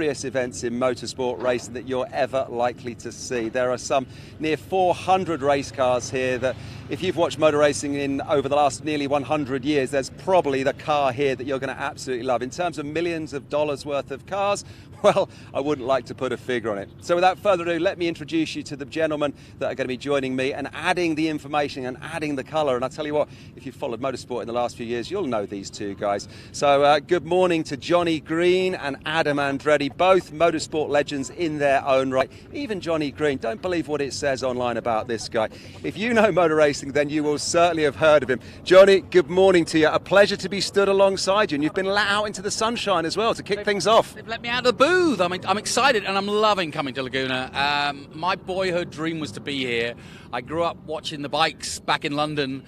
events in motorsport racing that you're ever likely to see. There are some near 400 race cars here that, if you've watched motor racing in over the last nearly 100 years, there's probably the car here that you're going to absolutely love. In terms of millions of dollars worth of cars, well, I wouldn't like to put a figure on it. So without further ado, let me introduce you to the gentlemen that are going to be joining me and adding the information and adding the colour. And I tell you what, if you've followed motorsport in the last few years, you'll know these two guys. So good morning to Johnny Green and Adam Andretti, both motorsport legends in their own right. Even Johnny Green, don't believe what it says online about this guy. If you know motor racing, then you will certainly have heard of him. Johnny, good morning to you. A pleasure to be stood alongside you. And you've been let out into the sunshine as well to kick things off. They've let me out of the booth. I'm excited and I'm loving coming to Laguna. My boyhood dream was to be here. I grew up watching the bikes back in London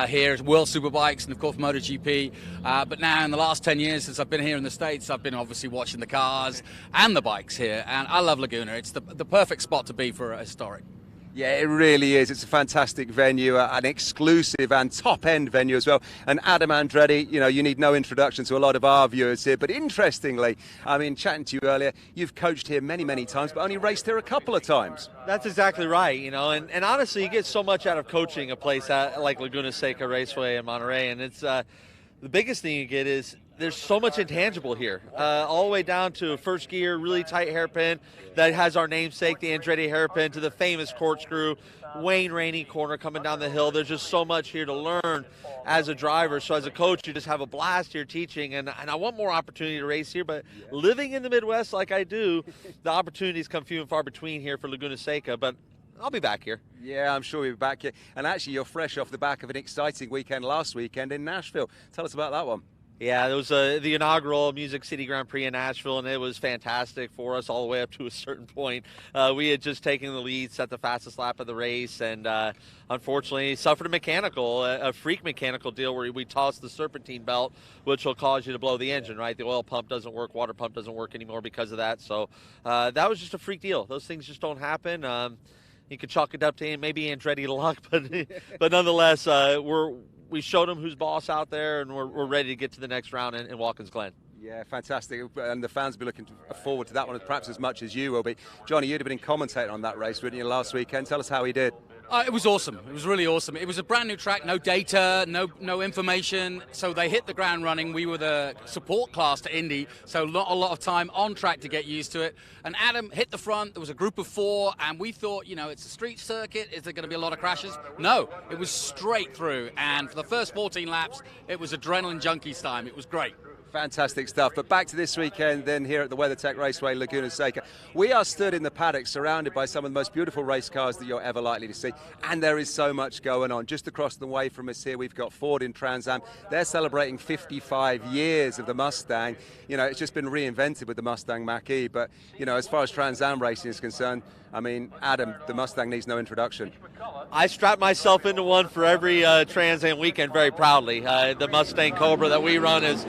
here, World Superbikes and of course MotoGP. But now in the last 10 years since I've been here in the States, I've been obviously watching the cars and the bikes here. And I love Laguna. It's the perfect spot to be for a historic. Yeah, it really is. It's a fantastic venue, an exclusive and top-end venue as well. And Adam Andretti, you know, you need no introduction to a lot of our viewers here. But interestingly, I mean, chatting to you earlier, you've coached here many, many times, but only raced here a couple of times. That's exactly right, you know. And honestly, you get so much out of coaching a place like Laguna Seca Raceway in Monterey. And it's the biggest thing you get is there's so much intangible here, all the way down to a first gear, really tight hairpin that has our namesake, the Andretti hairpin, to the famous corkscrew, Wayne Rainey corner coming down the hill. There's just so much here to learn as a driver. So as a coach, you just have a blast here teaching, and I want more opportunity to race here. But living in the Midwest like I do, the opportunities come few and far between here for Laguna Seca. But I'll be back here. Yeah, I'm sure you'll be back here. And actually, you're fresh off the back of an exciting weekend last weekend in Nashville. Tell us about that one. Yeah, it was the inaugural Music City Grand Prix in Nashville, and it was fantastic for us all the way up to a certain point. We had just taken the lead, set the fastest lap of the race, and unfortunately suffered a freak mechanical deal where we tossed the serpentine belt, which will cause you to blow the engine, right? The oil pump doesn't work, water pump doesn't work anymore because of that. So that was just a freak deal. Those things just don't happen. You could chalk it up to maybe Andretti luck, but nonetheless, we showed them who's boss out there, and we're ready to get to the next round in Watkins Glen. Yeah, fantastic. And the fans will be looking forward to that one perhaps as much as you will be. Johnny, you'd have been commentating on that race, wouldn't you, last weekend? Tell us how he did. It was awesome. It was really awesome. It was a brand new track, no data, no information. So they hit the ground running. We were the support class to Indy, so not a lot of time on track to get used to it. And Adam hit the front. There was a group of 4, and we thought, you know, it's a street circuit. Is there going to be a lot of crashes? No, it was straight through. And for the first 14 laps, it was adrenaline junkies time. It was great. Fantastic stuff. But back to this weekend then here at the WeatherTech Raceway, Laguna Seca. We are stood in the paddock surrounded by some of the most beautiful race cars that you're ever likely to see. And there is so much going on. Just across the way from us here, we've got Ford in Trans Am. They're celebrating 55 years of the Mustang. You know, it's just been reinvented with the Mustang Mach-E. But, you know, as far as Trans Am racing is concerned, I mean, Adam, the Mustang needs no introduction. I strap myself into one for every Trans Am weekend very proudly. The Mustang Cobra that we run is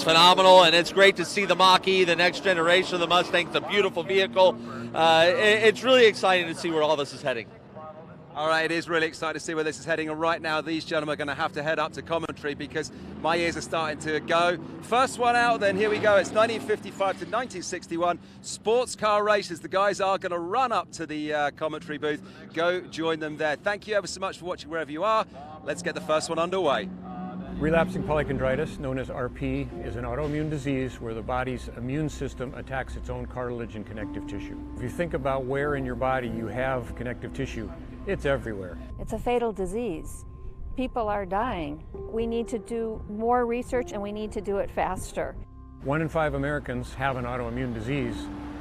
phenomenal, and it's great to see the Mach-E, the next generation of the Mustang. It's a beautiful vehicle. It's really exciting to see where all this is heading. All right, it is really exciting to see where this is heading, and right now these gentlemen are going to have to head up to commentary because my ears are starting to go. First one out then, here we go. It's 1955 to 1961 sports car races. The guys are going to run up to the commentary booth. Go join them there. Thank you ever so much for watching wherever you are. Let's get the first one underway. Relapsing polychondritis, known as RP, is an autoimmune disease where the body's immune system attacks its own cartilage and connective tissue. If you think about where in your body you have connective tissue, it's everywhere. It's a fatal disease. People are dying. We need to do more research, and we need to do it faster. 1 in 5 Americans have an autoimmune disease.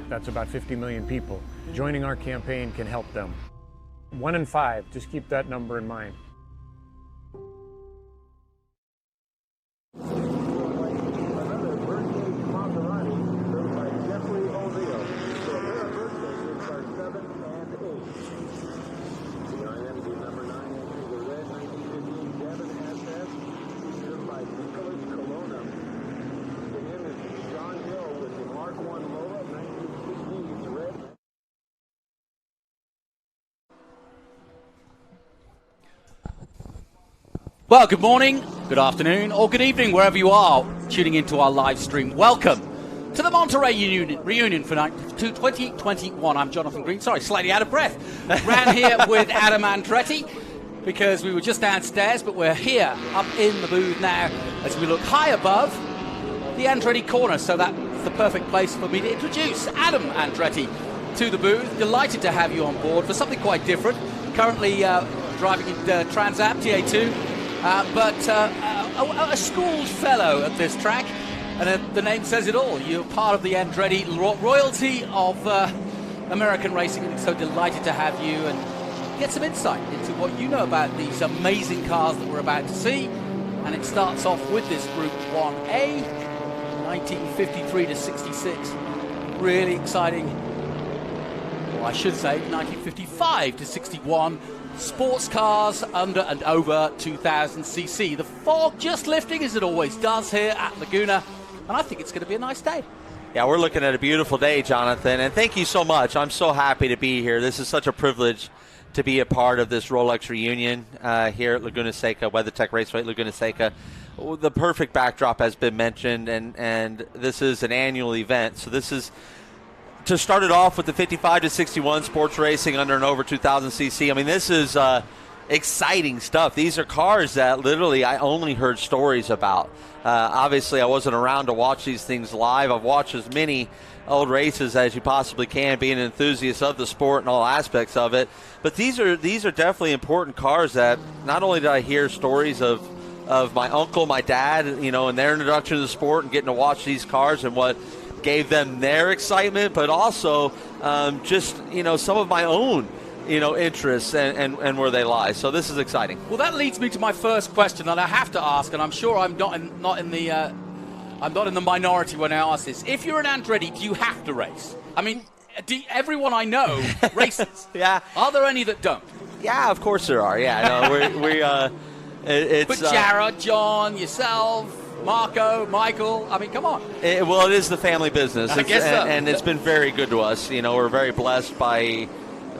That's about 50 million people. Joining our campaign can help them. 1 in 5, just keep that number in mind. Well, good morning, good afternoon, or good evening, wherever you are tuning into our live stream. Welcome to the Monterey Reunion for 2021. I'm Jonathan Green. Sorry, slightly out of breath. Ran here with Adam Andretti because we were just downstairs, but we're here up in the booth now as we look high above the Andretti corner. So that's the perfect place for me to introduce Adam Andretti to the booth. Delighted to have you on board for something quite different. Currently driving in Trans Am TA2, but a schooled fellow at this track. And the name says it all. You're part of the Andretti royalty of American racing. And so delighted to have you and get some insight into what you know about these amazing cars that we're about to see. And it starts off with this Group 1A, 1953 to 66. Really exciting. Well, I should say 1955 to 61. Sports cars under and over 2,000 cc. The fog just lifting as it always does here at Laguna. And I think it's going to be a nice day. Yeah, we're looking at a beautiful day, Jonathan, and thank you so much. I'm so happy to be here. This is such a privilege to be a part of this Rolex Reunion here at Laguna Seca, WeatherTech Raceway at Laguna Seca. The perfect backdrop has been mentioned, and this is an annual event. So this is to start it off with the 55 to 61 sports racing under and over 2,000 cc. I mean, this is exciting stuff. These are cars that literally I only heard stories about. Obviously, I wasn't around to watch these things live. I've watched as many old races as you possibly can, being an enthusiast of the sport and all aspects of it. But these are definitely important cars that not only did I hear stories of my uncle, my dad, you know, and their introduction to the sport and getting to watch these cars and what gave them their excitement, but also just, you know, some of my own, you know, interests and where they lie. So this is exciting. Well, that leads me to my first question that I have to ask, and I'm sure I'm not in the minority when I ask this. If you're an Andretti, do you have to race? I mean, everyone I know races. Yeah. Are there any that don't? Yeah, of course there are. Yeah, no, it's. But Jared, John, yourself, Marco, Michael, I mean, come on. It is the family business. I guess so. And it's been very good to us. You know, we're very blessed by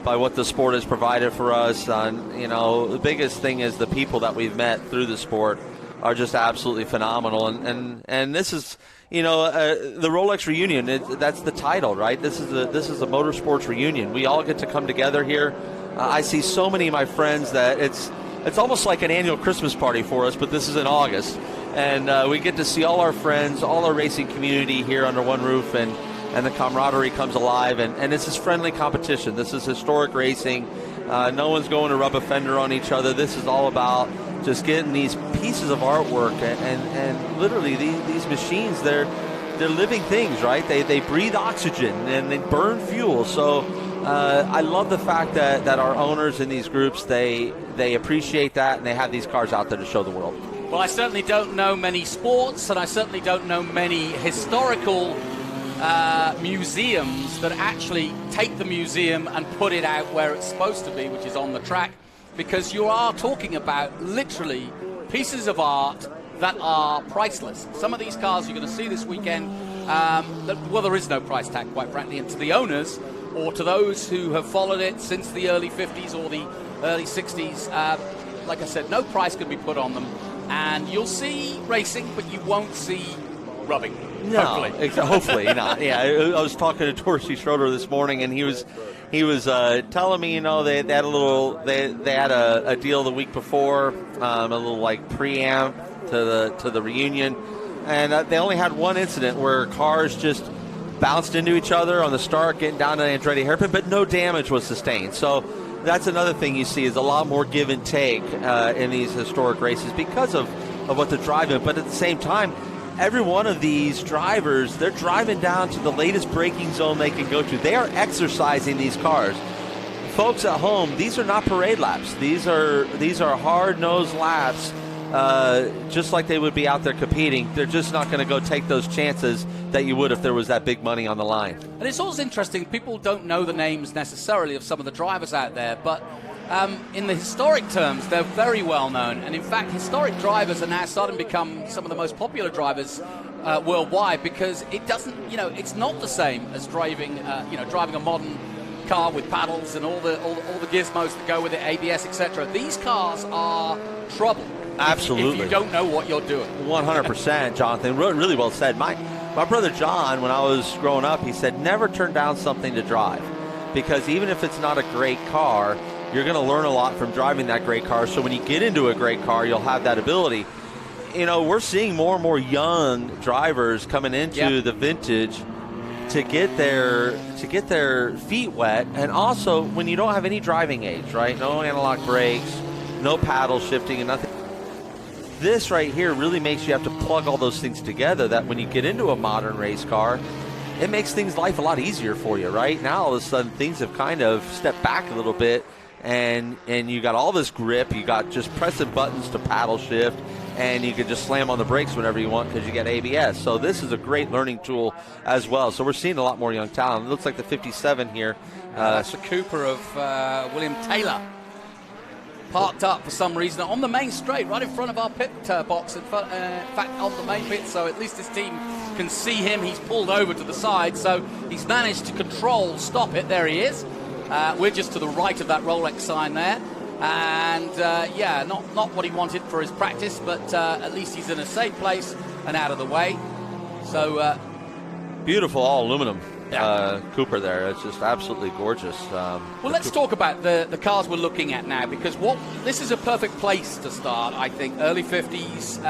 what the sport has provided for us. You know, the biggest thing is the people that we've met through the sport are just absolutely phenomenal. And this is, you know, the Rolex Reunion. That's the title, right? This is a motorsports reunion. We all get to come together here. I see so many of my friends that it's almost like an annual Christmas party for us, but this is in August. And we get to see all our friends, all our racing community here under one roof, and the camaraderie comes alive. And this is friendly competition. This is historic racing. No one's going to rub a fender on each other. This is all about just getting these pieces of artwork. And literally, these machines, they're living things, right? They breathe oxygen, and they burn fuel. So I love the fact that our owners in these groups, they appreciate that, and they have these cars out there to show the world. Well, I certainly don't know many sports, and I certainly don't know many historical museums that actually take the museum and put it out where it's supposed to be, which is on the track, because you are talking about literally pieces of art that are priceless. Some of these cars you're going to see this weekend, well, there is no price tag, quite frankly, and to the owners or to those who have followed it since the early 50s or the early 60s, like I said, no price can be put on them. And you'll see racing, but you won't see rubbing. No, hopefully. Hopefully not. Yeah, I was talking to Dorsey Schroeder this morning, and he was telling me, you know, they had a deal the week before, a little like preamp to the reunion, and they only had one incident where cars just bounced into each other on the start, getting down to the Andretti hairpin, but no damage was sustained. So that's another thing you see is a lot more give and take in these historic races because of what they're driving. But at the same time, every one of these drivers, they're driving down to the latest braking zone they can go to. They are exercising these cars. Folks at home, these are not parade laps. These are hard-nosed laps, just like they would be out there competing. They're just not going to go take those chances that you would if there was that big money on the line. And it's always interesting, people don't know the names necessarily of some of the drivers out there, but in the historic terms, they're very well known. And in fact, historic drivers are now starting to become some of the most popular drivers worldwide, because it doesn't, you know, it's not the same as driving a modern car with paddles and all the gizmos that go with it, ABS, etc. These cars are trouble. Absolutely. If you don't know what you're doing. 100%, Jonathan. Really well said. My brother John, when I was growing up, he said never turn down something to drive, because even if it's not a great car, you're going to learn a lot from driving that great car. So when you get into a great car, you'll have that ability. You know, we're seeing more and more young drivers coming into the vintage to get their feet wet, and also when you don't have any driving aids, right? No analog brakes, no paddle shifting, and nothing. This right here really makes you have to plug all those things together, that when you get into a modern race car, it makes life a lot easier for you, right? Now all of a sudden things have kind of stepped back a little bit, and you got all this grip, you got just pressing buttons to paddle shift, and you can just slam on the brakes whenever you want because you get ABS. So this is a great learning tool as well. So we're seeing a lot more young talent. It looks like the 57 here. That's a Cooper of William Taylor. Parked up for some reason on the main straight, right in front of our pit box, in fact on the main pit, so at least his team can see him. He's pulled over to the side, so he's managed to stop it. There he is. We're just to the right of that Rolex sign there. And yeah, not what he wanted for his practice, but at least he's in a safe place and out of the way. So beautiful all aluminum Cooper there. It's just absolutely gorgeous. Well, let's talk about the cars we're looking at now, because this is a perfect place to start, I think, early 50s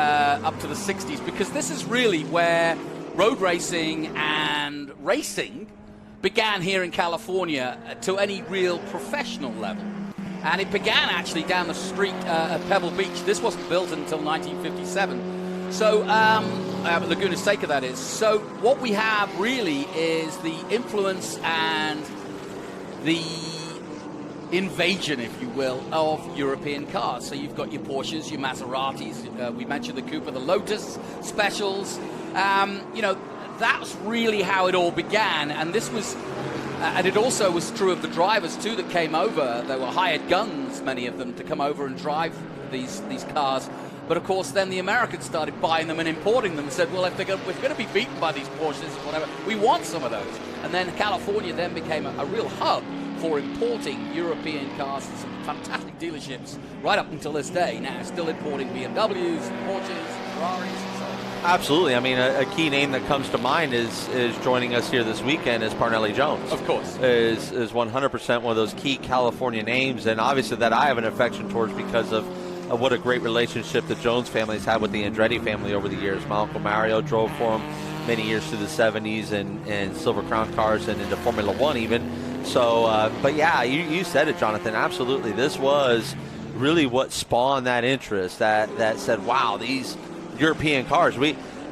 up to the 60s, because this is really where road racing and racing began here in California to any real professional level. And it began actually down the street at Pebble Beach. This wasn't built until 1957. So, Laguna Seca, that is. So what we have really is the influence and the invasion, if you will, of European cars. So you've got your Porsches, your Maseratis. We mentioned the Cooper, the Lotus specials. You know, that's really how it all began. And this was... and it also was true of the drivers, too, that came over. They were hired guns, many of them, to come over and drive these cars. But, of course, then the Americans started buying them and importing them and said, well, if we're going to be beaten by these Porsches or whatever, we want some of those. And then California then became a real hub for importing European cars, and some fantastic dealerships right up until this day now, still importing BMWs, Porsches, Ferraris, and so on. Absolutely. I mean, a key name that comes to mind is joining us here this weekend is Parnelli Jones. Of course. Is 100% one of those key California names, and obviously that I have an affection towards because of what a great relationship the Jones family has had with the Andretti family over the years. My Uncle Mario drove for him many years through the 70s and Silver Crown cars and into Formula One even. So, but yeah, you said it, Jonathan. Absolutely. This was really what spawned that interest that said, wow, these European cars.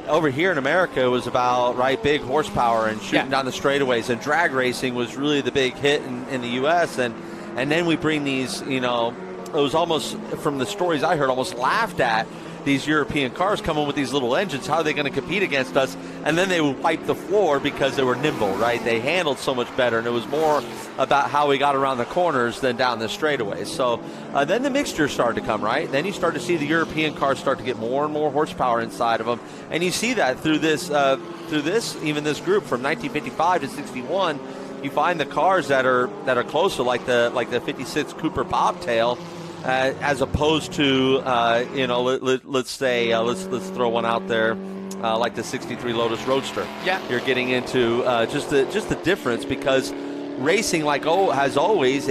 Over here in America, it was about big horsepower and shooting down the straightaways, and drag racing was really the big hit in the U.S. And then we bring these, you know, it was almost, from the stories I heard, almost laughed at, these European cars coming with these little engines. How are they going to compete against us? And then they would wipe the floor because they were nimble, right? They handled so much better, and it was more about how we got around the corners than down the straightaways. So then the mixture started to come, right? Then you start to see the European cars start to get more and more horsepower inside of them, and you see that through this even this group from 1955 to 61. You find the cars that are closer, like the 56 Cooper Bobtail. As opposed to, you know, let's say, let's throw one out there, like the 63 Lotus Roadster. Yeah. You're getting into just the difference, because racing, has always,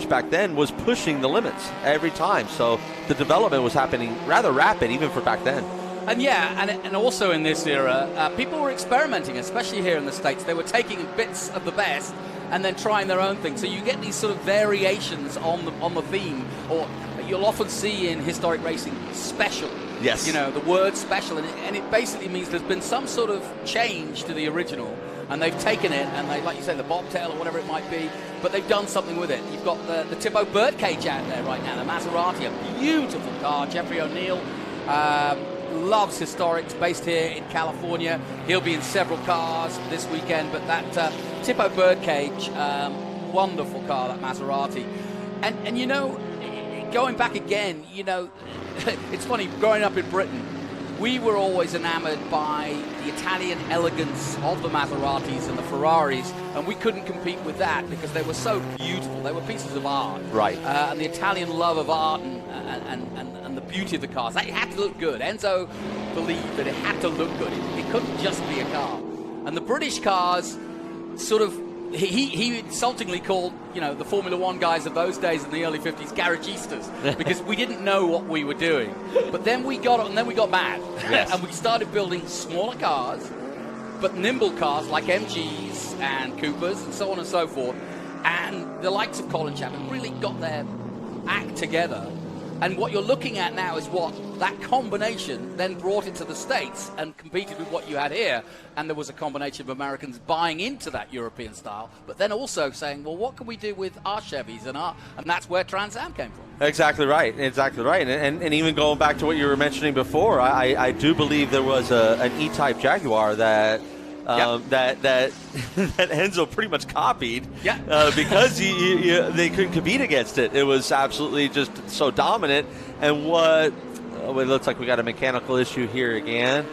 back then, was pushing the limits every time. So the development was happening rather rapid, even for back then. And yeah, and also in this era, people were experimenting, especially here in the States. They were taking bits of the best and then trying their own thing. So you get these sort of variations on the theme, or you'll often see in historic racing special. Yes. You know, the word special, and it basically means there's been some sort of change to the original, and they've taken it, and they, like you say, the bobtail or whatever it might be, but they've done something with it. You've got the Tipo Birdcage out there right now, the Maserati, a beautiful car. Jeffrey O'Neill loves historics, based here in California. He'll be in several cars this weekend, but that Tipo Birdcage, wonderful car, that Maserati. And you know, going back again, you know, it's funny, growing up in Britain, we were always enamored by the Italian elegance of the Maseratis and the Ferraris, and we couldn't compete with that because they were so beautiful. They were pieces of art. Right. And the Italian love of art and the beauty of the cars. It had to look good. Enzo believed that it had to look good. It couldn't just be a car. And the British cars sort of, he insultingly called, the Formula One guys of those days in the early 50s garagistas, because we didn't know what we were doing. But then we got mad. Yes. And we started building smaller cars, but nimble cars like MGs and Coopers and so on and so forth. And the likes of Colin Chapman really got their act together. And what you're looking at now is what that combination then brought into the States and competed with what you had here. And there was a combination of Americans buying into that European style, but then also saying, well, what can we do with our Chevys and that's where Trans Am came from. Exactly right. And even going back to what you were mentioning before, I do believe there was an E-Type Jaguar that Enzo pretty much copied, because they couldn't compete against it. It was absolutely just so dominant. And it looks like we got a mechanical issue here again.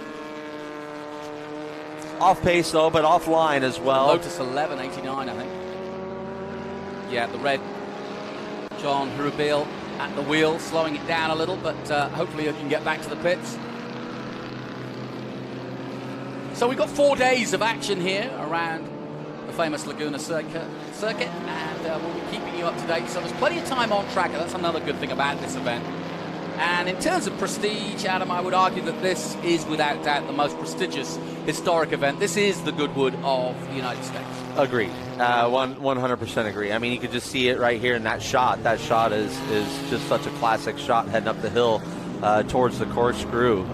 Off pace though, but offline as well. Lotus 1189, I think. Yeah, the red John Rubil at the wheel, slowing it down a little, but hopefully you can get back to the pits. So we've got 4 days of action here around the famous Laguna Seca circuit, and we'll be keeping you up to date. So there's plenty of time on track, and that's another good thing about this event. And in terms of prestige, Adam, I would argue that this is without doubt the most prestigious historic event. This is the Goodwood of the United States. Agreed. 100% agree. I mean, you could just see it right here in that shot. That shot is just such a classic shot heading up the hill towards the corkscrew.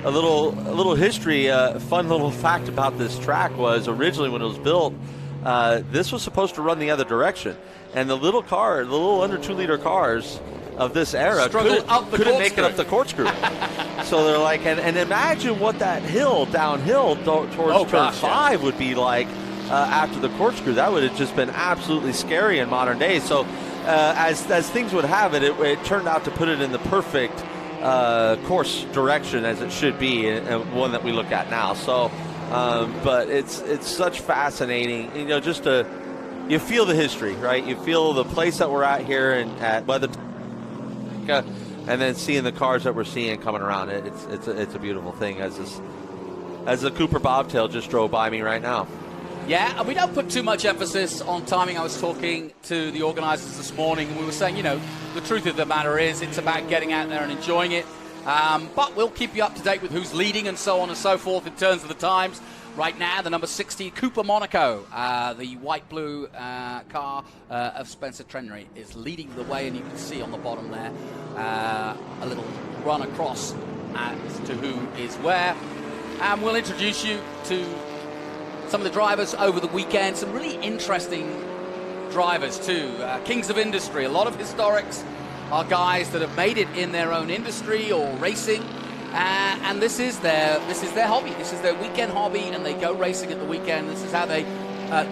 A little history, fun little fact about this track was originally when it was built, this was supposed to run the other direction. And the little under 2-liter cars of this era couldn't make it up the corkscrew. So they're like, and imagine what that hill downhill towards turn 5 would be like after the corkscrew. That would have just been absolutely scary in modern days. So as things would have it, it turned out to put it in the perfect course direction as it should be, and one that we look at now. So, but it's such fascinating, you feel the history, right? You feel the place that we're at here and at Weather, and then seeing the cars that we're seeing coming around it. It's a beautiful thing as the Cooper Bobtail just drove by me right now. Yeah, and we don't put too much emphasis on timing. I was talking to the organizers this morning, and we were saying, the truth of the matter is it's about getting out there and enjoying it. But we'll keep you up to date with who's leading and so on and so forth in terms of the times. Right now, the number 60, Cooper Monaco, the white-blue car of Spencer Trenry, is leading the way, and you can see on the bottom there a little run across as to who is where. And we'll introduce you to some of the drivers over the weekend, some really interesting drivers too. Kings of industry, a lot of historics are guys that have made it in their own industry or racing, and this is their hobby. This is their weekend hobby, and they go racing at the weekend. This is how they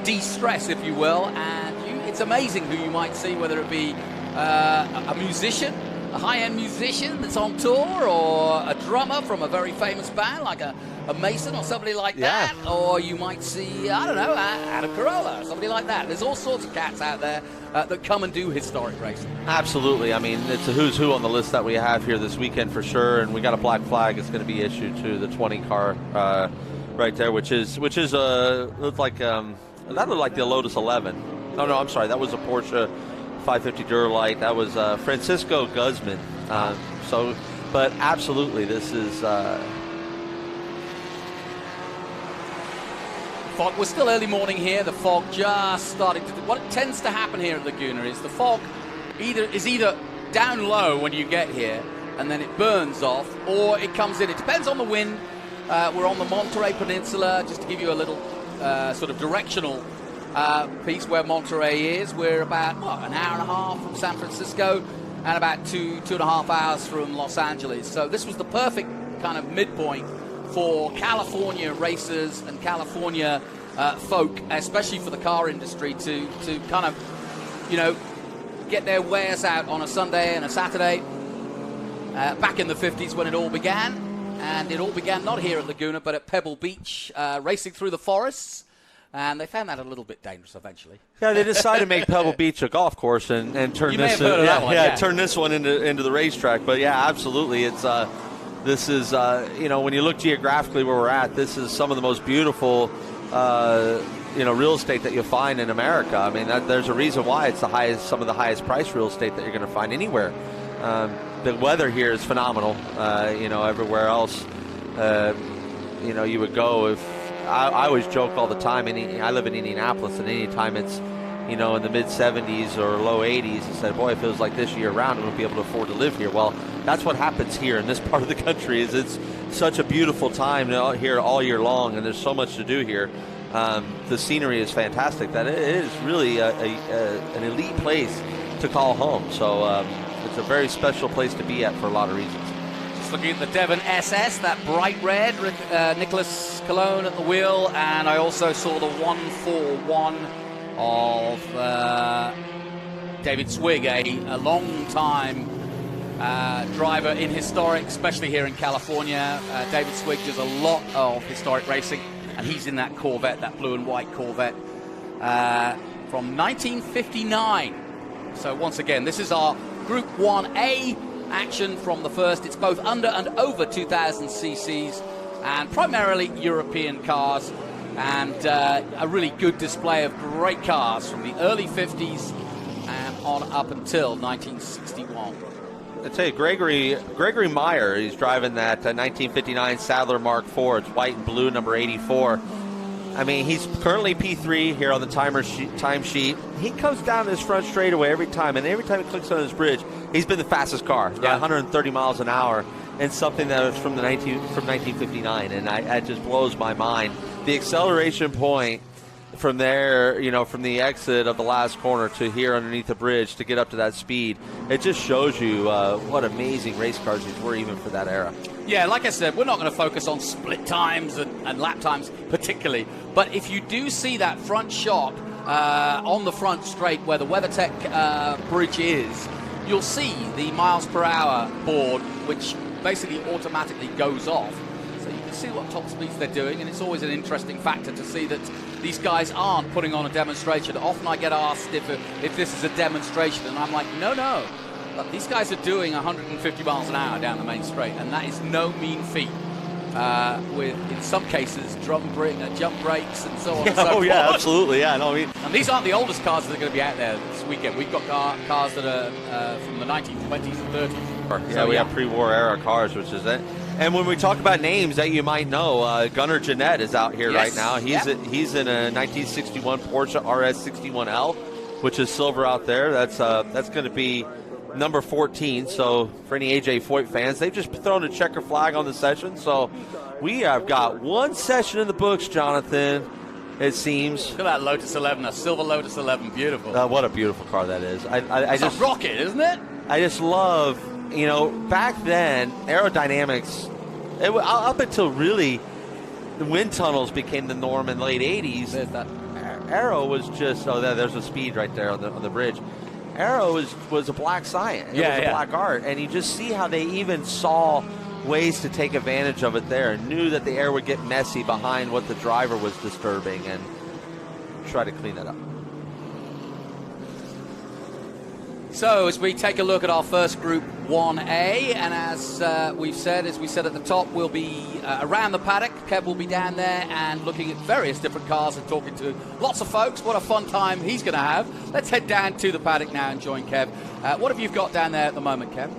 de-stress, if you will. And it's amazing who you might see, whether it be a musician, a high-end musician that's on tour, or a drummer from a very famous band like a Mason or somebody like that, or you might see, I don't know, Adam Carolla or somebody like that. There's all sorts of cats out there that come and do historic racing. Absolutely. I mean, it's a who's who on the list that we have here this weekend for sure, and we got a black flag. It's going to be issued to the 20 car right there, which is looked like that looked like the Lotus 11. No, I'm sorry, that was a Porsche 550 Duralite. That was Francisco Guzman. But absolutely, this is. Fog. We're still early morning here. The fog just starting to. What tends to happen here at Laguna is the fog is either down low when you get here, and then it burns off, or it comes in. It depends on the wind. We're on the Monterey Peninsula, just to give you a little sort of directional piece where Monterey is. We're about an hour and a half from San Francisco, and about two and a half hours from Los Angeles. So this was the perfect kind of midpoint for California racers and California folk, especially for the car industry, to kind of, get their wares out on a Sunday and a Saturday back in the 50s when it all began. And it all began not here at Laguna, but at Pebble Beach, racing through the forests. And they found that a little bit dangerous eventually. Yeah, they decided to make Pebble Beach a golf course and turn turn this one into the racetrack. But yeah, absolutely, it's this is, when you look geographically where we're at, this is some of the most beautiful, real estate that you'll find in America. I mean, there's a reason why it's some of the highest priced real estate that you're going to find anywhere. The weather here is phenomenal. Everywhere else, you would go. If I always joke all the time. I live in Indianapolis, and anytime it's in the mid 70s or low 80s, I said, boy, it feels like this year round, we won't be able to afford to live here. Well, that's what happens here in this part of the country. Is it's such a beautiful time here all year long, and there's so much to do here. The scenery is fantastic. That it is really an elite place to call home. So it's a very special place to be at for a lot of reasons. Just looking at the Devon SS, that bright red, Nicholas Cologne at the wheel, and I also saw the 141 of David Swig, a long-time driver in historic, especially here in California. David Swig does a lot of historic racing, and he's in that Corvette, that blue and white Corvette from 1959. So once again, this is our Group 1A action from the first. It's both under and over 2,000 cc's and primarily European cars, and a really good display of great cars from the early 50s and on up until 1961. I tell you, Gregory Meyer, he's driving that 1959 Sadler Mark IV. It's white and blue, number 84. I mean, he's currently P3 here on the time sheet. He comes down this front straightaway every time, and every time he clicks on his bridge, he's been the fastest car, 130 miles an hour, and something that was from 1959, and it just blows my mind. The acceleration point from there, from the exit of the last corner to here underneath the bridge to get up to that speed, it just shows you what amazing race cars these were even for that era. Yeah, like I said, we're not going to focus on split times and lap times particularly, but if you do see that front shot on the front straight where the WeatherTech bridge is, you'll see the miles per hour board, which basically automatically goes off. So you can see what top speeds they're doing, and it's always an interesting factor to see that these guys aren't putting on a demonstration. Often I get asked if this is a demonstration, and I'm like, no. But these guys are doing 150 miles an hour down the main straight, and that is no mean feat. With, in some cases, jump brakes and so on and so forth. Yeah, absolutely. Yeah, no, and these aren't the oldest cars that are going to be out there this weekend. We've got cars that are from the 1920s and 30s. Yeah, we have pre-war era cars, which is it. And when we talk about names that you might know, Gunnar Jeanette is out here right now. He's in a 1961 Porsche RS61L, which is silver out there. That's going to be number 14. So for any AJ Foyt fans, they've just thrown a checker flag on the session. So we have got one session in the books, Jonathan, it seems. Look at that Lotus 11, a silver Lotus 11, beautiful. What a beautiful car that is. It's a rocket, isn't it? I just love, back then, aerodynamics, up until really the wind tunnels became the norm in the late 80s. There's that. Aero was just, there's a speed right there on the bridge. Aero was a black science. It was a black art. And you just see how they even saw ways to take advantage of it there and knew that the air would get messy behind what the driver was disturbing and try to clean that up. So as we take a look at our first Group 1A, and as we said at the top, we'll be around the paddock. Kev will be down there and looking at various different cars and talking to lots of folks. What a fun time he's going to have. Let's head down to the paddock now and join Kev. What have you got down there at the moment, Kev?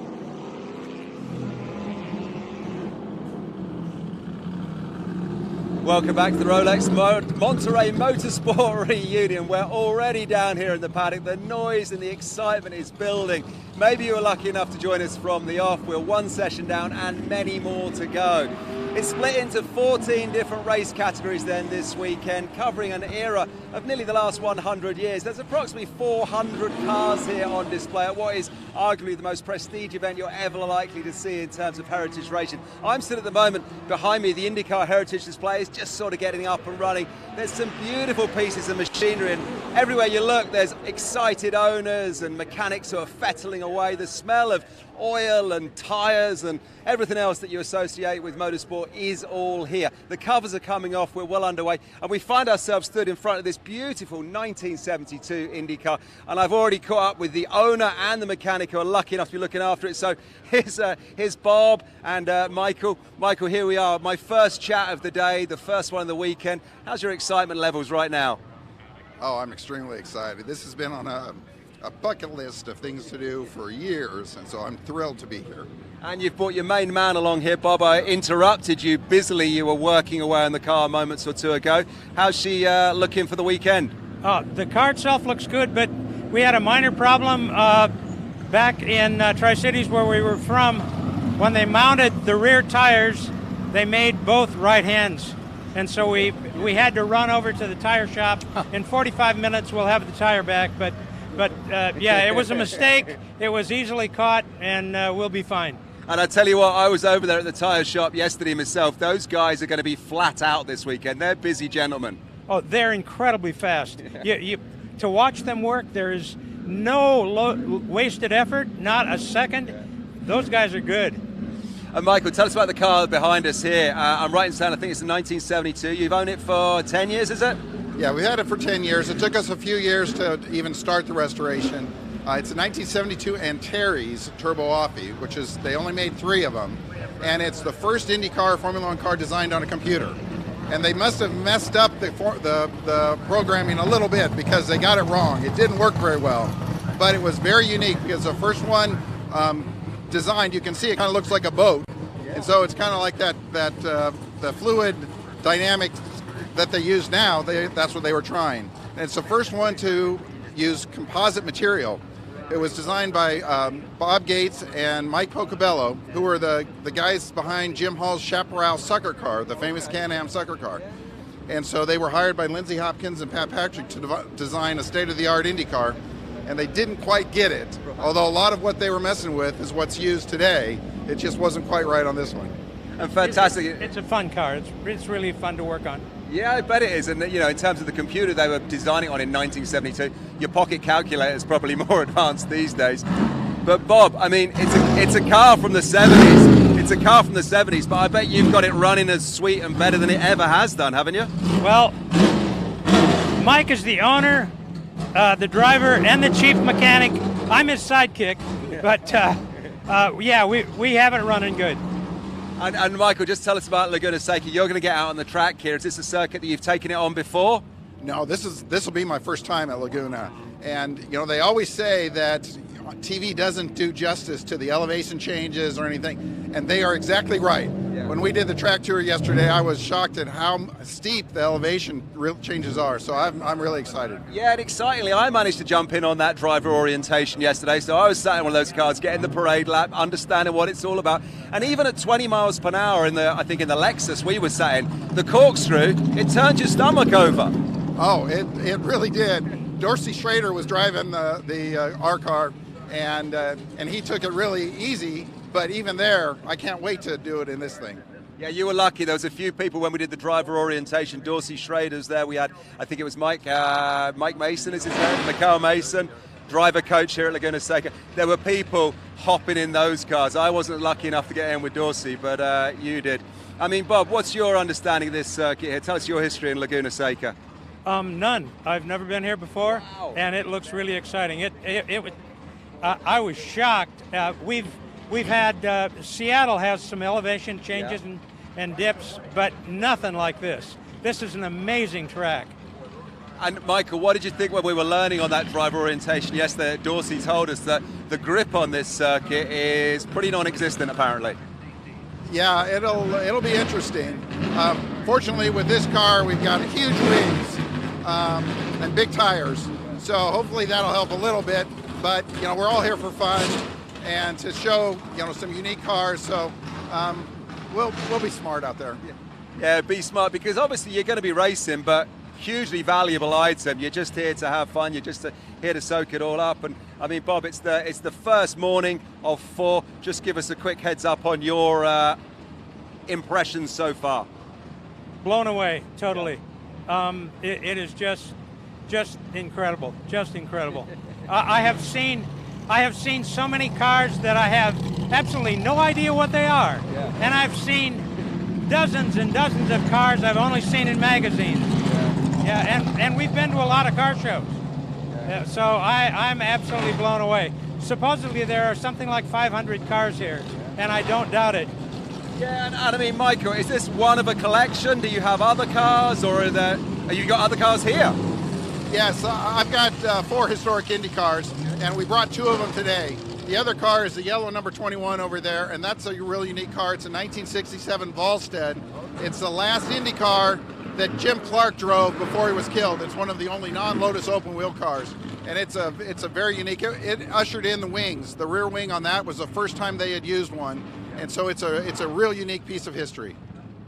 Welcome back to the Rolex Monterey Motorsport Reunion. We're already down here in the paddock. The noise and the excitement is building. Maybe you were lucky enough to join us from the off. We're one session down and many more to go. It's split into 14 different race categories then this weekend, covering an era of nearly the last 100 years. There's approximately 400 cars here on display at what is arguably the most prestige event you're ever likely to see in terms of heritage racing. I'm stood at the moment behind me. The IndyCar heritage display is just sort of getting up and running. There's some beautiful pieces of machinery, and everywhere you look there's excited owners and mechanics who are fettling away. The smell of oil and tyres and everything else that you associate with motorsport is all here. The covers are coming off, we're well underway, and we find ourselves stood in front of this beautiful 1972 IndyCar, and I've already caught up with the owner and the mechanic who are lucky enough to be looking after it. So here's Bob and Michael. Michael, here we are, my first chat of the day, the first one of the weekend. How's your excitement levels right now? Oh, I'm extremely excited. This has been on a bucket list of things to do for years, and so I'm thrilled to be here. And you've brought your main man along here, Bob. I interrupted you busily. You were working away in the car moments or two ago. How's she looking for the weekend? The car itself looks good, but we had a minor problem back in Tri-Cities where we were from. When they mounted the rear tires, they made both right hands. And so we had to run over to the tire shop. In 45 minutes, we'll have the tire back, but yeah, it was a mistake. It was easily caught, and we'll be fine. And I tell you what, I was over there at the tyre shop yesterday myself. Those guys are going to be flat out this weekend. They're busy gentlemen. Oh, they're incredibly fast. To watch them work, there is no wasted effort, not a second. Those guys are good. And Michael, tell us about the car behind us here. I'm right in saying I think it's a 1972. You've owned it for 10 years, is it? Yeah, we had it for 10 years. It took us a few years to even start the restoration. It's a 1972 Antares Turbo Offie, which is, they only made 3 of them. And it's the first IndyCar Formula One car designed on a computer. And they must have messed up the programming a little bit because they got it wrong. It didn't work very well. But it was very unique because the first one designed, you can see it kind of looks like a boat. And so it's kind of like the fluid dynamics that they use now, that's what they were trying. And it's the first one to use composite material. It was designed by Bob Gates and Mike Pocobello, who were the guys behind Jim Hall's Chaparral Sucker car, the famous Can-Am Sucker car. And so they were hired by Lindsey Hopkins and Pat Patrick to design a state-of-the-art Indy car, and they didn't quite get it. Although a lot of what they were messing with is what's used today. It just wasn't quite right on this one. And fantastic. It's a fun car. It's really fun to work on. Yeah, I bet it is. And you know, in terms of the computer they were designing on in 1972, your pocket calculator is probably more advanced these days. But Bob, I mean, it's a car from the 70s. It's a car from the 70s, but I bet you've got it running as sweet and better than it ever has done, haven't you? Well, Mike is the owner, the driver, and the chief mechanic. I'm his sidekick, but yeah, we have it running good. And Michael, just tell us about Laguna Seca. You're going to get out on the track here. Is this a circuit that you've taken it on before? No, this will be my first time at Laguna. And you know, they always say that TV doesn't do justice to the elevation changes or anything, and they are exactly right. Yeah. When we did the track tour yesterday, I was shocked at how steep the elevation changes are. So I'm really excited. Yeah, and excitingly, I managed to jump in on that driver orientation yesterday. So I was sat in one of those cars, getting the parade lap, understanding what it's all about. And even at 20 miles per hour I think in the Lexus we were sat in, the corkscrew, it turned your stomach over. Oh, it really did. Dorsey Schrader was driving our car, and he took it really easy. But even there, I can't wait to do it in this thing. Yeah, you were lucky. There was a few people when we did the driver orientation. Dorsey Schrader's there. We had, I think it was Mike Mason is his name, Mikhail Mason, driver coach here at Laguna Seca. There were people hopping in those cars. I wasn't lucky enough to get in with Dorsey, but you did. I mean, Bob, what's your understanding of this circuit here? Tell us your history in Laguna Seca. None. I've never been here before, wow. And it looks really exciting. I was shocked. We've had Seattle has some elevation changes and dips, but nothing like this. This is an amazing track. And Michael, what did you think when we were learning on that driver orientation yesterday? Dorsey told us that the grip on this circuit is pretty non-existent, apparently. Yeah, it'll be interesting. Fortunately, with this car, we've got huge wings and big tires, so hopefully that'll help a little bit. But you know, we're all here for fun and to show some unique cars. So we'll be smart out there. Yeah, be smart, because obviously you're going to be racing, but hugely valuable item. You're just here to have fun. You're just here to soak it all up. And I mean, Bob, it's the first morning of 4. Just give us a quick heads up on your impressions so far. Blown away, totally. It is just incredible, just incredible. I have seen I have seen so many cars that I have absolutely no idea what they are. Yeah. And I've seen dozens and dozens of cars I've only seen in magazines. And we've been to a lot of car shows. So I'm absolutely blown away. Supposedly there are something like 500 cars here, and I don't doubt it. Yeah, and I mean, Michael, is this one of a collection? Do you have other cars, or have you got other cars here? Yes, I've got 4 historic Indy cars, and we brought 2 of them today. The other car is the yellow number 21 over there, and that's a really unique car. It's a 1967 Volstead. It's the last Indy car that Jim Clark drove before he was killed. It's one of the only non-Lotus open-wheel cars, and it's a very unique. It ushered in the wings. The rear wing on that was the first time they had used one, and so it's a real unique piece of history.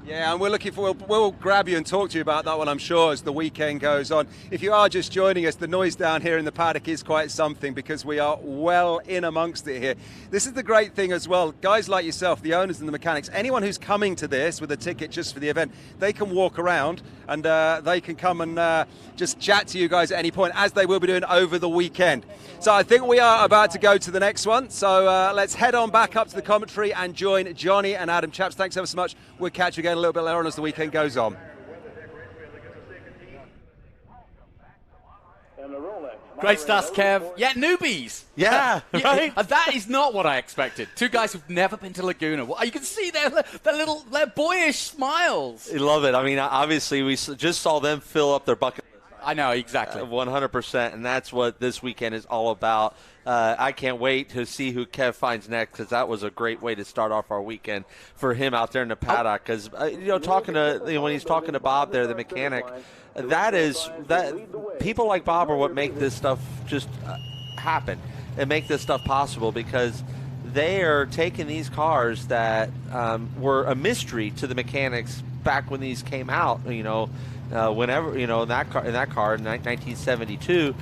Yeah, and we're looking for, we'll grab you and talk to you about that one, I'm sure, as the weekend goes on. If you are just joining us, the noise down here in the paddock is quite something because we are well in amongst it here. This is the great thing as well. Guys like yourself, the owners and the mechanics, anyone who's coming to this with a ticket just for the event, they can walk around and they can come and just chat to you guys at any point, as they will be doing over the weekend. So I think we are about to go to the next one. So let's head on back up to the commentary and join Johnny and Adam. Chaps, thanks ever so much. We'll catch you again a little bit later on as the weekend goes on. Great stuff, Kev. Yeah, newbies. Yeah, right? That is not what I expected. 2 guys who've never been to Laguna. Well, you can see their boyish smiles. I love it. I mean, obviously, we just saw them fill up their bucket. I know, exactly. 100%, and that's what this weekend is all about. I can't wait to see who Kev finds next, because that was a great way to start off our weekend for him out there in the paddock. Because talking to when he's talking to Bob there, the mechanic, that people like Bob are what make this stuff just happen and make this stuff possible, because they are taking these cars that were a mystery to the mechanics back when these came out. Whenever in that car in 1972,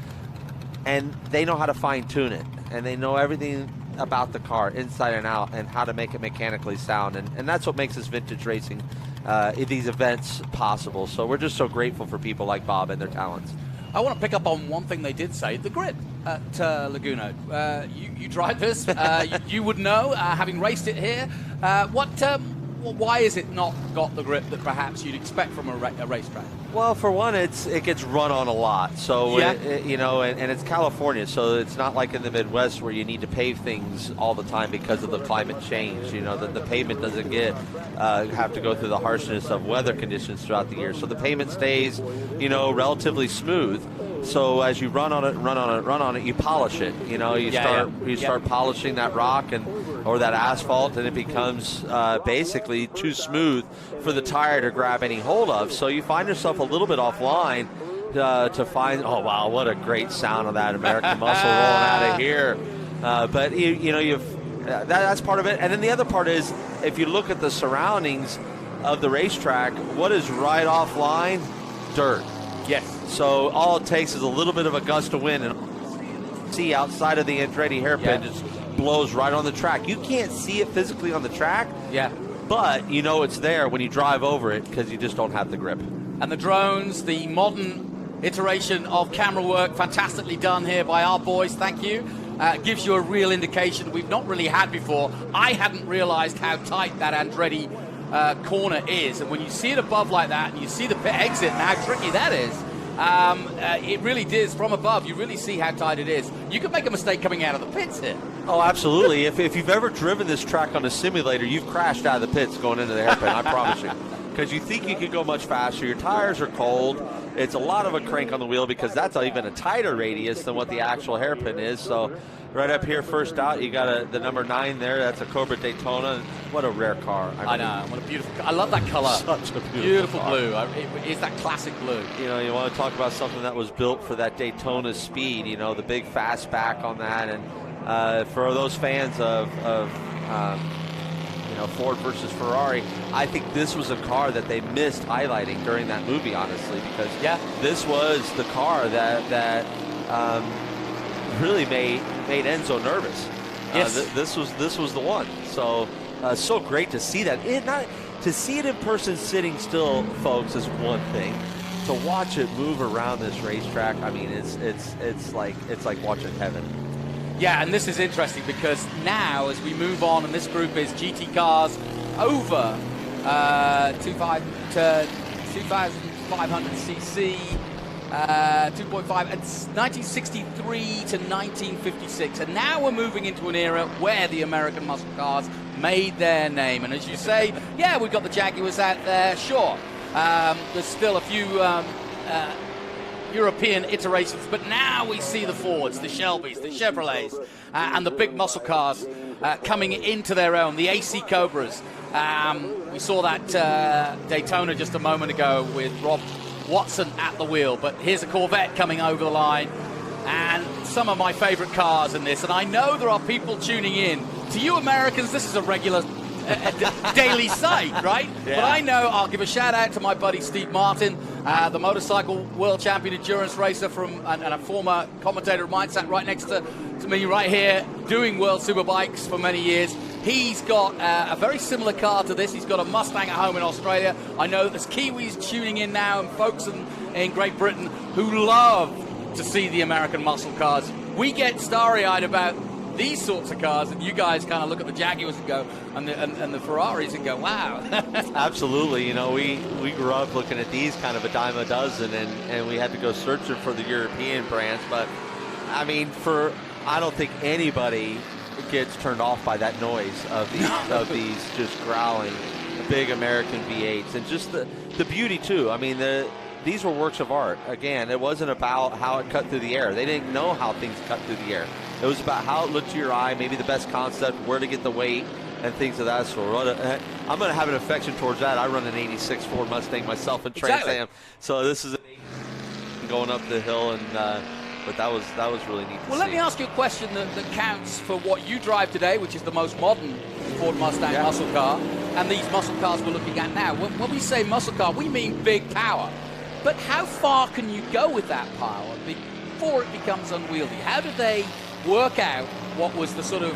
and they know how to fine tune it, and they know everything about the car inside and out, and how to make it mechanically sound, and that's what makes this vintage racing, these events possible. So we're just so grateful for people like Bob and their talents. I want to pick up on one thing they did say, the grip at Laguna. You drive this, you would know, having raced it here. Why is it not got the grip that perhaps you'd expect from a racetrack? Well, for one, it gets run on a lot. So, yeah. And it's California, so it's not like in the Midwest where you need to pave things all the time because of the climate change. The pavement doesn't have to go through the harshness of weather conditions throughout the year. So the pavement stays, relatively smooth. So as you run on it, you polish it. You start polishing that rock or that asphalt, and it becomes basically too smooth for the tire to grab any hold of. So you find yourself a little bit offline to find, oh wow, what a great sound of that American muscle rolling out of here. But that's part of it. And then the other part is, if you look at the surroundings of the racetrack, what is right offline? Dirt. Yes. So all it takes is a little bit of a gust of wind, and see outside of the Andretti hairpin just blows right on the track. You can't see it physically on the track, but it's there when you drive over it, because you just don't have the grip. And the drones, the modern iteration of camera work, fantastically done here by our boys. Thank you. Gives you a real indication we've not really had before. I hadn't realized how tight that Andretti corner is, and when you see it above like that and you see the pit exit and how tricky that is, it really is from above. You really see how tight it is. You could make a mistake coming out of the pits here. Oh, absolutely. if you've ever driven this track on a simulator, you've crashed out of the pits going into the hairpin, I promise you, because you think you could go much faster. Your tires are cold. It's a lot of a crank on the wheel, because that's even a tighter radius than what the actual hairpin is. So right up here, first out, you got the number 9 there. That's a Cobra Daytona. What a rare car. I know. What a beautiful. I love that color. Such a beautiful car. Blue. It is that classic blue. You want to talk about something that was built for that Daytona speed. The big fast back on that, and for those fans of Ford versus Ferrari, I think this was a car that they missed highlighting during that movie, honestly, because this was the car that really made Enzo nervous. Yes. This was the one. So so great to see that. To see it in person sitting still, folks, is one thing. To watch it move around this racetrack, I mean, it's like watching heaven. Yeah, and this is interesting because now as we move on, and this group is GT cars over 2,500cc, 2.5, and 1963 to 1956. And now we're moving into an era where the American muscle cars made their name. And as you say, yeah, we've got the Jaguars out there, sure. There's still a few European iterations, but now we see the Fords, the Shelbys, the Chevrolets, and the big muscle cars coming into their own, the AC Cobras. We saw that Daytona just a moment ago with Rob Watson at the wheel, but here's a Corvette coming over the line, and some of my favorite cars in this, and I know there are people tuning in. To you Americans, this is a regular daily sight, right? Yeah. But I know I'll give a shout out to my buddy Steve Martin, the motorcycle world champion endurance racer and a former commentator of mine, sat right next to me right here, doing World Superbikes for many years. He's got a very similar car to this. He's got a Mustang at home in Australia. I know that there's Kiwis tuning in now and folks in Great Britain who love to see the American muscle cars. We get starry-eyed about these sorts of cars, and you guys kind of look at the Jaguars and go, and the Ferraris and go, wow. Absolutely. You know, we grew up looking at these kind of a dime a dozen, and we had to go searching for the European brands. But I mean, I don't think anybody gets turned off by that noise of these just growling big American V8s, and just the beauty too. I mean, these were works of art. Again, it wasn't about how it cut through the air. They didn't know how things cut through the air. It was about how it looked to your eye, maybe the best concept, where to get the weight, and things of that sort. I'm going to have an affection towards that. I run an 86 Ford Mustang myself in Trans Am, so this is going up the hill, and but that was really neat to see. Well, let me ask you a question that counts for what you drive today, which is the most modern Ford Mustang muscle car, and these muscle cars we're looking at now. When we say muscle car, we mean big power. But how far can you go with that power before it becomes unwieldy? How do they work out what was the sort of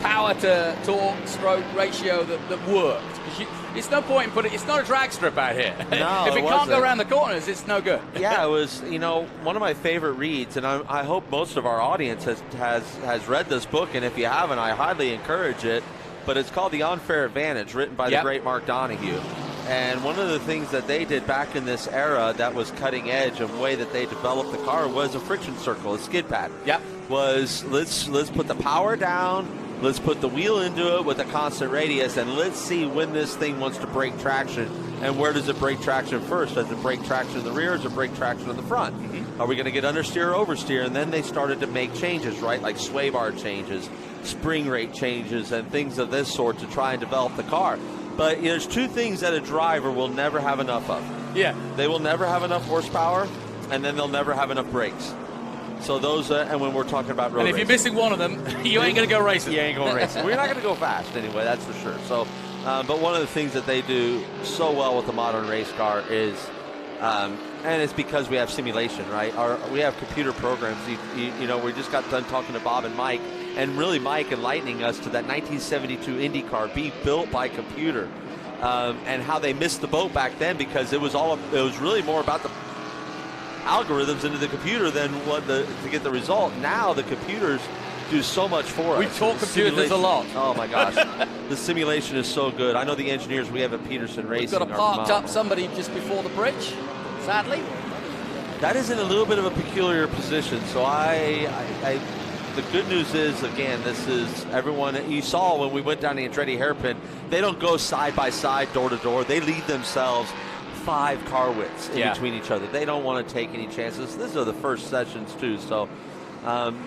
power to torque stroke ratio that worked? Because it's no point in putting, it's not a drag strip out here. No, if it can't go around the corners, it's no good. Yeah, it was, one of my favorite reads, and I hope most of our audience has read this book, and if you haven't, I highly encourage it. But it's called The Unfair Advantage, written by the great Mark Donohue. And one of the things that they did back in this era that was cutting edge of the way that they developed the car was a friction circle, a skid pad. Yep. Was let's put the power down, let's put the wheel into it with a constant radius, and let's see when this thing wants to break traction, and where does it break traction first? Does it break traction in the rear, or does it break traction in the front? Mm-hmm. Are we going to get understeer or oversteer? And then they started to make changes, right, like sway bar changes, spring rate changes, and things of this sort to try and develop the car. But there's two things that a driver will never have enough of. Yeah. They will never have enough horsepower, and then they'll never have enough brakes. So those, and when we're talking about road racing. And if you're missing one of them, you ain't going to go racing. You ain't going racing. We're not going to go fast anyway, that's for sure. So, but one of the things that they do so well with the modern race car is, and it's because we have simulation, right? We have computer programs. We just got done talking to Bob and Mike, and really Mike enlightening us to that 1972 IndyCar being built by computer, and how they missed the boat back then because it was really more about the algorithms into the computer than to get the result. Now the computers do so much for us. We talk computers a lot. Oh my gosh, the simulation is so good. I know the engineers we have at Peterson Racing. We've got a parked up somebody just before the bridge, sadly. That is in a little bit of a peculiar position. So the good news is, again, this is everyone. You saw when we went down the Andretti hairpin, they don't go side by side, door to door. They leave themselves 5 car widths in between each other. They don't want to take any chances. These are the first sessions too, so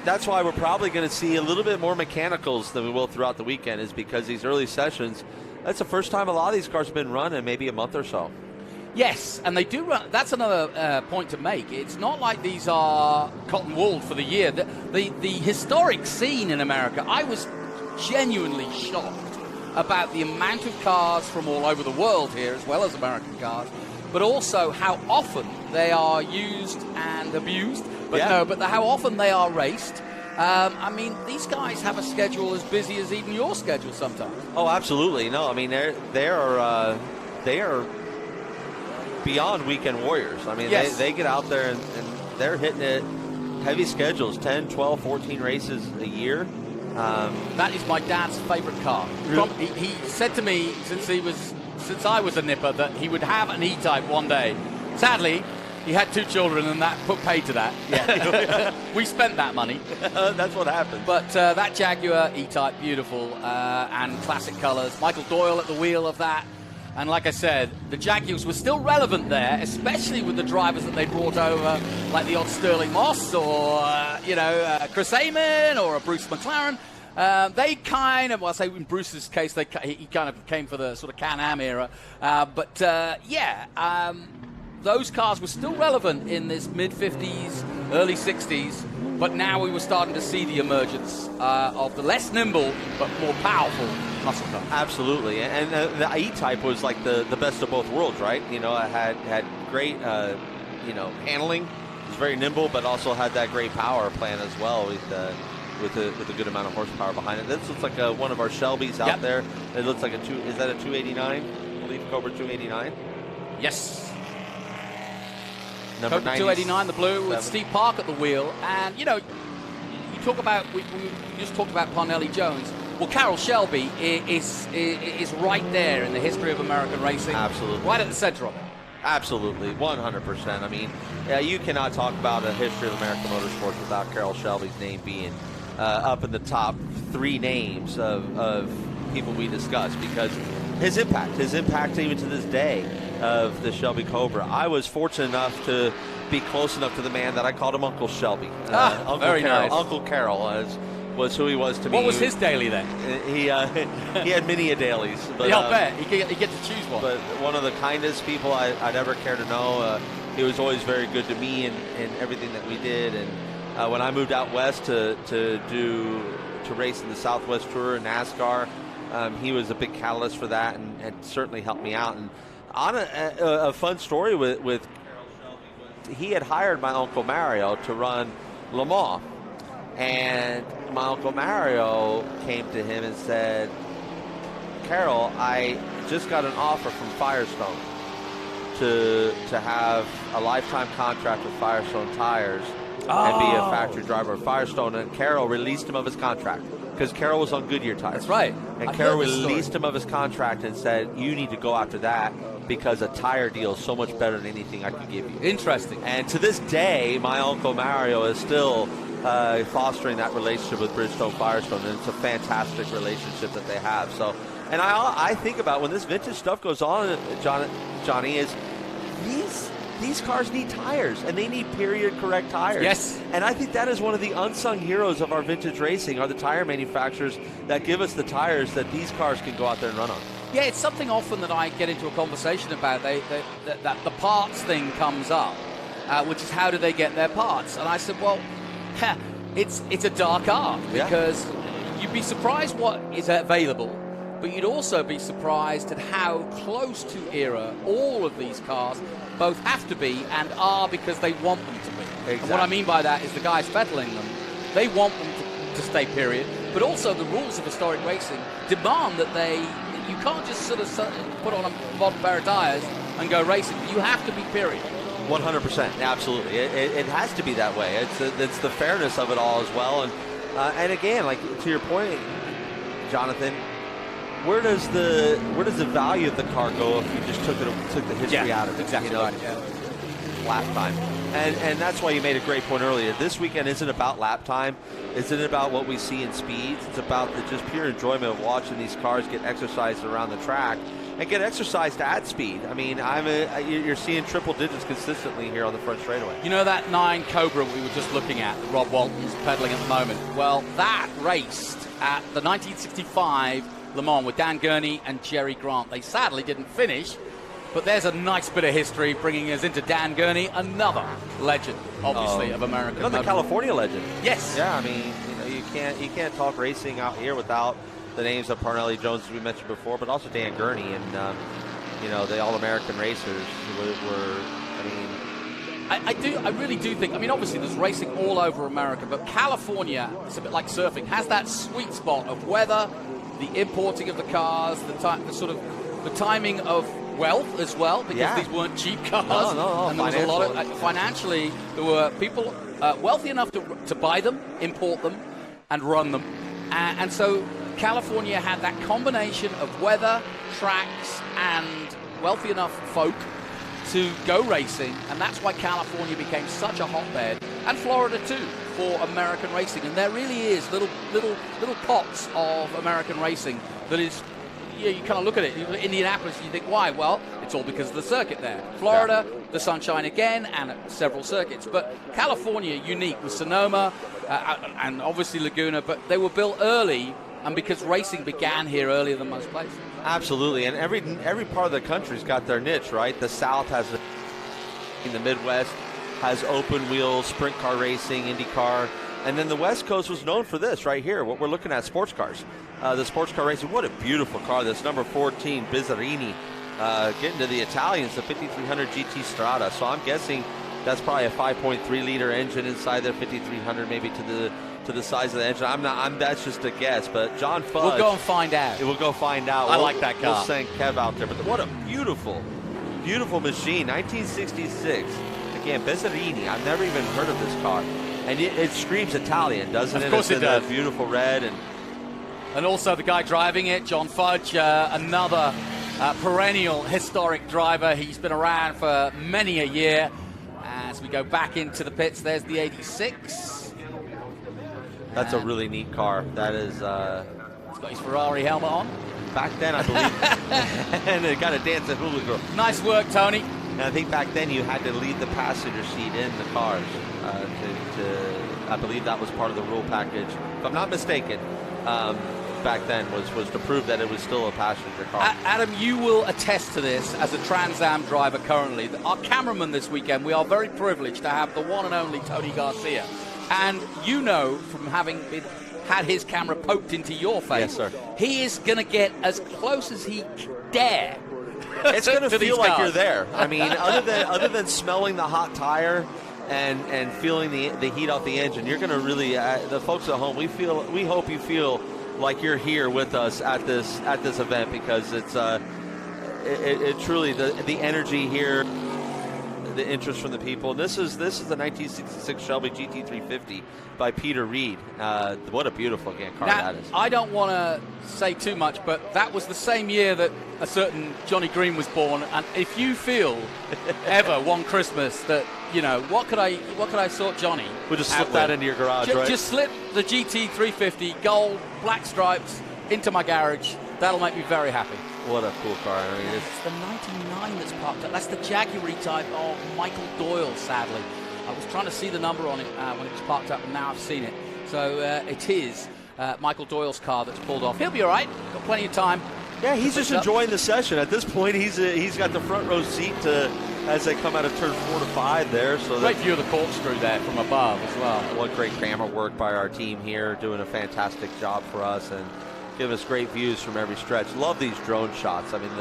that's why we're probably going to see a little bit more mechanicals than we will throughout the weekend, is because these early sessions, that's the first time a lot of these cars have been run in maybe a month or so. Yes, and they do run. That's another point to make. It's not like these are cotton-wooled for the year. The historic scene in America, I was genuinely shocked about the amount of cars from all over the world here, as well as American cars, but also how often they are used and abused, but how often they are raced. I mean, these guys have a schedule as busy as even your schedule sometimes. Oh, absolutely. No, I mean, they are beyond weekend warriors. I mean, they get out there and they're hitting it heavy schedules, 10, 12, 14 races a year. That is my dad's favorite car. Really? He said to me since I was a nipper that he would have an E-Type one day. Sadly, he had 2 children, and that put paid to that. Yeah. We spent that money. That's what happened. But that Jaguar E-Type, beautiful, and classic colours. Michael Doyle at the wheel of that. And like I said, the Jaguars were still relevant there, especially with the drivers that they brought over, like the odd Sterling Moss or, Chris Amon or a Bruce McLaren. They kind of, well, I say in Bruce's case, he kind of came for the sort of Can-Am era. Those cars were still relevant in this mid-50s, early 60s, but now we were starting to see the emergence of the less nimble but more powerful muscle car. Absolutely, and the E-Type was like the best of both worlds, right? You know, it had great, handling. It was very nimble, but also had that great power plan as well with a good amount of horsepower behind it. This looks like one of our Shelbys out there. It looks like is that a 289? I believe Cobra 289. Yes. Number Cobra 289, the blue, with Steve Park at the wheel. And, you talk about, we just talked about Parnelli Jones. Well, Carroll Shelby is right there in the history of American racing. Absolutely. Right at the center of it. Absolutely, 100%. I mean, you cannot talk about a history of American motorsports without Carroll Shelby's name being up in the top 3 names of people we discuss, because his impact even to this day of the Shelby Cobra. I was fortunate enough to be close enough to the man that I called him Uncle Shelby. Uncle very Carroll. nice. Uncle Carroll was who he was to me. What was his daily then? He had many a dailies. But, I'll bet. He get to choose one. But one of the kindest people I'd ever care to know. He was always very good to me and everything that we did. And when I moved out west to race in the Southwest Tour and NASCAR, he was a big catalyst for that and certainly helped me out. And on a fun story with he had hired my Uncle Mario to run Le Mans. And my Uncle Mario came to him and said, Carroll, I just got an offer from Firestone to have a lifetime contract with Firestone Tires and be a factory driver of Firestone. And Carroll released him of his contract because Carroll was on Goodyear tires. That's right. And Carroll released him of his contract and said, you need to go after that because a tire deal is so much better than anything I can give you. Interesting. And to this day, my Uncle Mario is still fostering that relationship with Bridgestone Firestone, and it's a fantastic relationship that they have. So, and I think about when this vintage stuff goes on, Johnny, is these cars need tires, and they need period correct tires. Yes. And I think that is one of the unsung heroes of our vintage racing are the tire manufacturers that give us the tires that these cars can go out there and run on. Yeah, it's something often that I get into a conversation about. That the parts thing comes up, which is how do they get their parts? And I said, well, it's a dark art because you'd be surprised what is available, but you'd also be surprised at how close to era all of these cars both have to be and are because they want them to be. Exactly. And what I mean by that is the guys fettling them, they want them to stay period, but also the rules of historic racing demand that you can't just sort of put on a modern pair of tires and go racing. You have to be period. 100%, absolutely. It has to be that way. It's the fairness of it all as well. And again, like to your point, Jonathan, where does the value of the car go if you just took the history out of it? Exactly right. Lap time. And that's why you made a great point earlier. This weekend isn't about lap time. Isn't about what we see in speeds. It's about the just pure enjoyment of watching these cars get exercised around the track and get exercised at speed. I mean, you're seeing triple digits consistently here on the front straightaway. You know that 9 Cobra we were just looking at, that Rob Walton's pedaling at the moment? Well, that raced at the 1965 Le Mans with Dan Gurney and Jerry Grant. They sadly didn't finish, but there's a nice bit of history bringing us into Dan Gurney, another legend, obviously, of American another California legend. Yes. Yeah, I mean, you can't talk racing out here without the names of Parnelli Jones, as we mentioned before, but also Dan Gurney and the All-American racers were. I mean, I really do think. I mean, obviously, there's racing all over America, but California, it's a bit like surfing, has that sweet spot of weather, the importing of the cars, the timing of wealth as well, because these weren't cheap cars. No, and there was a lot of financially, there were people wealthy enough to buy them, import them, and run them. And so California had that combination of weather, tracks, and wealthy enough folk to go racing, and that's why California became such a hotbed, and Florida too, for American racing. And there really is little pots of American racing that is, you kind of look at it. Indianapolis, you think, why? Well, it's all because of the circuit there. Florida, the sunshine again, and several circuits. But California, unique with Sonoma and obviously Laguna, but they were built early, and because racing began here earlier than most places. Absolutely, and every part of the country's got their niche, right? The South has, in the Midwest, has open wheel sprint car racing, IndyCar, and then the West Coast was known for this right here. What we're looking at, sports cars, the sports car racing. What a beautiful car! This number 14 Bizzarini, getting to the Italians, the 5300 GT Strada. So I'm guessing that's probably a 5.3 liter engine inside their 5300, maybe to the size of the engine. That's just a guess, but John Fudge. We'll go and find out. We'll go find out. I like that car. We'll send Kev out there. But what a beautiful, beautiful machine. 1966. Again, Bizzarini. I've never even heard of this car. And it screams Italian, doesn't it? Of course it does. That beautiful red. And also the guy driving it, John Fudge, another perennial historic driver. He's been around for many a year. As we go back into the pits, there's the 86. That's a really neat car. That is... He's got his Ferrari helmet on. Back then, I believe. And it got a dancing hula girl. Nice work, Tony. And I think back then you had to leave the passenger seat in the cars. I believe that was part of the rule package. If I'm not mistaken, back then was to prove that it was still a passenger car. Adam, you will attest to this as a Trans Am driver currently. Our cameraman this weekend, we are very privileged to have the one and only Tony Garcia. And you know, from having had his camera poked into your face, yes, sir, he is going to get as close as he dare. It's going to feel like you're there. I mean, other than smelling the hot tire and feeling the heat off the engine, you're going to really, the folks at home, we hope you feel like you're here with us at this event, because it's it truly the energy here, the interest from the people. This is the 1966 Shelby GT350 by Peter Reed. What a beautiful car that is. I don't want to say too much, but that was the same year that a certain Johnny Green was born. And if you feel ever one Christmas that, you know, what could I sort Johnny? We'll just slip that into your garage, right? Just slip the GT350 gold black stripes into my garage. That'll make me very happy. What a cool car. I mean, it's the 99 that's parked up. That's the Jaguar type of Michael Doyle, sadly. I was trying to see the number on it when it was parked up, and now I've seen it. So it is Michael Doyle's car that's pulled off. He'll be all right. Got plenty of time. Yeah, he's just enjoying the session. At this point, he's got the front row seat as they come out of turn 4 to 5 there. So great view of the corkscrew there from above as well. What great camera work by our team here, doing a fantastic job for us and give us great views from every stretch. Love these drone shots. I mean,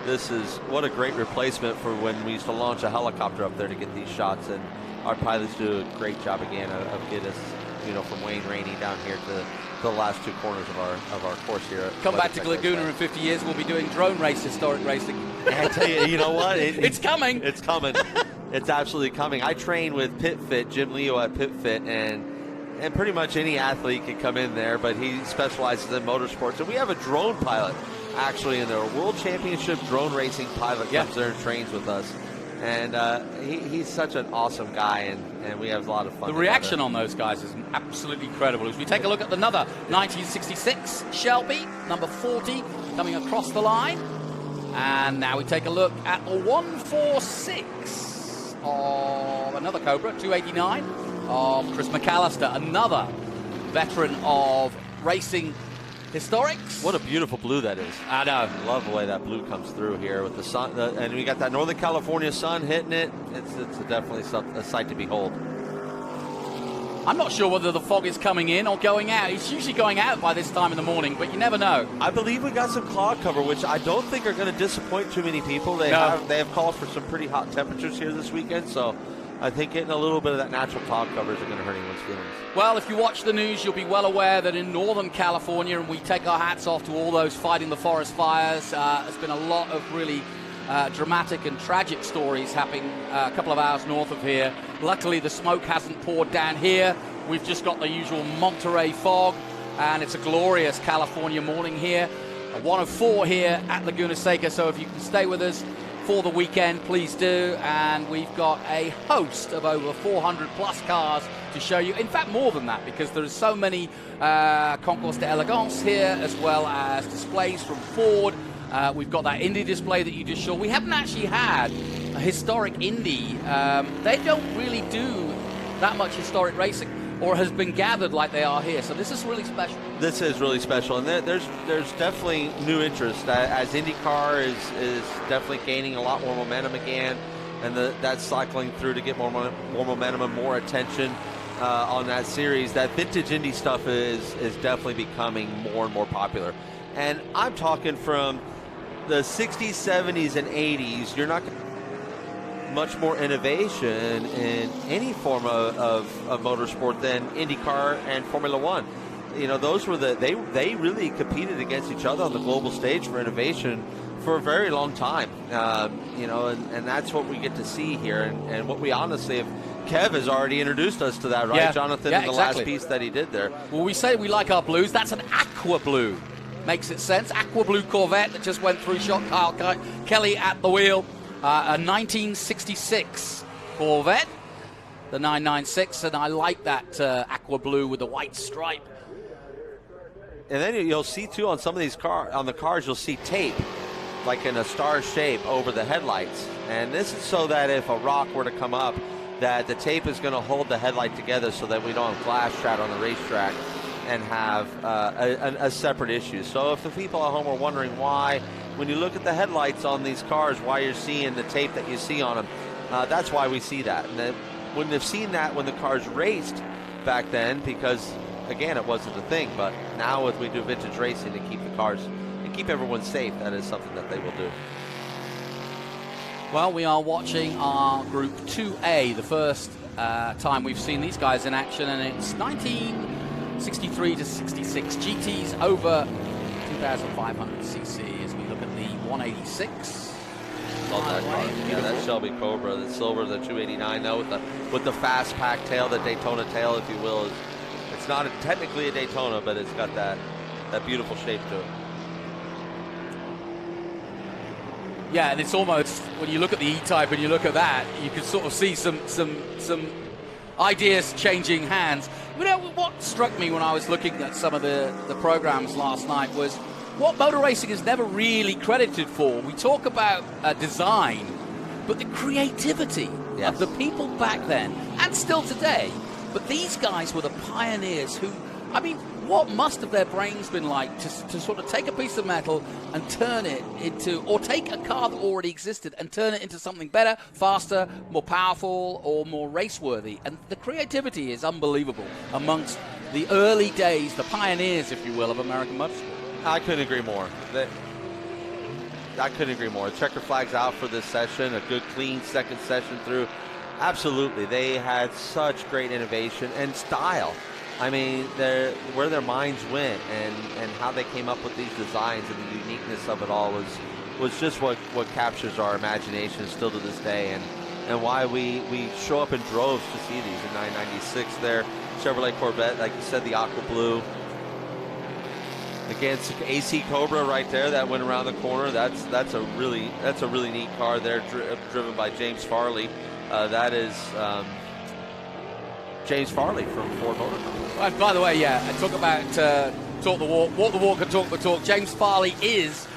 this is what a great replacement for when we used to launch a helicopter up there to get these shots. And our pilots do a great job again of getting us, you know, from Wayne Rainey down here to the last two corners of our course here. Come back to Laguna in 50 years, we'll be doing drone race, historic racing. I tell you, you know what? It's coming. It's coming. It's absolutely coming. I train with PitFit, Jim Leo at PitFit, and pretty much any athlete can come in there, but he specializes in motorsports. And we have a drone pilot actually in there, a world championship drone racing pilot comes there and trains with us. And he's such an awesome guy, and we have a lot of fun. The reaction on those guys is absolutely incredible. As we take a look at another 1966 Shelby, number 40, coming across the line. And now we take a look at the 146 of another Cobra, 289 of Chris McAllister, another veteran of racing historics. What a beautiful blue that is. I know. Love the way that blue comes through here with the sun. And we got that Northern California sun hitting it. It's definitely a sight to behold. I'm not sure whether the fog is coming in or going out. It's usually going out by this time in the morning, but you never know. I believe we got some cloud cover, which I don't think are going to disappoint too many people. They have called for some pretty hot temperatures here this weekend, so I think getting a little bit of that natural cloud cover isn't going to hurt anyone's feelings. Well, if you watch the news, you'll be well aware that in Northern California, and we take our hats off to all those fighting the forest fires, there's been a lot of really dramatic and tragic stories happening a couple of hours north of here. Luckily, the smoke hasn't poured down here. We've just got the usual Monterey fog, and it's a glorious California morning here. One of 4 here at Laguna Seca, so if you can stay with us for the weekend, please do. And we've got a host of over 400 plus cars to show you. In fact, more than that, because there are so many Concours d'Elegance here, as well as displays from Ford. We've got that Indy display that you just saw. We haven't actually had a historic Indy. They don't really do that much historic racing, or has been gathered like they are here. So this is really special. This is really special, and there's definitely new interest as IndyCar is definitely gaining a lot more momentum again, and that's cycling through to get more momentum and more attention on that series. That vintage Indy stuff is definitely becoming more and more popular, and I'm talking from the 60s, 70s, and 80s. You're not going to much more innovation in any form of motorsport than IndyCar and Formula One. You know, those were they really competed against each other on the global stage for innovation for a very long time. You know, and that's what we get to see here, and what we honestly have. Kev has already introduced us to that, right, yeah. Jonathan, yeah, in the exactly. last piece that he did there. Well, we say we like our blues. That's an aqua blue. Makes it sense. Aqua blue Corvette that just went through shot. Kyle Kelly at the wheel. A 1966 Corvette, the 996, and I like that aqua blue with the white stripe. And then you'll see too on some of these cars, you'll see tape, like in a star shape over the headlights. And this is so that if a rock were to come up, that the tape is going to hold the headlight together, so that we don't have glass shot on the racetrack and have a separate issue. So if the people at home are wondering why, when you look at the headlights on these cars, why you're seeing the tape that you see on them, that's why we see that. And they wouldn't have seen that when the cars raced back then, because, again, it wasn't a thing. But now as we do vintage racing to keep the cars and keep everyone safe, that is something that they will do. Well, we are watching our Group 2A, the first time we've seen these guys in action, and it's 1963 to 66 GTs over 2,500cc as we look at the 186. Love that car. Yeah, that Shelby Cobra, the silver, the 289, though, with the fast pack tail, the Daytona tail, if you will. It's not technically a Daytona, but it's got that beautiful shape to it. Yeah, and it's almost, when you look at the E-Type and you look at that, you can sort of see some ideas changing hands. You know, what struck me when I was looking at some of the programs last night was what motor racing is never really credited for. We talk about design, but the creativity of the people back then, and still today. But these guys were the pioneers who, I mean, what must have their brains been like to sort of take a piece of metal and turn it into, or take a car that already existed and turn it into something better, faster, more powerful, or more race-worthy. And the creativity is unbelievable amongst the early days, the pioneers, if you will, of American motorsport. I couldn't agree more. I couldn't agree more. Checker flags out for this session, a good, clean second session through. Absolutely. They had such great innovation and style. I mean, where their minds went and how they came up with these designs and the uniqueness of it all was just what captures our imagination still to this day, and why we show up in droves to see these in 996 there. Chevrolet Corvette, like you said, the aqua blue. Against AC Cobra right there that went around the corner. That's a really neat car there, driven by James Farley. That is James Farley from Ford Motor Company. And by the way, yeah, talk about talk the walk the walk and talk the talk. James Farley is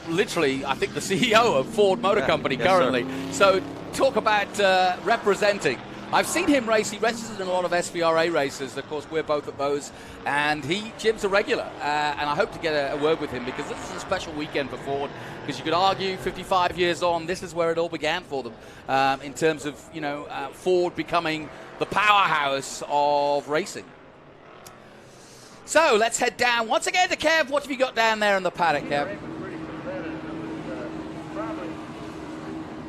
literally, I think, the CEO of Ford Motor Company currently. Sir. So talk about representing. I've seen him race. He races in a lot of SVRA races. Of course, we're both at those. And Jim's a regular. And I hope to get a word with him, because this is a special weekend for Ford. Because you could argue 55 years on, this is where it all began for them in terms of, Ford becoming the powerhouse of racing. So let's head down once again to Kev. What have you got down there in the paddock, Kev? Probably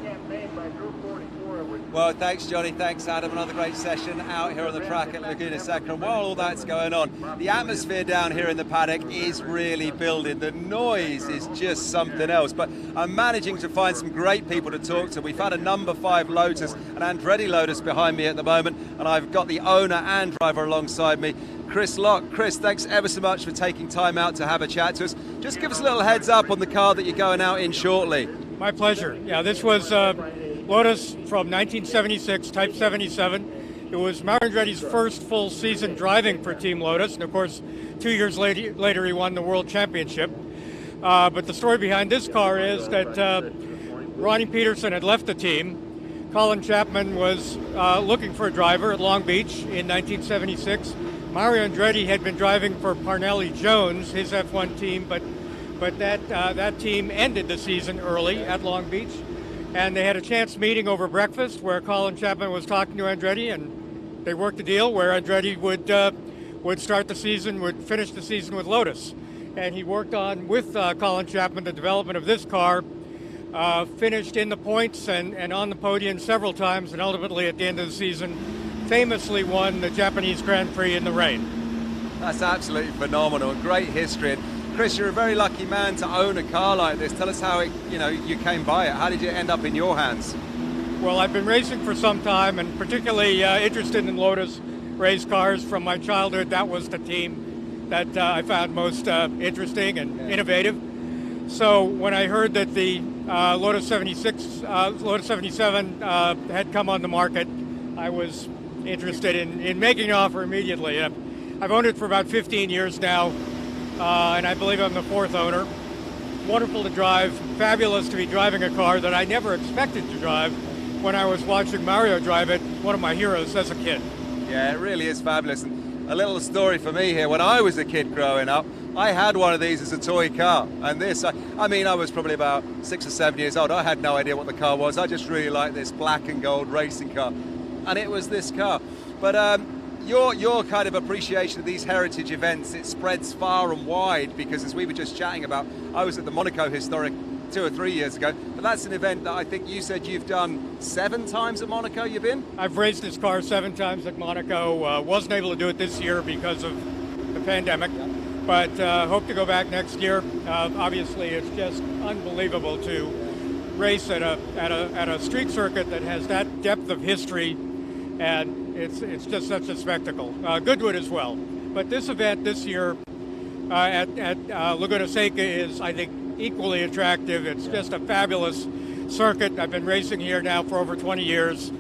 campaigned by Group 44 with Well, thanks, Johnny. Thanks, Adam. Another great session out here on the track at Laguna Seca. And while all that's going on, the atmosphere down here in the paddock is really building. The noise is just something else. But I'm managing to find some great people to talk to. We've had a number 5 Lotus, an Andretti Lotus behind me at the moment, and I've got the owner and driver alongside me, Chris Locke. Chris, thanks ever so much for taking time out to have a chat to us. Just give us a little heads up on the car that you're going out in shortly. My pleasure. Yeah, this was Lotus from 1976, Type 77. It was Mario Andretti's first full season driving for Team Lotus, and of course, 2 years later he won the World Championship. But the story behind this car is that Ronnie Peterson had left the team. Colin Chapman was looking for a driver at Long Beach in 1976. Mario Andretti had been driving for Parnelli Jones, his F1 team, but that team ended the season early at Long Beach. And they had a chance meeting over breakfast where Colin Chapman was talking to Andretti, and they worked a deal where Andretti would start the season, would finish the season with Lotus. And he worked on with Colin Chapman the development of this car, finished in the points and on the podium several times, and ultimately at the end of the season famously won the Japanese Grand Prix in the rain. That's absolutely phenomenal. Great history. Chris, you're a very lucky man to own a car like this. Tell us how you came by it. How did it end up in your hands? Well, I've been racing for some time, and particularly interested in Lotus race cars from my childhood. That was the team that I found most interesting and innovative. So when I heard that the Lotus 77 had come on the market, I was interested in making an offer immediately. I've owned it for about 15 years now. And I believe I'm the 4th owner. Wonderful to drive, fabulous to be driving a car that I never expected to drive when I was watching Mario drive it, one of my heroes as a kid. Yeah, it really is fabulous. And a little story for me here, when I was a kid growing up, I had one of these as a toy car. And this, I was probably about 6 or 7 years old. I had no idea what the car was. I just really liked this black and gold racing car. And it was this car. But your kind of appreciation of these heritage events, it spreads far and wide, because as we were just chatting about, I was at the Monaco Historic 2 or 3 years ago, but that's an event that I think you said you've done 7 times at Monaco. You've been? I've raced this car 7 times at Monaco. Wasn't able to do it this year because of the pandemic, but hope to go back next year. Obviously, it's just unbelievable to race at a street circuit that has that depth of history, and it's just such a spectacle. Goodwood as well. But this event this year at Laguna Seca is, I think, equally attractive. It's just a fabulous circuit. I've been racing here now for over 20 years.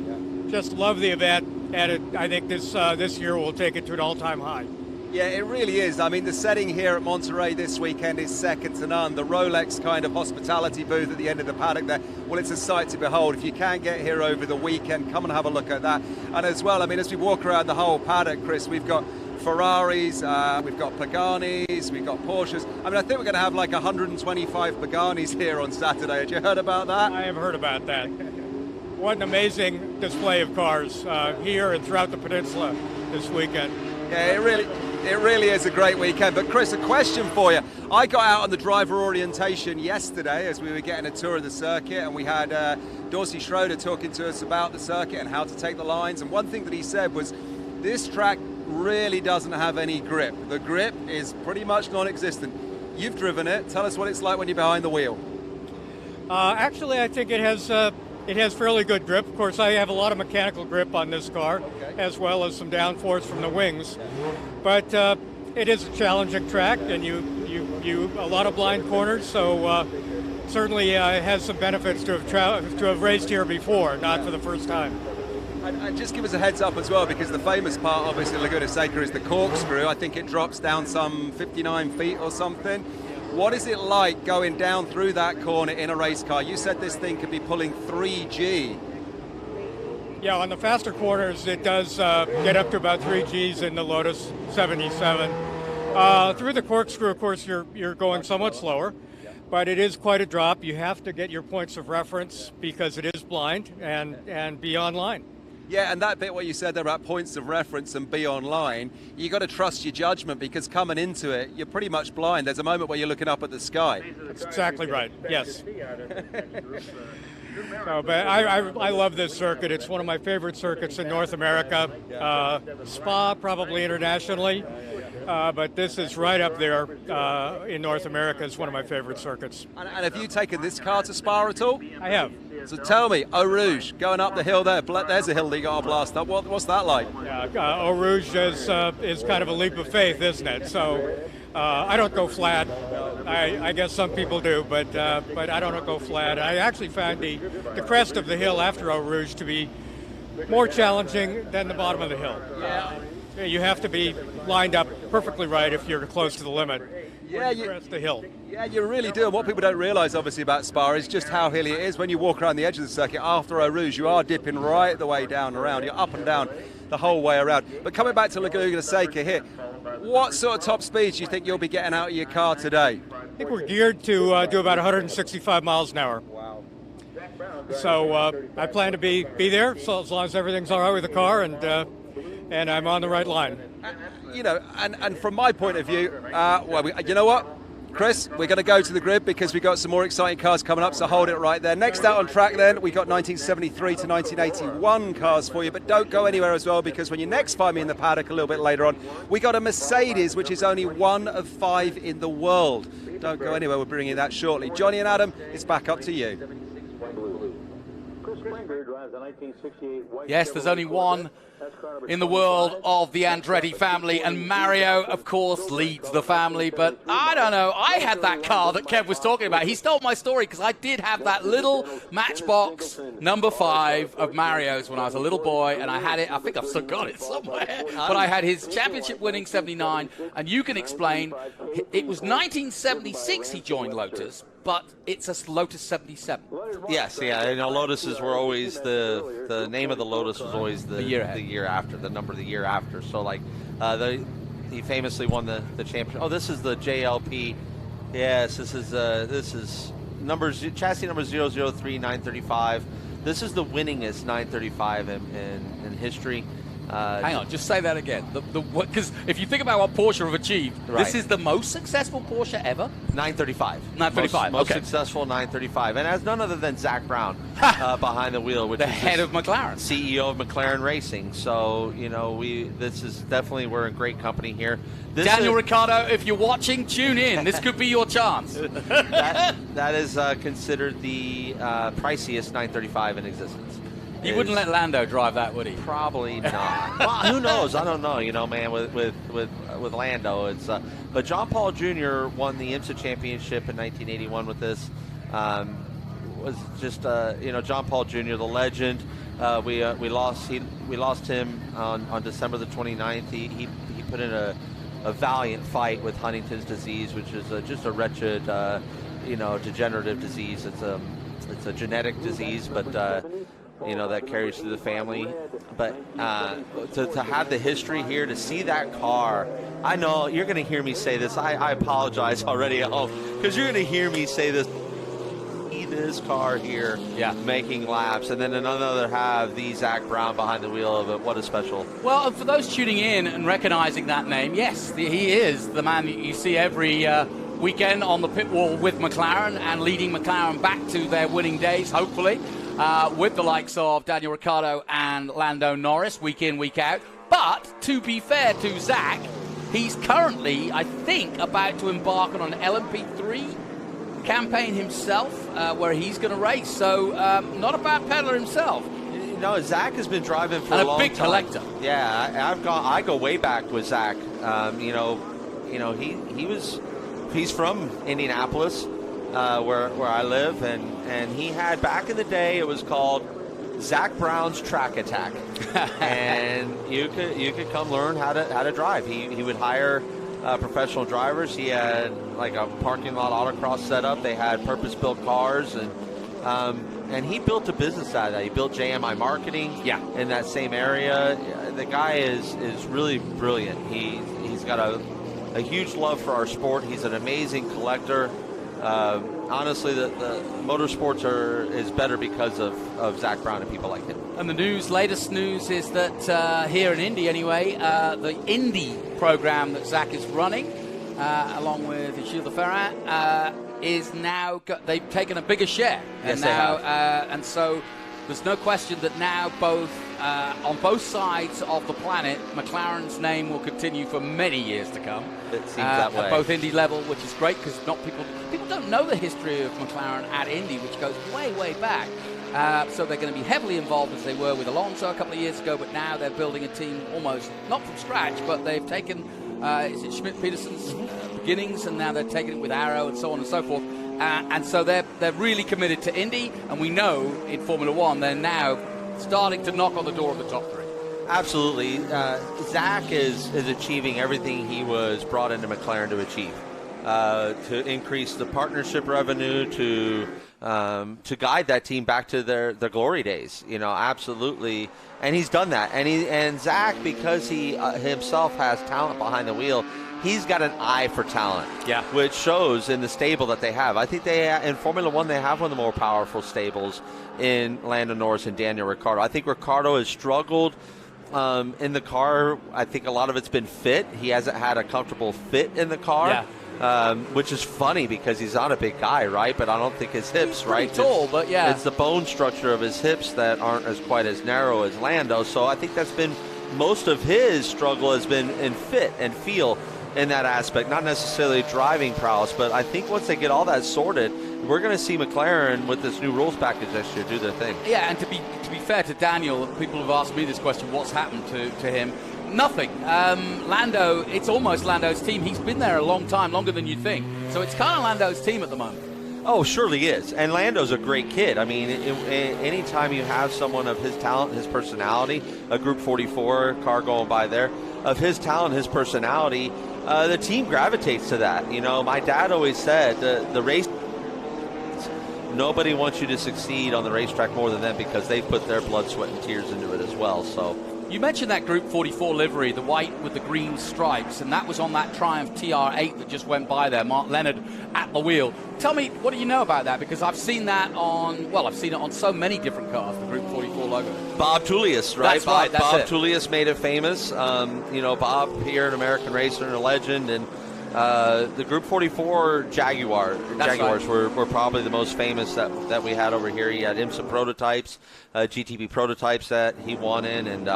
Just love the event, and I think this year will take it to an all-time high. Yeah, it really is. I mean, the setting here at Monterey this weekend is second to none. The Rolex kind of hospitality booth at the end of the paddock there, well, it's a sight to behold. If you can get here over the weekend, come and have a look at that. And as well, I mean, as we walk around the whole paddock, Chris, we've got Ferraris, we've got Paganis, we've got Porsches. I mean, I think we're going to have like 125 Paganis here on Saturday. Had you heard about that? I have heard about that. What an amazing display of cars here and throughout the peninsula this weekend. Yeah, it really is a great weekend. But Chris, a question for you. I got out on the driver orientation yesterday as we were getting a tour of the circuit, and we had Dorsey Schroeder talking to us about the circuit and how to take the lines. And one thing that he said was, this track really doesn't have any grip. The grip is pretty much non-existent. You've driven it. Tell us what it's like when you're behind the wheel. Actually, I think it has fairly good grip. Of course, I have a lot of mechanical grip on this car, as well as some downforce from the wings. But it is a challenging track, and you a lot of blind corners. So certainly it has some benefits to have raced here before, not for the first time. And just give us a heads up as well, because the famous part, obviously, Laguna Seca is the corkscrew. I think it drops down some 59 feet or something. What is it like going down through that corner in a race car? You said this thing could be pulling 3G. Yeah, on the faster corners, it does get up to about 3 Gs in the Lotus 77. Through the corkscrew, of course, you're going somewhat slower, but it is quite a drop. You have to get your points of reference because it is blind and be online. Yeah, and that bit what you said there about points of reference and be online, you got to trust your judgment, because coming into it, you're pretty much blind. There's a moment where you're looking up at the sky. That's exactly right, yes. No, but I love this circuit. It's one of my favorite circuits in North America. Spa, probably internationally, but this is right up there in North America. It's one of my favorite circuits. And have you taken this car to Spa at all? I have. So tell me, Eau Rouge, going up the hill there, there's a hill that you got to blast up. What's that like? Yeah, Eau Rouge is kind of a leap of faith, isn't it? So I don't go flat. I guess some people do, but I don't go flat. I actually find the crest of the hill after Eau Rouge to be more challenging than the bottom of the hill. Yeah. You have to be lined up perfectly right if you're close to the limit. Yeah, crest the hill. Yeah, you really do. And what people don't realise, obviously, about Spa is just how hilly it is. When you walk around the edge of the circuit after Eau Rouge, you are dipping right the way down and around. You're up and down the whole way around. But coming back to Laguna Seca here, what sort of top speeds do you think you'll be getting out of your car today? I think we're geared to do about 165 miles an hour. Wow. So I plan to be there, so as long as everything's all right with the car and I'm on the right line. You know, and from my point of view, you know what? Chris, we're going to go to the grid because we've got some more exciting cars coming up, so hold it right there. Next out on track then, we got 1973 to 1981 cars for you, but don't go anywhere as well, because when you next find me in the paddock a little bit later on, we got a Mercedes, which is only one of 5 in the world. Don't go anywhere, we're bringing that shortly. Johnny and Adam, it's back up to you. Yes, there's only one in the world of the Andretti family, and Mario, of course, leads the family. But I don't know, I had that car that Kev was talking about. He stole my story because I did have that little Matchbox number 5 of Mario's when I was a little boy, and I had it, I think I've still got it somewhere, but I had his championship winning 79, and you can explain, it was 1976 he joined Lotus, but it's a Lotus 77. Yes, yeah. You know, Lotuses were always the name of the Lotus was always the year after, the number of the year after. So like, he famously won the championship. Oh, this is the JLP. Yes, this is numbers, chassis number 003935. This is the winningest 935 in history. Hang on, just say that again. Because if you think about what Porsche have achieved, this is the most successful Porsche ever? 935. 935, most successful 935. And has none other than Zach Brown behind the wheel, which the is head of McLaren. CEO of McLaren Racing. So, you know, this is definitely, we're in great company here. Daniel Ricciardo, if you're watching, tune in. This could be your chance. that is considered the priciest 935 in existence. He wouldn't let Lando drive that, would he? Probably not. Well, who knows? I don't know. You know, man, with Lando, it's. But John Paul Jr. won the IMSA championship in 1981 with this. Was just John Paul Jr., the legend. We lost him on December the 29th. He put in a valiant fight with Huntington's disease, which is just a wretched degenerative disease. It's a genetic disease, but that carries through the family. But to have the history here, to see that car, I know you're going to hear me say this. I apologize already at home, because you're going to hear me say this. See this car here making laps, and then another have the Zach Brown behind the wheel of it. What a special. Well, and for those tuning in and recognizing that name, yes, he is the man that you see every weekend on the pit wall with McLaren and leading McLaren back to their winning days, hopefully. With the likes of Daniel Ricciardo and Lando Norris, week in, week out. But to be fair to Zach, he's currently, I think, about to embark on an LMP3 campaign himself, where he's going to race. So not a bad peddler himself. No, Zach has been driving for a long time. And a big collector. Yeah, I go way back with Zach. He's from Indianapolis. Where I live, and he had, back in the day, it was called Zach Brown's Track Attack, and you could come learn how to drive. He would hire professional drivers. He had like a parking lot autocross setup. They had purpose-built cars, and he built a business out of that. He built JMI Marketing in that same area. The guy is really brilliant. He's got a huge love for our sport. He's an amazing collector. Honestly, the motorsports is better because of Zach Brown and people like him. And the latest news is that here in Indy anyway, the Indy program that Zach is running, along with Gilles de Ferrat, is now they've taken a bigger share. Yes, and now, and so there's no question that now on both sides of the planet, McLaren's name will continue for many years to come. It seems that way. At both Indy level, which is great because people don't know the history of McLaren at Indy, which goes way, way back. So they're going to be heavily involved as they were with Alonso a couple of years ago, but now they're building a team almost not from scratch, but they've taken is it Schmidt-Peterson's beginnings, and now they're taking it with Arrow and so on and so forth. And so they're really committed to Indy, and we know in Formula One they're now starting to knock on the door of the top three. Absolutely. Zach is achieving everything he was brought into McLaren to achieve. To increase the partnership revenue, to guide that team back to their glory days, absolutely, and he's done that. And Zach, because he himself has talent behind the wheel, he's got an eye for talent, which shows in the stable that they have. I think in Formula One they have one of the more powerful stables in Lando Norris and Daniel Ricciardo. I think Ricciardo has struggled in the car. I think a lot of it's been fit. He hasn't had a comfortable fit in the car. Yeah. Which is funny because he's not a big guy, right? But I don't think his hips, he's right? Tall, but yeah. It's the bone structure of his hips that aren't quite as narrow as Lando. So I think that's been most of his struggle has been in fit and feel in that aspect, not necessarily driving prowess. But I think once they get all that sorted, we're going to see McLaren with this new rules package next year do their thing. Yeah, and to be fair to Daniel, people have asked me this question: what's happened to him? Nothing. Lando, it's almost Lando's team. He's been there a long time, longer than you'd think. So it's kind of Lando's team at the moment. Oh, surely is. And Lando's a great kid. I mean, anytime you have someone of his talent, his personality, a Group 44 car going by there, of his talent, his personality, the team gravitates to that. My dad always said the race, nobody wants you to succeed on the racetrack more than them because they put their blood, sweat, and tears into it as well. So. You mentioned that Group 44 livery, the white with the green stripes, and that was on that Triumph TR8 that just went by there, Mark Leonard at the wheel. Tell me, what do you know about that? Because I've seen that I've seen it on so many different cars, the Group 44 logo. Bob Tullius, right? That's right, that's Bob it. Tullius made it famous. Bob here, an American racer and a legend, and the Group 44 Jaguars right. were probably the most famous that we had over here. He had IMSA prototypes, GTP prototypes that he won in, and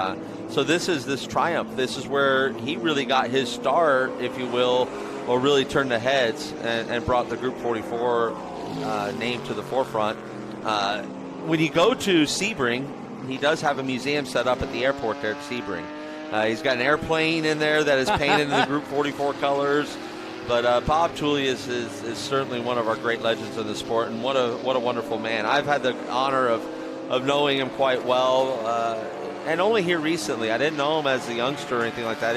so this Triumph. This is where he really got his start, if you will, or really turned the heads and brought the Group 44 name to the forefront. When you go to Sebring, he does have a museum set up at the airport there at Sebring. He's got an airplane in there that is painted in the Group 44 colors. But Bob Tullius is certainly one of our great legends in the sport, and what a wonderful man. I've had the honor of knowing him quite well, and only here recently. I didn't know him as a youngster or anything like that.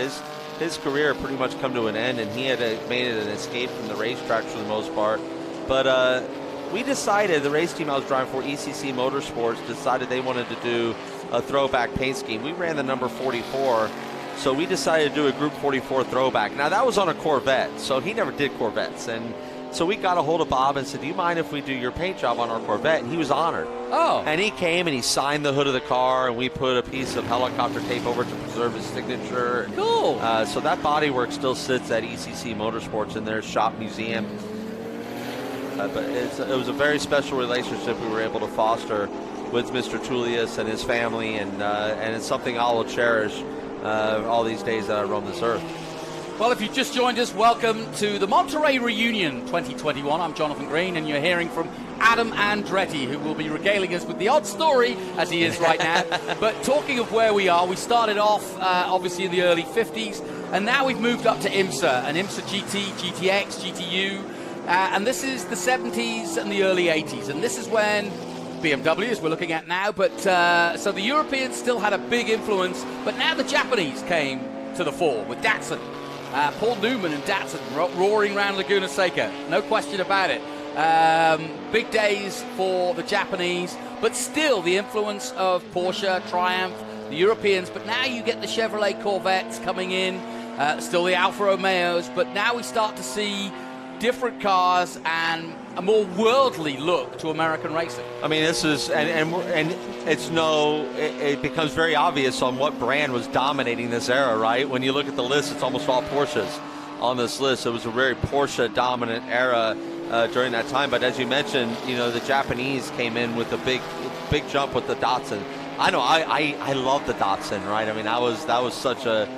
His career pretty much come to an end, and he had made it an escape from the racetracks for the most part. But we decided, the race team I was driving for, ECC Motorsports, decided they wanted to do a throwback paint scheme. We ran the number 44, so we decided to do a Group 44 throwback. Now, that was on a Corvette, so he never did Corvettes. And so we got a hold of Bob and said, do you mind if we do your paint job on our Corvette? And he was honored. Oh. And he came and he signed the hood of the car, and we put a piece of helicopter tape over to preserve his signature. Cool. So that bodywork still sits at ECC Motorsports in their shop museum. But it was a very special relationship we were able to foster with Mr. Tullius and his family, and it's something I will cherish all these days that I roam this earth. Well, if you've just joined us, welcome to the Monterey Reunion 2021. I'm Jonathan Green, and you're hearing from Adam Andretti, who will be regaling us with the odd story, as he is right now. But talking of where we are, we started off, obviously, in the early 50s, and now we've moved up to IMSA, and IMSA GT, GTX, GTU, and this is the 70s and the early 80s, and this is when BMW, as we're looking at now, but so the Europeans still had a big influence, but now the Japanese came to the fore with Datsun. Paul Newman and Datsun roaring around Laguna Seca, no question about it. Big days for the Japanese, but still the influence of Porsche, Triumph, the Europeans, but now you get the Chevrolet Corvettes coming in, still the Alfa Romeos, but now we start to see different cars and a more worldly look to American racing. I mean, this is, and it becomes very obvious on what brand was dominating this era, right? When you look at the list, it's almost all Porsches. on this list. It was a very Porsche dominant era during that time. But as you mentioned, the Japanese came in with a big jump with the Datsun. I know I love the Datsun, right? I mean, that was such it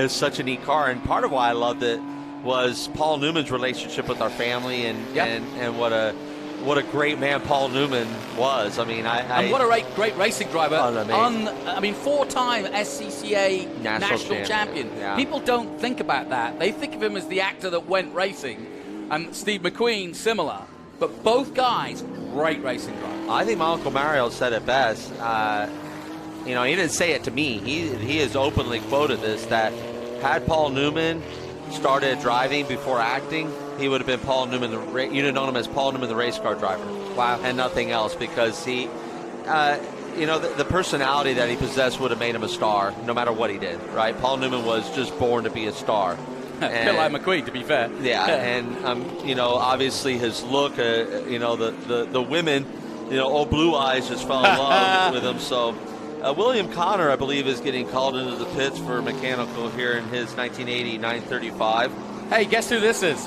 was such a neat car, and part of why I loved it was Paul Newman's relationship with our family, and what a great man Paul Newman was. I mean, and what a great racing driver. Oh, 4-time SCCA national champion. Yeah. People don't think about that. They think of him as the actor that went racing, and Steve McQueen similar. But both guys, great racing drivers. I think my Uncle Mario said it best. He didn't say it to me. He has openly quoted this, that had Paul Newman started driving before acting, he would have been Paul Newman. You'd have known him as Paul Newman, the race car driver. Wow. And nothing else, because he, the personality that he possessed would have made him a star, no matter what he did, right? Paul Newman was just born to be a star. A bit like McQueen, to be fair. Yeah, and obviously his look, the women, old Blue Eyes just fell in love with him. So William Connor, I believe, is getting called into the pits for mechanical here in his 1980 935. Hey, guess who this is?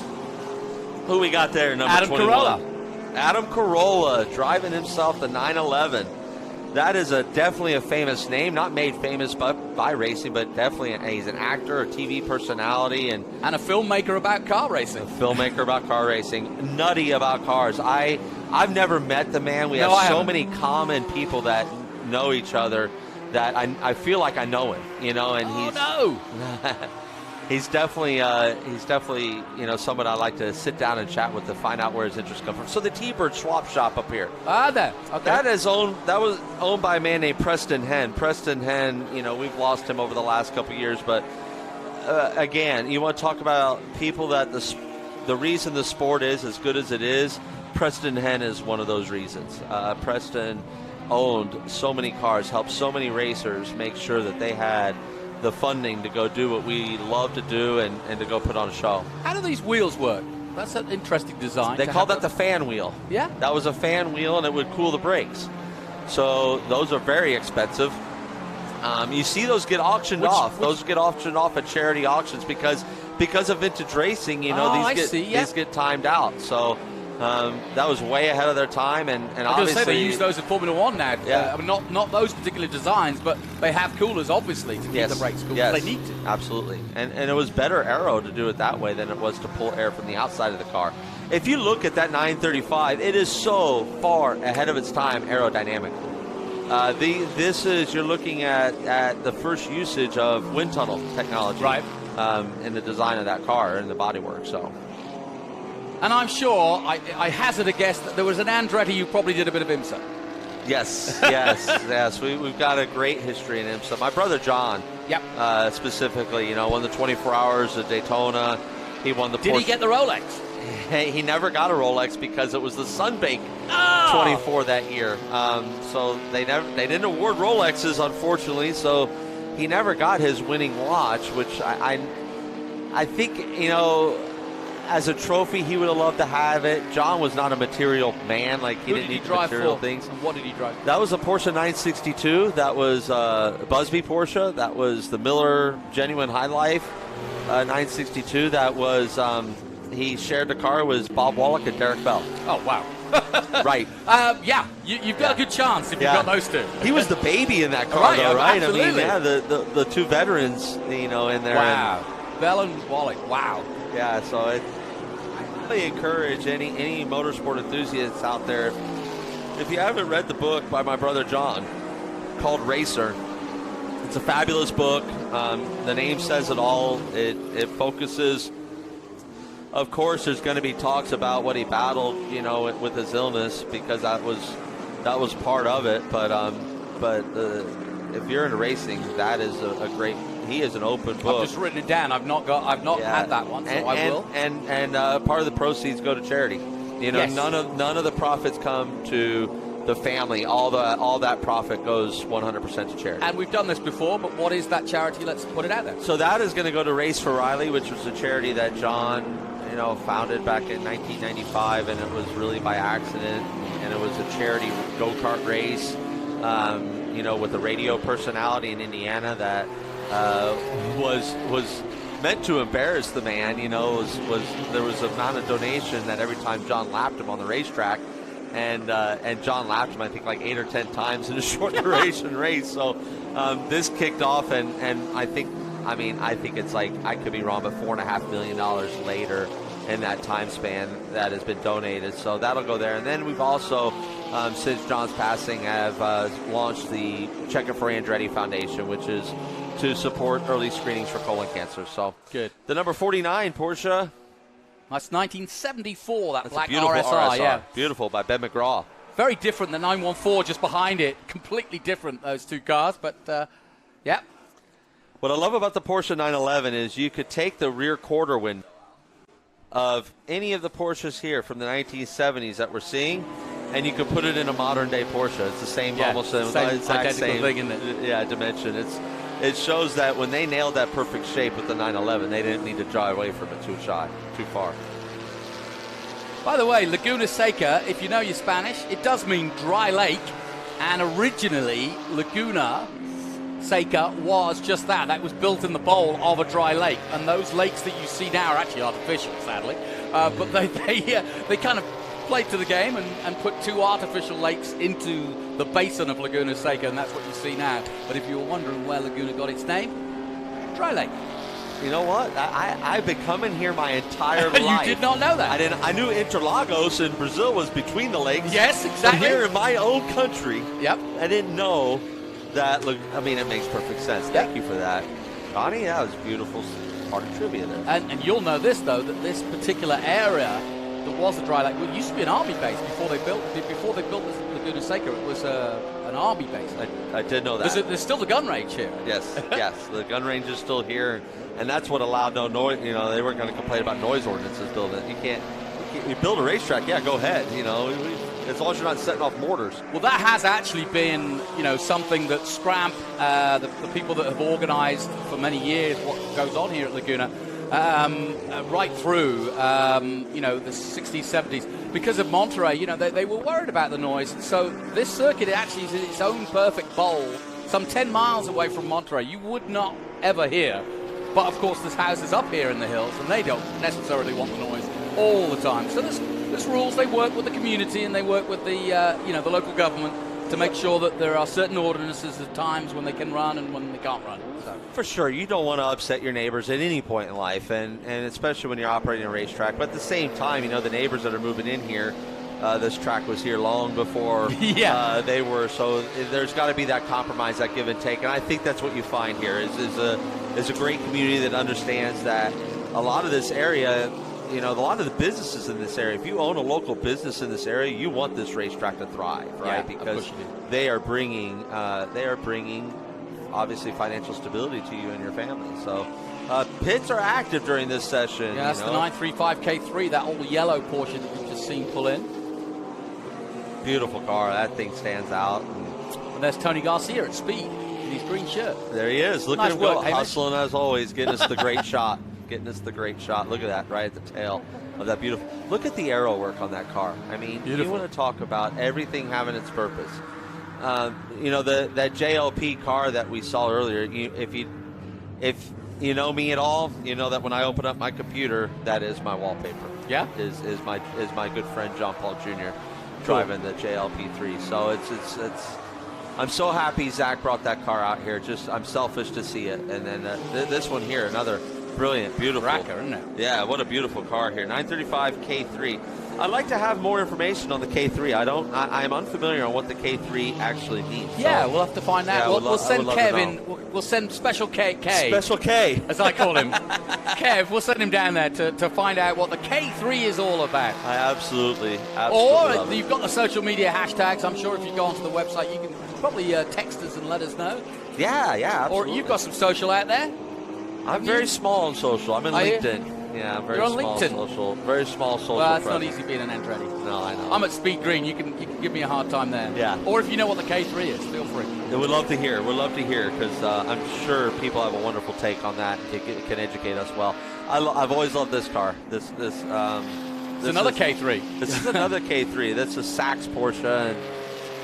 Who we got there? Number Adam 21. Carolla. Adam Carolla driving himself the 911. That is definitely a famous name, not made famous by racing, but definitely he's an actor, a TV personality, and a filmmaker about car racing. Nutty about cars. I've never met the man. We have so many common people that know each other that I feel like I know him, and he's definitely someone I like to sit down and chat with to find out where his interests come from. So the T-Bird Swap Shop up here. That was owned by a man named Preston Henn. Preston Henn, we've lost him over the last couple of years, but again, you want to talk about people that the reason the sport is as good as it is. Preston Henn is one of those reasons. Preston owned so many cars, helped so many racers make sure that they had the funding to go do what we love to do and to go put on a show. How do these wheels work? That's an interesting design. They call that the fan wheel. Yeah. That was a fan wheel, and it would cool the brakes. So those are very expensive. You see those get auctioned off. Those get auctioned off at charity auctions because of vintage racing. These get timed out. So that was way ahead of their time, and obviously they use those in Formula One now. Yeah. Not those particular designs, but they have coolers, obviously, to keep the brakes cool. Yes, they need to. Absolutely, and it was better aero to do it that way than it was to pull air from the outside of the car. If you look at that 935, it is so far ahead of its time aerodynamically. You're looking at the first usage of wind tunnel technology, right, in the design of that car and the bodywork. So. And I'm sure, I hazard a guess that there was an Andretti who probably did a bit of IMSA. Yes. We've got a great history in IMSA. My brother John, specifically, won the 24 Hours of Daytona. He won the Porsche. Did he get the Rolex? He never got a Rolex because it was the Sunbake 24 that year. So they didn't award Rolexes, unfortunately. So he never got his winning watch, which I think, as a trophy, he would have loved to have it. John was not a material man; he didn't need material things. And what did he drive? That was a Porsche 962. That was Busby Porsche. That was the Miller Genuine High Life 962. That was he shared the car with Bob Wallach and Derek Bell. Oh wow! Right. You've got a good chance if you've got those two. He was the baby in that car, though, right? Absolutely. I mean, the two veterans, in there. Wow. Bell and Wallach. Wow. Yeah. So I really encourage any motorsport enthusiasts out there. If you haven't read the book by my brother John called Racer, it's a fabulous book. The name says it all. It focuses. Of course, there's going to be talks about what he battled, with his illness, because that was part of it. But if you're into racing, that is a great. He is an open book. I've just written it down. I've not had that one, so I will. And part of the proceeds go to charity. Yes. None of the profits come to the family. All that profit goes 100% to charity. And we've done this before, but what is that charity? Let's put it out there. So that is going to go to Race for Riley, which was a charity that John, founded back in 1995, and it was really by accident. And it was a charity go-kart race, with a radio personality in Indiana that was meant to embarrass the man. You know, was there was an amount of donation that every time John lapped him on the racetrack, and John lapped him I think like 8 or 10 times in a short duration race. So this kicked off, and I think it's like, I could be wrong, but $4.5 million later in that time span that has been donated. So that'll go there. And then we've also, since John's passing, have launched the Checking for Andretti Foundation, which is to support early screenings for colon cancer. So good. The number 49 Porsche. That's 1974, that That's black a beautiful RSR, yeah. Beautiful, by Ben McGraw. Very different, the 914 just behind it. Completely different, those two cars, but yeah. What I love about the Porsche 911 is you could take the rear quarter window of any of the Porsches here from the 1970s that we're seeing, and you could put it in a modern-day Porsche. It's the same, almost the exact same thing, isn't it? Yeah, dimension. It shows that when they nailed that perfect shape with the 911, they didn't need to drive away from it too far. By the way, Laguna Seca, if you know your Spanish, it does mean dry lake, and originally Laguna Seca was just that. That was built in the bowl of a dry lake, and those lakes that you see now are actually artificial, sadly. But they kind of played to the game and put 2 artificial lakes into the basin of Laguna Seca, and that's what you see now. But if you were wondering where Laguna got its name, dry lake. You know what? I've been coming here my entire life. You did not know that. I knew Interlagos in Brazil was between the lakes. Yes, exactly. But here in my own country, yep, I didn't know that. Look, I mean, it makes perfect sense. Thank you for that, Connie. That was a beautiful part of trivia there. And you'll know this, though, that this particular area that was a dry lake, well, it used to be an army base before they built this Laguna Seca. It was an army base. I did know that. There's still the gun range here. Yes, yes, the gun range is still here, and that's what allowed no noise. You know, they weren't going to complain about noise ordinances building it. You build a racetrack, yeah, go ahead. You know, as long as you're not setting off mortars. Well, that has actually been, something that Scramp, the people that have organized for many years what goes on here at Laguna, right through, the 60s, 70s, because of Monterey, they were worried about the noise. So this circuit actually is in its own perfect bowl, some 10 miles away from Monterey. You would not ever hear. But, of course, there's houses up here in the hills, and they don't necessarily want the noise all the time. So there's rules. They work with the community, and they work with the local government to make sure that there are certain ordinances of times when they can run and when they can't run. So. For sure, you don't want to upset your neighbors at any point in life, and especially when you're operating a racetrack. But at the same time, the neighbors that are moving in here, this track was here long before they were. So there's got to be that compromise, that give and take, and I think that's what you find here is a great community that understands that a lot of this area, a lot of the businesses in this area, if you own a local business in this area, you want this racetrack to thrive, right? Because they are bringing obviously financial stability to you and your family. So pits are active during this session. Yeah, that's the 935 K3, that old yellow Porsche that we've just seen pull in. Beautiful car. That thing stands out. And there's Tony Garcia at speed in his green shirt. There he is. Look nice at him work, go, Hamish. hustling as always, getting us the great shot. Look at that right at the tail of that beautiful. Look at the aero work on that car. I mean, beautiful. You want to talk about everything having its purpose. That JLP car that we saw earlier. If you know me at all, you know that when I open up my computer, that is my wallpaper. Yeah, is my good friend John Paul Jr. driving the JLP3. So it's. I'm so happy Zach brought that car out here. I'm selfish to see it. And then this one here, another brilliant, beautiful. Racker, isn't it? Yeah, what a beautiful car here. 935 K3. I'd like to have more information on the K3. I'm unfamiliar on what the K3 actually means. Yeah, so, we'll have to find out. We'll send Kevin. We'll send Special K. Special K, as I call him. Kev, we'll send him down there to find out what the K3 is all about. I absolutely or you've got the social media hashtags. I'm sure if you go onto the website, you can probably text us and let us know. Yeah, absolutely. Or you've got some social out there. I'm very small on social. I'm in LinkedIn. You? Yeah, I'm very You're on small LinkedIn. social. Very small social. Well, it's presence. not easy being an Andretti. No, I know. I'm at Speed Green. You can give me a hard time there. Yeah. Or if you know what the K3 is, feel free. We'd love to hear. We'd love to hear because I'm sure people have a wonderful take on that and can educate us well. I've always loved this car. It's another K3. This is another K3. That's a Sachs Porsche, and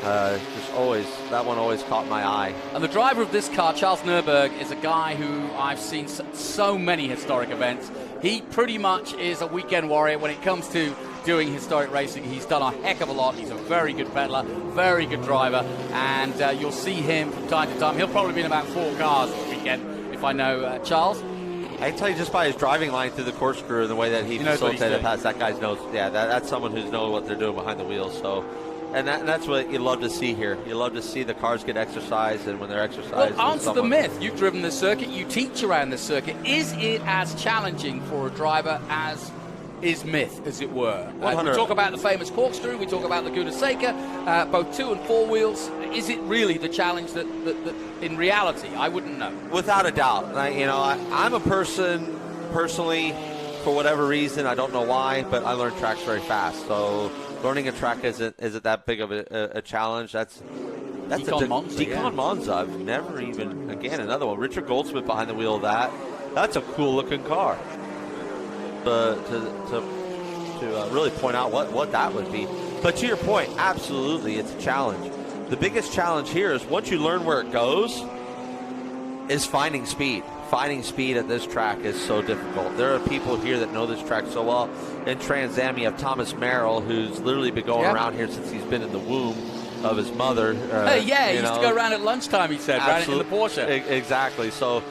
Just always, that one always caught my eye. And the driver of this car, Charles Nurberg, is a guy who I've seen so many historic events. He pretty much is a weekend warrior when it comes to doing historic racing. He's done a heck of a lot. He's a very good peddler, very good driver, and you'll see him from time to time. He'll probably be in about 4 cars this weekend, if I know Charles. I can tell you just by his driving line through the corkscrew and the way that he facilitated the pass, that guy knows. Yeah, that's someone who's knows what they're doing behind the wheels. So, and that's what you love to see here. You love to see the cars get exercised, and when they're exercised. Well, answer the myth. You've driven this circuit. You teach around this circuit. Is it as challenging for a driver as is myth, as it were? We talk about the famous corkscrew. We talk about Laguna Seca, both 2 and 4 wheels. Is it really the challenge that in reality? I wouldn't know. Without a doubt. I'm a person, personally, for whatever reason, I don't know why, but I learn tracks very fast. So learning a track isn't that big of a challenge. That's Decon Monza. I've never even, again, another one. Richard Goldsmith behind the wheel of that. That's a cool looking car. To really point out what that would be. But to your point, absolutely, it's a challenge. The biggest challenge here is once you learn where it goes, is finding speed. Finding speed at this track is so difficult. There are people here that know this track so well. In Trans Am, you have Thomas Merrill, who's literally been going around here since he's been in the womb of his mother. He used to go around at lunchtime, he said, right in the Porsche. Exactly. So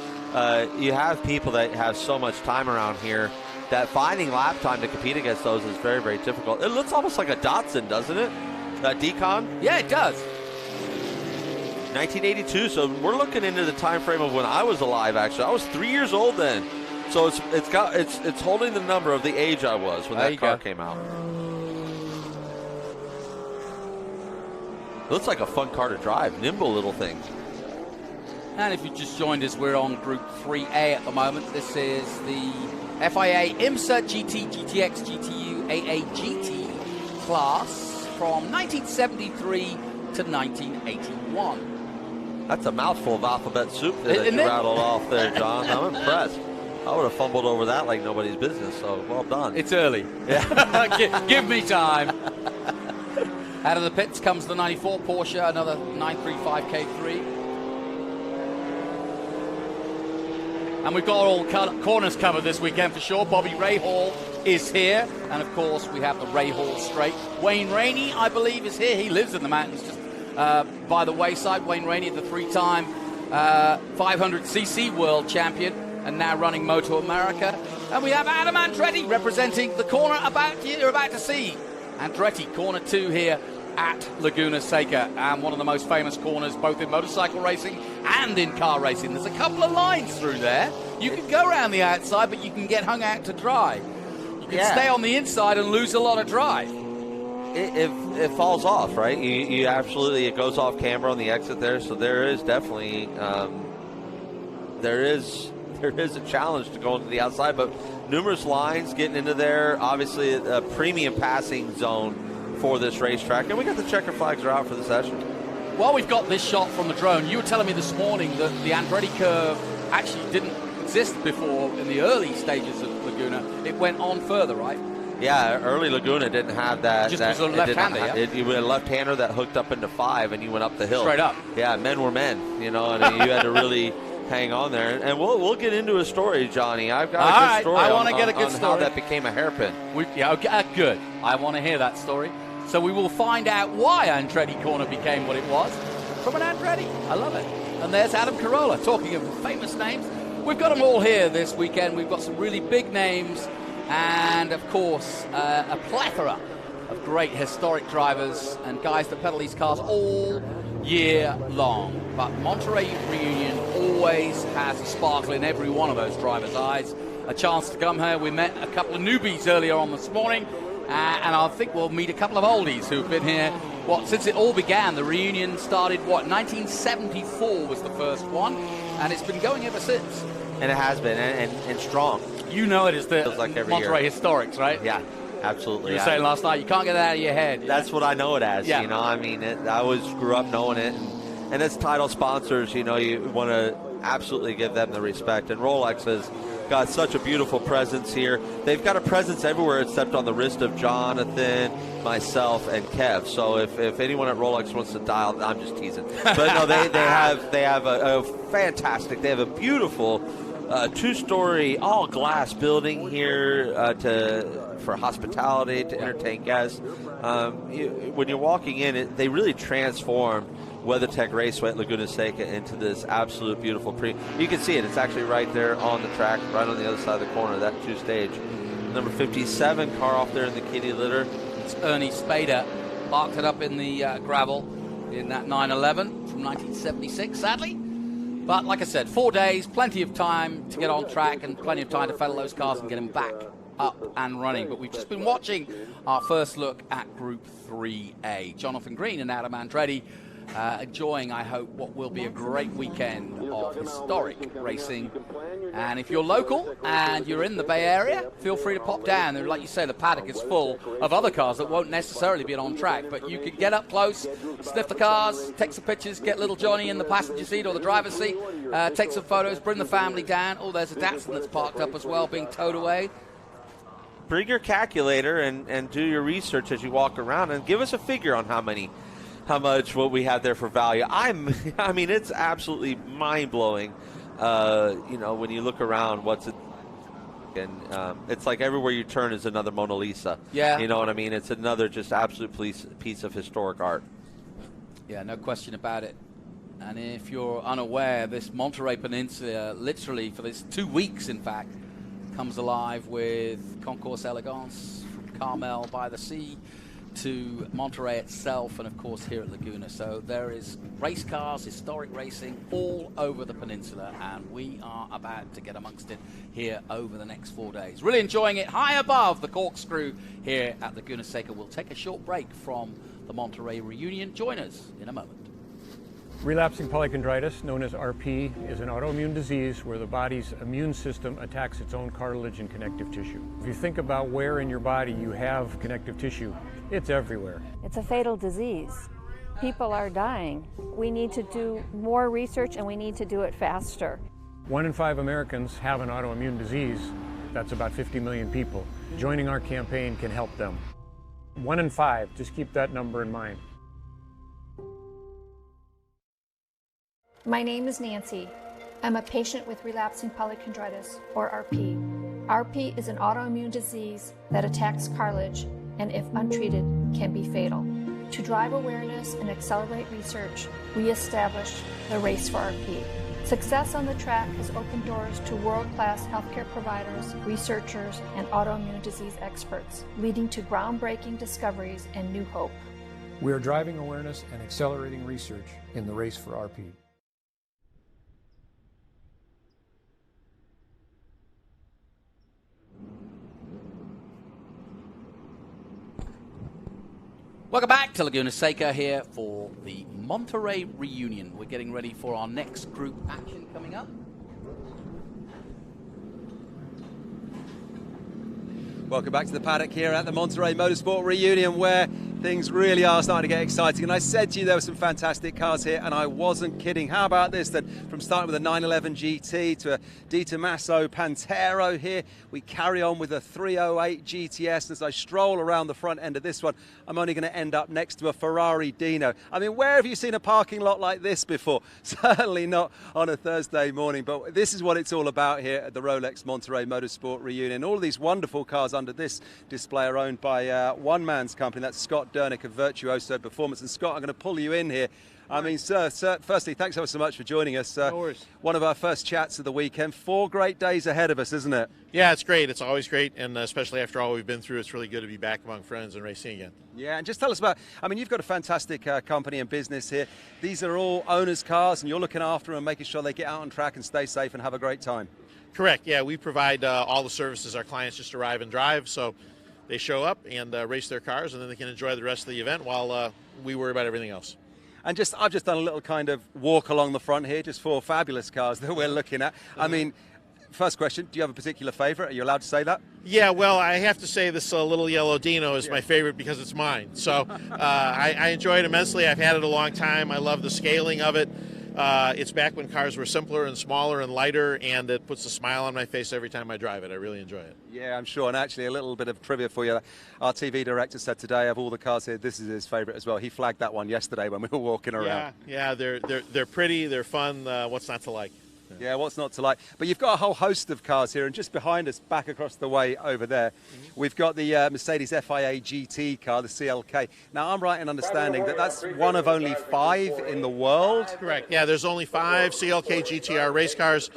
you have people that have so much time around here that finding lap time to compete against those is very, very difficult. It looks almost like a Datsun, doesn't it? Decon? Yeah, it does. 1982, so we're looking into the time frame of when I was alive, actually. I was 3 years old then. So it's holding the number of the age I was when that car came out. It looks like a fun car to drive. Nimble little thing. And if you just joined us, we're on Group 3A at the moment. This is the FIA IMSA GT, GTX, GTU, AAGT class from 1973 to 1981. That's a mouthful of alphabet soup that you rattled off there, John. I'm impressed. I would have fumbled over that like nobody's business, so well done. It's early. Yeah. Give me time. Out of the pits comes the 94 Porsche, another 935 K3. And we've got all corners covered this weekend for sure. Bobby Rahal is here. And, of course, we have the Rahal Straight. Wayne Rainey, I believe, is here. He lives in the mountains just by the wayside. Wayne Rainey, the 3-time 500cc world champion and now running Moto America. And we have Adam Andretti representing the corner you're about to see. Andretti, corner 2 here at Laguna Seca, and one of the most famous corners both in motorcycle racing and in car racing. There's a couple of lines through there. You can go around the outside, but you can get hung out to dry. You can stay on the inside and lose a lot of drive. It falls off, right? You absolutely, it goes off camber on the exit there, so there is definitely there is a challenge to go into the outside, but numerous lines getting into there. Obviously a premium passing zone for this racetrack, and we got the checker flags are out for the session. Well, we've got this shot from the drone. You were telling me this morning that the Andretti curve actually didn't exist before in the early stages of Laguna. It went on further, right? Yeah, early Laguna didn't have that. Just was a left-hander, You had a left-hander that hooked up into 5, and you went up the hill. Straight up. Yeah, men were men, and you had to really hang on there. And we'll get into a story, Johnny. I've got a good story. I want to get a good story. How that became a hairpin. Good. I want to hear that story. So we will find out why Andretti Corner became what it was from an Andretti. I love it. And there's Adam Carolla. Talking of famous names, we've got them all here this weekend. We've got some really big names and, of course, a plethora of great historic drivers and guys that pedal these cars all year long. But Monterey Reunion always has a sparkle in every one of those drivers' eyes. A chance to come here. We met a couple of newbies earlier on this morning. And I think we'll meet a couple of oldies who've been here, since it all began. The reunion started, 1974 was the first one, and it's been going ever since. And it has been, and strong. You know it is the Monterey Historics, right? Yeah, absolutely. You were saying last night, you can't get it out of your head. That's what I know it as, yeah. I always grew up knowing it, and as title sponsors, you want to absolutely give them the respect, and Rolex got such a beautiful presence here. They've got a presence everywhere except on the wrist of Jonathan, myself, and Kev. So if anyone at Rolex wants to dial, I'm just teasing. But no, they have a fantastic, they have a beautiful two-story all glass building here for hospitality, to entertain guests. When you're walking in, they really transformed WeatherTech Raceway at Laguna Seca into this absolute beautiful you can see it. It's actually right there on the track, right on the other side of the corner, that two-stage. Number 57 car off there in the kitty litter. It's Ernie Spader, parked it up in the gravel in that 911 from 1976, sadly. But like I said, 4 days, plenty of time to get on track and plenty of time to fellow those cars and get them back up and running. But we've just been watching our first look at Group 3A. Jonathan Green and Adam Andretti enjoying, I hope, what will be a great weekend of historic racing. And if you're local and you're in the Bay Area, feel free to pop down. And like you say, the paddock is full of other cars that won't necessarily be on track, but you can get up close, sniff the cars, take some pictures, get little Johnny in the passenger seat or the driver's seat, take some photos, bring the family down. Oh, there's a Datsun that's parked up as well, being towed away. Bring your calculator and do your research as you walk around and give us a figure on how much what we have there for value. I mean, it's absolutely mind-blowing, when you look around and it's like everywhere you turn is another Mona Lisa. Yeah. You know what I mean? It's another just absolute piece of historic art. Yeah, no question about it. And if you're unaware, this Monterey Peninsula, literally for this 2 weeks, in fact, comes alive with Concours Elegance from Carmel by the Sea to Monterey itself, and of course here at Laguna. So there is race cars, historic racing all over the peninsula, and we are about to get amongst it here over the next 4 days. Really enjoying it high above the corkscrew here at Laguna Seca. We'll take a short break from the Monterey Reunion. Join us in a moment. Relapsing polychondritis, known as RP, is an autoimmune disease where the body's immune system attacks its own cartilage and connective tissue. If you think about where in your body you have connective tissue, it's everywhere. It's a fatal disease. People are dying. We need to do more research and we need to do it faster. 1 in 5 Americans have an autoimmune disease. That's about 50 million people. Joining our campaign can help them. 1 in 5, just keep that number in mind. My name is Nancy. I'm a patient with relapsing polychondritis, or RP. RP is an autoimmune disease that attacks cartilage and, if untreated, can be fatal. To drive awareness and accelerate research, we established the Race for RP. Success on the track has opened doors to world-class healthcare providers, researchers, and autoimmune disease experts, leading to groundbreaking discoveries and new hope. We are driving awareness and accelerating research in the Race for RP. Welcome back to Laguna Seca here for the Monterey Reunion. We're getting ready for our next group action coming up. Welcome back to the paddock here at the Monterey Motorsport Reunion, where things really are starting to get exciting. And I said to you there were some fantastic cars here, and I wasn't kidding. How about this, that from starting with a 911 GT to a Di Tommaso Pantero here, we carry on with a 308 GTS. As I stroll around the front end of this one, I'm only going to end up next to a Ferrari Dino. I mean, where have you seen a parking lot like this before? Certainly not on a Thursday morning, but this is what it's all about here at the Rolex Monterey Motorsport Reunion. All of these wonderful cars under this display are owned by one man's company. That's Scott Dernick of Virtuoso Performance. And Scott, I'm going to pull you in here. I mean, sir, firstly, thanks ever so much for joining us. No worries. One of our first chats of the weekend. 4 great days ahead of us, isn't it? Yeah, it's great. It's always great, and especially after all we've been through, it's really good to be back among friends and racing again. Yeah, and just tell us about, I mean, you've got a fantastic company and business here. These are all owners' cars, and you're looking after them and making sure they get out on track and stay safe and have a great time. Correct. Yeah, we provide all the services. Our clients just arrive and drive, so they show up and race their cars, and then they can enjoy the rest of the event while we worry about everything else. And I've just done a little kind of walk along the front here, just 4 fabulous cars that we're looking at. I mean, first question, do you have a particular favorite? Are you allowed to say that? Yeah, well, I have to say this little yellow Dino is my favorite because it's mine. So I enjoy it immensely. I've had it a long time. I love the scaling of it. It's back when cars were simpler and smaller and lighter, and it puts a smile on my face every time I drive it. I really enjoy it. Yeah, I'm sure. And actually, a little bit of trivia for you. Our TV director said today, of all the cars here, this is his favorite as well. He flagged that one yesterday when we were walking around. Yeah, they're pretty, they're fun. What's not to like? Yeah, what's not to like? But you've got a whole host of cars here, and just behind us, back across the way over there, we've got the Mercedes FIA GT car, the CLK. Now, I'm right in understanding that that's one of only 5 in the world? Correct. Yeah, there's only 5 CLK GTR race cars.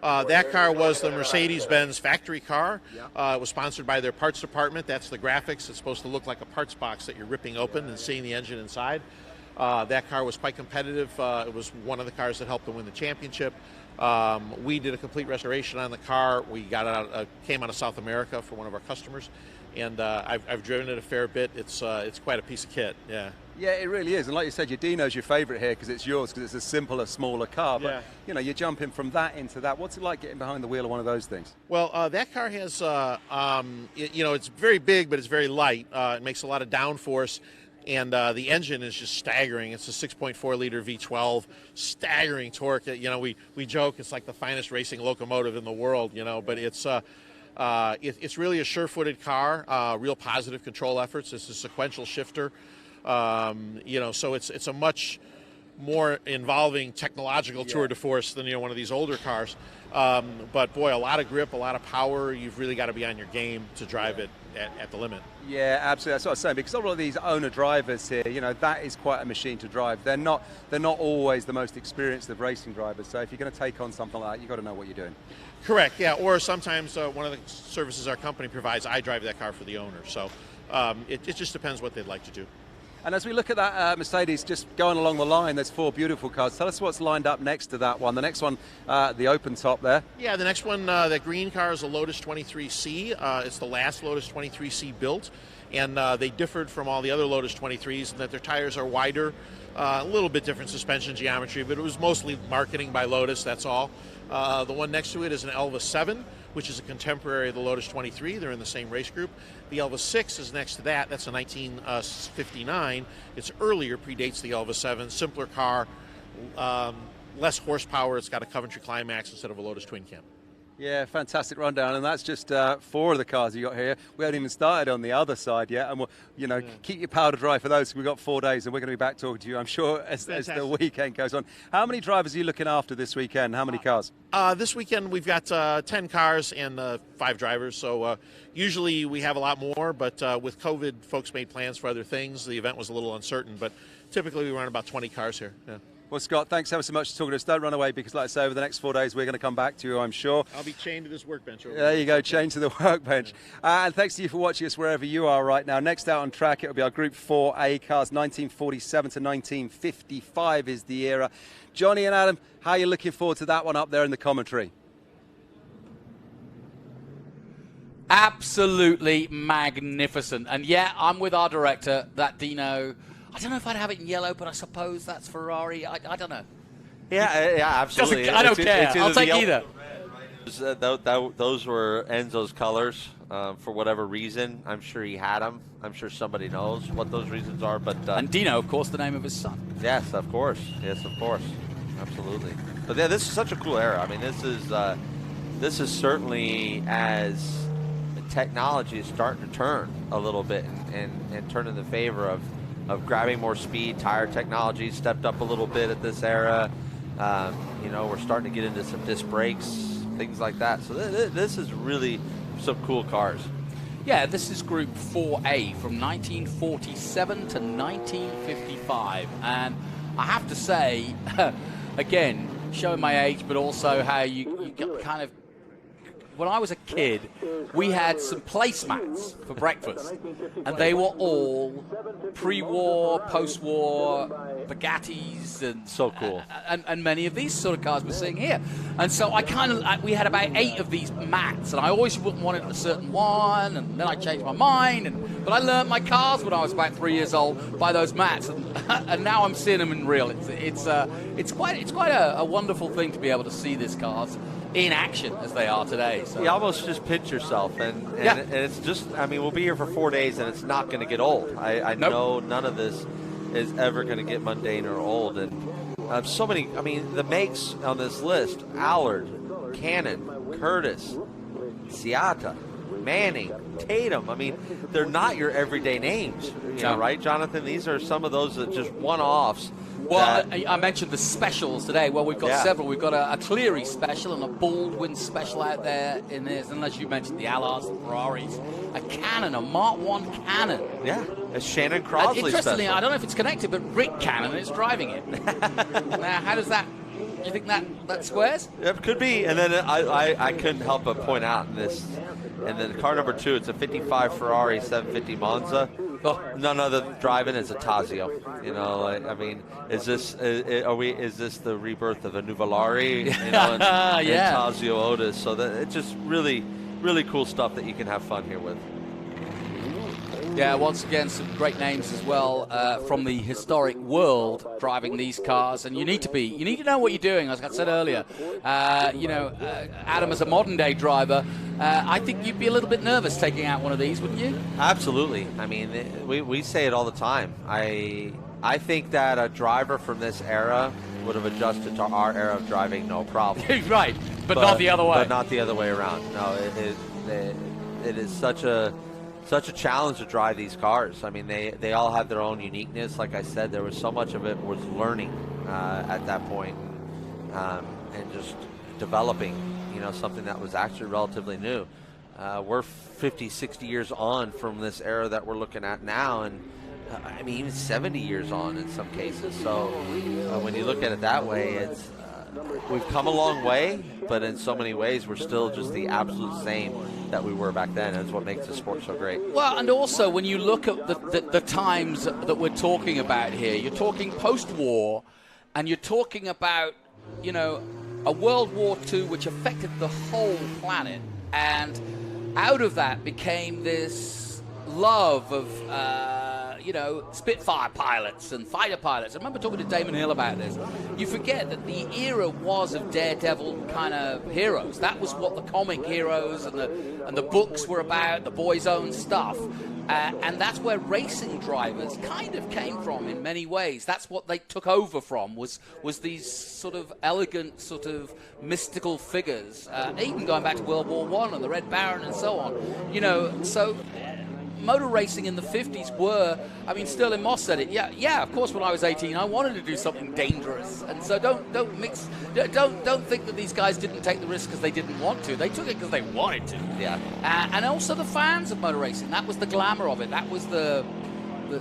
That car was the Mercedes-Benz factory car. It was sponsored by their parts department. That's the graphics. It's supposed to look like a parts box that you're ripping open and seeing the engine inside. That car was quite competitive. It was one of the cars that helped them win the championship. We did a complete restoration on the car. We got it came out of South America for one of our customers, and I've driven it a fair bit. It's quite a piece of kit. Yeah. Yeah, it really is. And like you said, your Dino's your favorite here because it's yours, because it's a simpler, smaller car. But, you know, you're jumping from that into that. What's it like getting behind the wheel of one of those things? Well, that car has, you know, it's very big, but it's very light. It makes a lot of downforce. And the engine is just staggering. It's a 6.4-liter V12, staggering torque. You know, we joke it's like the finest racing locomotive in the world, you know, but it's really a sure-footed car, real positive control efforts. It's a sequential shifter. You know, so it's a much more involving technological tour de force than, you know, one of these older cars. But boy, a lot of grip, a lot of power. You've really got to be on your game to drive it at the limit. Yeah, absolutely. That's what I was saying, because a lot of these owner drivers here, you know, that is quite a machine to drive. They're not always the most experienced of racing drivers. So if you're going to take on something like that, you've got to know what you're doing. Correct. Yeah. Or sometimes one of the services our company provides, I drive that car for the owner. So it just depends what they'd like to do. And as we look at that Mercedes just going along the line, there's 4 beautiful cars. Tell us what's lined up next to that one. The next one, the open top there. Yeah, the next one, that green car is a Lotus 23C. It's the last Lotus 23C built, and they differed from all the other Lotus 23s in that their tires are wider, a little bit different suspension geometry, but it was mostly marketing by Lotus, that's all. The one next to it is an Elva 7, which is a contemporary of the Lotus 23. They're in the same race group. The Elva 6 is next to that. That's a 1959. It's earlier, predates the Elva 7. Simpler car, less horsepower. It's got a Coventry Climax instead of a Lotus Twin Cam. Yeah, fantastic rundown, and that's just 4 of the cars you got here. We haven't even started on the other side yet, and we'll, you know, keep your powder dry for those. We've got 4 days, and we're going to be back talking to you, I'm sure, as the weekend goes on. How many drivers are you looking after this weekend? How many cars? This weekend we've got 10 cars and 5 drivers, so usually we have a lot more, but with COVID, folks made plans for other things. The event was a little uncertain, but typically we run about 20 cars here. Yeah. Well, Scott, thanks ever so much for talking to us. Don't run away, because, like I say, over the next 4 days, we're going to come back to you, I'm sure. I'll be chained to this workbench. There you go, chained to the workbench. And thanks to you for watching us wherever you are right now. Next out on track, it'll be our Group 4A cars, 1947 to 1955 is the era. Johnny and Adam, how are you looking forward to that one up there in the commentary? Absolutely magnificent. And yeah, I'm with our director, that Dino. I don't know if I'd have it in yellow, but I suppose that's Ferrari. I don't know. Yeah, absolutely. I don't care. I'll take either. Those were Enzo's colors for whatever reason. I'm sure he had them. I'm sure somebody knows what those reasons are. But and Dino, of course, the name of his son. Yes, of course. Yes, of course. Absolutely. But yeah, this is such a cool era. I mean, this is certainly as the technology is starting to turn a little bit and turn in the favor of grabbing more speed. Tire technology stepped up a little bit at this era. You know, we're starting to get into some disc brakes, things like that. So this is really some cool cars. Yeah, this is Group 4A from 1947 to 1955. And I have to say, again, showing my age, but also how you kind of... When I was a kid, we had some placemats for breakfast, and they were all pre-war, post-war Bugattis, and so cool. And many of these sort of cars we're seeing here. And so we had about 8 of these mats, and I always wanted a certain one, and then I changed my mind. But I learned my cars when I was about 3 years old by those mats, and now I'm seeing them in real. It's quite a wonderful thing to be able to see these cars in action as they are today. So. You almost just pinch yourself, and it's just, I mean, we'll be here for 4 days, and it's not going to get old. I know none of this is ever going to get mundane or old, and So many. I mean, the makes on this list: Allard, Cannon, Curtis, Seata, Manning, Tatum. I mean, they're not your everyday names, right, Jonathan? These are some of those that just one-offs. Well, I mentioned the specials today. Well, we've got several. We've got a Cleary special and a Baldwin special out there in this. Unless you mentioned the Allards, the Ferraris, a Cannon, a Mark 1 Cannon. Yeah, a Shannon Crosley interestingly, special. I don't know if it's connected, but Rick Cannon is driving it. Now, how does that? Do you think that squares? It could be. And then I couldn't help but point out in this, and then car number 2, it's a 55 Ferrari 750 Monza. Oh, none other driving is a Tazio. I mean, is this the rebirth of a Nuvolari? And Tazio Otis. So that it's just really, really cool stuff that you can have fun here with. Yeah, once again, some great names as well from the historic world driving these cars, and you need to know what you're doing. As I said earlier, Adam, as a modern-day driver, I think you'd be a little bit nervous taking out one of these, wouldn't you? Absolutely. I mean, we say it all the time. I think that a driver from this era would have adjusted to our era of driving, no problem. Right, but not the other way. But not the other way around. No, it is such a challenge to drive these cars. I mean, they all have their own uniqueness. Like I said, there was so much of it was learning at that point, and just developing, something that was actually relatively new. We're 50, 60 years on from this era that we're looking at now, and I mean, even 70 years on in some cases. So when you look at it that way, it's we've come a long way, but in so many ways, we're still just the absolute same that we were back then. That's what makes the sport so great. Well, and also when you look at the times that we're talking about here, you're talking post-war, and you're talking about, a World War II which affected the whole planet, and out of that became this love of Spitfire pilots and fighter pilots. I remember talking to Damon Hill about this. You forget that the era was of daredevil kind of heroes. That was what the comic heroes and the books were about, the boys' own stuff. And that's where racing drivers kind of came from in many ways. That's what they took over from, was these sort of elegant, sort of mystical figures, even going back to World War I and the Red Baron and so on. So motor racing in the 50s were, I mean, Sterling Moss said it. Yeah. Of course, when I was 18, I wanted to do something dangerous, and so don't think that these guys didn't take the risk because they didn't want to. They took it because they wanted to. Yeah. And also the fans of motor racing. That was the glamour of it. That was the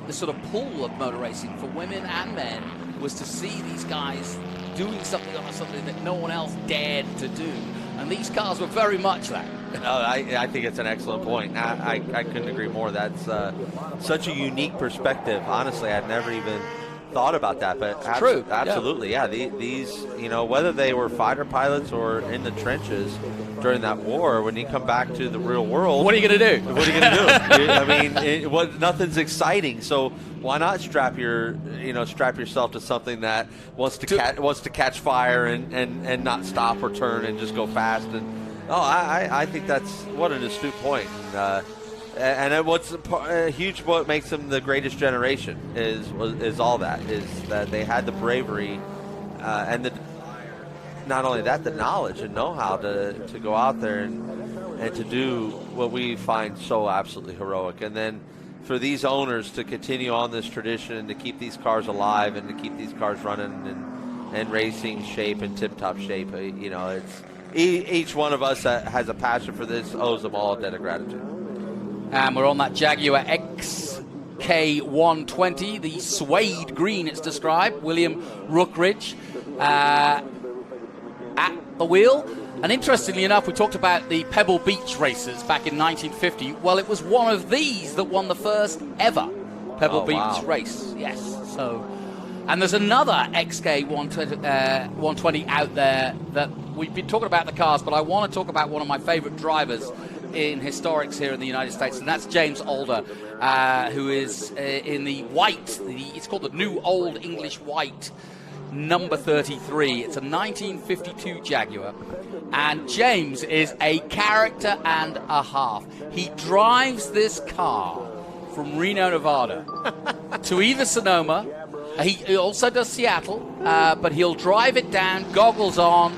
sort of pull of motor racing for women and men, was to see these guys doing something that no one else dared to do. And these cars were very much that. No, I think it's an excellent point. I couldn't agree more. That's such a unique perspective. Honestly, I'd never even thought about that. But true. Absolutely, yeah. These, whether they were fighter pilots or in the trenches during that war, when you come back to the real world, what are you going to do? What are you going to do? I mean, nothing's exciting. So why not strap yourself to something that wants to catch fire and not stop or turn and just go fast? And I think that's what an astute point. And what's a huge, what makes them the greatest generation is all that, is that they had the bravery and not only that, the knowledge and know-how to go out there and to do what we find so absolutely heroic. And then for these owners to continue on this tradition and to keep these cars alive and to keep these cars running and racing shape and tip-top shape, it's each one of us that has a passion for this owes them all a debt of gratitude. And we're on that Jaguar XK120, the suede green it's described. William Rookridge at the wheel. And interestingly enough, we talked about the Pebble Beach races back in 1950. Well, it was one of these that won the first ever Pebble Beach race. Yes. So, and there's another XK120 out there that we've been talking about the cars, but I want to talk about one of my favorite drivers in historics here in the United States, and that's James Alder, who is in the white. It's called the New Old English White, number 33. It's a 1952 Jaguar, and James is a character and a half. He drives this car from Reno, Nevada to either Sonoma He also does Seattle, but he'll drive it down, goggles on,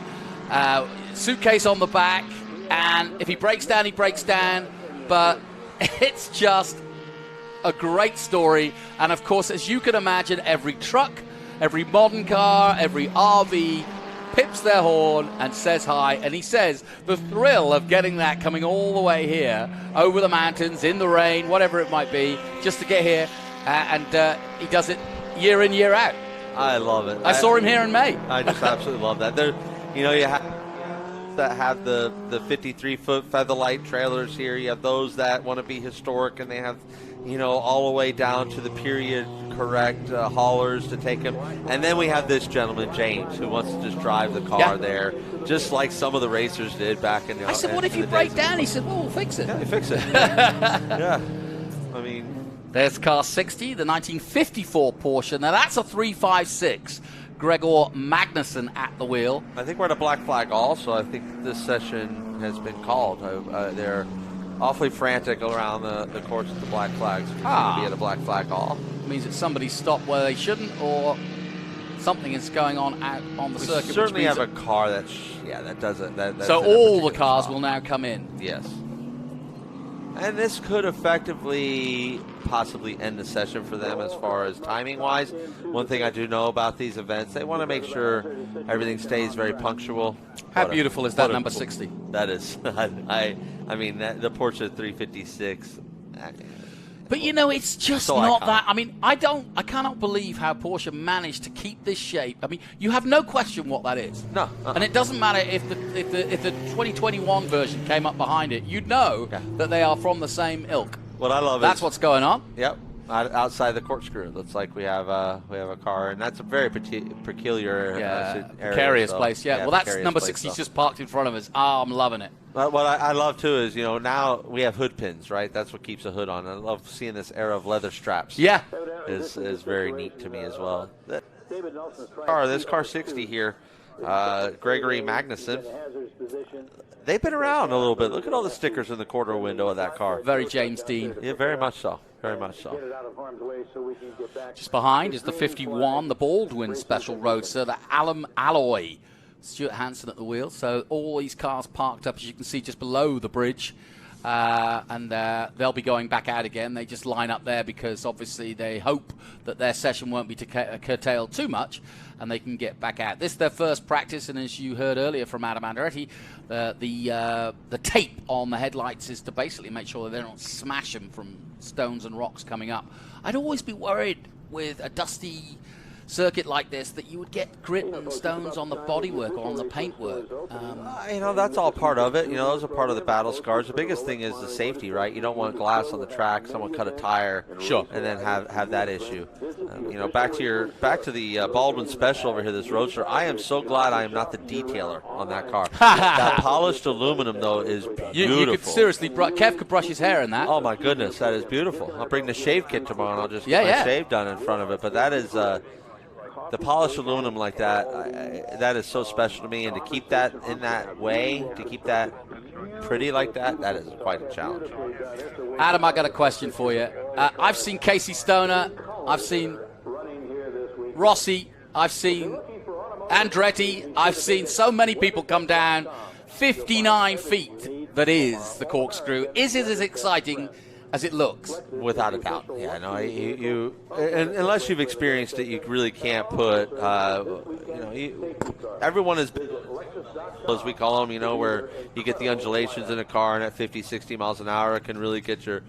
suitcase on the back, and if he breaks down, he breaks down. But it's just a great story. And of course, as you can imagine, every truck, every modern car, every RV pips their horn and says hi. And he says the thrill of getting that coming all the way here, over the mountains, in the rain, whatever it might be, just to get here. And he does it year in, year out. I love it. I saw him here in May. I just absolutely love that. There, you know, you have the 53-foot featherlight trailers here. You have those that want to be historic, and they have, you know, all the way down to the period correct haulers to take them. And then we have this gentleman, James, who wants to just drive the car there, just like some of the racers did back in the. I said, what if you break down? He said, well, we'll fix it. Yeah, fix it. Yeah. I mean, there's car 60, the 1954 Porsche. Now that's a 356. Gregor Magnusson at the wheel. I think we're at a black flag also. I think this session has been called. They're awfully frantic around the course of the black flags. It's going to be at a black flag all. Means that somebody stopped where they shouldn't, or something is going on out on the circuit. We certainly have a car that does it. So all the cars will now come in. Yes. And this could effectively possibly end the session for them as far as timing-wise. One thing I do know about these events, they want to make sure everything stays very punctual. How beautiful is that number 60? That is. I mean, the Porsche 356. But you know, it's just so not iconic. that. I mean, I cannot believe how Porsche managed to keep this shape. I mean, you have no question what that is. No. And it doesn't matter if the 2021 version came up behind it. You'd know that they are from the same ilk. What I love That's is, what's going on. Yep. Outside the corkscrew, looks like we have a car, and that's a very peculiar area, precarious place. Yeah. Well, that's number 60 just parked in front of us. I'm loving it. What I love too is, you know, now we have hood pins, right? That's what keeps a hood on. I love seeing this era of leather straps. Yeah, is very neat to me as well. This car 60 here, Gregory Magnusson. They've been around a little bit. Look at all the stickers in the quarter window of that car. Very James Dean. Yeah, very much so. Very much so. Just behind is the 51, the Baldwin Special Roadster, the Alum Alloy. Stuart Hansen at the wheel. So all these cars parked up, as you can see, just below the bridge. And they'll be going back out again. They just line up there because obviously they hope that their session won't be curtailed too much and they can get back out. This is their first practice, and as you heard earlier from Adam Andretti, the tape on the headlights is to basically make sure that they don't smash them from stones and rocks coming up. I'd always be worried with a dusty circuit like this that you would get grit and stones on the bodywork or on the paintwork. You know, that's all part of it. You know, those are part of the battle scars. The biggest thing is the safety, right? You don't want glass on the track, someone cut a tire, and then have that issue. You know, back to the Baldwin Special over here, this Roadster. I am so glad I am not the detailer on that car. That polished aluminum, though, is beautiful. You could seriously, Kev could brush his hair in that. Oh my goodness, that is beautiful. I'll bring the shave kit tomorrow and I'll just get my shave done in front of it. But that is. The polished aluminum like that, that is so special to me. And to keep that in that way, to keep that pretty like that, that is quite a challenge. Adam, I got a question for you. I've seen Casey Stoner. I've seen Rossi. I've seen Andretti. I've seen so many people come down 59 feet. That is the corkscrew. Is it as exciting as it looks? Without a doubt. Yeah, no, you unless you've experienced it, you really can't put, everyone is, as we call them, you know, where you get the undulations in a car and at 50, 60 miles an hour, it can really get your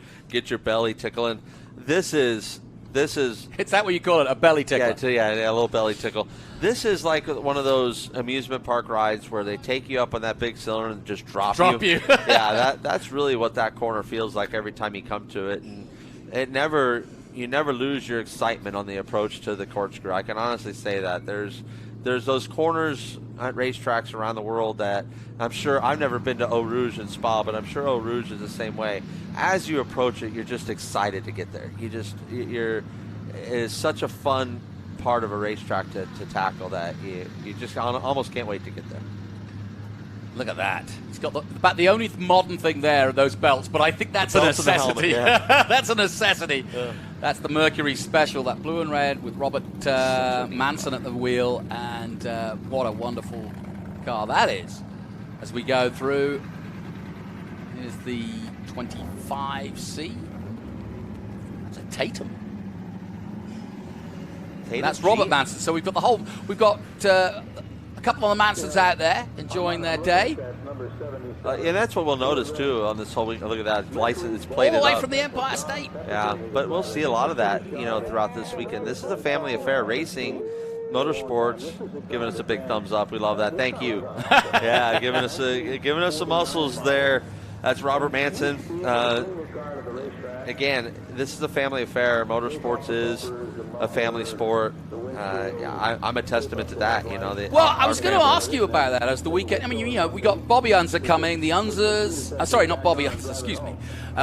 belly tickling. This is. Is that what you call it, a belly tickle? Yeah, a little belly tickle. This is like one of those amusement park rides where they take you up on that big cylinder and just drop you. Yeah, that's really what that corner feels like every time you come to it, and you never lose your excitement on the approach to the corkscrew. I can honestly say that there's those corners at racetracks around the world that I'm sure, I've never been to Eau Rouge in Spa, but I'm sure Eau Rouge is the same way. As you approach it, you're just excited to get there. It is such a fun part of a racetrack to tackle that you just almost can't wait to get there. Look at that. It's got about the only modern thing there are those belts, but I think that's a necessity. Helmet, yeah. That's a necessity. That's the Mercury Special, that blue and red with Robert Manson at the wheel, and what a wonderful car that is. As we go through, here's the 25C. That's a Tatum. That's Robert Manson. So we've got a couple of the Mansons out there enjoying their day. And that's what we'll notice too on this whole week. Look at that license; it's plated all the way up from the Empire State. Yeah, but we'll see a lot of that, throughout this weekend. This is a family affair. Racing, motorsports, giving us a big thumbs up. We love that. Thank you. Yeah, giving us some muscles there. That's Robert Manson. Again, this is a family affair. Motorsports is a family sport. I'm a testament to that. I was going to ask you about that as the weekend. I mean, we got Bobby Unser coming. The Unsers, sorry, not Bobby Unser. Excuse me.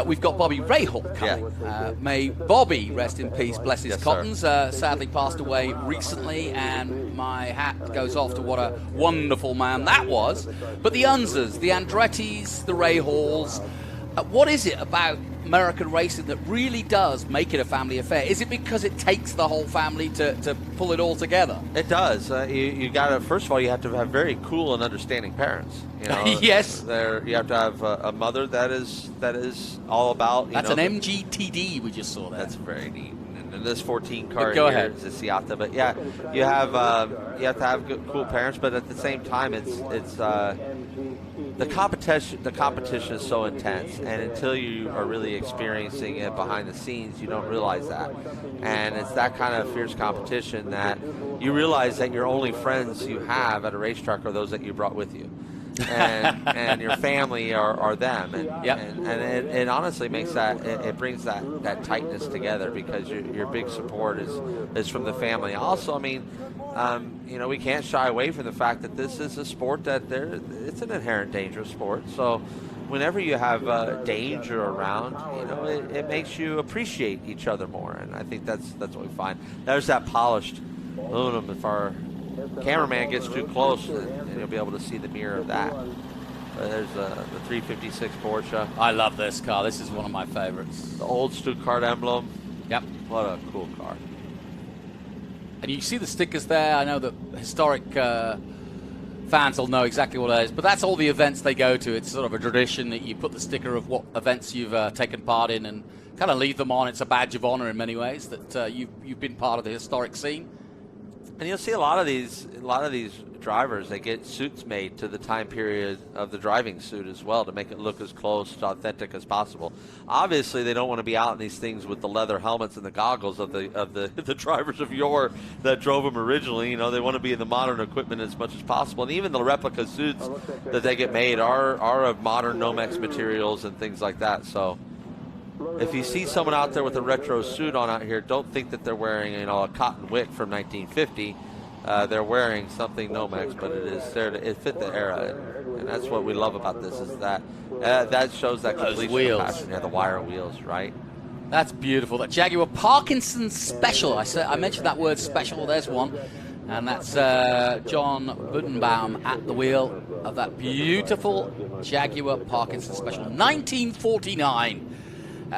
We've got Bobby Rahal coming. Yeah. May Bobby rest in peace. Bless his cottons. Sadly passed away recently, and my hat goes off to what a wonderful man that was. But the Unsers, the Andrettis, the Rahals. What is it about American racing that really does make it a family affair? Is it because it takes the whole family to pull it all together? It does. You got to, first of all, you have to have very cool and understanding parents. Yes. You have to have a mother that is all about. That's an MGTD we just saw there. That's very neat. And this 14 car Go here ahead. is a Seata, but yeah, you have to have good, cool parents, but at the same time, it's the competition is so intense, and until you are really experiencing it behind the scenes, you don't realize that. And it's that kind of fierce competition that you realize that your only friends you have at a racetrack are those that you brought with you. and your family are them, and it honestly makes it brings that tightness together, because your big support is from the family. Also, I mean, we can't shy away from the fact that this is a sport that it's an inherent dangerous sport. So whenever you have danger around, it makes you appreciate each other more, and I think that's what we find. There's that polished aluminum. If our cameraman gets too close, and you'll be able to see the mirror of that. There's the 356 Porsche. I love this car. This is one of my favorites. The old Stuttgart emblem. Yep. What a cool car. And you see the stickers there. I know that historic fans will know exactly what it is, but that's all the events they go to. It's sort of a tradition that you put the sticker of what events you've taken part in and kind of leave them on. It's a badge of honor in many ways that you've been part of the historic scene. And you'll see a lot of these drivers, they get suits made to the time period of the driving suit as well, to make it look as close to authentic as possible. Obviously, they don't want to be out in these things with the leather helmets and the goggles of the drivers of yore that drove them originally. They want to be in the modern equipment as much as possible. And even the replica suits that they get made are of modern Nomex materials and things like that. So if you see someone out there with a retro suit on out here, don't think that they're wearing a cotton wick from 1950. They're wearing something Nomex, but it is there it fit the era, and that's what we love about this, is that shows that completion of passion. Yeah, the wire wheels, right? That's beautiful. That Jaguar Parkinson Special. I mentioned that word special. There's one, and that's John Budenbaum at the wheel of that beautiful Jaguar Parkinson Special, 1949.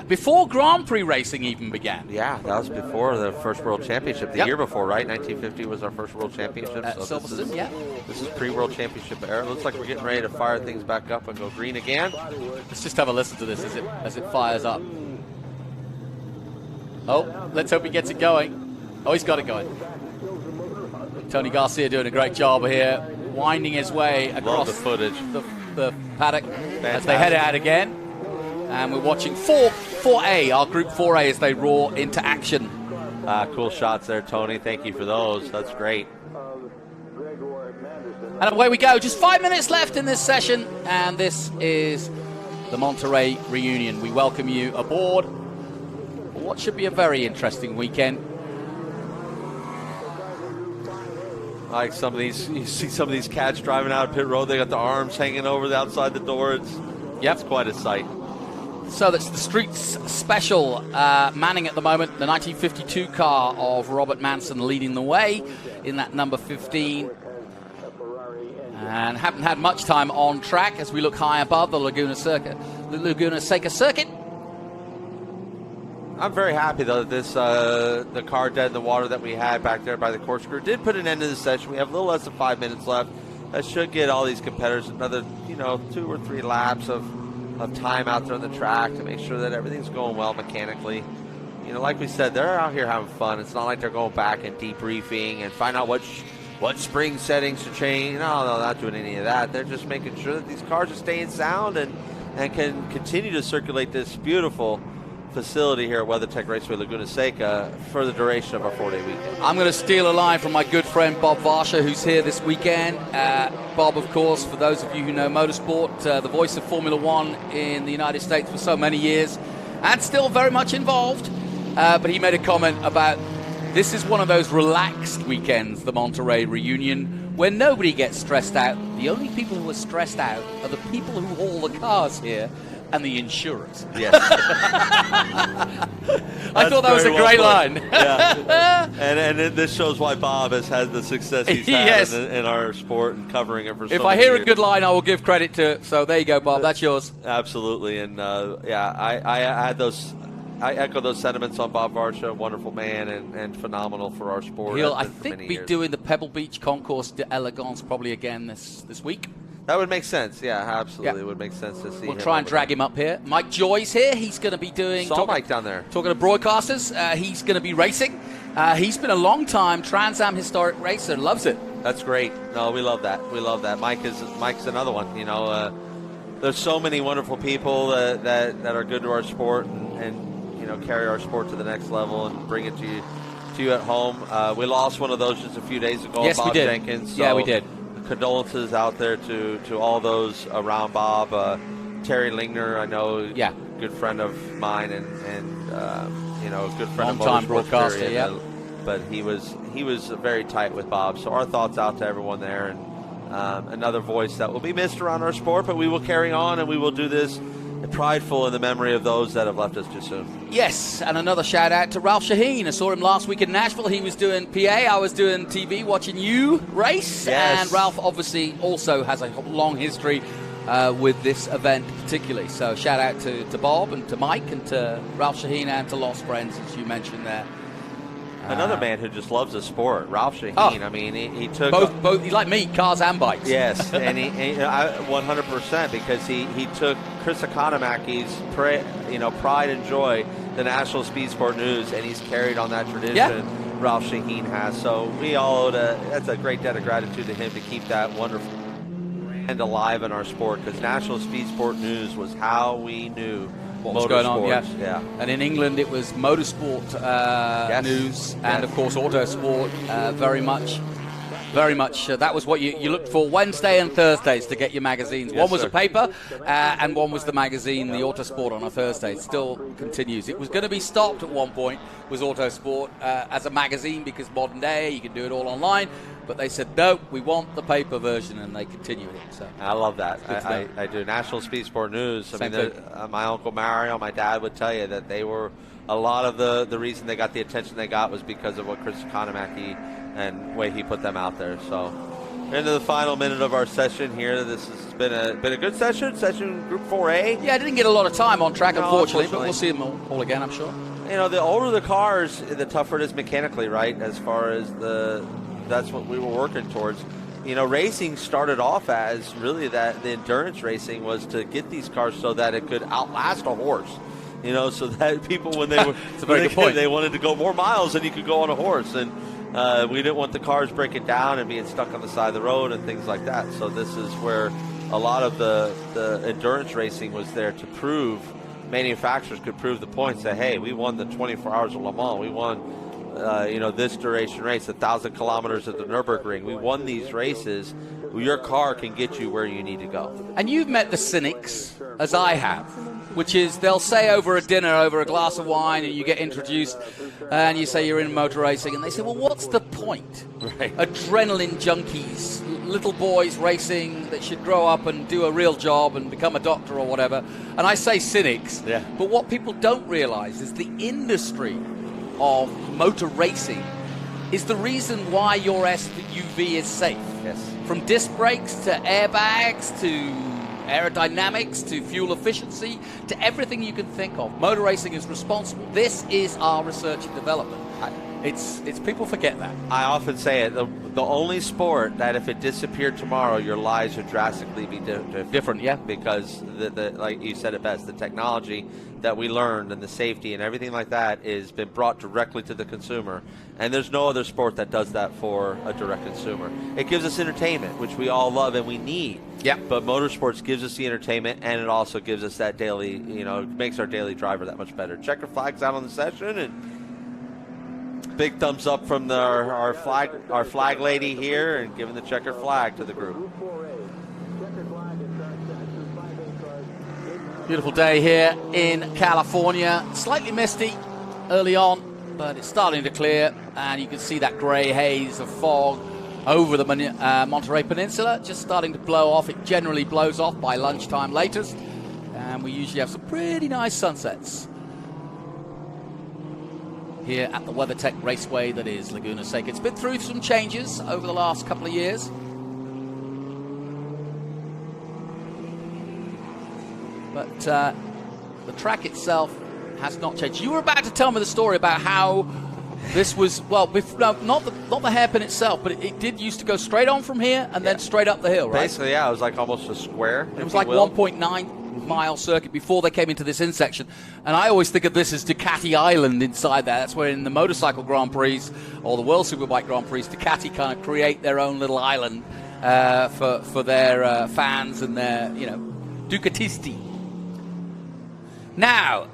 Before Grand Prix racing even began. Yeah, that was before the first World Championship. The year before, right? 1950 was our first World Championship. So this is pre-World Championship era. Looks like we're getting ready to fire things back up and go green again. Let's just have a listen to this as it fires up. Oh, let's hope he gets it going. Oh, he's got it going. Tony Garcia doing a great job here, winding his way across the footage. The paddock. Fantastic. As they head out again. And we're watching 4A, our Group 4A, as they roar into action. Cool shots there, Tony. Thank you for those. That's great. And away we go. Just 5 minutes left in this session. And this is the Monterey Reunion. We welcome you aboard for what should be a very interesting weekend. Like some of these, you see some of these cats driving out pit road. They got the arms hanging over outside the door. It's quite a sight. So that's the Streets Special manning at the moment. The 1952 car of Robert Manson leading the way in that number 15. And haven't had much time on track as we look high above the Laguna Seca circuit. I'm very happy though that this the car dead in the water that we had back there by the corkscrew did put an end to the session. We have a little less than 5 minutes left. That should get all these competitors another 2 or 3 laps of time out there on the track to make sure that everything's going well mechanically. Like we said, they're out here having fun. It's not like they're going back and debriefing and find out what spring settings to change. No, they're not doing any of that. They're just making sure that these cars are staying sound and can continue to circulate this beautiful facility here at WeatherTech Raceway Laguna Seca for the duration of our 4-day weekend. I'm going to steal a line from my good friend Bob Varsha, who's here this weekend. Bob, of course, for those of you who know motorsport, the voice of Formula One in the United States for so many years, and still very much involved. But he made a comment about this is one of those relaxed weekends, the Monterey Reunion, where nobody gets stressed out. The only people who are stressed out are the people who haul the cars here and the insurers. Yes. I thought that was a great line. Yeah. And this shows why Bob has had the success he's had Yes. in our sport and covering it for so If many I hear years. a good line, I will give credit to it. So there you go, Bob. That's yours. Absolutely. And I echo those sentiments on Bob Varsha, wonderful man and phenomenal for our sport. He'll, Has I been for think, many be years. doing the Pebble Beach Concours d'Elegance probably again this week. That would make sense. Yeah, absolutely. Yeah. It would make sense to see We'll him try and over drag there. him up here. Mike Joy's here. He's going to be doing... Saw Mike down there. Talking to broadcasters. He's going to be racing. He's been a long-time Trans Am historic racer. Loves it. That's great. No, we love that. We love that. Mike's another one. There's so many wonderful people that are good to our sport and carry our sport to the next level and bring it to you at home. We lost one of those just a few days ago. Yes, Bob we did. Jenkins. So Yeah, we did. Condolences out there to all those around Bob. Terry Lingner, I know, good friend of mine and a good friend Long-time of motorsports. broadcaster, period. yeah. But he was very tight with Bob. So our thoughts out to everyone there, and another voice that will be missed around our sport. But we will carry on, and we will do this prideful in the memory of those that have left us too soon. Yes, and another shout out to Ralph Shaheen. I saw him last week in Nashville. He was doing PA. I was doing TV, watching you race. Yes. And Ralph obviously also has a long history with this event particularly. So shout out to Bob and to Mike and to Ralph Shaheen and to Lost Friends, as you mentioned there. Another man who just loves the sport, Ralph Shaheen. Oh. I mean, he took both. He's like me, cars and bikes. Yes, and he 100% because he took Chris Economaki's pride and joy, the National Speed Sport News, and he's carried on that tradition. Yeah. Ralph Shaheen has. So we all owe that's a great debt of gratitude to him to keep that wonderful brand alive in our sport, because National Speed Sport News was how we knew what was going on, yeah. And in England, it was motorsport news and, of course, autosport. Very much. That was what you looked for Wednesday and Thursdays to get your magazines. Yes, one was sir. a paper, and one was the magazine, the Autosport, on a Thursday. It still continues. It was going to be stopped at one point, was Autosport, as a magazine, because modern day, you can do it all online. But they said, no, we want the paper version, and they continued it. So I love that. I do. National Speed Sport News. Same thing. thing. My Uncle Mario, my dad would tell you that they were, a lot of the reason they got the attention they got was because of what Chris Economaki and way he put them out there. So into the final minute of our session here. This has been a good session Group 4A. Yeah, I didn't get a lot of time on track, No, unfortunately, but unfortunately. we'll see them all again, I'm sure. The older the cars, the tougher it is mechanically, right? As far as that's what we were working towards. Racing started off as really that the endurance racing was to get these cars so that it could outlast a horse. So that people, when they were, It's a very good point. they wanted to go more miles than you could go on a horse, and we didn't want the cars breaking down and being stuck on the side of the road and things like that. So this is where a lot of the endurance racing was there to prove, manufacturers could prove the point, say, hey, we won the 24 Hours of Le Mans, we won this duration race, 1,000 kilometers at the Nürburgring. We won these races. Your car can get you where you need to go. And you've met the cynics, as I have, which is they'll say over a dinner, over a glass of wine, and you get introduced, and you say you're in motor racing, and they say, well, what's the point? Right. Adrenaline junkies, little boys racing that should grow up and do a real job and become a doctor or whatever. And I say cynics, Yeah. but what people don't realize is the industry of motor racing is the reason why your SUV is safe. Yes. From disc brakes to airbags to aerodynamics to fuel efficiency to everything you can think of. Motor racing is responsible. This is our research and development. It's people forget that. I often say it, the only sport that if it disappeared tomorrow, your lives would drastically be different. Yeah. Because, the like you said it best, the technology that we learned and the safety and everything like that has been brought directly to the consumer. And there's no other sport that does that for a direct consumer. It gives us entertainment, which we all love and we need. Yeah. But motorsports gives us the entertainment, and it also gives us that daily, it makes our daily driver that much better. Checker flags out on the session, and big thumbs up from our flag lady here, and giving the checker flag to the group. Beautiful day here in California. Slightly misty early on, but it's starting to clear, and you can see that gray haze of fog over the Monterey Peninsula just starting to blow off. It generally blows off by lunchtime latest, and we usually have some pretty nice sunsets here at the WeatherTech Raceway that is Laguna Seca. It's been through some changes over the last couple of years. But the track itself has not changed. You were about to tell me the story about how this was, not the hairpin itself, but it did used to go straight on from here and then straight up the hill, right? Basically, yeah, it was like almost a square. It was like 1.9 mile circuit before they came into this intersection, and I always think of this as Ducati Island inside there. That's where in the motorcycle Grand Prix or the World Superbike Grand Prix, Ducati kind of create their own little island for their fans and their Ducatisti. Now,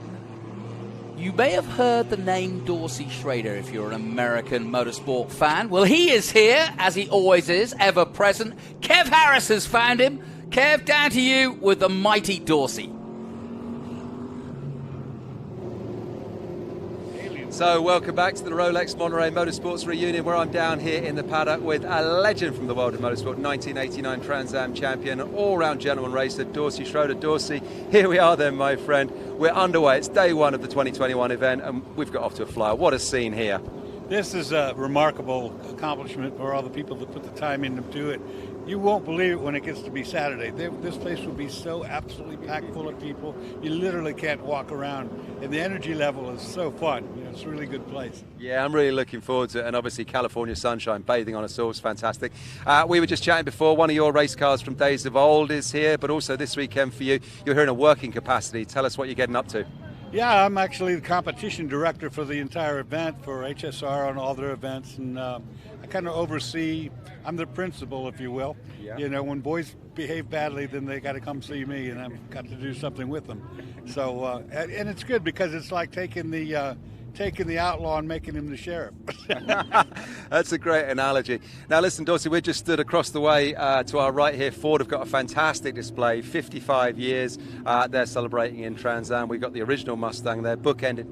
you may have heard the name Dorsey Schrader if you're an American motorsport fan. Well, he is here, as he always is, ever present. Kev Harris has found him. Kev, down to you with the mighty Dorsey. So welcome back to the Rolex Monterey Motorsports Reunion, where I'm down here in the paddock with a legend from the world of motorsport, 1989 Trans Am champion, all-round gentleman racer, Dorsey Schroeder. Dorsey, here we are then, my friend. We're underway. It's day one of the 2021 event, and we've got off to a flyer. What a scene here. This is a remarkable accomplishment for all the people that put the time in to do it. You won't believe it when it gets to be Saturday. This place will be so absolutely packed full of people, you literally can't walk around. And the energy level is so fun. It's a really good place. Yeah, I'm really looking forward to it. And obviously California sunshine bathing on us all is fantastic. We were just chatting before, one of your race cars from days of old is here, but also this weekend for you, you're here in a working capacity. Tell us what you're getting up to. Yeah, I'm actually the competition director for the entire event for HSR on all their events, and I kind of oversee. I'm the principal, if you will. Yeah. When boys behave badly, then they got to come see me, and I've got to do something with them. So, and it's good because it's like taking the outlaw and making him the sheriff. That's a great analogy. Now listen, Dorsey, we're just stood across the way to our right here. Ford have got a fantastic display, 55 years they're celebrating in Trans Am. We've got the original Mustang there, bookended,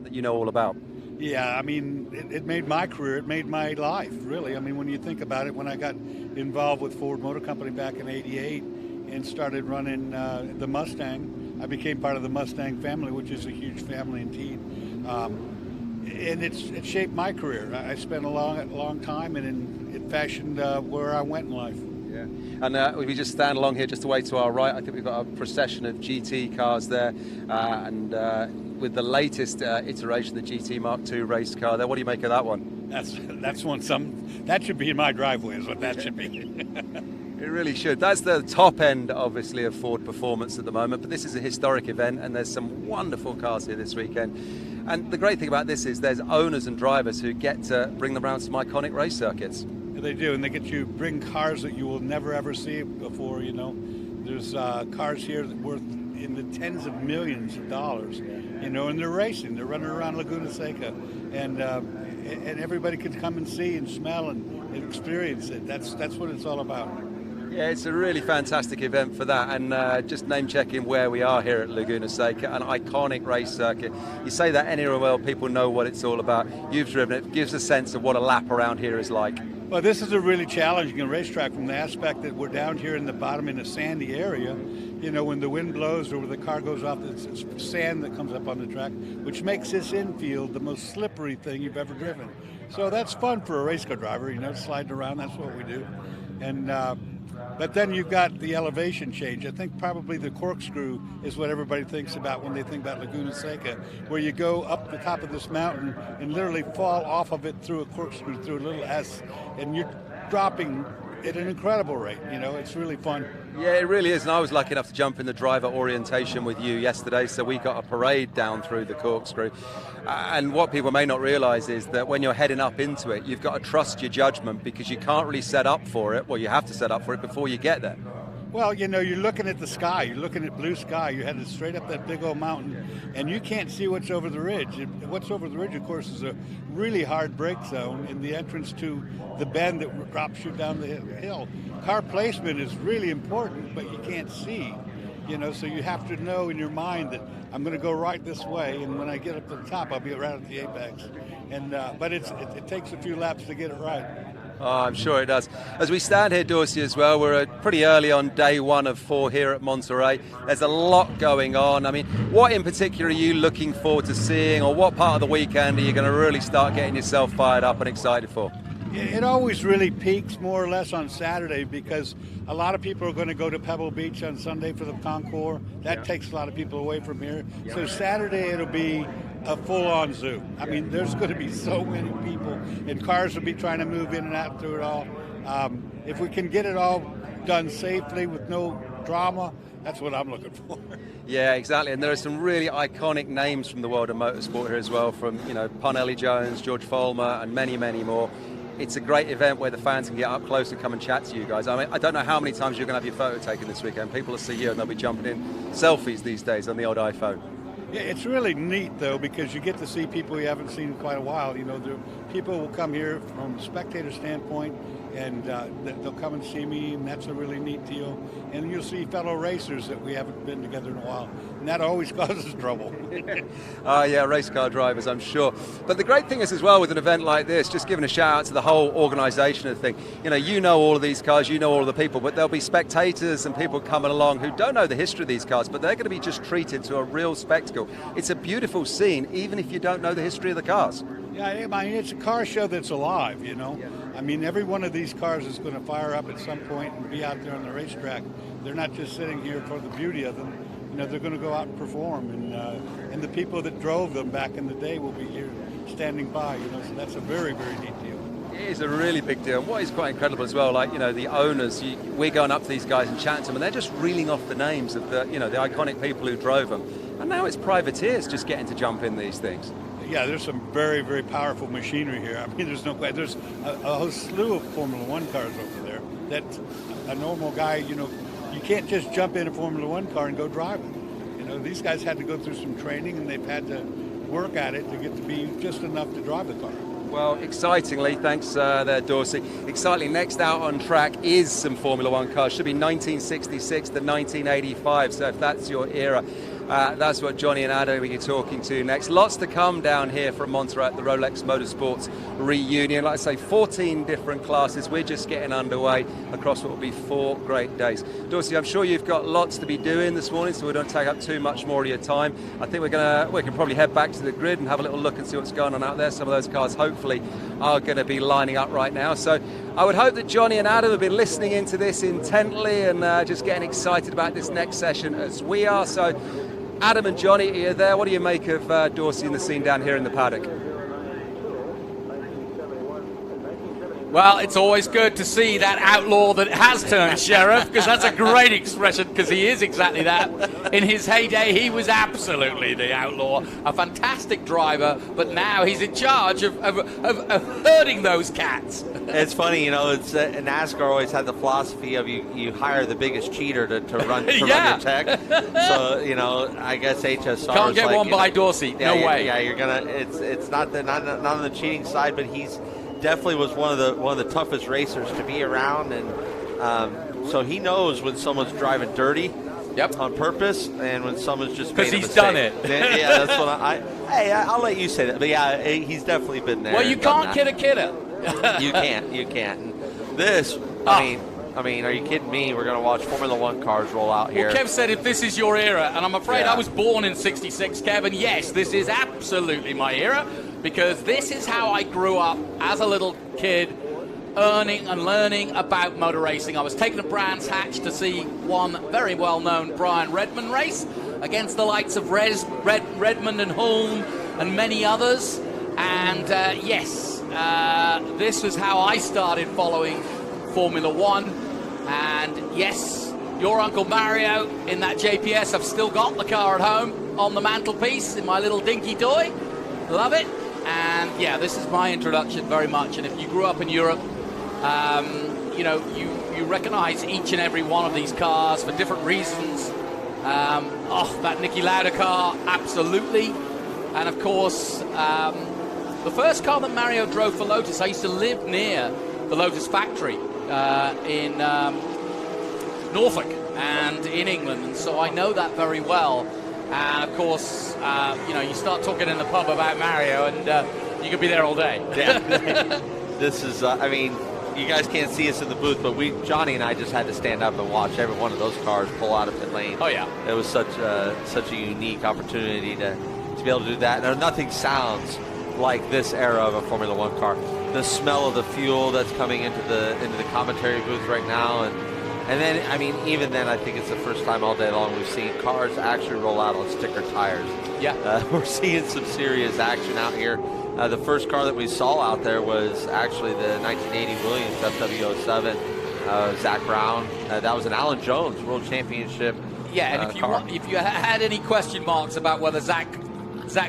that you know all about. Yeah, I mean, it made my career, it made my life, really. I mean, when you think about it, when I got involved with Ford Motor Company back in '88 and started running the Mustang, I became part of the Mustang family, which is a huge family indeed. And it shaped my career. I spent a long time, and it fashioned where I went in life. Yeah, and we just stand along here just away to our right. I think we've got a procession of GT cars there, and with the latest iteration, the GT Mark II race car there. What do you make of that one? That's one. That should be in my driveway, is what that should be. It really should. That's the top end, obviously, of Ford performance at the moment, but this is a historic event, and there's some wonderful cars here this weekend. And the great thing about this is there's owners and drivers who get to bring them around some iconic race circuits. They do, and they get you bring cars that you will never ever see before. There's cars here that worth in the tens of millions of dollars. And they're racing. They're running around Laguna Seca, and everybody can come and see and smell and experience it. That's what it's all about. Yeah, it's a really fantastic event for that, and just name-checking where we are here at Laguna Seca, an iconic race circuit. You say that anywhere in the world, people know what it's all about. You've driven it. It gives a sense of what a lap around here is like. Well, this is a really challenging racetrack from the aspect that we're down here in the bottom in a sandy area. When the wind blows or when the car goes off, it's sand that comes up on the track, which makes this infield the most slippery thing you've ever driven. So that's fun for a race car driver, sliding around, that's what we do. And But then you've got the elevation change. I think probably the corkscrew is what everybody thinks about when they think about Laguna Seca, where you go up the top of this mountain and literally fall off of it through a corkscrew, through a little S, and you're dropping at an incredible rate. You know, it's really fun. Yeah, it really is. And I was lucky enough to jump in the driver orientation with you yesterday, so we got a parade down through the corkscrew. And what people may not realize is that when you're heading up into it, you've got to trust your judgment, because you can't really set up for it. Well, you have to set up for it before you get there. Well, you know, you're looking at the sky. You're looking at blue sky. You're headed straight up that big old mountain, and you can't see what's over the ridge. What's over the ridge, of course, is a really hard brake zone in the entrance to the bend that drops you down the hill. Car placement is really important, but you can't see. You know, so you have to know in your mind that I'm going to go right this way, and when I get up to the top, I'll be right at the apex. And but it takes a few laps to get it right. Oh, I'm sure it does. As we stand here, Dorsey, as well, we're pretty early on day 1 of 4 here at Monterey. There's a lot going on. I mean, what in particular are you looking forward to seeing, or what part of the weekend are you going to really start getting yourself fired up and excited for? It always really peaks more or less on Saturday, because a lot of people are going to go to Pebble Beach on Sunday for the Concours. That takes a lot of people away from here. So Saturday it'll be a full-on zoo. I mean, there's going to be so many people, and cars will be trying to move in and out through it all. If we can get it all done safely with no drama, that's what I'm looking for. Yeah, exactly. And there are some really iconic names from the world of motorsport here as well, from, you know, Parnelli Jones, George Follmer, and many, many more. It's a great event where the fans can get up close and come and chat to you guys. I mean, I don't know how many times you're going to have your photo taken this weekend. People will see you and they'll be jumping in selfies these days on the old iPhone. Yeah, it's really neat, though, because you get to see people you haven't seen in quite a while. You know, people will come here from a spectator standpoint, and they'll come and see me, and that's a really neat deal. And you'll see fellow racers that we haven't been together in a while, and that always causes trouble. Yeah, race car drivers, I'm sure. But the great thing is, as well, with an event like this, just giving a shout out to the whole organisation of the thing. You know all of these cars, you know all of the people, but there'll be spectators and people coming along who don't know the history of these cars, but they're going to be just treated to a real spectacle. It's a beautiful scene, even if you don't know the history of the cars. Yeah, I mean, it's a car show that's alive, you know. I mean, every one of these cars is going to fire up at some point and be out there on the racetrack. They're not just sitting here for the beauty of them. You know, they're going to go out and perform, and the people that drove them back in the day will be here standing by, you know, so that's a very, very neat deal. It is a really big deal. What is quite incredible as well, like, you know, the owners, we're going up to these guys and chatting to them, and they're just reeling off the names of the, you know, the iconic people who drove them. And now it's privateers just getting to jump in these things. Yeah, there's some very, very powerful machinery here. I mean, there's no question. There's a whole slew of Formula One cars over there that a normal guy, you know, you can't just jump in a Formula One car and go drive it. You know, these guys had to go through some training, and they've had to work at it to get to be just enough to drive the car. Well, excitingly, thanks there, Dorsey. Excitingly, next out on track is some Formula One cars. Should be 1966 to 1985, so if that's your era, that's what Johnny and Adam will be talking to next. Lots to come down here from Monterey at the Rolex Motorsports Reunion. Like I say, 14 different classes. We're just getting underway across what will be 4 great days. Dorsey, I'm sure you've got lots to be doing this morning, so we don't take up too much more of your time. I think we can probably head back to the grid and have a little look and see what's going on out there. Some of those cars hopefully are going to be lining up right now. So I would hope that Johnny and Adam have been listening into this intently and just getting excited about this next session as we are. So Adam and Johnny, are you there? What do you make of Dorsey and the scene down here in the paddock? Well, it's always good to see that outlaw that has turned sheriff, because that's a great expression, because he is exactly that. In his heyday, he was absolutely the outlaw, a fantastic driver, but now he's in charge of herding those cats. It's funny, you know, it's NASCAR always had the philosophy of you hire the biggest cheater to run run your tech. So, you know, I guess HSR can't get like, one by Dorsey. No way. Yeah, you're gonna. It's not on the cheating side, but he's definitely was one of the toughest racers to be around, and so he knows when someone's driving dirty, on purpose, and when someone's just because he's done it. Yeah, that's what I'll let you say that, but yeah, he's definitely been there. Well, you can't kid a kidder. You can't. And this, I mean, are you kidding me? We're going to watch Formula One cars roll out here. Well, Kev said if this is your era, and I'm afraid I was born in '66, Kev, and yes, this is absolutely my era, because this is how I grew up as a little kid, earning and learning about motor racing. I was taken to Brands Hatch to see one very well-known Brian Redmond race against the likes of Redmond and Hulme and many others. And yes, this was how I started following Formula One. And yes, your Uncle Mario in that JPS. I've still got the car at home on the mantelpiece in my little dinky toy. Love it. And yeah, this is my introduction very much. And if you grew up in Europe, you know, you recognize each and every one of these cars for different reasons. That Niki Lauda car, absolutely. And of course, the first car that Mario drove for Lotus, I used to live near the Lotus factory in Norfolk and in England, and so I know that very well. And of course, you know, you start talking in the pub about Mario, and you could be there all day. Yeah. This is, I mean, you guys can't see us in the booth, but Johnny and I just had to stand up and watch every one of those cars pull out of pit lane. Oh yeah, it was such a unique opportunity to be able to do that. And nothing sounds like this era of a Formula One car. The smell of the fuel that's coming into the commentary booth right now, and then, I mean, even then, I think it's the first time all day long we've seen cars actually roll out on sticker tires. Yeah. We're seeing some serious action out here. The first car that we saw out there was actually the 1980 Williams FW07, Zach Brown. That was an Alan Jones World Championship. Yeah, and if you had any question marks about whether Zach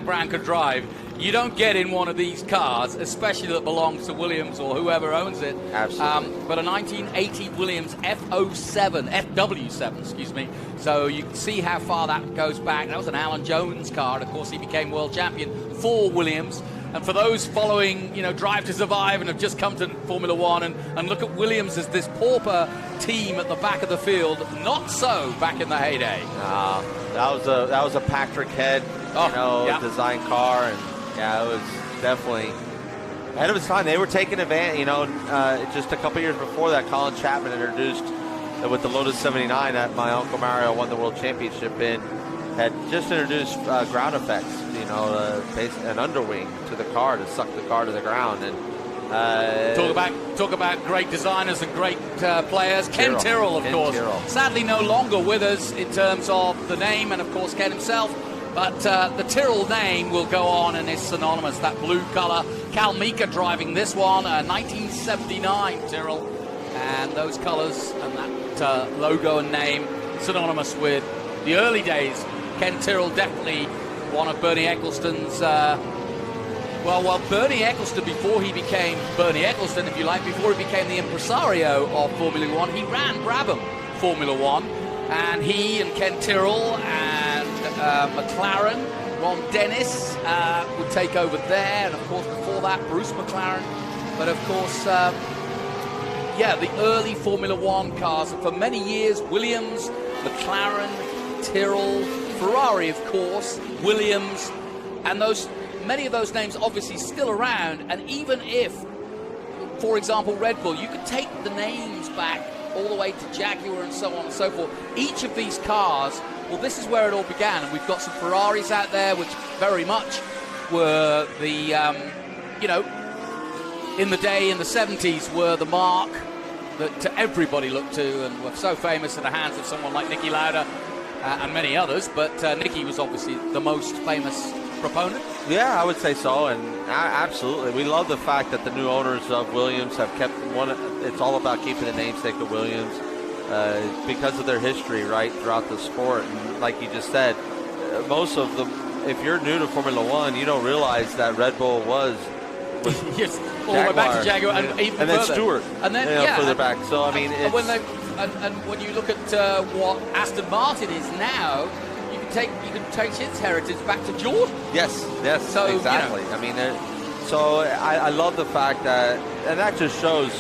Brown could drive, you don't get in one of these cars, especially that belongs to Williams or whoever owns it. Absolutely. But a 1980 Williams FW7, excuse me. So you can see how far that goes back. That was an Alan Jones car, and of course he became world champion for Williams. And for those following, you know, Drive to Survive and have just come to Formula One and look at Williams as this pauper team at the back of the field, not so back in the heyday. That was a Patrick Head, design car, and yeah, it was definitely ahead of its time. They were taking advantage, just a couple years before that, Colin Chapman introduced with the Lotus 79 that my Uncle Mario won the World Championship in, had just introduced ground effects, an underwing to the car to suck the car to the ground. And talk about great designers and great players. Ken Tyrrell, of course. Sadly no longer with us in terms of the name, and of course Ken himself. But the Tyrrell name will go on and is synonymous. That blue color. Cal Mika driving this one, 1979 Tyrrell. And those colors and that logo and name synonymous with the early days. Ken Tyrrell, definitely one of Bernie Ecclestone's. Bernie Ecclestone, before he became Bernie Ecclestone, if you like, before he became the impresario of Formula One, he ran Brabham Formula One. And he and Ken Tyrrell and McLaren, Ron Dennis would take over there. And of course, before that, Bruce McLaren. But of course, the early Formula One cars. And for many years, Williams, McLaren, Tyrrell, Ferrari, of course, Williams, and many of those names obviously still around. And even if, for example, Red Bull, you could take the names back all the way to Jaguar and so on and so forth. Each of these cars, well, this is where it all began. And we've got some Ferraris out there, which very much were the, in the day, in the 70s, were the mark that everybody looked to and were so famous in the hands of someone like Niki Lauda and many others. But Niki was obviously the most famous proponent. Yeah, I would say so, and absolutely. We love the fact that the new owners of Williams have kept it's all about keeping the namesake of Williams because of their history, right, throughout the sport. And like you just said, most of them, if you're new to Formula One, you don't realize that Red Bull was yes, all the way back to Jaguar, and even and then Stewart, and then further back. So I mean, and when you look at what Aston Martin is now, you can take its heritage back to Jordan. Yes, so, exactly. I mean, so I love the fact that, and that just shows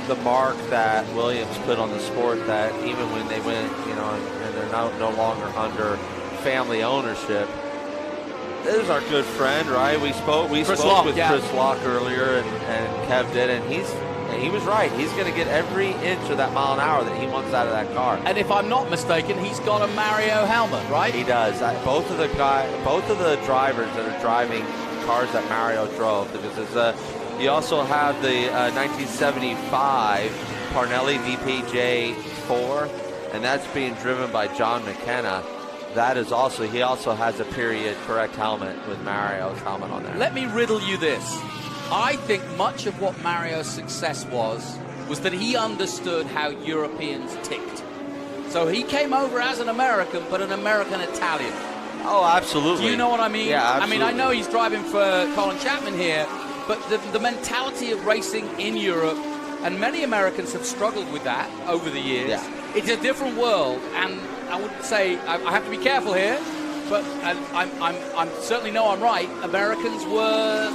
the mark that Williams put on the sport, that even when they went, and they're no longer under family ownership. There's our good friend, right? We spoke with Chris Locke earlier, and Kev did, and he was right. He's going to get every inch of that mile an hour that he wants out of that car. And if I'm not mistaken, he's got a Mario helmet, right? He does. Both of the drivers that are driving cars that Mario drove, because You also have the 1975 Parnelli VPJ4, and that's being driven by John McKenna. That is also, he also has a period correct helmet with Mario's helmet on there. Let me riddle you this. I think much of what Mario's success was that he understood how Europeans ticked. So he came over as an American, but an American Italian. Oh, absolutely. Do you know what I mean? Yeah, absolutely. I mean, I know he's driving for Colin Chapman here, but the mentality of racing in Europe, and many Americans have struggled with that over the years. Yeah. It's a different world, and I would say I have to be careful here, but I'm certainly know I'm right. Americans were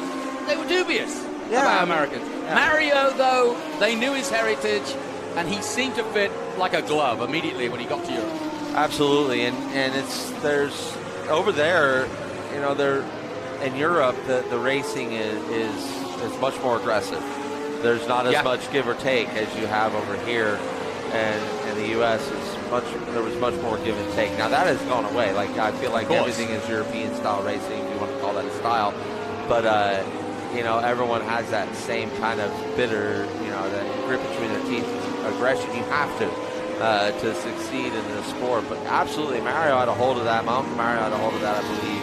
dubious about Americans. Yeah. Mario, though, they knew his heritage, and he seemed to fit like a glove immediately when he got to Europe. Absolutely, and there's over there, you know, in Europe the racing is much more aggressive. There's not as much give or take as you have over here, and in the U.S. there was much more give and take. Now that has gone away. Like I feel like everything is European style racing, if you want to call that a style, but you know, everyone has that same kind of bitter, you know, that grit between their teeth aggression. You have to succeed in this sport. But absolutely, Mario had a hold of that. My uncle Mario had a hold of that, I believe.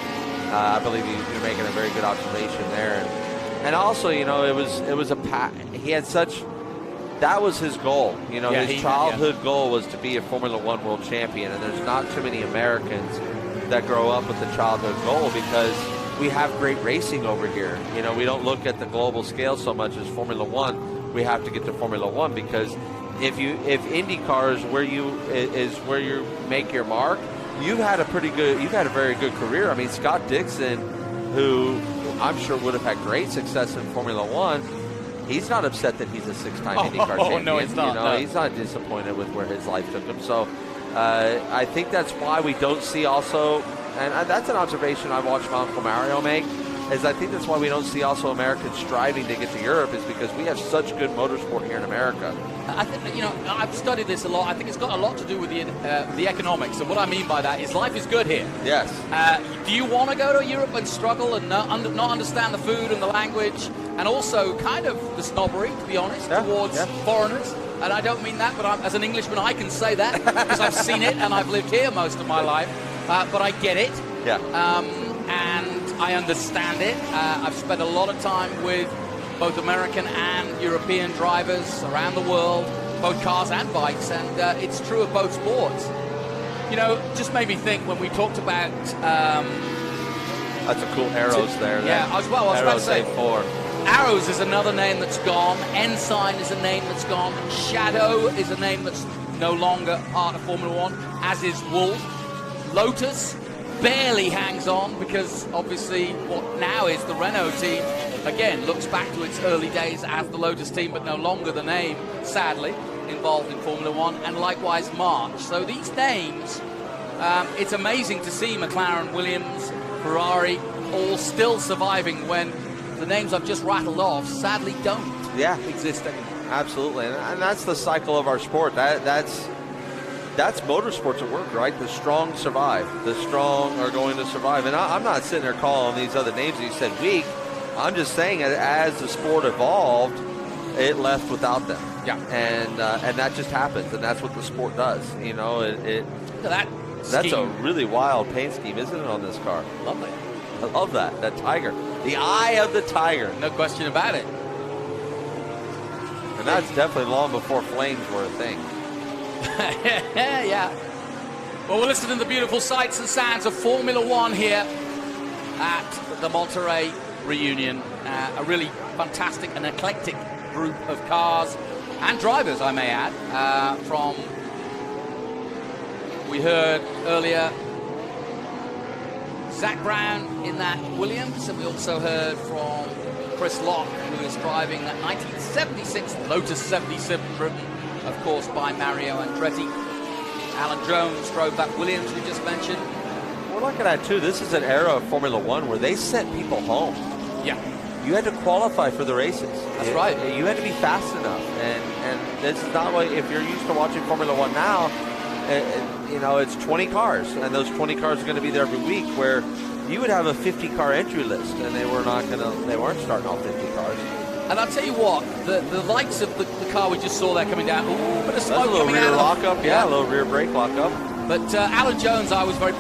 I believe you're making a very good observation there. And also, you know, it was he had such, that was his goal. You know, his childhood goal was to be a Formula One world champion. And there's not too many Americans that grow up with the childhood goal, because we have great racing over here. You know, we don't look at the global scale so much as Formula One. We have to get to Formula One, because if IndyCars is where you make your mark, you've had a very good career. I mean, Scott Dixon, who I'm sure would have had great success in Formula One, he's not upset that he's a 6-time IndyCar champion. No, he's not. You know, he's not disappointed with where his life took him. So I think that's why we don't see also, and that's an observation I watched my Uncle Mario make, is I think that's why we don't see also Americans striving to get to Europe, is because we have such good motorsport here in America. I think, you know, I've studied this a lot. I think it's got a lot to do with the economics. And what I mean by that is life is good here. Yes. Do you want to go to Europe and struggle and not understand the food and the language, and also kind of the snobbery, to be honest, towards foreigners? And I don't mean that, but as an Englishman, I can say that because I've seen it and I've lived here most of my life. But I get it. Yeah. And I understand it. I've spent a lot of time with both American and European drivers around the world, both cars and bikes, and it's true of both sports. You know, just made me think when we talked about... that's a cool Arrows there. Yeah, I was about to say... A4. Arrows is another name that's gone. Ensign is a name that's gone. Shadow is a name that's no longer part of Formula One, as is Wolf. Lotus barely hangs on, because obviously what now is the Renault team, again, looks back to its early days as the Lotus team, but no longer the name, sadly, involved in Formula One, and likewise March. So these names, it's amazing to see McLaren, Williams, Ferrari all still surviving when the names I've just rattled off sadly don't exist anymore. Absolutely, and that's the cycle of our sport. That's motorsports at work, right? The strong survive. The strong are going to survive. And I'm not sitting there calling these other names that you said weak. I'm just saying as the sport evolved, it left without them. Yeah. And that just happens, and that's what the sport does. You know, Look at that that's scheme. a really wild paint scheme, isn't it, on this car? Lovely. I love that tiger. The eye of the tiger. No question about it. And that's definitely long before flames were a thing. Yeah. Well, we're listening to the beautiful sights and sounds of Formula One here at the Monterey Reunion. A really fantastic and eclectic group of cars and drivers, I may add. We heard earlier Zach Brown in that Williams, and we also heard from Chris Locke, who is driving that 1976 Lotus 77, driven, of course, by Mario Andretti. Alan Jones drove that Williams we just mentioned. We're looking at, too, this is an era of Formula One where they sent people home. Yeah. You had to qualify for the races. That's right. You had to be fast enough. And this is not like, if you're used to watching Formula One now, you know, it's 20 cars, and those 20 cars are going to be there every week, where you would have a 50-car entry list, and they weren't starting all 50 cars. And I'll tell you what, the likes of the car we just saw there coming down, ooh, bit of That's smoke a little coming rear out. lockup, yeah, a little rear brake lockup. But Alan Jones, I was very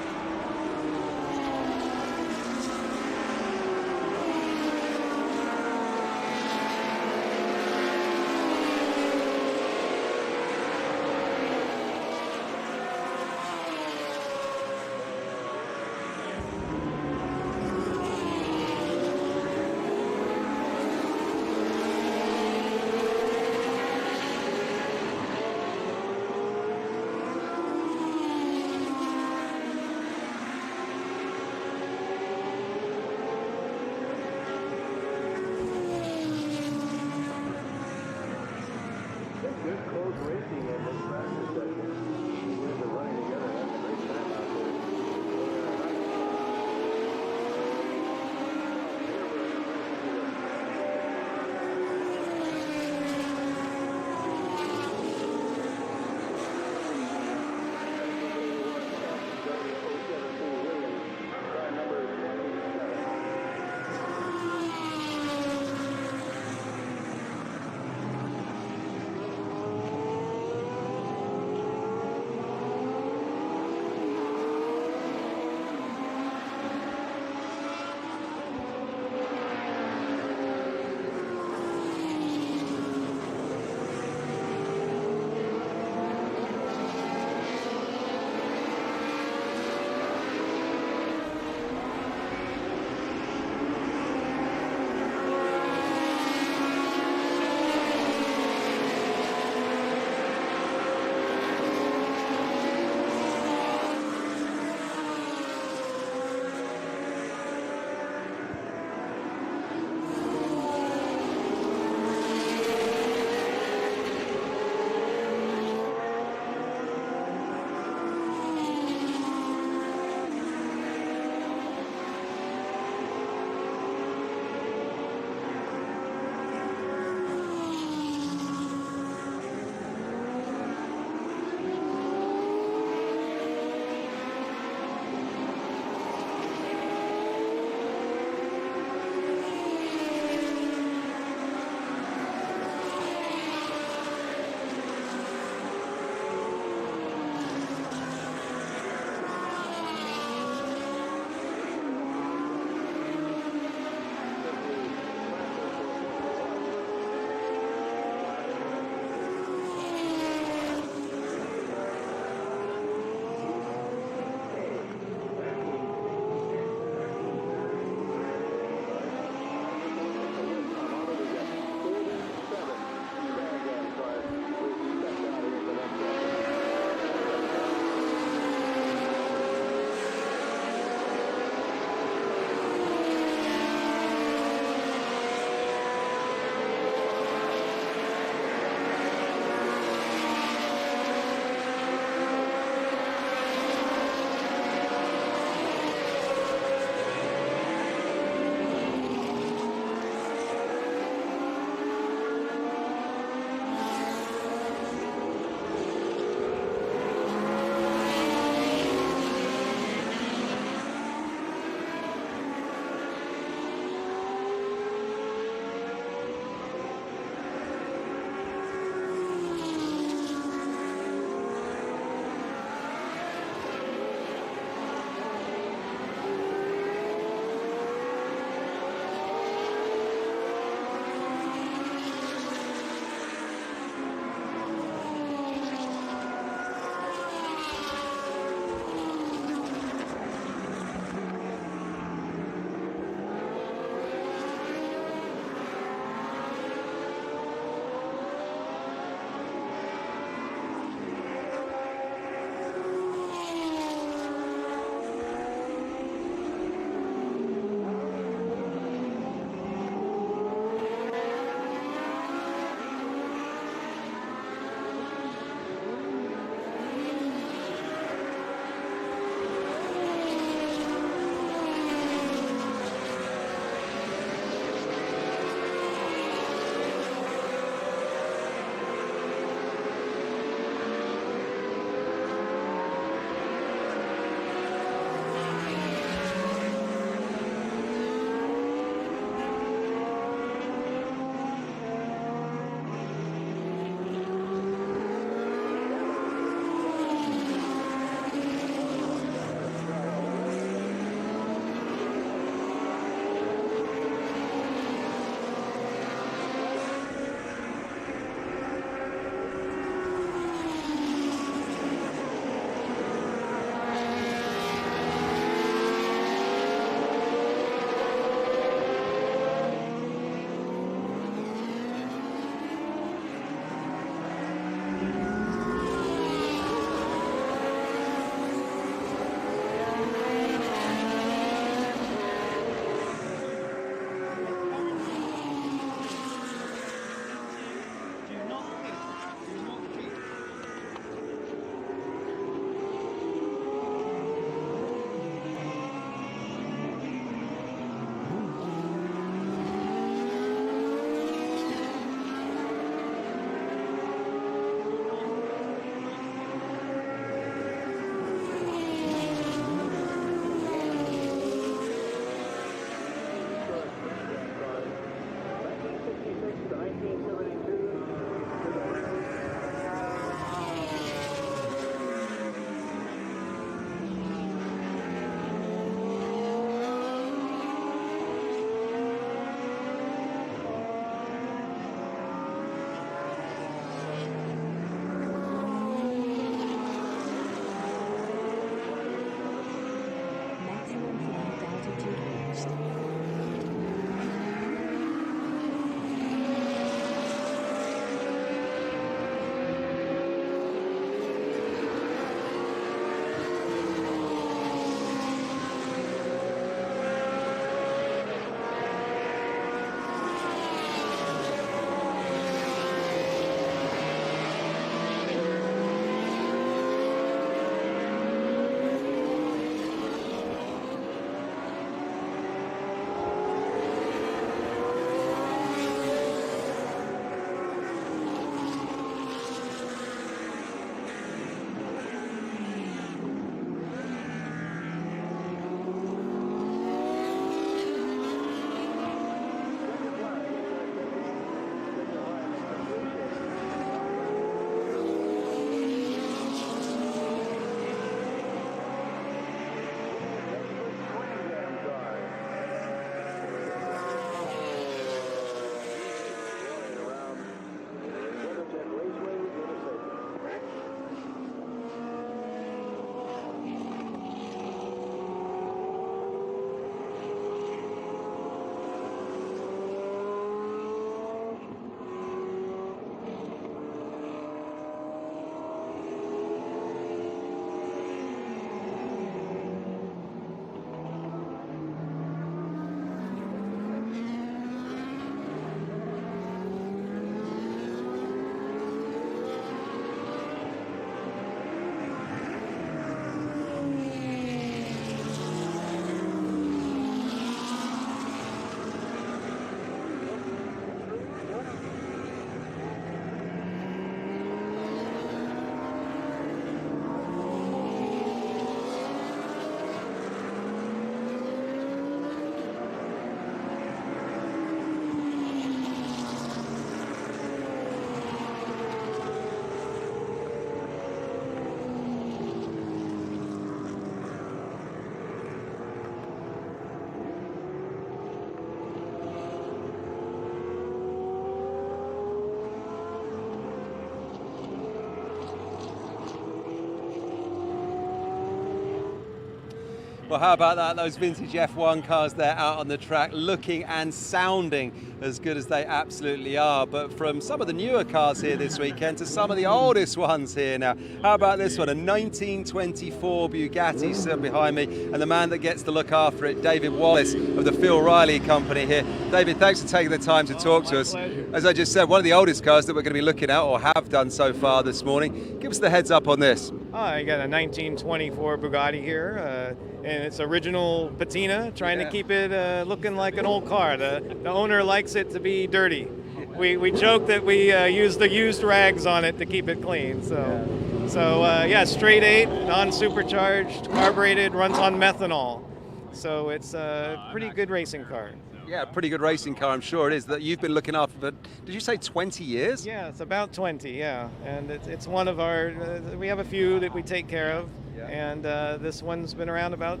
Well, how about that? Those vintage F1 cars there out on the track, looking and sounding as good as they absolutely are. But from some of the newer cars here this weekend to some of the oldest ones here now. How about this one? A 1924 Bugatti sitting behind me, and the man that gets to look after it, David Wallace of the Phil Riley Company here. David, thanks for taking the time to talk to us. As I just said, one of the oldest cars that we're going to be looking at, or have done so far this morning. Give us the heads up on this. I got a 1924 Bugatti here, and it's original patina, trying to keep it looking like an old car. The owner likes it to be dirty. We joke that we use the used rags on it to keep it clean. So straight 8, non-supercharged, carbureted, runs on methanol. So it's a pretty good racing car. Yeah, pretty good racing car, I'm sure it is, that you've been looking after for, did you say 20 years? Yeah, it's about 20, yeah. And it's one of our, we have a few that we take care of, and this one's been around about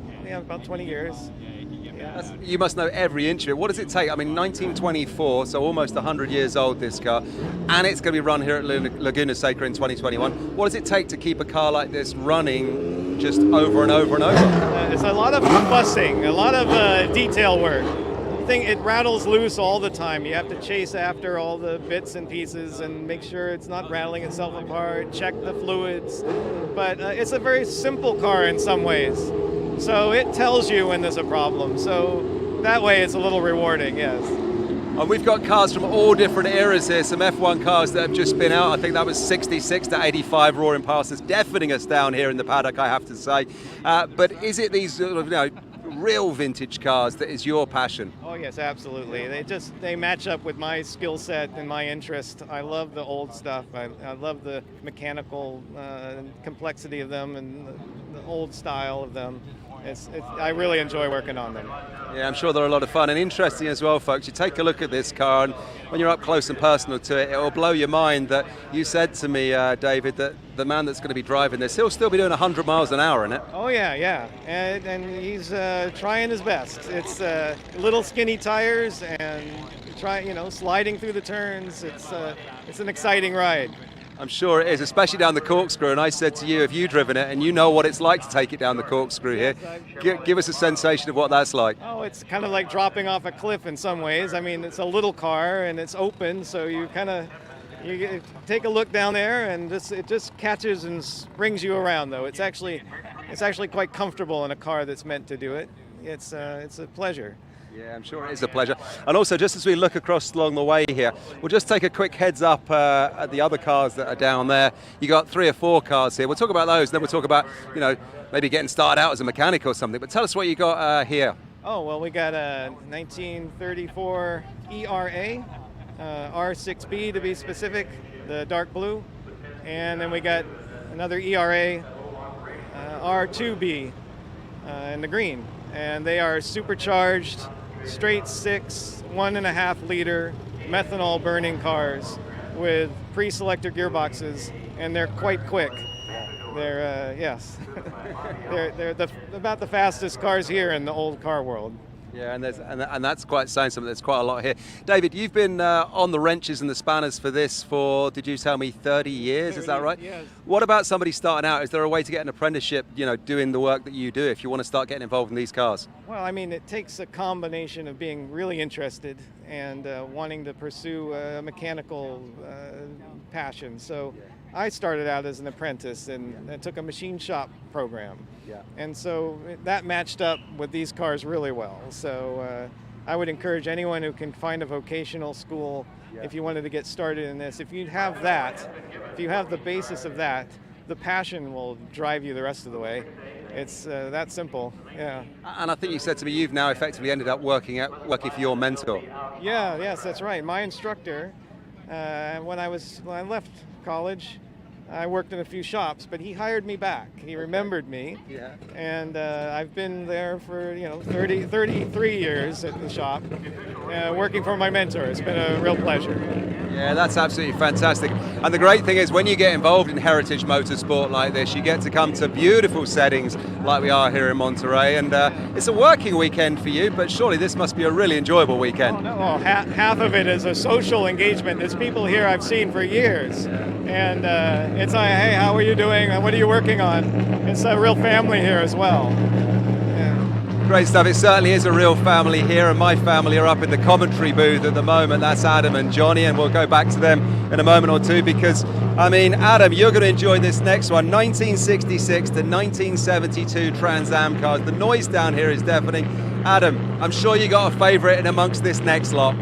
20 years. Yeah. You must know every inch of it. What does it take? I mean, 1924, so almost 100 years old, this car, and it's going to be run here at Laguna Seca in 2021. What does it take to keep a car like this running just over and over and over? It's a lot of fussing, a lot of detail work. It rattles loose all the time. You have to chase after all the bits and pieces and make sure it's not rattling itself apart, check the fluids. But it's a very simple car in some ways. So it tells you when there's a problem. So that way it's a little rewarding, yes. And we've got cars from all different eras here, some F1 cars that have just been out. I think that was 66 to 85 roaring past us, deafening us down here in the paddock, I have to say. But is it these real vintage cars that is your passion? Oh yes, absolutely. They match up with my skill set and my interest. I love the old stuff. I love the mechanical complexity of them and the old style of them. I really enjoy working on them. Yeah, I'm sure they're a lot of fun and interesting as well, folks. You take a look at this car, and when you're up close and personal to it, it will blow your mind that you said to me, David, that the man that's going to be driving this, he'll still be doing 100 miles an hour in it. Oh yeah, and he's trying his best. It's little skinny tires and sliding through the turns. It's an exciting ride. I'm sure it is, especially down the corkscrew. And I said to you, have you driven it and you know what it's like to take it down the corkscrew here? Give us a sensation of what that's like. Oh, it's kind of like dropping off a cliff in some ways. I mean, it's a little car and it's open, so you take a look down there and it just catches and brings you around. Though it's actually quite comfortable in a car that's meant to do it. It's a pleasure. Yeah, I'm sure it is a pleasure. And also, just as we look across along the way here, we'll just take a quick heads up at the other cars that are down there. You got 3 or 4 cars here. We'll talk about those, then we'll talk about, maybe getting started out as a mechanic or something. But tell us what you got here. Oh, well, we got a 1934 ERA, R6B to be specific, the dark blue. And then we got another ERA, R2B in the green. And they are supercharged, straight 6, 1.5 liter methanol burning cars with pre-selector gearboxes, and they're quite quick. They're they're about the fastest cars here in the old car world. Yeah, and that's quite saying something. There's quite a lot here. David, you've been on the wrenches and the spanners for this for, did you tell me, 30 years? Is that right? Yes. What about somebody starting out? Is there a way to get an apprenticeship, doing the work that you do if you want to start getting involved in these cars? Well, I mean, it takes a combination of being really interested and wanting to pursue a mechanical passion. So I started out as an apprentice and I took a machine shop program. Yeah. And so that matched up with these cars really well. So I would encourage anyone who can find a vocational school, if you wanted to get started in this. If you have that, if you have the basis of that, the passion will drive you the rest of the way. It's that simple, yeah. And I think you said to me you've now effectively ended up working for your mentor. Yes, that's right. My instructor, when I left college, I worked in a few shops, but he hired me back. He remembered me, and I've been there for 33 years at the shop, working for my mentor. It's been a real pleasure. Yeah, that's absolutely fantastic. And the great thing is when you get involved in heritage motorsport like this, you get to come to beautiful settings like we are here in Monterey, and it's a working weekend for you, but surely this must be a really enjoyable weekend. Oh, no. Well, half of it is a social engagement. There's people here I've seen for years, and it's like, hey, how are you doing? What are you working on? It's a real family here as well. Yeah. Great stuff. It certainly is a real family here, and my family are up in the commentary booth at the moment. That's Adam and Johnny, and we'll go back to them in a moment or two because, I mean, Adam, you're going to enjoy this next one. 1966 to 1972 Trans Am cars. The noise down here is deafening. Adam, I'm sure you got a favourite in amongst this next lot.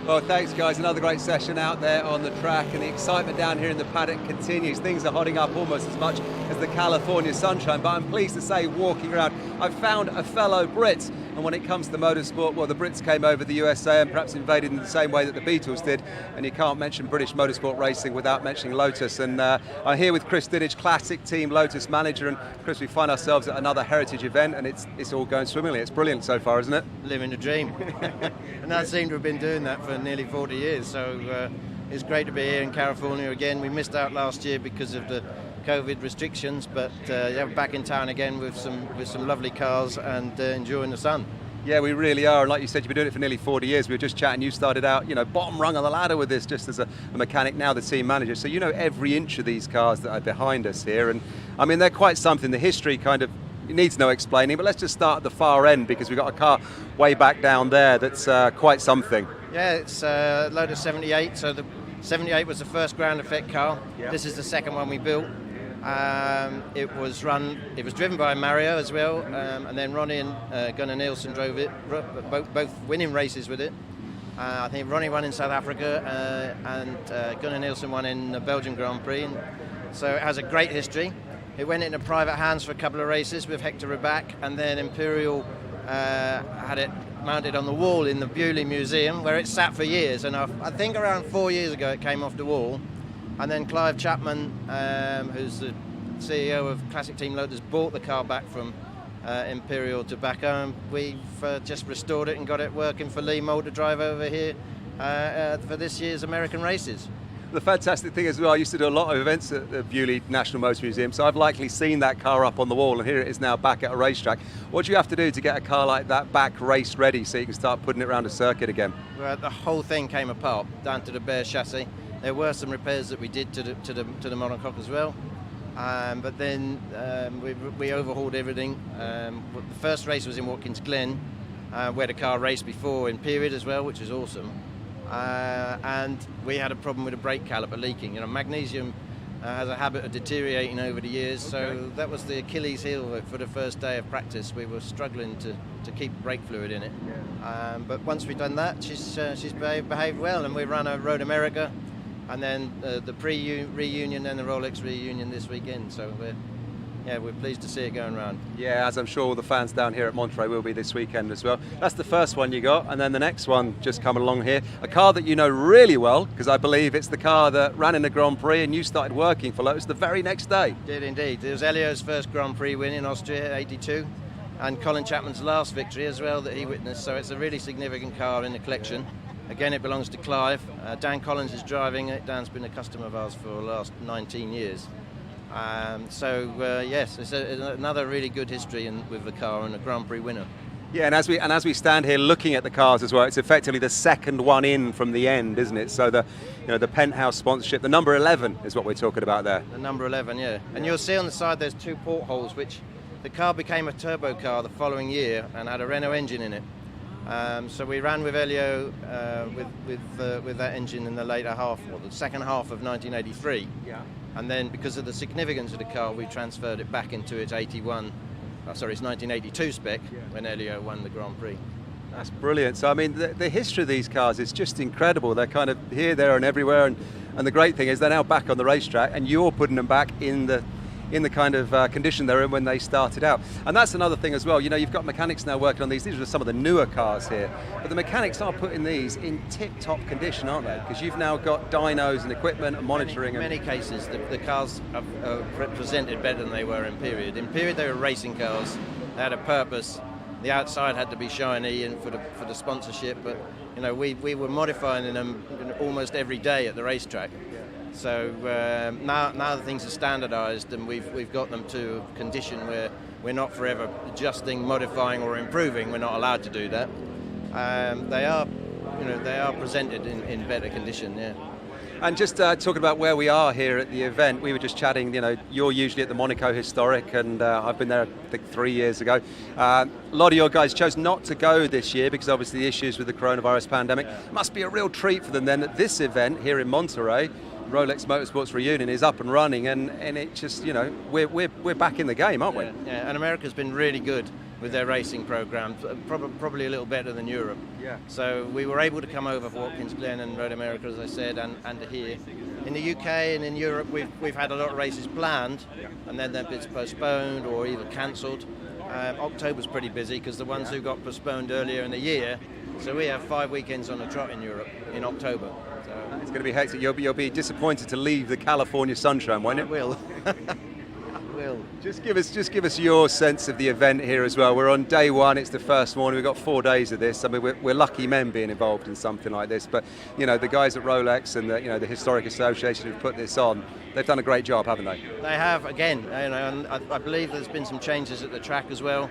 Well, thanks, guys. Another great session out there on the track, and the excitement down here in the paddock continues. Things are hotting up almost as much as the California sunshine, but I'm pleased to say, walking around, I've found a fellow Brit. And when it comes to motorsport, well, the Brits came over the USA and perhaps invaded in the same way that the Beatles did, and you can't mention British motorsport racing without mentioning Lotus. And I'm here with Chris Dinage, Classic Team Lotus manager, and Chris, we find ourselves at another heritage event, and it's all going swimmingly. It's brilliant so far, isn't it? Living the dream. And I seem to have been doing that for nearly 40 years, so it's great to be here in California again. We missed out last year because of the COVID restrictions, but yeah, we're back in town again with some lovely cars and enjoying the sun. Yeah, we really are. And like you said, you've been doing it for nearly 40 years. We were just chatting. You started out, bottom rung on the ladder with this, just as a mechanic, now the team manager. So you know every inch of these cars that are behind us here. And I mean, they're quite something. The history kind of needs no explaining, but let's just start at the far end, because we've got a car way back down there that's quite something. Yeah, it's Lotus 78. So the 78 was the first ground effect car. Yeah. This is the second one we built. It was driven by Mario as well, and then Ronnie and Gunnar Nielsen drove it, both winning races with it. I think Ronnie won in South Africa, and Gunnar Nielsen won in the Belgian Grand Prix. And so it has a great history. It went into private hands for a couple of races with Hector Rabac, and then Imperial had it mounted on the wall in the Bewley Museum, where it sat for years. And I think around 4 years ago it came off the wall. And then Clive Chapman, who's the CEO of Classic Team Lotus, bought the car back from Imperial Tobacco, and we've just restored it and got it working for Lee Mould to drive over here for this year's American races. The fantastic thing as well, I used to do a lot of events at the Bewley National Motor Museum, so I've likely seen that car up on the wall, and here it is now back at a racetrack. What do you have to do to get a car like that back race ready so you can start putting it around a circuit again? Well, the whole thing came apart, down to the bare chassis. There were some repairs that we did to the monocoque as well, but then we overhauled everything. The first race was in Watkins Glen, where the car raced before in period as well, which is awesome. And we had a problem with a brake caliper leaking. Magnesium has a habit of deteriorating over the years, so that was the Achilles heel for the first day of practice. We were struggling to keep brake fluid in it. But once we've done that, she's behaved well, and we ran a Road America, and then the pre-reunion and the Rolex Reunion this weekend. So we're pleased to see it going around. Yeah, as I'm sure all the fans down here at Monterey will be this weekend as well. That's the first one you got, and then the next one just coming along here. A car that you know really well, because I believe it's the car that ran in the Grand Prix and you started working for Lotus the very next day. Did indeed. It was Elio's first Grand Prix win in Austria, 82, and Colin Chapman's last victory as well that he witnessed. So it's a really significant car in the collection. Again, it belongs to Clive. Dan Collins is driving it. Dan's been a customer of ours for the last 19 years. Yes, it's another really good history with the car, and a Grand Prix winner. Yeah, and as we stand here looking at the cars as well, it's effectively the second one in from the end, isn't it? So the Penthouse sponsorship, the number 11 is what we're talking about there. The number 11, yeah. And you'll see on the side there's two portholes, which the car became a turbo car the following year and had a Renault engine in it. So we ran with Elio with that engine in the later half, or the second half of 1983. Yeah. And then, because of the significance of the car, we transferred it back into its 1982 spec when Elio won the Grand Prix. That's brilliant. So I mean, the history of these cars is just incredible. They're kind of here, there, and everywhere. And the great thing is they're now back on the racetrack, and you're putting them back in the kind of condition they're in when they started out. And that's another thing as well. You've got mechanics now working on these. These are some of the newer cars here. But the mechanics are putting these in tip-top condition, aren't they? Because you've now got dynos and equipment and monitoring. In many cases, the cars are presented better than they were in period. In period, they were racing cars. They had a purpose. The outside had to be shiny and for the sponsorship. But, we were modifying them almost every day at the racetrack. So now the things are standardised, and we've got them to a condition where we're not forever adjusting, modifying, or improving. We're not allowed to do that. They are presented in better condition. Yeah. And just talking about where we are here at the event, we were just chatting, you're usually at the Monaco Historic, and I've been there, I think, 3 years ago. A lot of your guys chose not to go this year because obviously the issues with the coronavirus pandemic. It must be a real treat for them then at this event here in Monterey. Rolex Motorsports Reunion is up and running, and it just, we're back in the game, aren't we? Yeah, and America's been really good with their racing program, probably a little better than Europe. Yeah. So we were able to come over for Watkins Glen and Road America, as I said, and here. In the UK and in Europe, we've had a lot of races planned, and then they've been postponed or either cancelled. October's pretty busy because the ones who got postponed earlier in the year, so we have 5 weekends on the trot in Europe in October. So it's going to be hectic. You'll be disappointed to leave the California sunshine, won't it? I will. Just give us your sense of the event here as well. We're on day one. It's the first morning. We've got 4 days of this. I mean, we're lucky men being involved in something like this. But you know, the guys at Rolex and the Historic Association who've put this on, they've done a great job, haven't they? They have, again. And I believe there's been some changes at the track as well.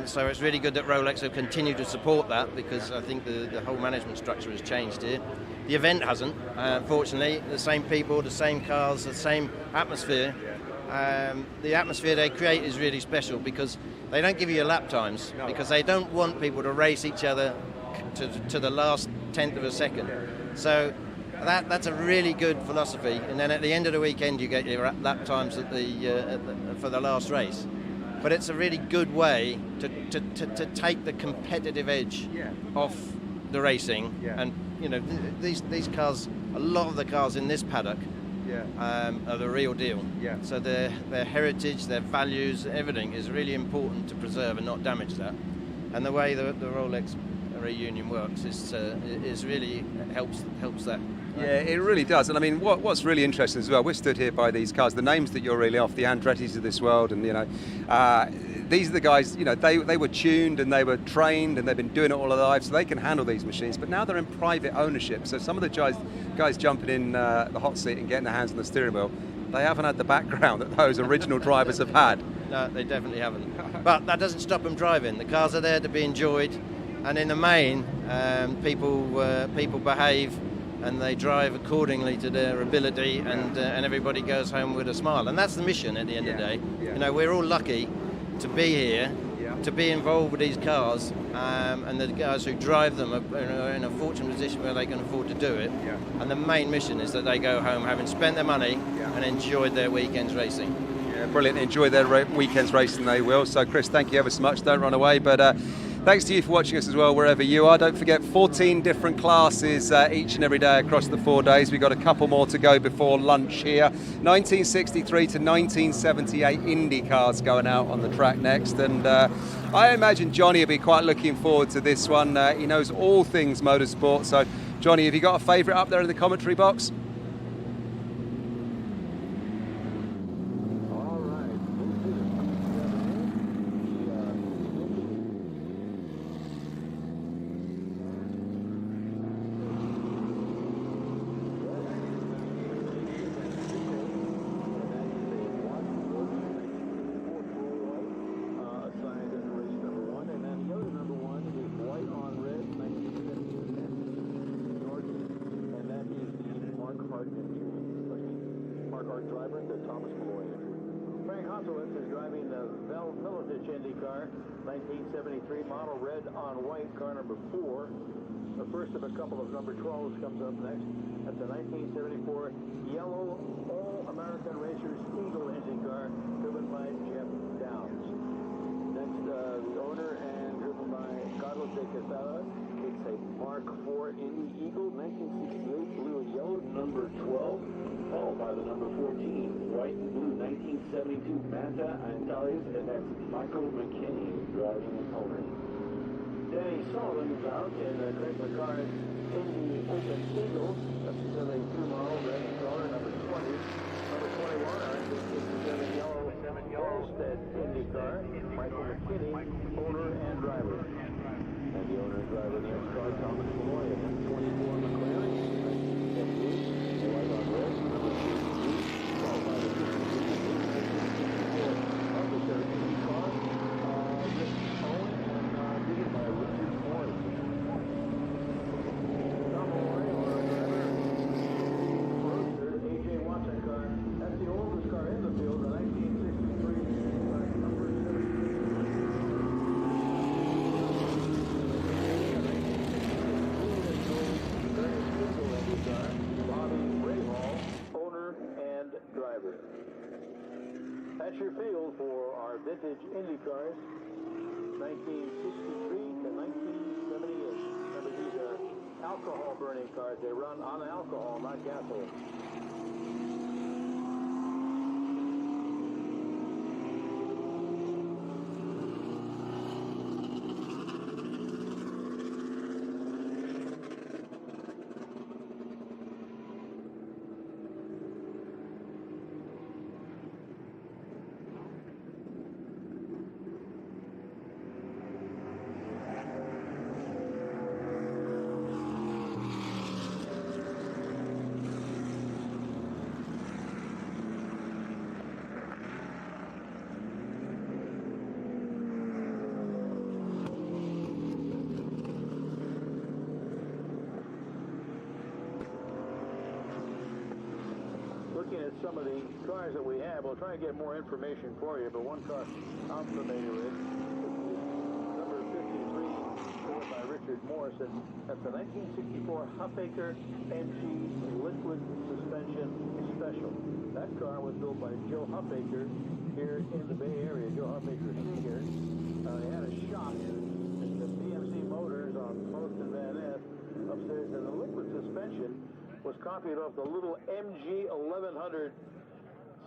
So it's really good that Rolex have continued to support that, because I think the whole management structure has changed here. The event hasn't, unfortunately. The same people, the same cars, the same atmosphere. The atmosphere they create is really special because they don't give you your lap times, because they don't want people to race each other to the last tenth of a second. So that's a really good philosophy. And then at the end of the weekend, you get your lap times for the last race. But it's a really good way to take the competitive edge off the racing. And you know, these cars, a lot of the cars in this paddock are the real deal. So their heritage, their values, everything is really important to preserve and not damage that. And the way the Rolex Reunion works is really helps that. Yeah, it really does. And I mean, what's really interesting as well, we're stood here by these cars, the names that you're really off, the Andrettis of this world, and these are the guys, they were tuned and they were trained and they've been doing it all their lives, so they can handle these machines. But now they're in private ownership, so some of the guys jumping in the hot seat and getting their hands on the steering wheel, they haven't had the background that those original drivers have had. No, they definitely haven't. But that doesn't stop them driving. The cars are there to be enjoyed, and in the main, people behave and they drive accordingly to their ability, and everybody goes home with a smile. And that's the mission at the end of the day. We're all lucky to be here, to be involved with these cars, and the guys who drive them are in a fortunate position where they can afford to do it. And the main mission is that they go home having spent their money and enjoyed their weekends racing. Yeah, brilliant. Enjoy their weekends racing, they will. So, Chris, thank you ever so much. Don't run away. But thanks to you for watching us as well, wherever you are. Don't forget, 14 different classes each and every day across the 4 days. We've got a couple more to go before lunch here. 1963 to 1978 IndyCars going out on the track next. And I imagine Johnny will be quite looking forward to this one. He knows all things motorsport. So, Johnny, have you got a favourite up there in the commentary box? IndyCar, 1973 model red on white, car number 4. The first of a couple of number 12s comes up next. That's a 1974 yellow All-American Racers Eagle IndyCar driven by Jeff Downs. Next, the owner and driven by Carlos de Quesada. It's a Mark IV Indy Eagle, 1968 blue and yellow, number 12. Followed by the number 14, white and blue, 1972 Manta Antares, and that's Michael McKinney driving the owner. Danny Sullivan is out in Craig McCart's Indy Open Eagle. That's the 72 model, red color, number 20. Number 21, the yellow Allsted IndyCar, Michael McKinney, owner and driver. And the owner and driver of the next car, Thomas Malloy, a 24 McLaren, 1978, white on red. That's your field for our vintage IndyCars. 1963 to 1978. Remember, these are alcohol burning cars. They run on alcohol, not gasoline. Looking at some of the cars that we have, we'll try and get more information for you, but one car I'm familiar with is number 53, built by Richard Morrison. That's the 1964 Huffaker MG Liquid Suspension Special. That car was built by Joe Huffaker here in the Bay Area. Joe Huffaker Sr. He had a shop in the BMC Motors on Post and Van Ness upstairs, and the liquid suspension was copied off the little MG 1100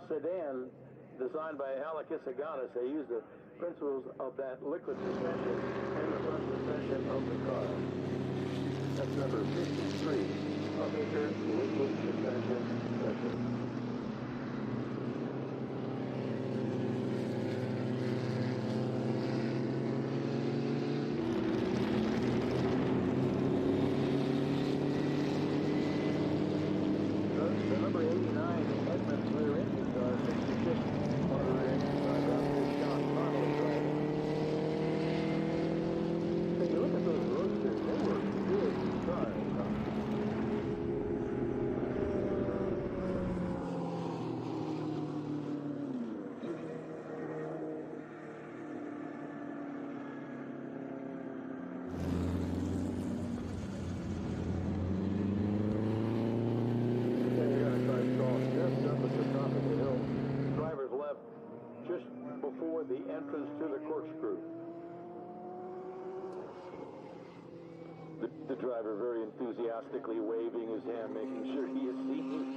sedan designed by Alec Isaganis. They used the principles of that liquid suspension in the front suspension of the car. That's number 53, Huffaker Liquid Suspension Special. The entrance to the corkscrew. The driver very enthusiastically waving his hand, making sure he is seen.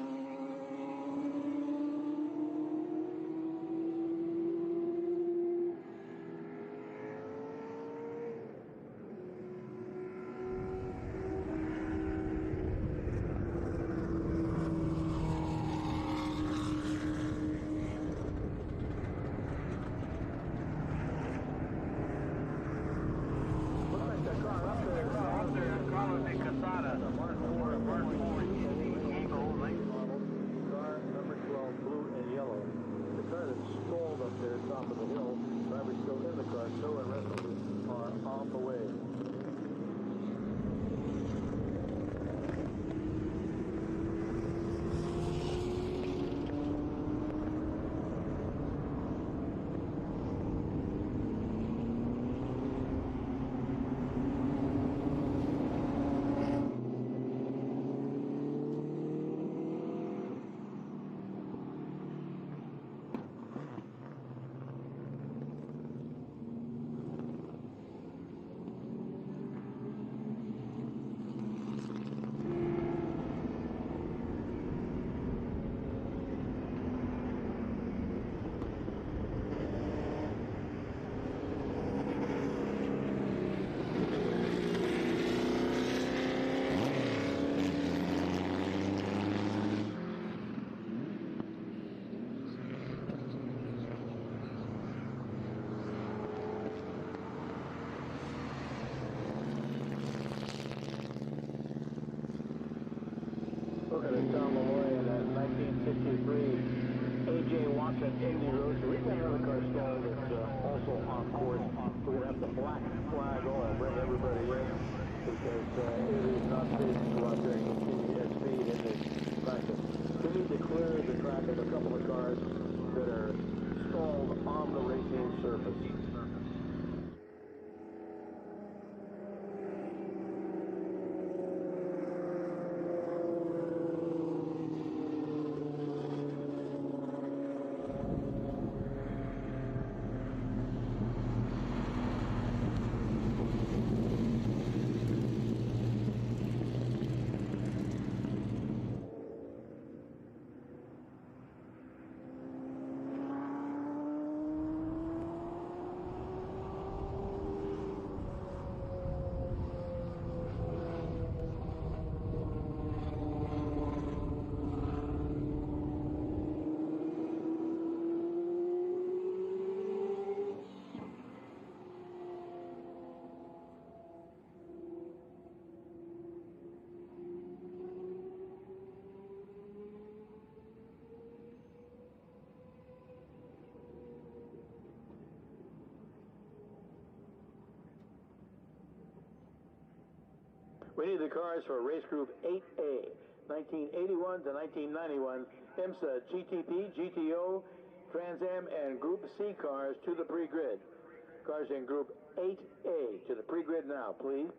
Tom Malloy in that 1963 A.J. Watson Indy Roadster. We've got another car stalled that's also on course. We're going to have the black flag on, bring everybody in, because it is not safe to go out there and continue at speed in this practice. We need to clear the track of a couple of cars that are stalled on the racing surface. We need the cars for race group 8A, 1981 to 1991, IMSA, GTP, GTO, Trans Am, and Group C cars to the pre-grid. Cars in Group 8A to the pre-grid now, please.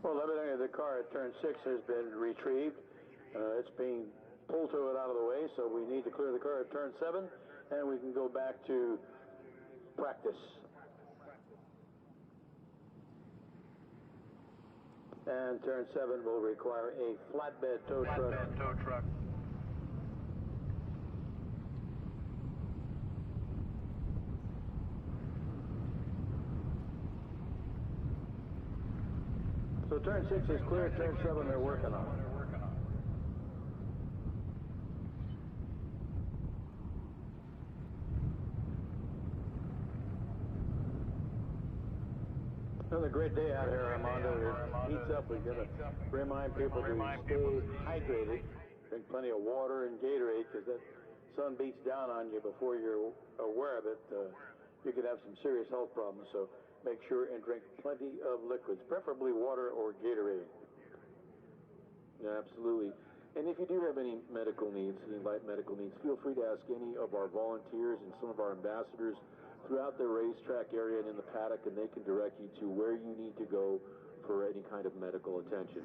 Well, evidently the car at turn 6 has been retrieved. It's being pulled to it out of the way, so we need to clear the car at turn 7, and we can go back to practice. And turn 7 will require a flatbed tow truck. So turn 6 is clear, turn 7 they're working on. Another great day out here, Armando. It heats up. We've got to remind people to stay hydrated, drink plenty of water and Gatorade, because that sun beats down on you before you're aware of it. You could have some serious health problems, so make sure and drink plenty of liquids, preferably water or Gatorade. Yeah, absolutely. And if you do have any medical needs, any light medical needs, feel free to ask any of our volunteers and some of our ambassadors throughout the racetrack area and in the paddock, and they can direct you to where you need to go for any kind of medical attention.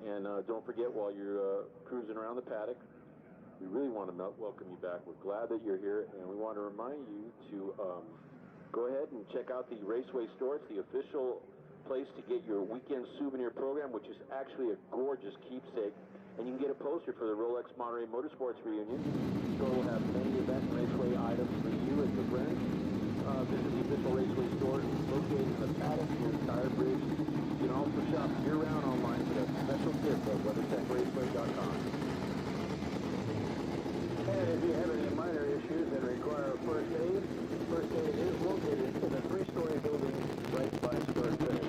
And don't forget, while you're cruising around the paddock, we really want to welcome you back. We're glad that you're here, and we want to remind you to go ahead and check out the Raceway store. It's the official place to get your weekend souvenir program, which is actually a gorgeous keepsake. And you can get a poster for the Rolex Monterey Motorsports Reunion. The store will have many event and raceway items for you and your friends. Visit the official Raceway store located in the Paddock near the Tire Bridge. You can also shop year-round online for that special gift at WeatherTechRaceway.com. And if you have any minor issues that require first aid is located in a 3-story building right by Square Trade.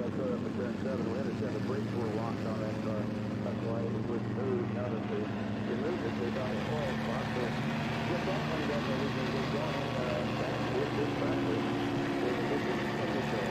that car up at turn 7. We understand the brakes were locked on that car. That's why it was moved. Now that they moved it, they found a coil spot. So just off when you got ready to get going back with this practice. This is IndyCar.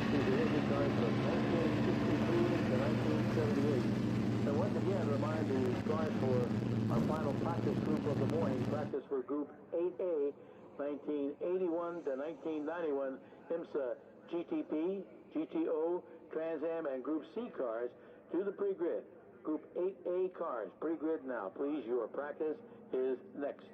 These are IndyCars from 1963 to 1978. And once again, remind the cars for our final practice group of the morning. Practice for Group 8A, 1981 to 1991 IMSA GTP, GTO, Trans Am, and Group C cars to the pre-grid. Group 8A cars, pre-grid now. Please, your practice is next.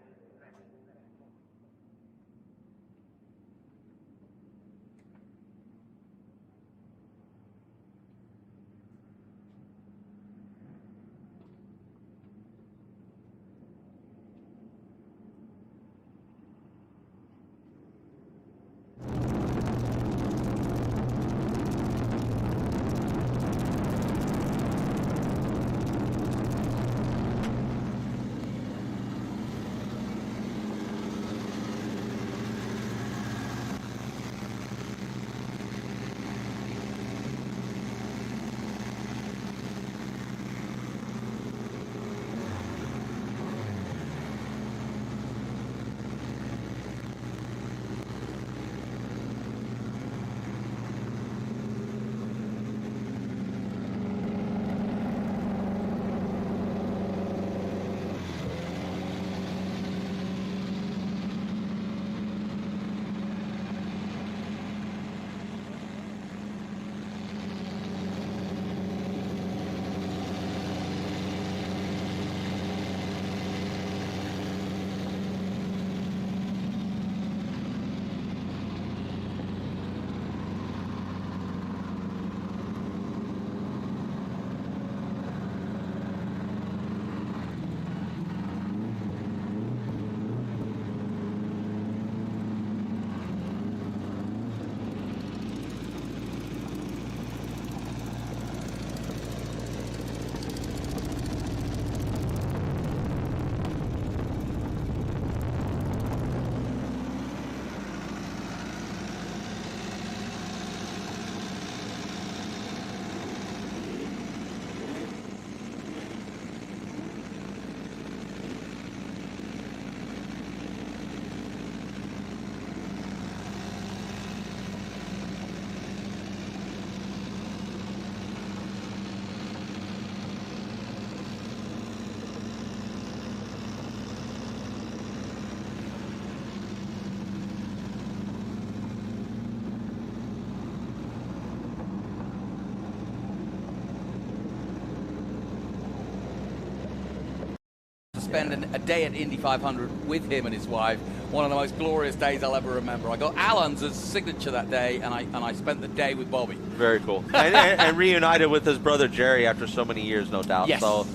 Spend a day at Indy 500 with him and his wife. One of the most glorious days I'll ever remember. I got Alan's as signature that day, and I spent the day with Bobby. Very cool. and reunited with his brother Jerry after so many years, no doubt. Yes. So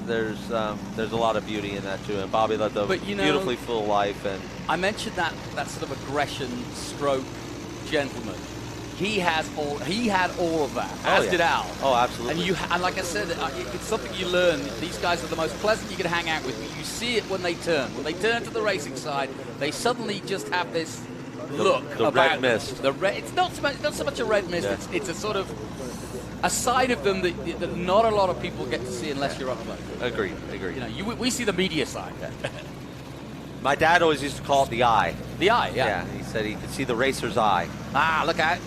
there's a lot of beauty in that too. And Bobby led a beautifully full life. And I mentioned that sort of aggression, stroke, gentleman. He had all of that, as did Al. Oh, absolutely. And like I said, it's something you learn. These guys are the most pleasant you can hang out with. But you see it when they turn. When they turn to the racing side, they suddenly just have this look the about red mist. It's not so much a red mist. Yeah. It's a sort of a side of them that not a lot of people get to see unless you're up close. Agreed. You know, we see the media side. My dad always used to call it the eye. The eye, yeah. Yeah, he said he could see the racer's eye. Ah, look out.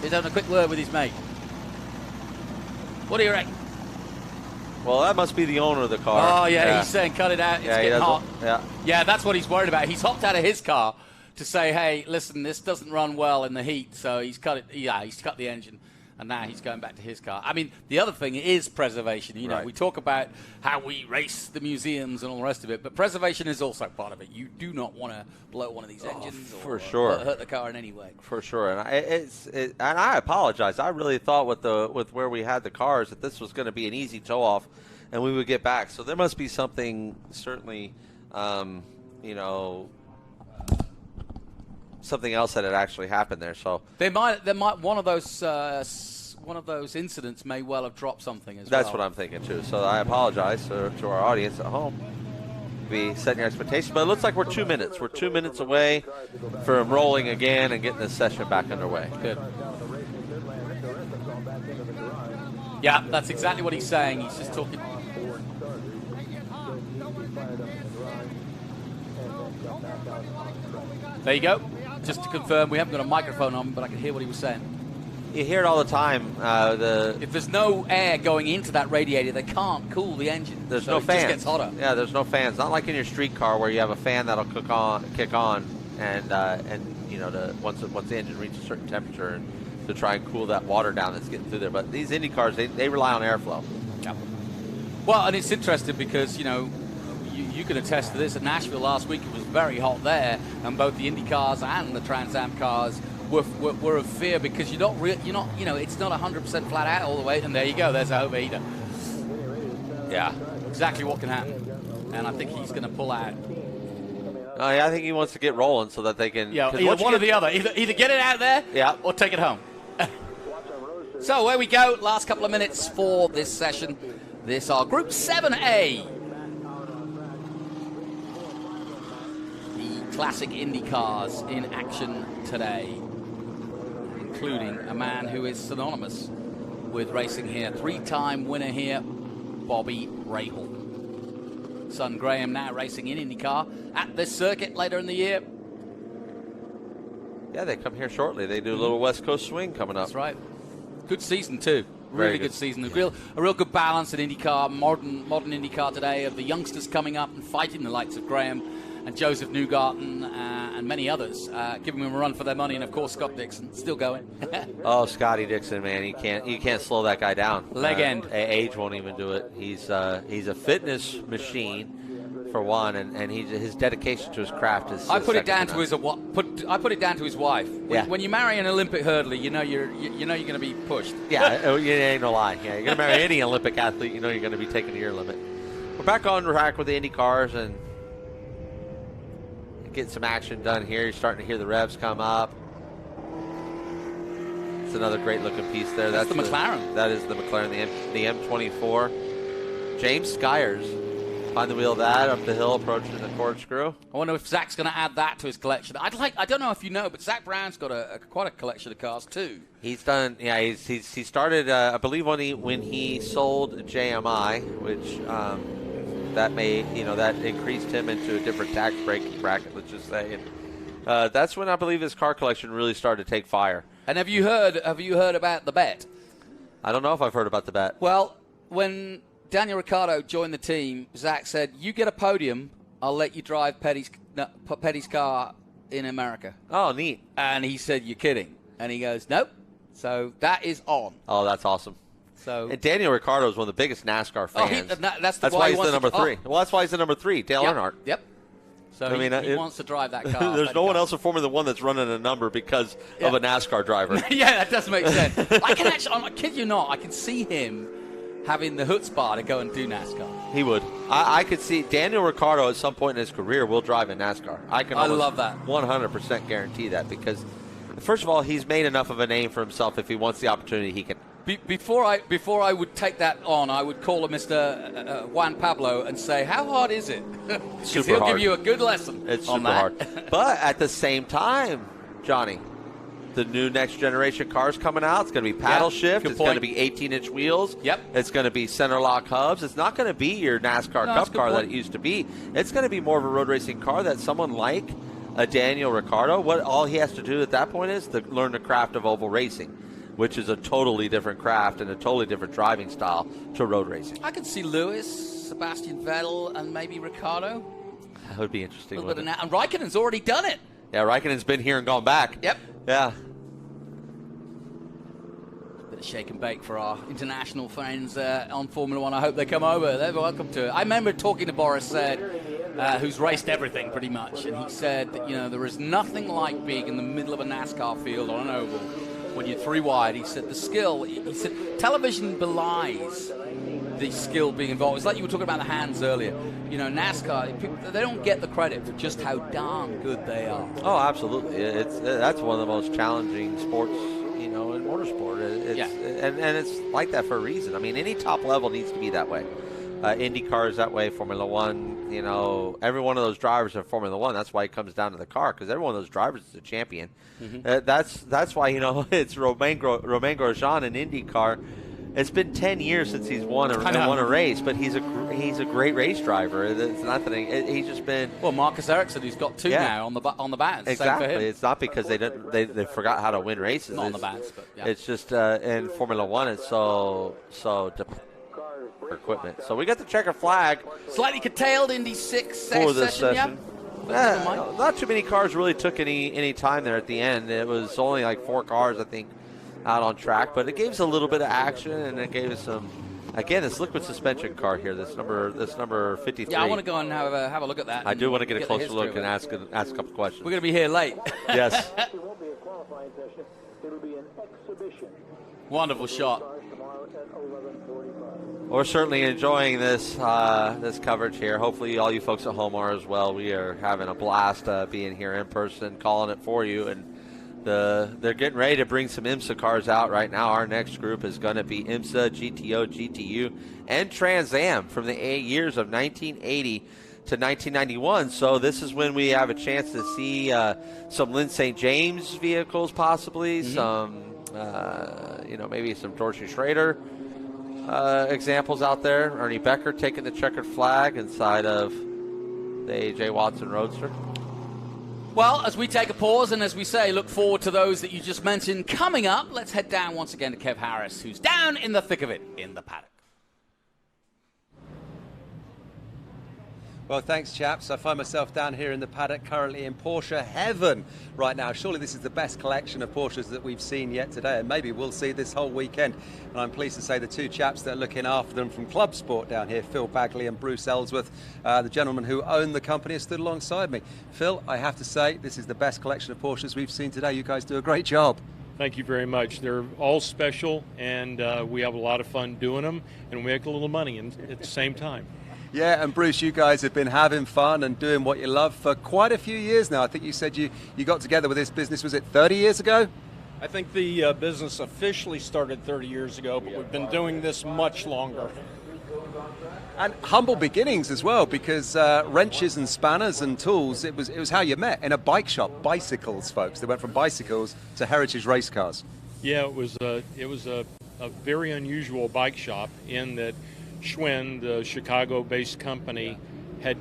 He's having a quick word with his mate. What do you reckon? Well, that must be the owner of the car. Oh, yeah, he's saying cut it out. It's getting hot. Yeah, that's what he's worried about. He's hopped out of his car to say, hey, listen, this doesn't run well in the heat. So he's cut it. Yeah, he's cut the engine. And now he's going back to his car. I mean, the other thing is preservation. You know, we talk about how we race the museums and all the rest of it, but preservation is also part of it. You do not want to blow one of these engines or hurt the car in any way. For sure. And and I apologize. I really thought with where we had the cars that this was going to be an easy tow off and we would get back. So there must be something certainly, something else that had actually happened there. So there might one of those incidents may well have dropped something as well. That's what I'm thinking too. So I apologize to our audience at home. Be setting your expectations, but it looks like we're 2 minutes. We're 2 minutes away from rolling again and getting this session back underway. Good. Yeah, that's exactly what he's saying. He's just talking. There you go. Just to confirm, we haven't got a microphone on, but I can hear what he was saying. You hear it all the time. If there's no air going into that radiator, they can't cool the engine. There's so no it fans. Just gets hotter. Yeah, there's no fans. Not like in your street car where you have a fan that'll kick on, and you know, once the engine reaches a certain temperature, and to try and cool that water down that's getting through there. But these Indy cars, they rely on airflow. Yeah. Well, and it's interesting because, you know, you can attest to this. At Nashville last week, it was very hot there, and both the Indy cars and the Trans Am cars were of fear because you're not, you know, it's not 100% flat out all the way, and there you go, there's a overheater. Yeah, exactly what can happen, and I think he's going to pull out. Oh, yeah, I think he wants to get rolling so that they can. Yeah, either one or the other. Either get it out there, yeah, or take it home. So here we go. Last couple of minutes for this session. This are Group 7A. The classic Indy cars in action today, including a man who is synonymous with racing here. 3-time winner here, Bobby Rahal. Son Graham now racing in IndyCar at this circuit later in the year. Yeah, they come here shortly. They do a little West Coast swing coming up. That's right. Good season too. Really good season. A real good balance in IndyCar, modern IndyCar today of the youngsters coming up and fighting the likes of Graham and Joseph Newgarden and many others, giving them a run for their money, and of course Scott Dixon still going. Oh, Scotty Dixon, man, you can't slow that guy down. Leg end. Age won't even do it. He's a fitness machine for one, and his dedication to his craft is. I put it down to his wife. When you marry an Olympic hurdler, you know you're going to be pushed. Yeah, it ain't no lie. Yeah, you're going to marry any Olympic athlete, you know you're going to be taken to your limit. We're back on track with the Indy cars and getting some action done here. You're starting to hear the revs come up. It's another great looking piece there. That's the McLaren. That is the McLaren, the M24. James Skyers behind the wheel of that, up the hill, approaching the corkscrew. I wonder if Zach's going to add that to his collection. I don't know if you know, but Zach Brown's got quite a collection of cars too. He's done. Yeah, he started. I believe when he sold JMI, which that increased him into a different tax bracket. Let's just say, and that's when I believe his car collection really started to take fire. And have you heard about the bet? I don't know if I've heard about the bet. Well, when Daniel Ricciardo joined the team, Zach said, "You get a podium, I'll let you drive Petty's car in America." Oh, neat. And he said, "You're kidding." And he goes, "Nope." So that is on. Oh, that's awesome. So, and Daniel Ricciardo is one of the biggest NASCAR fans. That's why he's the number 3. Well, that's why he's the number 3, Dale Earnhardt. Yep. So he wants to drive that car. There's no one else in Formula 1 that's running a number because of a NASCAR driver. Yeah, that does make sense. I can actually, I kid you not, I can see him having the chutzpah to go and do NASCAR. He would. I could see Daniel Ricciardo at some point in his career will drive in NASCAR. I love that. 100% guarantee that, because first of all, he's made enough of a name for himself. If he wants the opportunity, he can. Before I would take that on, I would call Mr. Juan Pablo and say, "How hard is it?" Super he'll hard. give you a good lesson. It's on super that. hard. But at the same time, Johnny, the new next generation cars coming out. It's going to be paddle shift. It's going to be 18-inch wheels. Yep. It's going to be center lock hubs. It's not going to be your NASCAR Cup car that it used to be. It's going to be more of a road racing car that someone like a Daniel Ricciardo, all he has to do at that point is to learn the craft of oval racing, which is a totally different craft and a totally different driving style to road racing. I could see Lewis, Sebastian Vettel, and maybe Ricciardo. That would be interesting. And Raikkonen's already done it. Yeah, Raikkonen's been here and gone back. Yep. Yeah. Bit of shake and bake for our international friends on Formula One. I hope they come over. They're welcome to it. I remember talking to Boris Said, who's raced everything pretty much, and he said that there is nothing like being in the middle of a NASCAR field on an oval when you're 3 wide. He said the skill. He said television belies the skill being involved. It's like you were talking about the hands earlier. NASCAR, people, they don't get the credit for just how darn good they are. Oh, absolutely. That's one of the most challenging sports, in motorsport. And it's like that for a reason. I mean, any top level needs to be that way. IndyCar is that way. Formula One, every one of those drivers in Formula One. That's why it comes down to the car, because every one of those drivers is a champion. Mm-hmm. That's why it's Romain Grosjean in IndyCar. It's been 10 years since he's won a race, but he's a great race driver. It's not that he's just been. Well, Marcus Ericsson, who's got 2 now on the bans. Exactly. Same for him. It's not because they forgot how to win races. Not on the bans, but yeah. It's just in Formula One, it's so for equipment. So we got the checker flag. Slightly curtailed Indy 6 for this session. Yeah. Not too many cars really took any time there at the end. It was only like 4 cars, I think, out on track, but it gave us a little bit of action, and it gave us some. Again, this liquid suspension car here, this number 53. Yeah, I want to go and have a look at that. I do want to get a closer look and ask a couple questions. We're going to be here late. Yes. It won't be a qualifying session. It'll be an exhibition. Wonderful shot. We're certainly enjoying this this coverage here. Hopefully all you folks at home are as well. We are having a blast being here in person, calling it for you. And they're getting ready to bring some IMSA cars out right now. Our next group is going to be IMSA, GTO, GTU, and Trans Am from the 8 years of 1980 to 1991. So this is when we have a chance to see some Lynn St. James vehicles possibly, some, maybe some Dorsey Schrader examples out there. Ernie Becker taking the checkered flag inside of the A.J. Watson Roadster. Well, as we take a pause and as we say, look forward to those that you just mentioned coming up, let's head down once again to Kev Harris, who's down in the thick of it in the paddock. Well, thanks, chaps. I find myself down here in the paddock currently in Porsche heaven right now. Surely this is the best collection of Porsches that we've seen yet today, and maybe we'll see this whole weekend. And I'm pleased to say the 2 chaps that are looking after them from Club Sport down here, Phil Bagley and Bruce Ellsworth, the gentlemen who own the company, are stood alongside me. Phil, I have to say, this is the best collection of Porsches we've seen today. You guys do a great job. Thank you very much. They're all special, and we have a lot of fun doing them, and we make a little money at the same time. Yeah, and Bruce, you guys have been having fun and doing what you love for quite a few years now. I think you said you got together with this business, was it 30 years ago? I think the business officially started 30 years ago, but we've been doing this much longer. And humble beginnings as well, because wrenches and spanners and tools, it was how you met, in a bike shop. Bicycles, folks. They went from bicycles to heritage race cars. Yeah, it was a very unusual bike shop in that Schwinn, the Chicago-based company, had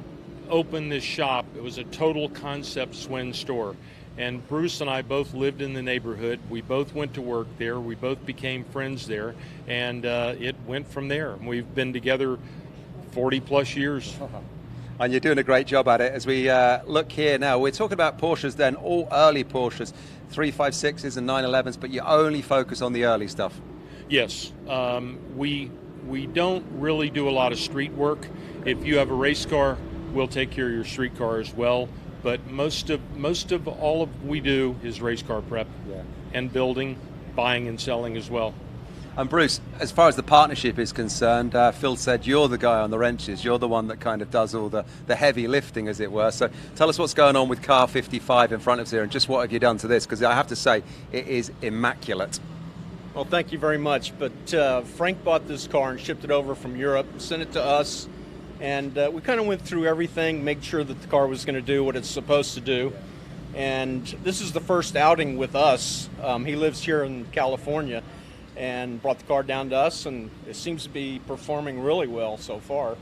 opened this shop. It was a total concept Schwinn store. And Bruce and I both lived in the neighborhood. We both went to work there. We both became friends there. And it went from there. We've been together 40-plus years. And you're doing a great job at it. As we look here now, we're talking about Porsches then, all early Porsches, 356s and 911s, but you only focus on the early stuff. Yes. We don't really do a lot of street work. If you have a race car, we'll take care of your street car as well. But most of all of we do is race car prep and building, buying and selling as well. And Bruce, as far as the partnership is concerned, Phil said you're the guy on the wrenches. You're the one that kind of does all the heavy lifting, as it were. So tell us what's going on with car 55 in front of us here, and just what have you done to this? Because I have to say, it is immaculate. Well, thank you very much. But Frank bought this car and shipped it over from Europe, sent it to us, and we kind of went through everything, made sure that the car was going to do what it's supposed to do. And this is the first outing with us. He lives here in California and brought the car down to us, and it seems to be performing really well so far.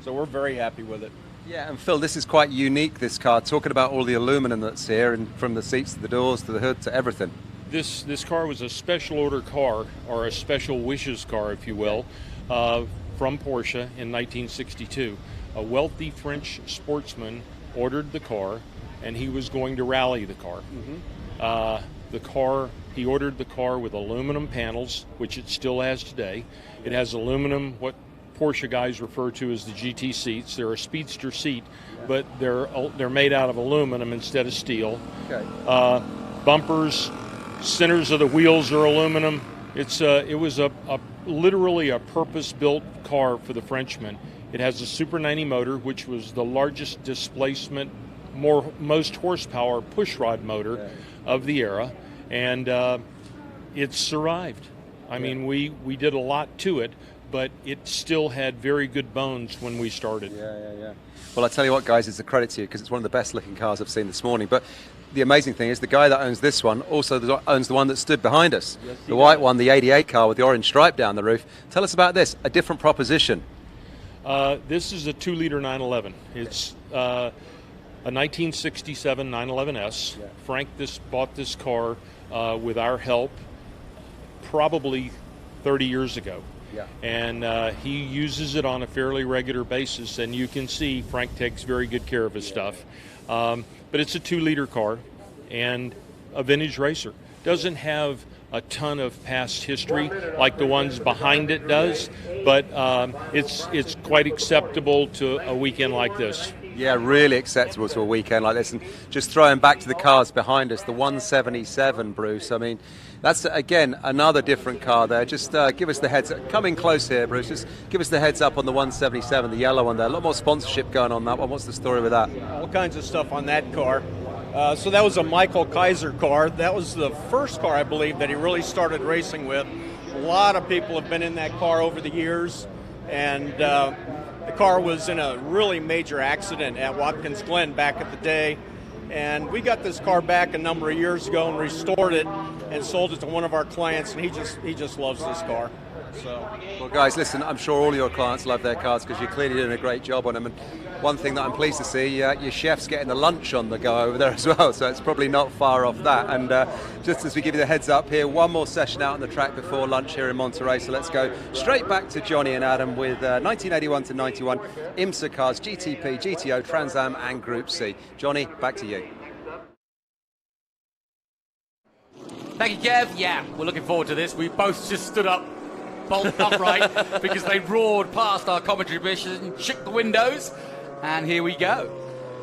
So we're very happy with it. Yeah, and Phil, this is quite unique, this car. Talking about all the aluminum that's here, and from the seats to the doors to the hood to everything. This car was a special order car, or a special wishes car, if you will, from Porsche in 1962. A wealthy French sportsman ordered the car, and he was going to rally the car. He ordered the car with aluminum panels, which it still has today. It has aluminum, what Porsche guys refer to as the GT seats. They're a speedster seat, but they're made out of aluminum instead of steel. Okay. Bumpers, centers of the wheels are aluminum. It was literally a purpose-built car for the Frenchman. It has a Super 90 motor, which was the largest displacement, most horsepower pushrod motor of the era, and it survived. I mean, we did a lot to it, but it still had very good bones when we started. Yeah. Well, I tell you what, guys, it's a credit to you because it's one of the best looking cars I've seen this morning. But the amazing thing is the guy that owns this one also owns the one that stood behind us. Yes, the white one, the 88 car with the orange stripe down the roof. Tell us about this, a different proposition. This is a 2-liter 911. It's a 1967 911S. Yeah. Frank bought this car with our help probably 30 years ago. Yeah. And he uses it on a fairly regular basis, and you can see Frank takes very good care of his stuff. But it's a 2-liter car and a vintage racer. Doesn't have a ton of past history like the ones behind it does, but it's quite acceptable to a weekend like this. Yeah, really acceptable to a weekend like this. And just throwing back to the cars behind us, the 177, Bruce, I mean, that's, again, another different car there. Just give us the heads up. Come in close here, Bruce. Just give us the heads up on the 177, the yellow one there. A lot more sponsorship going on that one. What's the story with that? All kinds of stuff on that car. So that was a Michael Kaiser car. That was the first car, I believe, that he really started racing with. A lot of people have been in that car over the years, and the car was in a really major accident at Watkins Glen back at the day. And we got this car back a number of years ago and restored it and sold it to one of our clients, and he just loves this car. So, well, guys, listen, I'm sure all your clients love their cars because you're clearly doing a great job on them. And one thing that I'm pleased to see, your chef's getting the lunch on the go over there as well, so it's probably not far off that. And just as we give you the heads up here, one more session out on the track before lunch here in Monterey, so let's go straight back to Johnny and Adam with 1981 to 91 IMSA cars, GTP, GTO, Trans Am and Group C. Johnny, back to you. Thank you, Kev. Yeah, we're looking forward to this. We both just stood up bolt upright because they roared past our commentary position, shook the windows, and here we go.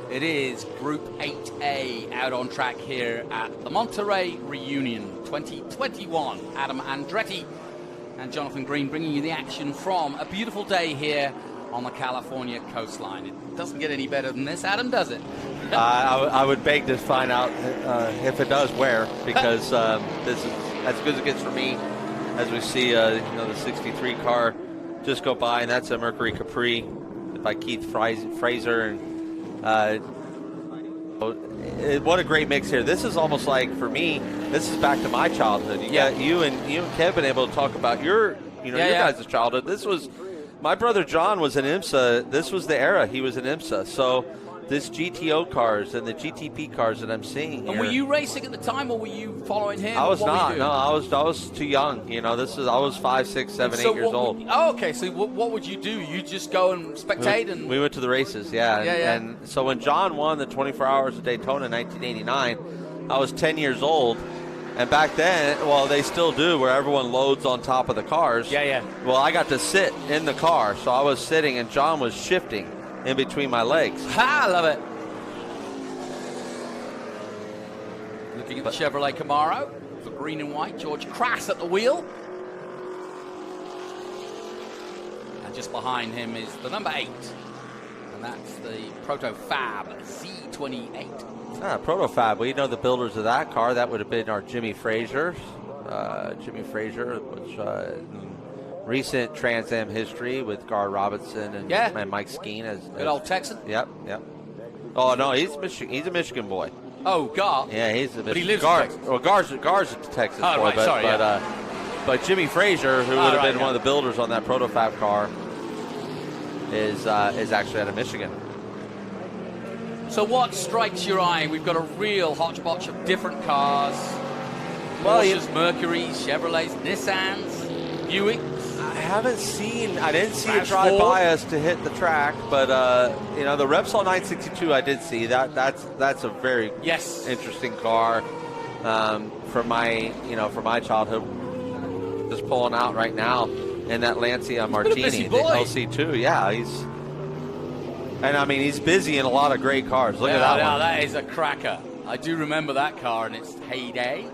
It is Group 8A out on track here at the Monterey Reunion 2021. Adam Andretti and Jonathan Green bringing you the action from a beautiful day here on the California coastline. It doesn't get any better than this, Adam, does it? I would beg to find out if it does where, because this is as good as it gets for me. As we see, the 63 car just go by, and that's a Mercury Capri by Keith Fraser. And what a great mix here. This is almost like, for me, this is back to my childhood. You and Kev been able to talk about your guys' childhood. This was, my brother John was in IMSA. This was the era he was in IMSA. So this GTO cars and the GTP cars that I'm seeing here. And were you racing at the time, or were you following him? I was not. No, I was too young. I was 5, 6, 7, 8 years old. Okay. So what would you do? You just go and spectate? We went to the races, yeah. And so when John won the 24 Hours of Daytona in 1989, I was 10 years old. And back then, well, they still do, where everyone loads on top of the cars. Yeah. Well, I got to sit in the car, so I was sitting, and John was shifting in between my legs. I love it. Looking at the Chevrolet Camaro for green and white. George Crass at the wheel. And just behind him is the number 8. And that's the Proto Fab Z28. Proto Fab. We know the builders of that car. That would have been our Jimmy Fraser. Which recent Trans Am history with Gar Robinson and Mike Skeen as good old Texan. Yep. Oh no, he's a Michigan boy. Oh, Gar. Yeah, he's a Michigan. But he lives in Texas. Well, Gar's a Texas boy, right, sorry, but Jimmy Fraser, who would have been one of the builders on that Proto Fab car, is actually out of Michigan. So what strikes your eye? We've got a real hodgepodge of different cars. Porsches, Mercurys, Chevrolets, Nissans, Buicks. I didn't see it drive by us to hit the track, but the Repsol 962 I did see. That's a very interesting car from my childhood. Just pulling out right now in that Lancia Martini, the LC2. Yeah, he's busy in a lot of great cars. Look at that one. That is a cracker. I do remember that car in its heyday.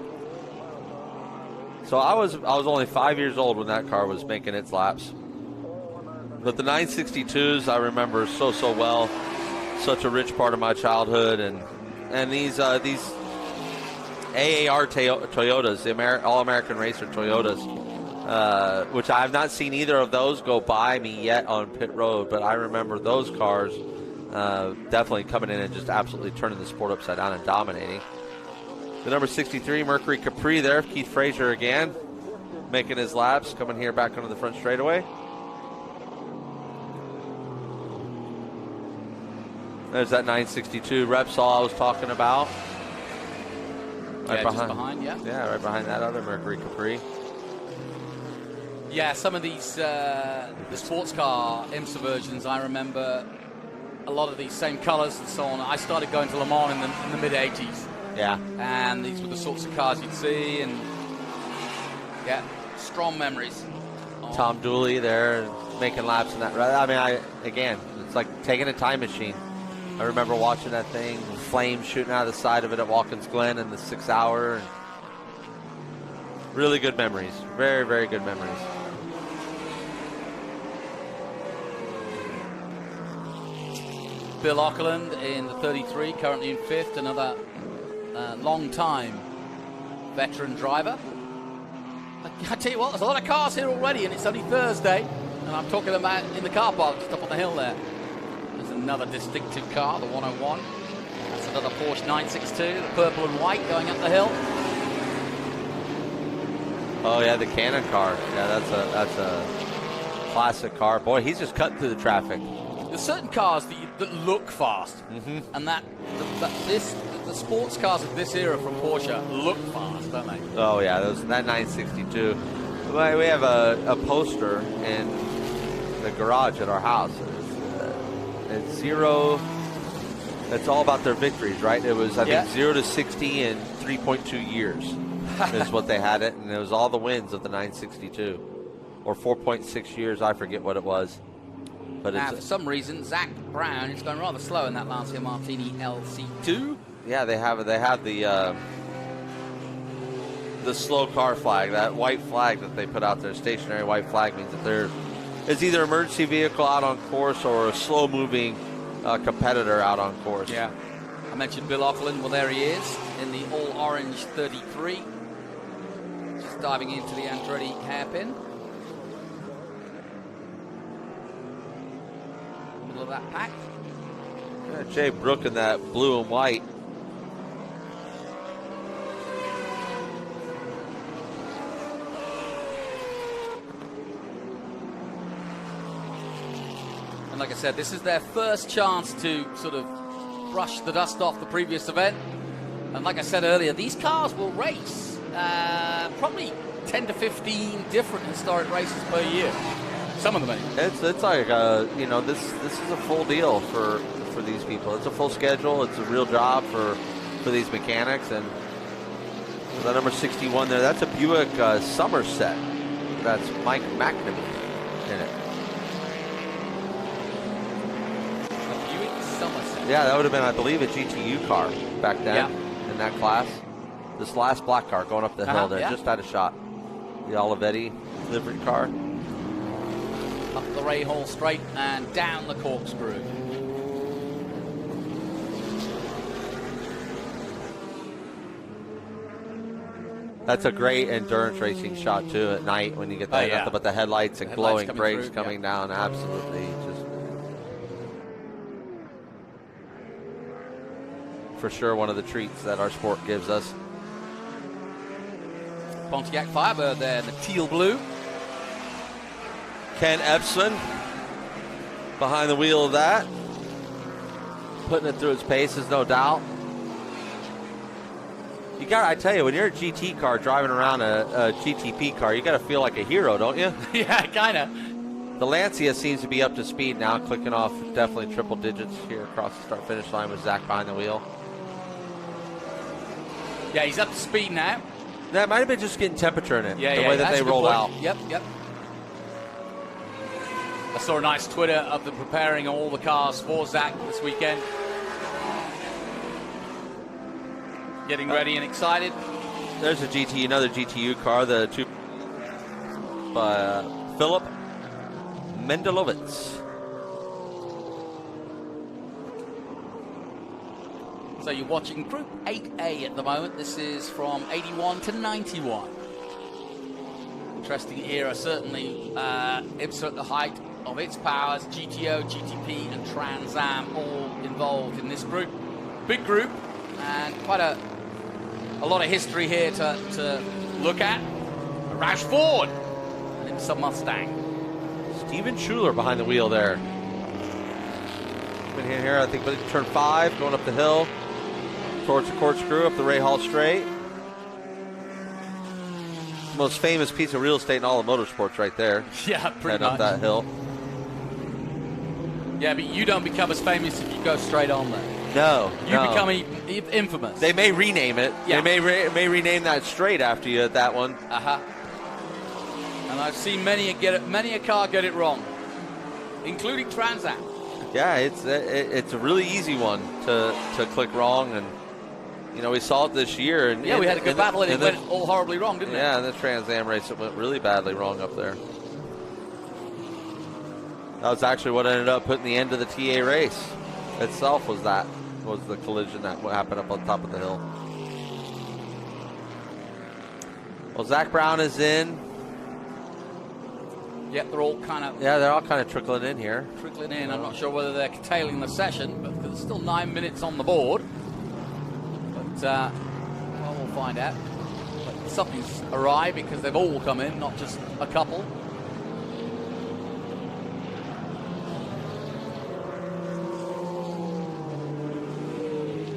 So I was only 5 years old when that car was making its laps. But the 962s I remember so well. Such a rich part of my childhood, and these AAR Toyotas, the All-American Racer Toyotas, which I have not seen either of those go by me yet on pit road, but I remember those cars definitely coming in and just absolutely turning the sport upside down and dominating. The number 63 Mercury Capri there, Keith Frazier again, making his laps, coming here back onto the front straightaway. There's that 962 Repsol I was talking about. Right behind, yeah. Yeah, right behind that other Mercury Capri. Yeah, some of these, the sports car IMSA versions, I remember a lot of these same colors and so on. I started going to Le Mans in the mid-'80s. Yeah. And these were the sorts of cars you'd see, and yeah, strong memories. Tom Dooley there making laps in that. I mean, again, it's like taking a time machine. I remember watching that thing, flames shooting out of the side of it at Watkins Glen in the 6 hour. Really good memories. Very, very good memories. Bill Auckland in the 33, currently in 5th, another long-time veteran driver. I tell you what, there's a lot of cars here already, and it's only Thursday, and I'm talking about in the car park just up on the hill there. There's another distinctive car, the 101. That's another Porsche 962, the purple and white going up the hill. Oh yeah, the Cannon car. Yeah, that's a classic car. Boy, he's just cutting through the traffic. There's certain cars that look fast, and the sports cars of this era from Porsche look fast, don't they? Oh yeah, that 962. We have a poster in the garage at our house. It's zero. It's all about their victories, right? It was I think 0 to 60 in 3.2 years is what they had it, and it was all the wins of the 962, or 4.6 years. I forget what it was. But now, for some reason, Zach Brown is going rather slow in that Lancia Martini LC2. Yeah, they have the slow car flag, that white flag that they put out there. Stationary white flag means that there is either an emergency vehicle out on course or a slow-moving competitor out on course. Yeah, I mentioned Bill Auckland. Well, there he is in the all-orange 33, just diving into the Andretti hairpin. Of that pack. Yeah, Jay Brook in that blue and white. And like I said, this is their first chance to sort of brush the dust off the previous event. And like I said earlier, these cars will race probably 10 to 15 different historic races per year. Some of them. It's like this is a full deal for these people. It's a full schedule. It's a real job for these mechanics. And the number 61 there, that's a Buick Somerset. That's Mike McNamee in it. A Buick Somerset. Yeah, that would have been, I believe, a GTU car back then in that class. This last black car going up the hill there, just out of shot. The Olivetti livery car. Up the Ray Hall straight and down the corkscrew. That's a great endurance racing shot too at night when you get that. Nothing but the headlights and glowing brakes coming down. Absolutely, just for sure one of the treats that our sport gives us. Pontiac Firebird there, the teal blue. Ken Epson behind the wheel of that, putting it through its paces, no doubt. I tell you, when you're a GT car driving around a GTP car, you got to feel like a hero, don't you? Yeah, kind of. The Lancia seems to be up to speed now, clicking off definitely triple digits here across the start-finish line with Zach behind the wheel. Yeah, he's up to speed now. That might have been just getting temperature in it, the way that they roll out. Yep. I saw a nice Twitter of them preparing all the cars for Zach this weekend. Getting ready and excited. There's another GTU car, the two by Philip Mendelovitz. So you're watching Group 8A at the moment. This is from 81 to 91. interesting era. Certainly, IMSA at the height of its powers, GTO, GTP, and Trans Am all involved in this group. Big group, and quite a lot of history here to look at. Roush Ford, an IMSA Mustang. Steven Schuler behind the wheel there. Been here, I think, turn 5, going up the hill towards the corkscrew up the Ray Hall Straight. Most famous piece of real estate in all of motorsports right there. Yeah, pretty much. Up that hill. Yeah, but you don't become as famous if you go straight on there. No, you become infamous. They may rename it. Yeah. They may rename that straight after you at that one. And I've seen many a car get it wrong, including Trans Am. Yeah, it's a really easy one to click wrong, and we saw it this year. And we had a good battle, and it went all horribly wrong, didn't it? Yeah, in the Trans Am race, it went really badly wrong up there. That was actually what ended up putting the end to the TA race itself. Was the collision that happened up on top of the hill. Well, Zach Brown is in. Yep, they're all kind of trickling in here. Trickling in. I'm not sure whether they're curtailing the session, but there's still 9 minutes on the board. But we'll find out. But something's awry because they've all come in, not just a couple.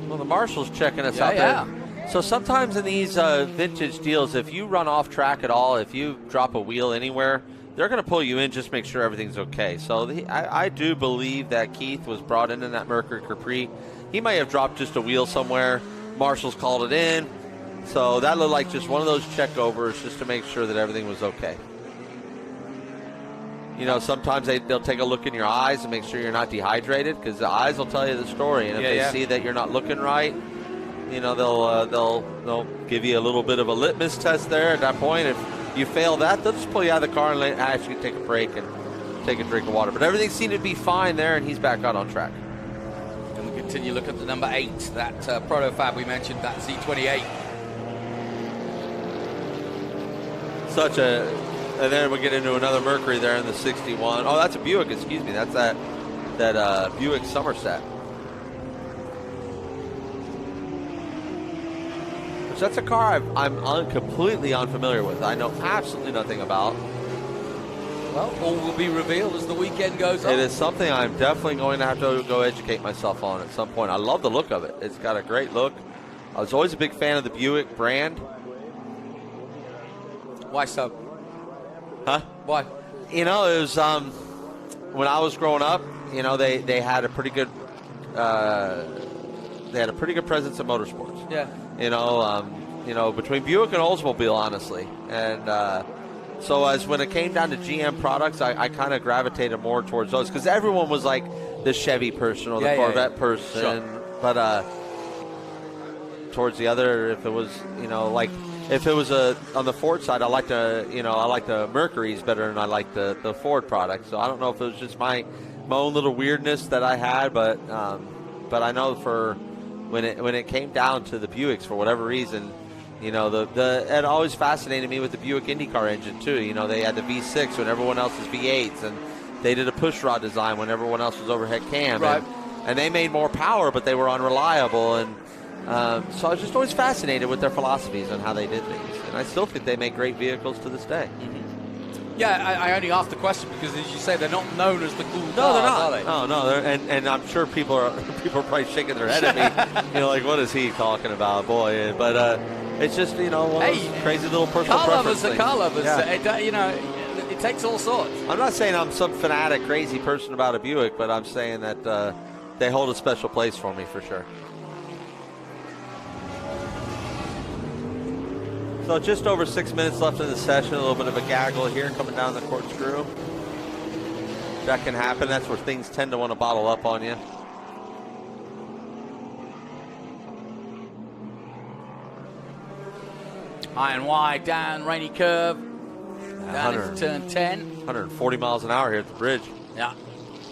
Well, the marshal's checking us out there. So sometimes in these vintage deals, if you run off track at all, if you drop a wheel anywhere, they're going to pull you in just to make sure everything's okay. So I do believe that Keith was brought in that Mercury Capri. He might have dropped just a wheel somewhere. Marshall's called it in. So that looked like just one of those checkovers just to make sure that everything was okay. Sometimes they'll take a look in your eyes and make sure you're not dehydrated, because the eyes will tell you the story. And if they see that you're not looking right, they'll give you a little bit of a litmus test there. At that point, if you fail that, they'll just pull you out of the car and actually take a break and take a drink of water. But everything seemed to be fine there, and he's back out on track. And we continue to look at the number 8, that Protofab we mentioned, that Z28. And then we get into another Mercury there in the 61. Oh, that's a Buick, excuse me. That's that Buick Somerset. Which that's a car I'm completely unfamiliar with. I know absolutely nothing about. Well, all will be revealed as the weekend goes on. It is something I'm definitely going to have to go educate myself on at some point. I love the look of it. It's got a great look. I was always a big fan of the Buick brand. Why so? Huh? Why? It was when I was growing up. They had a pretty good presence in motorsports. Yeah. Between Buick and Oldsmobile, honestly, and so as when it came down to GM products, I kind of gravitated more towards those, because everyone was like the Chevy person or the Corvette person, sure. But towards the other, if it was if it was on the Ford side, I like the Mercuries better than I like the Ford product. So I don't know if it was just my own little weirdness that I had, but I know for when it came down to the Buicks, for whatever reason, it always fascinated me with the Buick IndyCar engine too. They had the V6 when everyone else is V8s, and they did a push rod design when everyone else was overhead cam, right. and they made more power, but they were unreliable, and so I was just always fascinated with their philosophies on how they did things, and I still think they make great vehicles to this day. Mm-hmm. Yeah, I only asked the question because, as you say, they're not known as the cool cars, they're not. are they? No, and I'm sure people are probably shaking their head at me, like, what is he talking about, boy? But it's just one of those crazy little personal preference things. Car lovers, yeah. It takes all sorts. I'm not saying I'm some fanatic, crazy person about a Buick, but I'm saying that they hold a special place for me for sure. So just over 6 minutes left in the session. A little bit of a gaggle here coming down the corkscrew. That can happen. That's where things tend to want to bottle up on you. High and wide, down, rainy curve. Down into turn 10. 140 miles an hour here at the bridge. Yeah.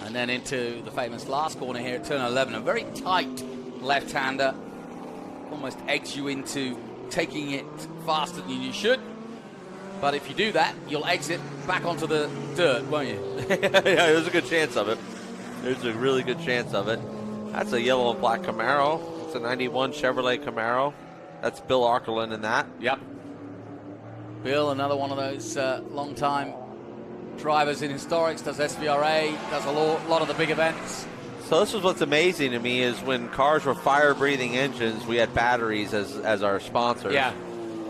And then into the famous last corner here at turn 11. A very tight left-hander. Almost eggs you into taking it faster than you should. But if you do that, you'll exit back onto the dirt, won't you? Yeah, there's a good chance of it. There's a really good chance of it. That's a yellow and black Camaro. It's a 91 Chevrolet Camaro. That's Bill Arkerlin in that. Yep. Bill, another one of those long-time drivers in historics, does SVRA, does a lot of the big events. So this is what's amazing to me is when cars were fire-breathing engines, we had batteries as our sponsors. Yeah.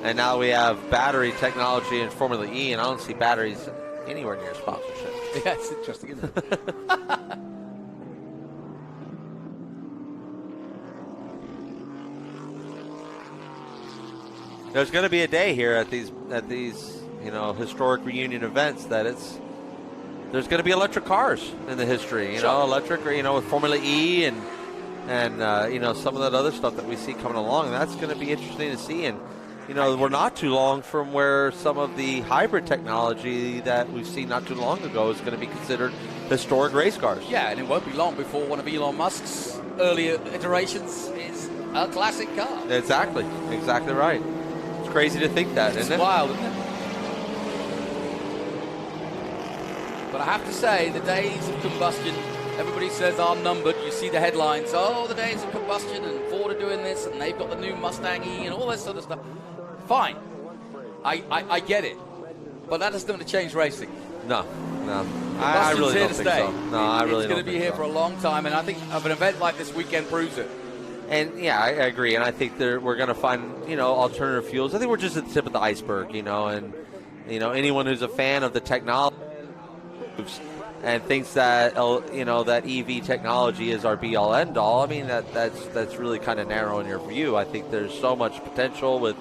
And now we have battery technology in Formula E, and I don't see batteries anywhere near sponsorship. Yeah, it's interesting, isn't it? There's going to be a day here at these historic reunion events that there's going to be electric cars in the history. Electric, with Formula E and some of that other stuff that we see coming along. And that's going to be interesting to see. And we're not too long from where some of the hybrid technology that we've seen not too long ago is going to be considered historic race cars. Yeah, and it won't be long before one of Elon Musk's earlier iterations is a classic car. Exactly right. It's crazy to think that, isn't it? It's wild, isn't it? But I have to say, the days of combustion, everybody says are numbered. You see the headlines, the days of combustion, and Ford are doing this, and they've got the new Mustang E, and all this sort of stuff. Fine. I get it. But that isn't going to change racing. No. I really don't think so. No, I really don't think so. It's going to be here for a long time, and I think of an event like this weekend proves it. And yeah, I agree, and I think we're going to find alternative fuels. I think we're just at the tip of the iceberg, and anyone who's a fan of the technology and thinks that that EV technology is our be all end all. I mean that's really kind of narrow in your view. I think there's so much potential with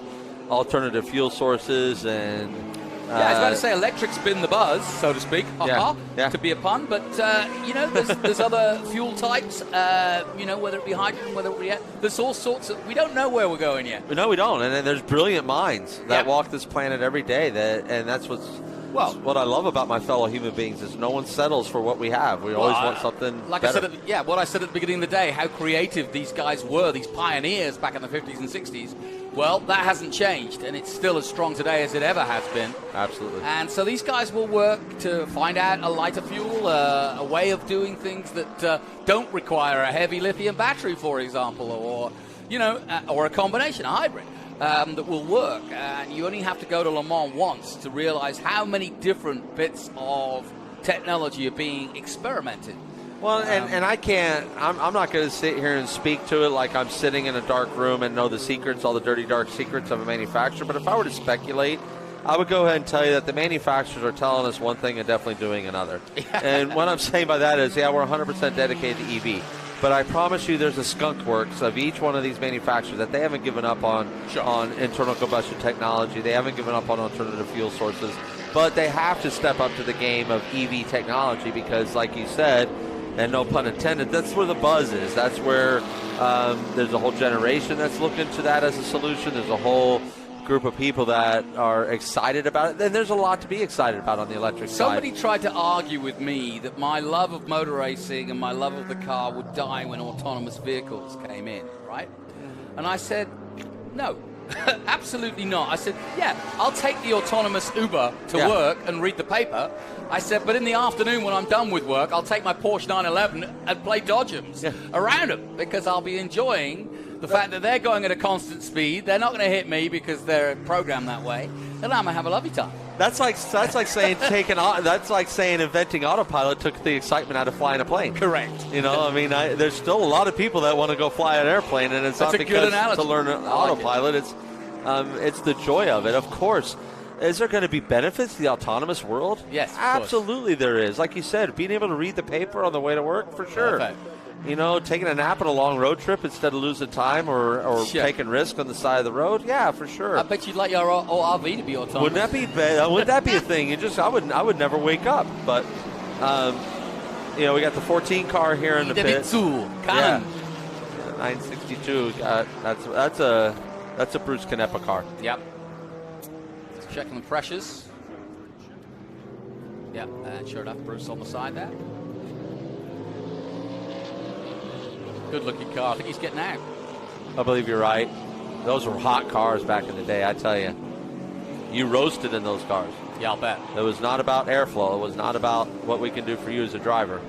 alternative fuel sources and. I was about to say electric's been the buzz, so to speak, to be a pun, but, there's other fuel types, whether it be hydrogen, whether it be... There's all sorts of... We don't know where we're going yet. No, we don't, and there's brilliant minds that walk this planet every day, and that's what I love about my fellow human beings is no one settles for what we have. We always want something better. What I said at the beginning of the day, how creative these guys were, these pioneers back in the 50s and 60s. Well, that hasn't changed, and it's still as strong today as it ever has been. Absolutely. And so these guys will work to find out a lighter fuel, a way of doing things that don't require a heavy lithium battery, for example, or a combination, a hybrid. That will work, and you only have to go to Le Mans once to realize how many different bits of technology are being experimented. Well, and I can't, I'm not going to sit here and speak to it like I'm sitting in a dark room and know the secrets, all the dirty, dark secrets of a manufacturer, but if I were to speculate, I would go ahead and tell you that the manufacturers are telling us one thing and definitely doing another. And what I'm saying by that is, we're 100% dedicated to EV. But I promise you there's a skunk works of each one of these manufacturers that they haven't given up on internal combustion technology. They haven't given up on alternative fuel sources. But they have to step up to the game of EV technology because, like you said, and no pun intended, that's where the buzz is. That's where there's a whole generation that's looking to that as a solution. There's a whole group of people that are excited about it. And there's a lot to be excited about on the electric side. Somebody tried to argue with me that my love of motor racing and my love of the car would die when autonomous vehicles came in, right? And I said, no, absolutely not. I said, I'll take the autonomous Uber to work and read the paper. I said, but in the afternoon when I'm done with work, I'll take my Porsche 911 and play Dodgems around them because I'll be enjoying the fact that they're going at a constant speed. They're not going to hit me because they're programmed that way, and I'm gonna have a lovely time. That's like saying inventing autopilot took the excitement out of flying a plane. Correct. There's still a lot of people that want to go fly an airplane, and it's not because to learn autopilot. It's the joy of it, of course. Is there going to be benefits to the autonomous world? Yes, absolutely there is. Like you said, being able to read the paper on the way to work, for sure. Perfect. Taking a nap on a long road trip instead of losing time or taking risk on the side of the road, for sure. I bet you'd like your ORV to be autonomous. Wouldn't that be a thing? I would never wake up. But we got the 14 car here in the pit. 962. That's a Bruce Canepa car. Yep. Checking the pressures. Yep, and sure enough, Bruce on the side there. Good-looking car. I think he's getting out. I believe you're right. Those were hot cars back in the day, I tell you. You roasted in those cars. Yeah, I'll bet. It was not about airflow. It was not about what we can do for you as a driver.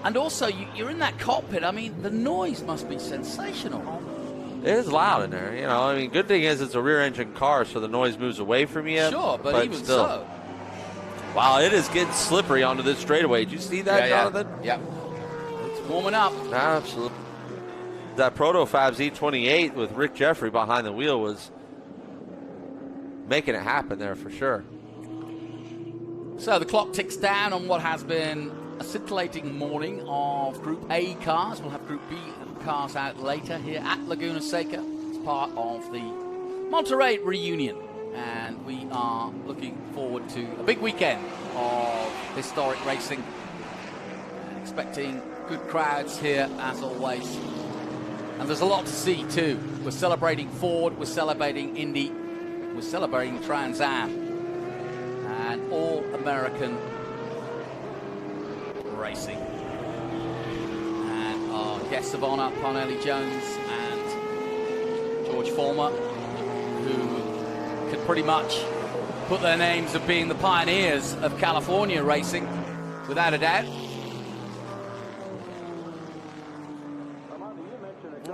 And also, you're in that cockpit. I mean, the noise must be sensational. It is loud in there. You know, I mean, good thing is it's a rear-engine car, so the noise moves away from you. Sure, but even still. so. Wow, it is getting slippery onto this straightaway. Did you see that, Jonathan? Yeah. It's warming up. Absolutely. That Protofabs E28 with Rick Jeffrey behind the wheel was making it happen there for sure. So the clock ticks down on what has been a scintillating morning of Group A cars. We'll have Group B cars out later here at Laguna Seca. It's part of the Monterey Reunion. And we are looking forward to a big weekend of historic racing. Expecting good crowds here, as always. And there's a lot to see, too. We're celebrating Ford, we're celebrating Indy, we're celebrating Trans Am, and all-American racing. And our guests of honor, Parnelli Jones and George Foreman, who could pretty much put their names of being the pioneers of California racing, without a doubt.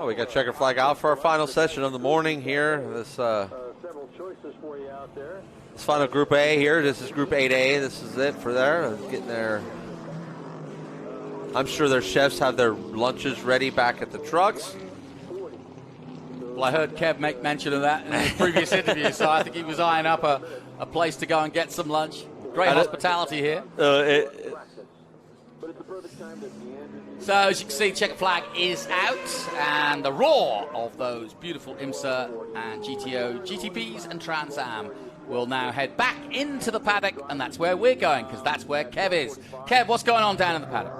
Oh, we got checker flag out for our final session of the morning here. This final Group A here. This is Group 8A. This is it for there. Getting their. I'm sure their chefs have their lunches ready back at the trucks. Well, I heard Kev make mention of that in his previous interview, so I think he was eyeing up a place to go and get some lunch. Great hospitality here. So, as you can see, checker flag is out, and the roar of those beautiful IMSA and GTO, GTPs and Trans Am will now head back into the paddock, and that's where we're going, because that's where Kev is. Kev, what's going on down in the paddock?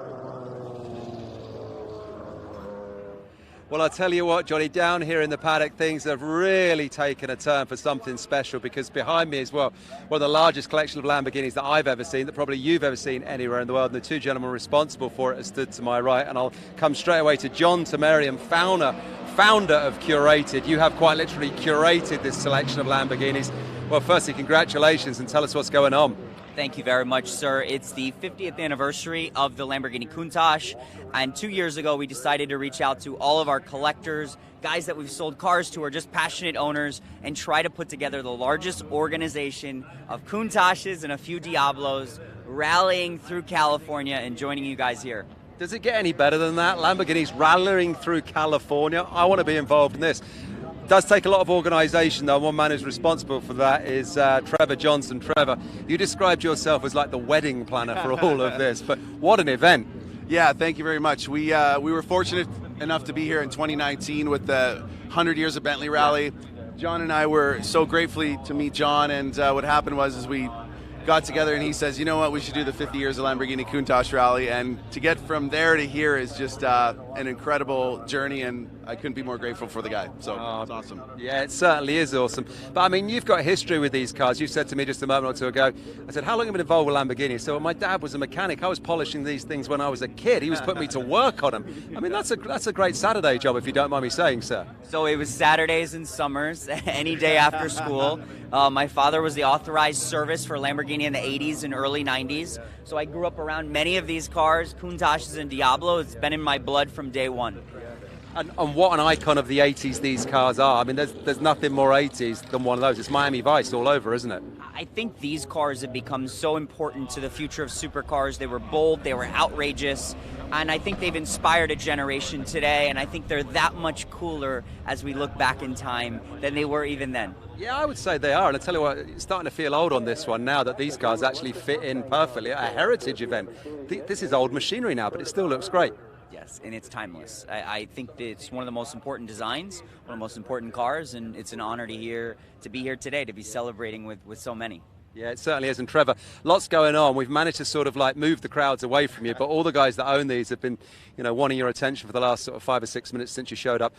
Well, I'll tell you what, Johnny, down here in the paddock, things have really taken a turn for something special, because behind me as well, one of the largest collection of Lamborghinis that I've ever seen, that probably you've ever seen anywhere in the world, and the two gentlemen responsible for it have stood to my right, and I'll come straight away to John Tamarian, founder of Curated. You have quite literally curated this selection of Lamborghinis. Well, firstly, congratulations, and tell us what's going on. Thank you very much, sir. It's the 50th anniversary of the Lamborghini Countach, and 2 years ago we decided to reach out to all of our collectors, guys that we've sold cars to, or just passionate owners, and try to put together the largest organization of Countaches and a few Diablos rallying through California and joining you guys here. Does it get any better than that? Lamborghini's rallying through California. I want to be involved in this. Does take a lot of organisation, though. One man who's responsible for that is Trevor Johnson. Trevor, you described yourself as like the wedding planner for all of this, but what an event. Yeah, thank you very much. We were fortunate enough to be here in 2019 with the 100 Years of Bentley Rally. John and I were so gratefully to meet John, and what happened was we got together and he says, you know what, we should do the 50 Years of Lamborghini Countach Rally, and to get from there to here is just an incredible journey, and I couldn't be more grateful for the guy. So it's awesome. Yeah, it certainly is awesome. But I mean, you've got history with these cars. You said to me just a moment or two ago, I said, how long have you been involved with Lamborghini? So my dad was a mechanic. I was polishing these things when I was a kid. He was putting me to work on them. I mean, that's a great Saturday job, if you don't mind me saying, sir. So it was Saturdays and summers, any day after school. My father was the authorized service for Lamborghini in the 80s and early 90s. So I grew up around many of these cars, Countaches and Diablo. It's been in my blood from day one. And what an icon of the 80s these cars are. I mean, there's nothing more 80s than one of those. It's Miami Vice all over, isn't it? I think these cars have become so important to the future of supercars. They were bold, they were outrageous, and I think they've inspired a generation today, and I think they're that much cooler as we look back in time than they were even then. Yeah, I would say they are, and I tell you what, it's starting to feel old on this one now that these cars actually fit in perfectly. A heritage event. This is old machinery now, but it still looks great. Yes, and it's timeless. I think that it's one of the most important designs, one of the most important cars, and it's an honor to be here today, to be celebrating with so many. Yeah, it certainly is. And Trevor, lots going on. We've managed to sort of like move the crowds away from you, but all the guys that own these have been, wanting your attention for the last sort of 5 or 6 minutes since you showed up.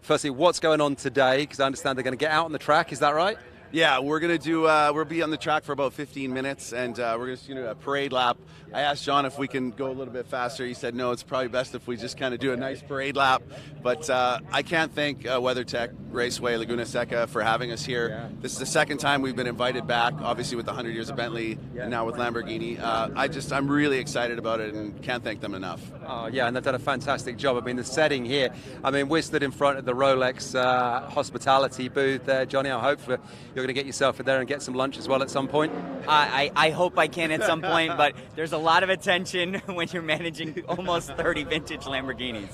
Firstly, what's going on today? Because I understand they're going to get out on the track. Is that right? Yeah, we're gonna do. We'll be on the track for about 15 minutes, and we're gonna do a parade lap. I asked John if we can go a little bit faster. He said no, it's probably best if we just kind of do a nice parade lap. But I can't thank WeatherTech Raceway Laguna Seca for having us here. Yeah. This is the second time we've been invited back, obviously with the 100 years of Bentley, and now with Lamborghini. I'm really excited about it, and can't thank them enough. Oh yeah, and they've done a fantastic job. I mean, the setting here. I mean, we're stood in front of the Rolex hospitality booth there, Johnny. I hope you're going to get yourself in there and get some lunch as well at some point. I hope I can at some point, but there's a lot of attention when you're managing almost 30 vintage Lamborghinis.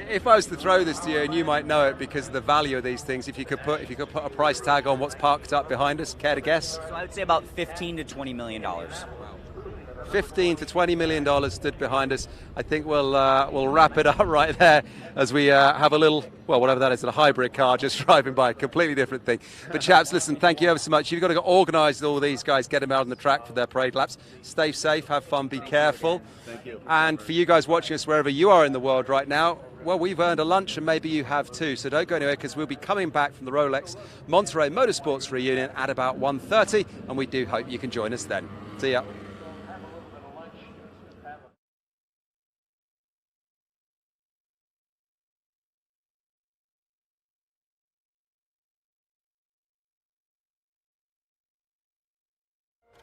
If I was to throw this to you, and you might know it because of the value of these things, if you could put a price tag on what's parked up behind us, care to guess? So I would say about $15 to $20 million. $15 to $20 million stood behind us. I think we'll wrap it up right there as we have a little, well, whatever that is, a hybrid car just driving by, a completely different thing. But chaps, listen, thank you ever so much. You've got to organise all these guys, get them out on the track for their parade laps. Stay safe, have fun, be careful. Thank you. And for you guys watching us wherever you are in the world right now, well, we've earned a lunch and maybe you have too. So don't go anywhere because we'll be coming back from the Rolex Monterey Motorsports Reunion at about 1:30, and we do hope you can join us then. See ya.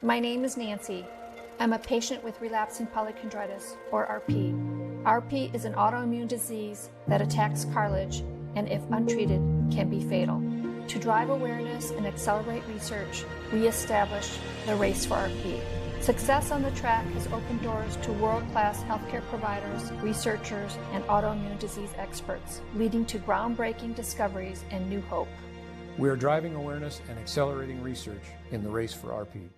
My name is Nancy. I'm a patient with relapsing polychondritis, or RP. RP is an autoimmune disease that attacks cartilage and, if untreated, can be fatal. To drive awareness and accelerate research, we established the Race for RP. Success on the track has opened doors to world-class healthcare providers, researchers, and autoimmune disease experts, leading to groundbreaking discoveries and new hope. We are driving awareness and accelerating research in the Race for RP.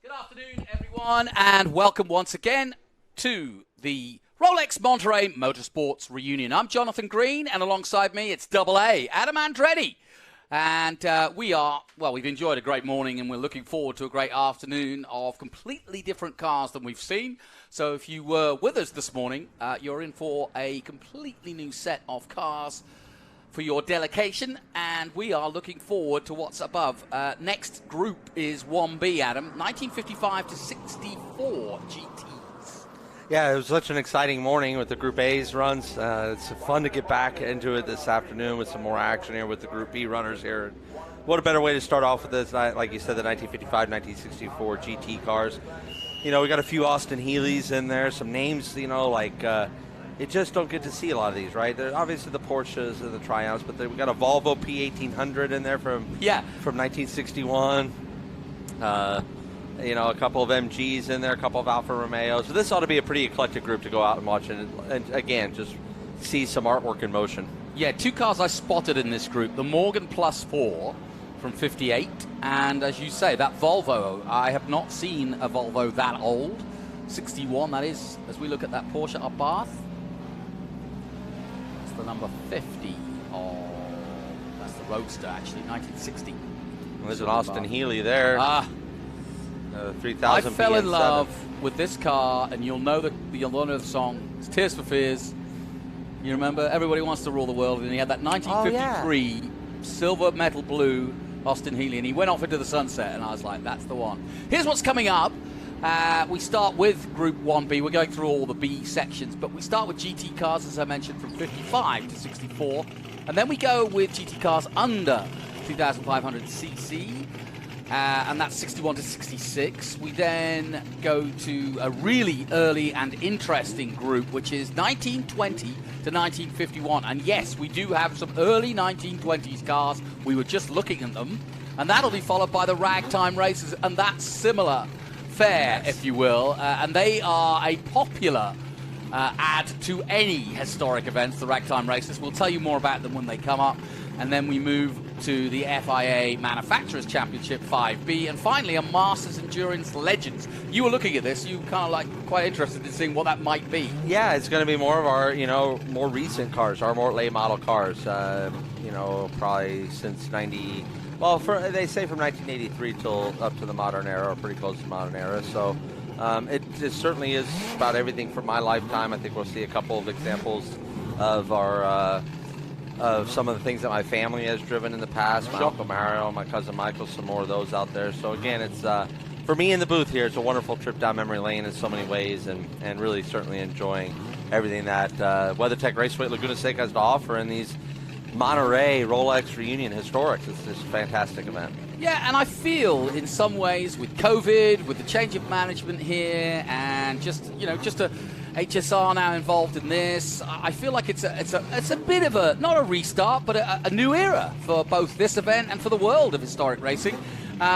Good afternoon, everyone, and welcome once again to the Rolex Monterey Motorsports Reunion. I'm Jonathan Green, and alongside me, it's Double A, Adam Andretti. And we've enjoyed a great morning, and we're looking forward to a great afternoon of completely different cars than we've seen. So if you were with us this morning, you're in for a completely new set of cars for your delegation, and we are looking forward to what's above. Next group is 1B, Adam, 1955 to 64 GTs. Yeah, it was such an exciting morning with the Group A's runs. It's fun to get back into it this afternoon with some more action here with the Group B runners here. What a better way to start off with this, like you said, the 1955, 1964 GT cars. You know, we got a few Austin Healey's in there, some names, you know, like... you just don't get to see a lot of these, right? They're obviously the Porsches and the Triumphs, but we got a Volvo P1800 in there from 1961. You know, a couple of MGs in there, a couple of Alfa Romeos. So this ought to be a pretty eclectic group to go out and watch, and again, just see some artwork in motion. Yeah, two cars I spotted in this group, the Morgan Plus 4 from 58, and as you say, that Volvo. I have not seen a Volvo that old. 61, that is, as we look at that Porsche Abarth. The number 50 that's the Roadster, actually, 1960. Well, there's an Austin Healey there. 3000. I fell in love with this car, and you'll know the song. It's Tears for Fears. You remember? Everybody Wants to Rule the World, and he had that 1953 silver metal blue Austin Healey, and he went off into the sunset, and I was like, that's the one. Here's what's coming up. We start with Group 1B. We're going through all the B sections, but we start with GT cars, as I mentioned, from 55 to 64. And then we go with GT cars under 2,500cc, and that's 61 to 66. We then go to a really early and interesting group, which is 1920 to 1951. And yes, we do have some early 1920s cars. We were just looking at them. And that'll be followed by the ragtime races, and that's similar fair, if you will, and they are a popular add to any historic events, the ragtime races. We'll tell you more about them when they come up. And then we move to the FIA Manufacturers Championship 5B, and finally a Masters Endurance Legends. You were looking at this, you kind of like quite interested in seeing what that might be. Yeah, it's going to be more of our, you know, more recent cars, our more late model cars, you know, probably since 90. Well, they say from 1983 till up to the modern era, or pretty close to the modern era. So it certainly is about everything from my lifetime. I think we'll see a couple of examples of our of some of the things that my family has driven in the past. My Uncle Mario, my cousin Michael, some more of those out there. So again, it's for me in the booth here, it's a wonderful trip down memory lane in so many ways, and really certainly enjoying everything that WeatherTech Raceway at Laguna Seca has to offer in these Monterey Rolex Reunion Historics. It's just a fantastic event. Yeah, and I feel in some ways with COVID, with the change of management here, and just, you know, just HSR now involved in this. I feel like it's a bit of a, not a restart, but a new era for both this event and for the world of historic racing.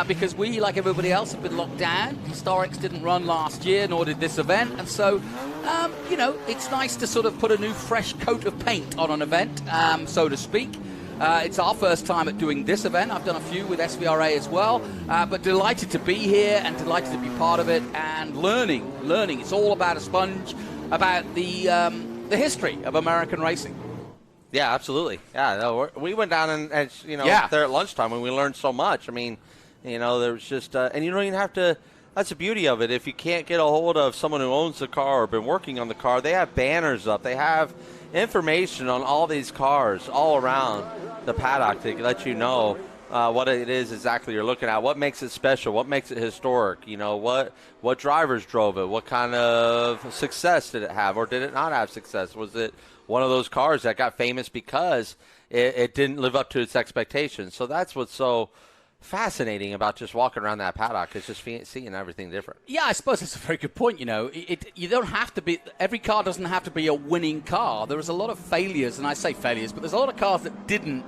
Because we, like everybody else, have been locked down. Historics didn't run last year, nor did this event. And so, it's nice to sort of put a new fresh coat of paint on an event, so to speak. It's our first time at doing this event. I've done a few with SVRA as well, but delighted to be here and delighted to be part of it and learning. It's all about a sponge, about the history of American racing. Yeah, absolutely. Yeah, no, we went down and there at lunchtime when we learned so much. I mean, there was just, and you don't even have to, that's the beauty of it. If you can't get a hold of someone who owns the car or been working on the car, they have banners up. They have information on all these cars all around the paddock to let you know what it is exactly you're looking at, what makes it special, what makes it historic, what drivers drove it, what kind of success did it have or did it not have success? Was it one of those cars that got famous because it didn't live up to its expectations? So that's what's so fascinating about just walking around that paddock, is just seeing everything different. Yeah, I suppose that's a very good point. You don't have to be, every car doesn't have to be a winning car. There is a lot of failures, and I say failures, but there's a lot of cars that didn't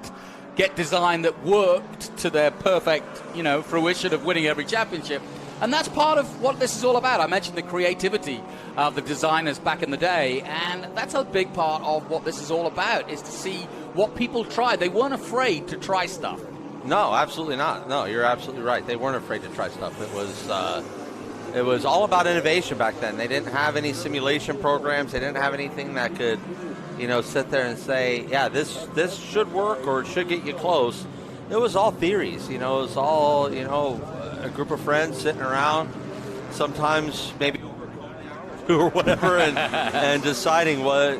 get designed that worked to their perfect, fruition of winning every championship. And that's part of what this is all about. I mentioned the creativity of the designers back in the day, and that's a big part of what this is all about, is to see what people tried. They weren't afraid to try stuff. No, absolutely not. No, you're absolutely right. They weren't afraid to try stuff. It was all about innovation back then. They didn't have any simulation programs. They didn't have anything that could, sit there and say, yeah, this should work or it should get you close. It was all theories. It was all, a group of friends sitting around, sometimes maybe or whatever, and deciding what,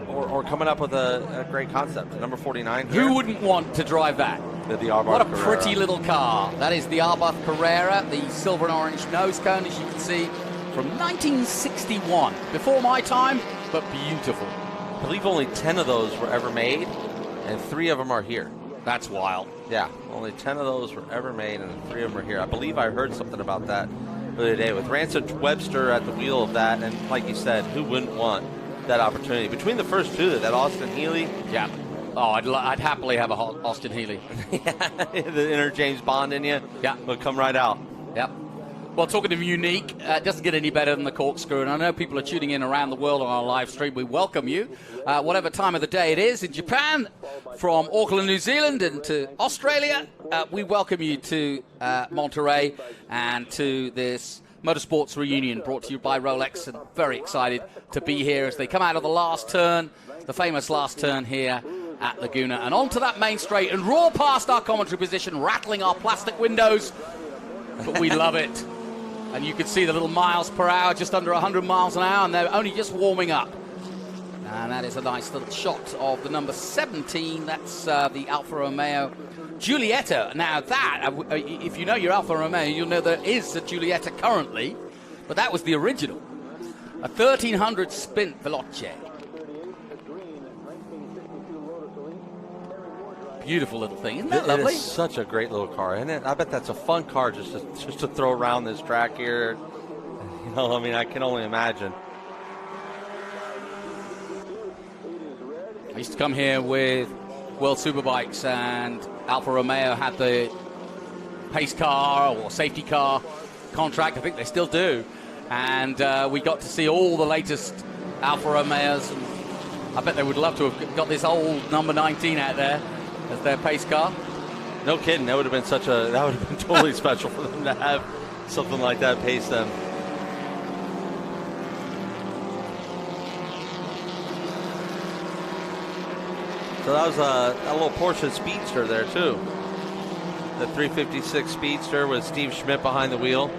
or coming up with a great concept. Number 49. Who wouldn't want to drive that? What a pretty little car. That is the Arbath Carrera, the silver and orange nose cone, as you can see, from 1961. Before my time, but beautiful. I believe only 10 of those were ever made, and 3 of them are here. That's wild. Yeah, only 10 of those were ever made, and 3 of them are here. I believe I heard something about that the other day with Rancid Webster at the wheel of that, and like you said, who wouldn't want that opportunity? Between the first two, that Austin Healey. Yeah. Oh, I'd happily have a Austin Healey. The inner James Bond in you. Yeah. Would come right out. Yep. Well, talking of unique, it doesn't get any better than the corkscrew. And I know people are tuning in around the world on our live stream. We welcome you, whatever time of the day it is. In Japan, from Auckland, New Zealand, and to Australia, we welcome you to Monterey and to this Motorsports Reunion brought to you by Rolex. And very excited to be here as they come out of the last turn, the famous last turn here at Laguna, and onto that main straight and roar past our commentary position, rattling our plastic windows, but we love it. And you can see the little miles per hour, just under 100 miles an hour, and they're only just warming up. And that is a nice little shot of the number 17. That's the Alfa Romeo Giulietta. Now that, if you know your Alfa Romeo, you'll know there is a Giulietta currently, but that was the original. A 1300 Sprint Veloce. Beautiful little thing. Isn't that lovely? It is such a great little car, isn't it? I bet that's a fun car just to throw around this track here. I can only imagine. I used to come here with World Superbikes, and Alfa Romeo had the pace car or safety car contract. I think they still do. And we got to see all the latest Alfa Romeos. And I bet they would love to have got this old number 19 out there as their pace car. No kidding. That would have been totally special for them to have something like that pace them. So that was a little Porsche Speedster there too. The 356 Speedster with Steve Schmidt behind the wheel.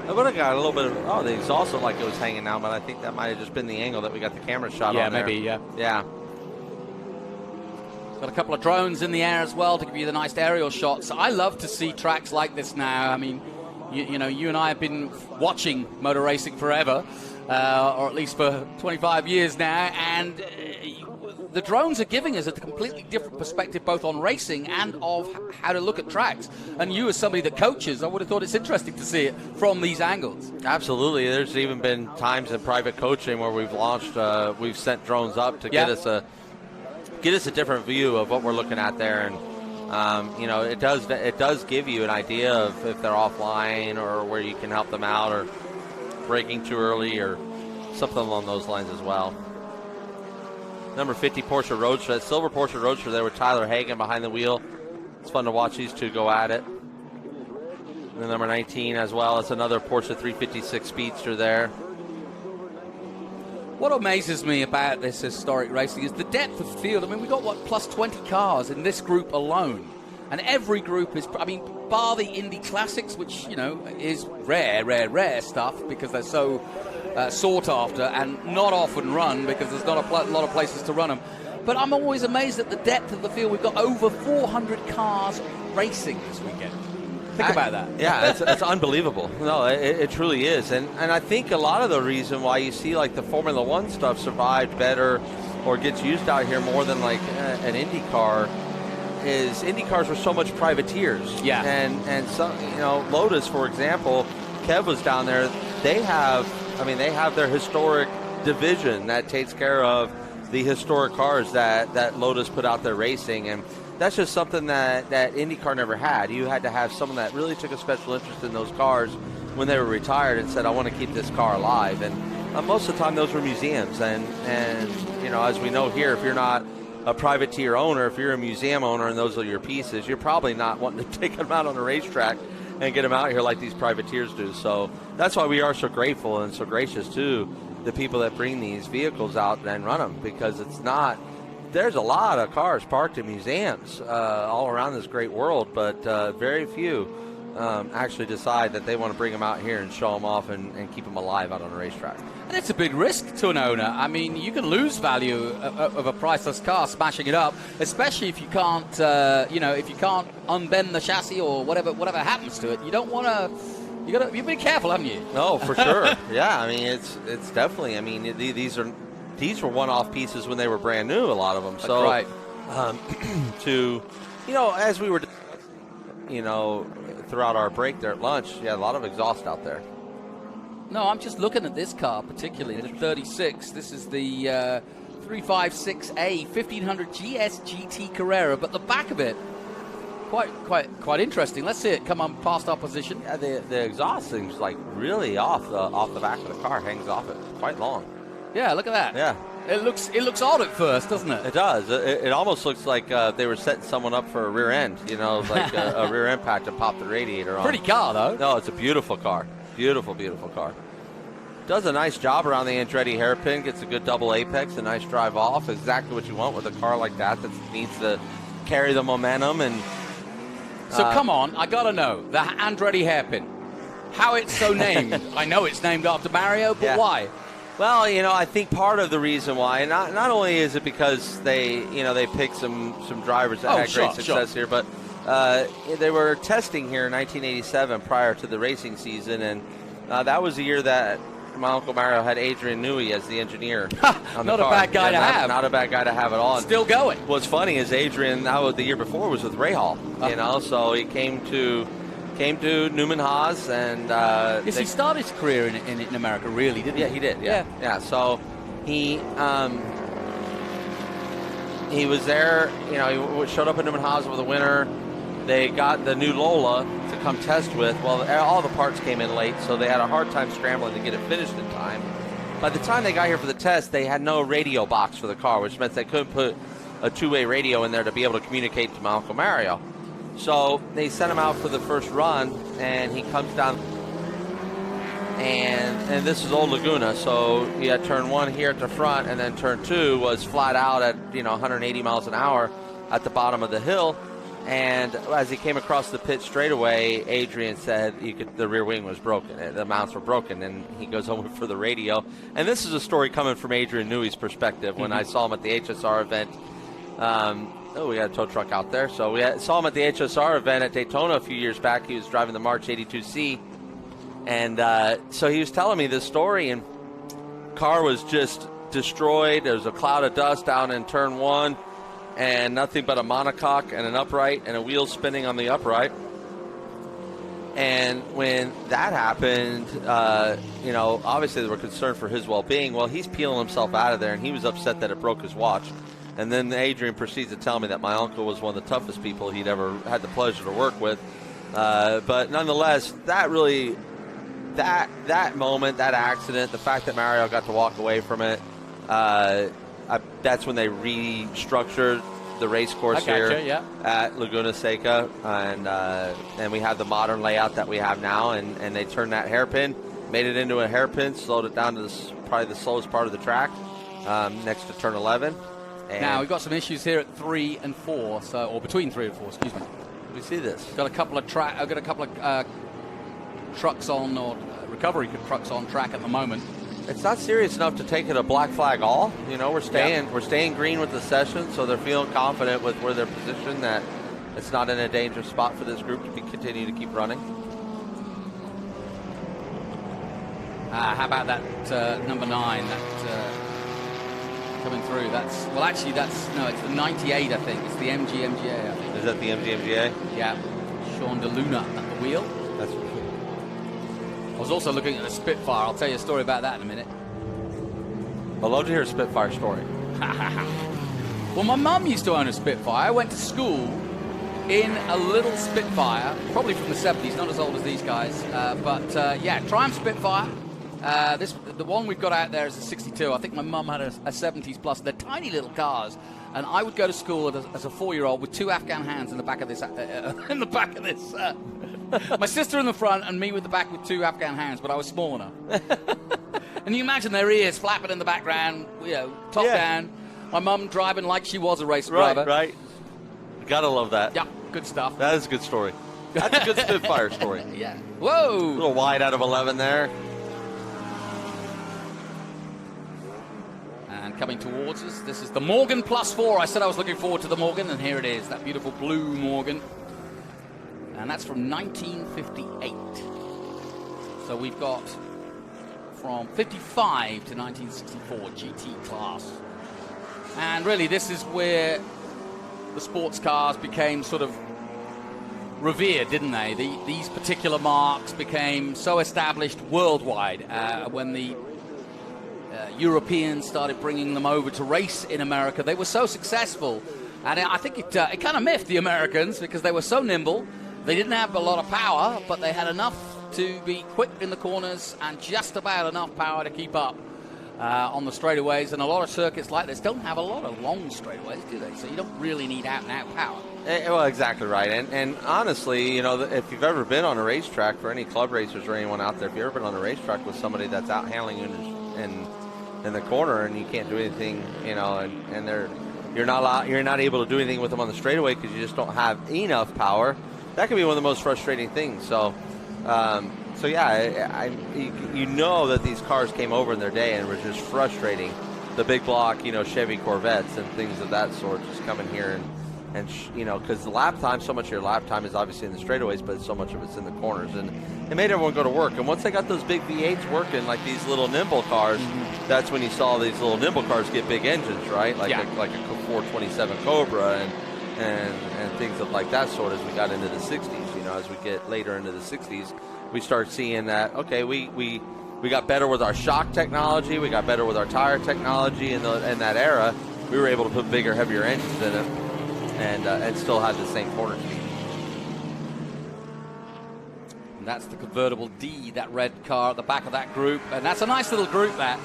I would have got a little bit of, the exhaust looked like it was hanging out, but I think that might have just been the angle that we got the camera shot on there. Yeah, maybe, Yeah. Got a couple of drones in the air as well to give you the nice aerial shots. I love to see tracks like this now. I mean, you and I have been watching motor racing forever, or at least for 25 years now, and the drones are giving us a completely different perspective both on racing and of how to look at tracks. And you as somebody that coaches, I would have thought it's interesting to see it from these angles. Absolutely. There's even been times in private coaching where we've launched, we've sent drones up to get us a different view of what we're looking at there. And it does give you an idea of if they're offline or where you can help them out or braking too early or something along those lines as well. Number 50 Porsche Roadster, that silver Porsche Roadster there with Tyler Hagan behind the wheel. It's fun to watch these two go at it. And then number 19 as well. It's another Porsche 356 Speedster there. What amazes me about this historic racing is the depth of field. I mean, we've got, plus 20 cars in this group alone. And every group is, bar the Indy Classics, which, is rare stuff because they're so sought after and not often run because there's not a lot of places to run them. But I'm always amazed at the depth of the field. We've got over 400 cars racing this weekend. Think about that. Yeah, it's unbelievable. No, it truly is. And I think a lot of the reason why you see like the Formula One stuff survived better or gets used out here more than like an Indy car is Indy cars were so much privateers. Yeah. And some, Lotus, for example, Kev was down there. They have their historic division that takes care of the historic cars that Lotus put out there racing. And that's just something that IndyCar never had. You had to have someone that really took a special interest in those cars when they were retired and said, I want to keep this car alive. And most of the time those were museums. And as we know here, if you're not a privateer owner, if you're a museum owner and those are your pieces, you're probably not wanting to take them out on a racetrack and get them out here like these privateers do. So that's why we are so grateful and so gracious to the people that bring these vehicles out and run them, because there's a lot of cars parked in museums all around this great world, but very few actually decide that they want to bring them out here and show them off and keep them alive out on a racetrack. And it's a big risk to an owner. I mean, you can lose value of a priceless car smashing it up, especially if you can't, if you can't unbend the chassis or whatever happens to it. You don't want to. You've been careful, haven't you? No, for sure. Yeah, I mean, it's definitely. I mean, these were one-off pieces when they were brand new. A lot of them. So, right. As we were, throughout our break there at lunch, a lot of exhaust out there. No, I'm just looking at this car, particularly the 36. This is the 356A 1500 GS GT Carrera, but the back of it, quite interesting. Let's see it come on past our position. Yeah, the exhaust seems like really off the back of the car, hangs off it quite long. Yeah, look at that. Yeah. It looks odd at first, doesn't it? It does. It almost looks like they were setting someone up for a rear end, like a rear impact to pop the radiator on. Pretty car, though. No, it's a beautiful car. Beautiful, beautiful car. Does a nice job around the Andretti hairpin, gets a good double apex, a nice drive off. Exactly what you want with a car like that needs to carry the momentum. And so come on, I got to know, the Andretti hairpin, how it's so named. I know it's named after Mario, but why? Well, I think part of the reason why, not only is it because they picked some drivers that had great success here, but they were testing here in 1987 prior to the racing season, and that was the year that my Uncle Mario had Adrian Newey as the engineer on the Not car. A bad guy to have. Not a bad guy to have at all. Still going. What's funny is Adrian, the year before, was with Ray Hall, so he came to Newman Haas, and yes, he started his career in America, really, didn't he? Yeah, he did. Yeah. So he was there. He showed up at Newman Haas over the winter. They got the new Lola to come test with. Well, all the parts came in late, so they had a hard time scrambling to get it finished in time. By the time they got here for the test, they had no radio box for the car, which meant they couldn't put a two-way radio in there to be able to communicate to my Uncle Mario. So they sent him out for the first run, and he comes down, and this is Old Laguna, so you had turn one here at the front, and then turn two was flat out at 180 miles an hour at the bottom of the hill. And as he came across the pit straightaway, Adrian said the rear wing was broken, the mounts were broken, and he goes over for the radio. And this is a story coming from Adrian Newey's perspective. When I saw him at the HSR event. We got a tow truck out there. So we saw him at the HSR event at Daytona a few years back. He was driving the March 82C. And so he was telling me this story, and car was just destroyed. There's a cloud of dust down in turn 1, and nothing but a monocoque and an upright and a wheel spinning on the upright. And when that happened, obviously they were concerned for his well-being. Well, he's peeling himself out of there, and he was upset that it broke his watch. And then Adrian proceeds to tell me that my uncle was one of the toughest people he'd ever had the pleasure to work with. But nonetheless, that moment, that accident, the fact that Mario got to walk away from it, that's when they restructured the race course here at Laguna Seca, and we have the modern layout that we have now, and they turned that hairpin, made it into a hairpin, slowed it down to probably the slowest part of the track, next to turn 11. And now we've got some issues here at 3 and 4, or between 3 and 4. Excuse me. We see this. Got a couple of trucks on, or recovery trucks on track at the moment. It's not serious enough to take it a black flag all. We're staying green with the session, so they're feeling confident with where they're positioned that it's not in a dangerous spot for this group to continue to keep running. How about that number 9 coming through? It's the 98, I think. It's the MGMGA, I think. Is that the MGMGA? Yeah. Sean DeLuna at the wheel. That's. I was also looking at the Spitfire. I'll tell you a story about that in a minute. I'd love to hear a Spitfire story. Well, my mum used to own a Spitfire. I went to school in a little Spitfire, probably from the 70s, not as old as these guys. Triumph Spitfire. The one we've got out there is a 62. I think my mum had a 70s plus. They're tiny little cars. And I would go to school as a 4-year-old with 2 Afghan hands in the back of this. My sister in the front and me with the back with 2 Afghan hands, but I was small enough. And you imagine their ears flapping in the background, top down. My mum driving like she was a race driver. Right. Gotta love that. Yeah, good stuff. That is a good story. That's a good Spitfire story. Yeah. Whoa! A little wide out of 11 there. And coming towards us, this is the Morgan +4. I said I was looking forward to the Morgan, and here it is, that beautiful blue Morgan. And that's from 1958. So we've got from 55 to 1964 GT class. And really, this is where the sports cars became sort of revered, didn't they? These particular marks became so established worldwide when the Europeans started bringing them over to race in America. They were so successful, and I think it kind of miffed the Americans because they were so nimble. They didn't have a lot of power, but they had enough to be quick in the corners and just about enough power to keep up on the straightaways. And a lot of circuits like this don't have a lot of long straightaways, do they? So you don't really need out-and-out power. Well, exactly right. And honestly, if you've ever been on a racetrack, for any club racers or anyone out there, if you've ever been on a racetrack with somebody that's out handling you in the corner and you can't do anything, and you're not able to do anything with them on the straightaway because you just don't have enough power, that can be one of the most frustrating things. So that these cars came over in their day and were just frustrating the big block, Chevy Corvettes and things of that sort, just coming here and because the lap time, so much of your lap time is obviously in the straightaways, but so much of it's in the corners, and it made everyone go to work. And once they got those big V8s working, like these little nimble cars, that's when you saw these little nimble cars get big engines, right? Like a 427 Cobra and things of like that sort as we got into the 60s. As we get later into the 60s, we start seeing that, okay, we got better with our shock technology, we got better with our tire technology in that era. We were able to put bigger, heavier engines in it and still had the same corner speed. And that's the convertible D, that red car at the back of that group. And that's a nice little group, that.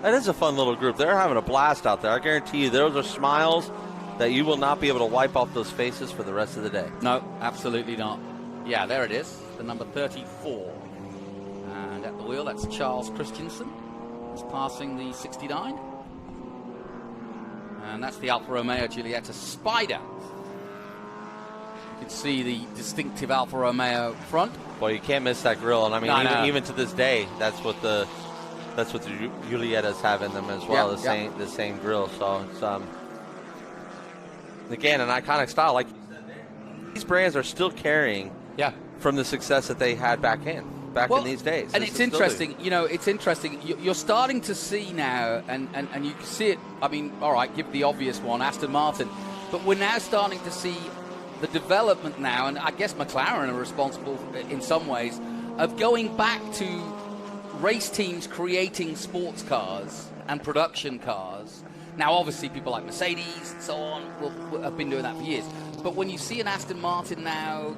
That is a fun little group. They're having a blast out there. I guarantee you those are smiles that you will not be able to wipe off those faces for the rest of the day. No, absolutely not. Yeah, there it is, the number 34. And at the wheel, that's Charles Christensen. He's passing the 69. And that's the Alfa Romeo Giulietta Spider. You can see the distinctive Alfa Romeo front. Well, you can't miss that grille, and I mean, even to this day, that's what the Giuliettas have in them as well. The same grille. So it's again an iconic style. Like these brands are still carrying from the success that they had back in. back in these days. And it's interesting, it's interesting. You're starting to see now, and you can see it, I mean, all right, give the obvious one, Aston Martin, but we're now starting to see the development now, and I guess McLaren are responsible in some ways, of going back to race teams creating sports cars and production cars. Now, obviously, people like Mercedes and so on have been doing that for years. But when you see an Aston Martin now,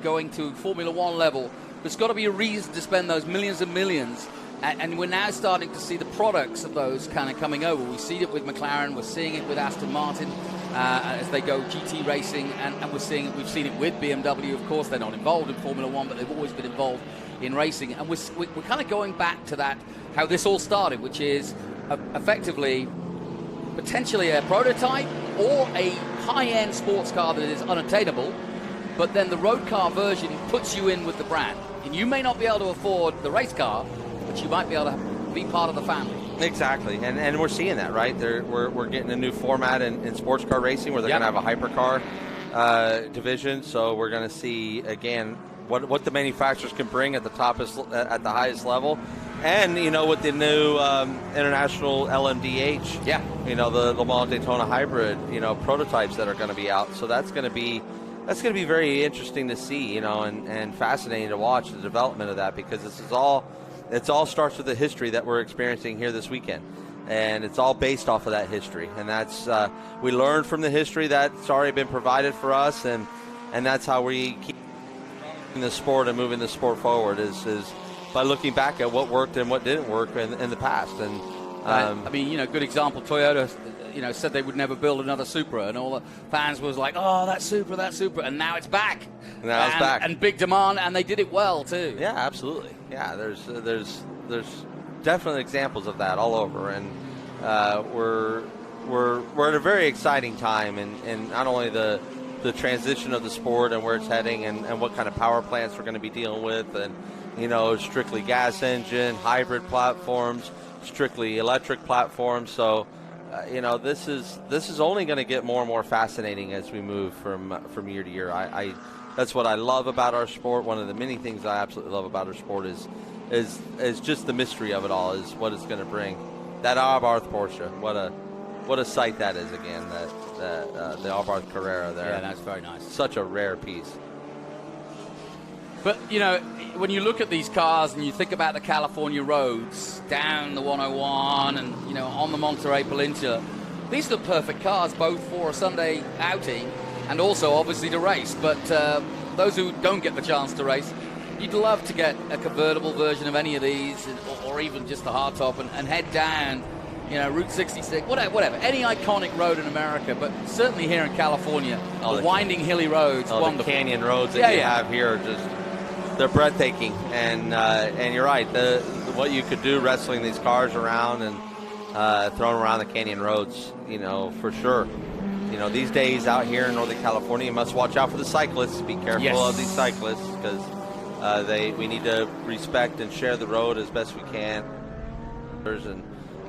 going to Formula One level, there's got to be a reason to spend those millions and millions. And we're now starting to see the products of those kind of coming over. We see it with McLaren, we're seeing it with Aston Martin as they go GT racing, and we've seen it with BMW. Of course, they're not involved in Formula One, but they've always been involved in racing. And we're kind of going back to that, how this all started, which is effectively potentially a prototype or a high-end sports car that is unattainable, but then the road car version puts you in with the brand. And you may not be able to afford the race car, but you might be able to be part of the family. Exactly, and we're seeing that, right? We're getting a new format in sports car racing where they're going to have a hypercar division. So we're going to see, again, what the manufacturers can bring at the highest level. And, with the new international LMDH, the Le Mans Daytona hybrid, prototypes that are going to be out. So that's going to be very interesting to see, and fascinating to watch the development of that, because it all starts with the history that we're experiencing here this weekend. And it's all based off of that history. And that's, we learned from the history that's already been provided for us. And that's how we keep the sport and moving the sport forward is by looking back at what worked and what didn't work in the past. And I mean, good example, Toyota, said they would never build another Supra, and all the fans was like, oh, that Supra, and now it's back. Now it's back. And big demand, and they did it well, too. Yeah, absolutely. Yeah, there's definitely examples of that all over, and we're at a very exciting time in not only the transition of the sport and where it's heading and what kind of power plants we're going to be dealing with, and strictly gas engine, hybrid platforms, strictly electric platforms. So, this is only going to get more and more fascinating as we move from year to year. That's what I love about our sport. One of the many things I absolutely love about our sport is just the mystery of it all, is what it's going to bring. That Abarth Porsche, what a sight that is again. The Abarth Carrera there. Yeah, that's very nice. Such a rare piece. But, when you look at these cars and you think about the California roads, down the 101 and, on the Monterey Peninsula, these are the perfect cars, both for a Sunday outing and also, obviously, to race. But those who don't get the chance to race, you'd love to get a convertible version of any of these, or even just the hardtop, and head down, Route 66, whatever, any iconic road in America, but certainly here in California, the winding, hilly roads, wonderful. The canyon roads that you have here are just... they're breathtaking, and you're right. What you could do wrestling these cars around and throwing around the canyon roads, for sure. These days out here in Northern California, you must watch out for the cyclists. Be careful of these cyclists, because we need to respect and share the road as best we can. And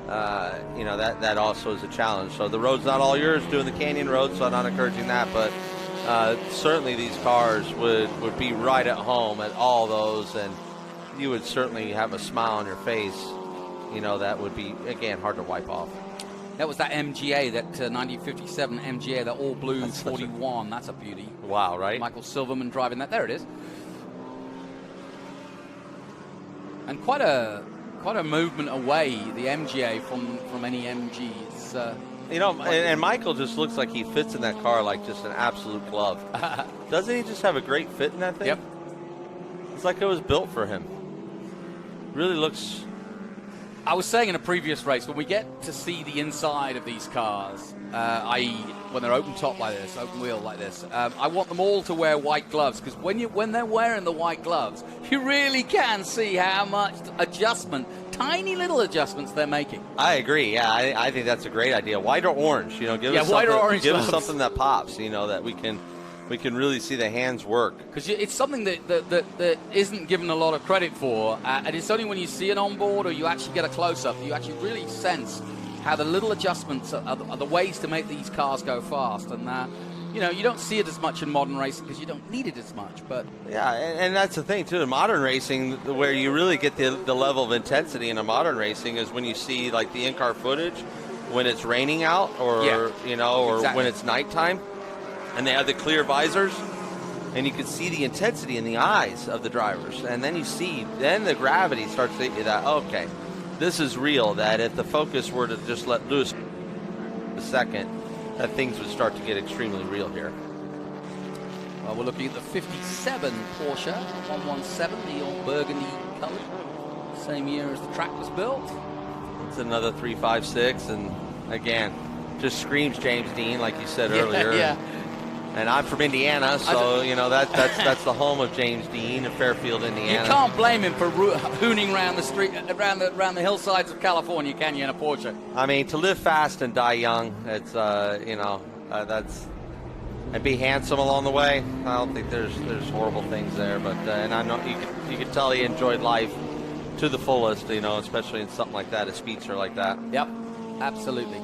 that also is a challenge. So the road's not all yours doing the canyon road, so I'm not encouraging that, but. Certainly these cars would be right at home at all those, and you would certainly have a smile on your face. That would be, again, hard to wipe off. That was that MGA, that 1957 MGA, that all-blue 41. That's a beauty. Wow, right? Michael Silverman driving that. There it is. And quite a movement away, the MGA, from any MGs. And Michael just looks like he fits in that car like just an absolute glove. Doesn't he just have a great fit in that thing? Yep. It's like it was built for him. Really looks... I was saying in a previous race, when we get to see the inside of these cars, i.e. when they're open top like this, open wheel like this, I want them all to wear white gloves, because when they're wearing the white gloves, you really can see how much adjustment, tiny little adjustments they're making. I agree. Yeah, I think that's a great idea. White or orange, give us white or orange. Give us something that pops, that we can really see the hands work. Because it's something that isn't given a lot of credit for, and it's only when you see it on board or you actually get a close-up, you actually really sense how the little adjustments are the ways to make these cars go fast. And you know, you don't see it as much in modern racing because you don't need it as much. But yeah, and that's the thing too. In modern racing, where you really get the level of intensity in a modern racing is when you see like the in-car footage when it's raining out, or you know, or exactly. when it's nighttime, and they have the clear visors, and you can see the intensity in the eyes of the drivers, and then then the gravity starts to hit you that, okay, this is real. That if the focus were to just let loose a second, that things would start to get extremely real here. Well, we're looking at the 57 Porsche 117, the old burgundy color. Same year as the track was built. It's another 356, and again, just screams James Dean, like you said earlier. Yeah. And I'm from Indiana, so you know that's the home of James Dean in Fairfield, Indiana. You can't blame him for hooning around the street, around the hillsides of California, can you, in a Porsche? I mean, to live fast and die young, it's that's, and be handsome along the way. I don't think there's horrible things there, but and I know you can tell he enjoyed life to the fullest, you know, especially in something like that, a speedster like that. Yep, absolutely.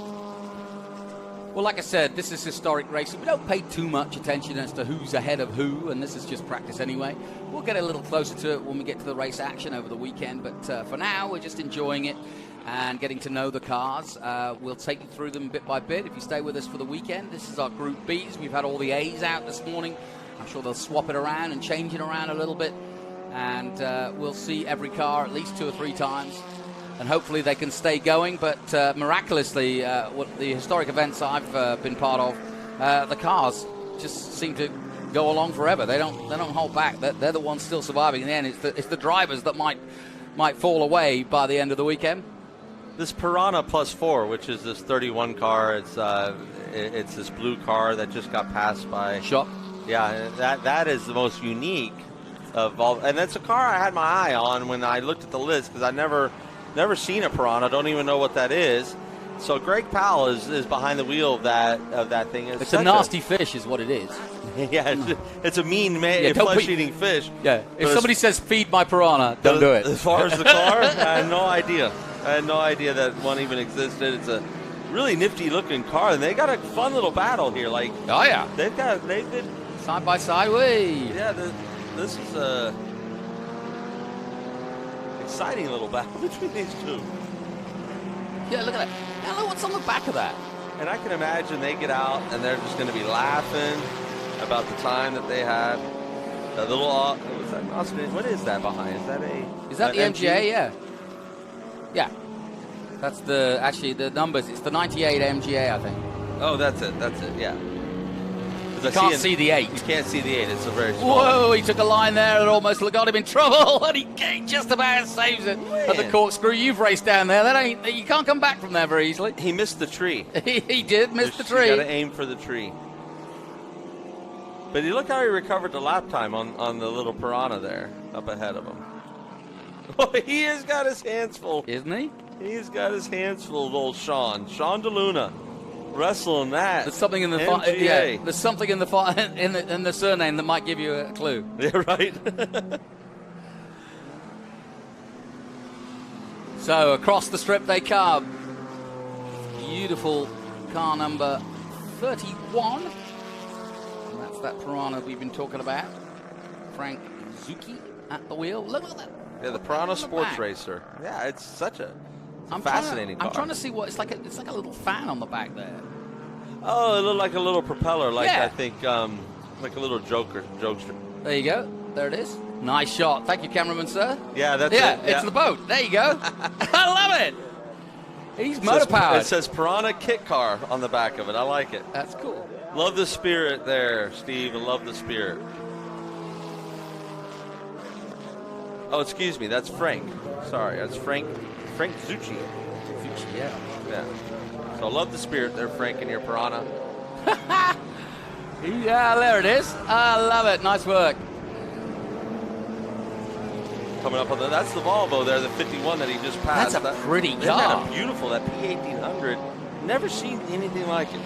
Well, like I said, this is historic racing. We don't pay too much attention as to who's ahead of who, and this is just practice anyway. We'll get a little closer to it when we get to the race action over the weekend, but for now, we're just enjoying it and getting to know the cars. We'll take you through them bit by bit if you stay with us for the weekend. This is our Group Bs. We've had all the A's out this morning. I'm sure they'll swap it around and change it around a little bit, and we'll see every car at least 2 or 3 times. And hopefully they can stay going. But miraculously, what the historic events I've been part of, the cars just seem to go along forever. They don't hold back. They're the ones still surviving in the end. It's the drivers that might fall away by the end of the weekend. This Piranha Plus 4, which is this 31 car, it's this blue car that just got passed by Shop. Yeah, that is the most unique of all, and that's a car I had my eye on when I looked at the list, because I never seen a Piranha. Don't even know what that is. So Greg Powell is behind the wheel of that thing. It's a nasty fish, is what it is. Yeah, it's a mean flesh-eating fish. Yeah, if somebody says feed my Piranha, don't do it. As far as the car, I had no idea. I had no idea that one even existed. It's a really nifty-looking car, and they got a fun little battle here. Like, oh yeah, they've been side by side. Way. Yeah, this is a exciting little battle between these two. Yeah, look at that. Now look what's on the back of that. And I can imagine they get out and they're just going to be laughing about the time that they had. A little, what is that behind? Is that the MGA? Yeah. Yeah. That's the numbers. It's the 98 MGA, I think. Oh, that's it, yeah. You can't see the 8. You can't see the 8. It's a very small. Whoa, he took a line there that almost got him in trouble, and he just about saves it. At the corkscrew, you've raced down there. You can't come back from there very easily. He missed the tree. He did miss the tree. You got to aim for the tree. But look how he recovered the lap time on the little Piranha there, up ahead of him. Oh, he has got his hands full. Isn't he? He's got his hands full of old Sean DeLuna. Wrestling that. There's something in the there's something in the surname that might give you a clue. Yeah, right. So across the strip they come. Beautiful car number 31. And that's that Piranha we've been talking about. Frank Zucchi at the wheel. Look at that. Yeah, the Piranha Sports Racer. Yeah, it's such a fascinating car. I'm trying to see what it's like. It's like a little fan on the back there. Oh, it looked like a little propeller, yeah. I think, like a little jokester. There you go. There it is. Nice shot. Thank you, cameraman, sir. Yeah, that's it. Yeah, it's the boat. There you go. I love it. He's motor powered. It says Piranha Kit Car on the back of it. I like it. That's cool. Love the spirit there, Steve. I love the spirit. Oh, excuse me. That's Frank. Sorry, that's Frank Zucchi. Zucchi, yeah. Yeah. So I love the spirit there, Frank, in your Piranha. Yeah, there it is. I love it. Nice work. Coming up on that's the Volvo there, the 51 that he just passed. That's a pretty car. Isn't that beautiful, that P1800. Never seen anything like it.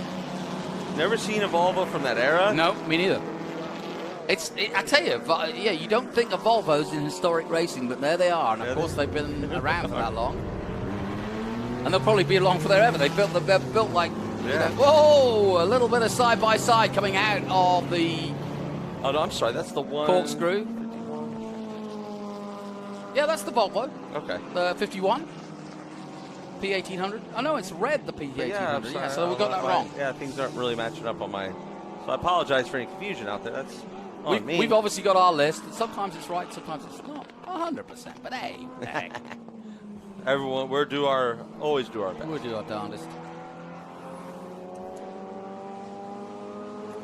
Never seen a Volvo from that era. No, me neither. I tell you, yeah, you don't think of Volvos in historic racing, but there they are. And of course, they've been around for that long. And they'll probably be along for forever. They're built like Yeah. Whoa! A little bit of side-by-side coming out of the... Oh, no, I'm sorry. That's the one... Corkscrew. Yeah, that's the Volvo. Okay. The 51. P1800. Oh, no, it's red, the P1800. Yeah, so we got that wrong. Yeah, things aren't really matching up on my... So I apologize for any confusion out there. That's on me. We've obviously got our list. Sometimes it's right, sometimes it's not 100%. But hey, heck. Everyone, always do our best. We'll do our darndest.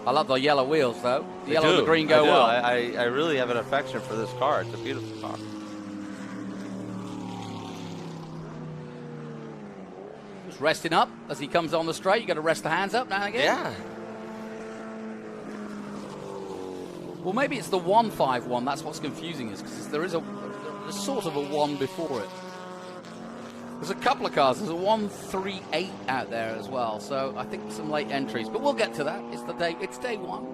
I love the yellow wheels, though. The yellow and the green go well. I really have an affection for this car. It's a beautiful car. Just resting up as he comes on the straight. You got to rest the hands up now and again. Yeah. Well, maybe it's the 151. That's what's confusing us, because there's sort of a 1 before it. There's a couple of cars. There's a 138 out there as well. So I think some late entries, but we'll get to that. It's day one.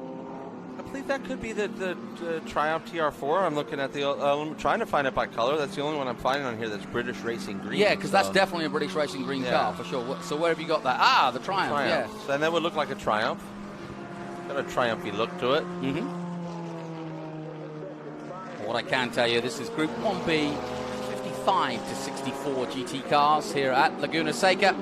I believe that could be the Triumph TR4. I'm looking at I'm trying to find it by color. That's the only one I'm finding on here that's British Racing Green. Yeah, because that's definitely a British Racing Green car for sure. So where have you got that? Ah, the Triumph. Yeah. So that would look like a Triumph. Got a Triumph-y look to it. Mm-hmm. What I can tell you, this is Group 1B, 55 to 64 GT cars here at Laguna Seca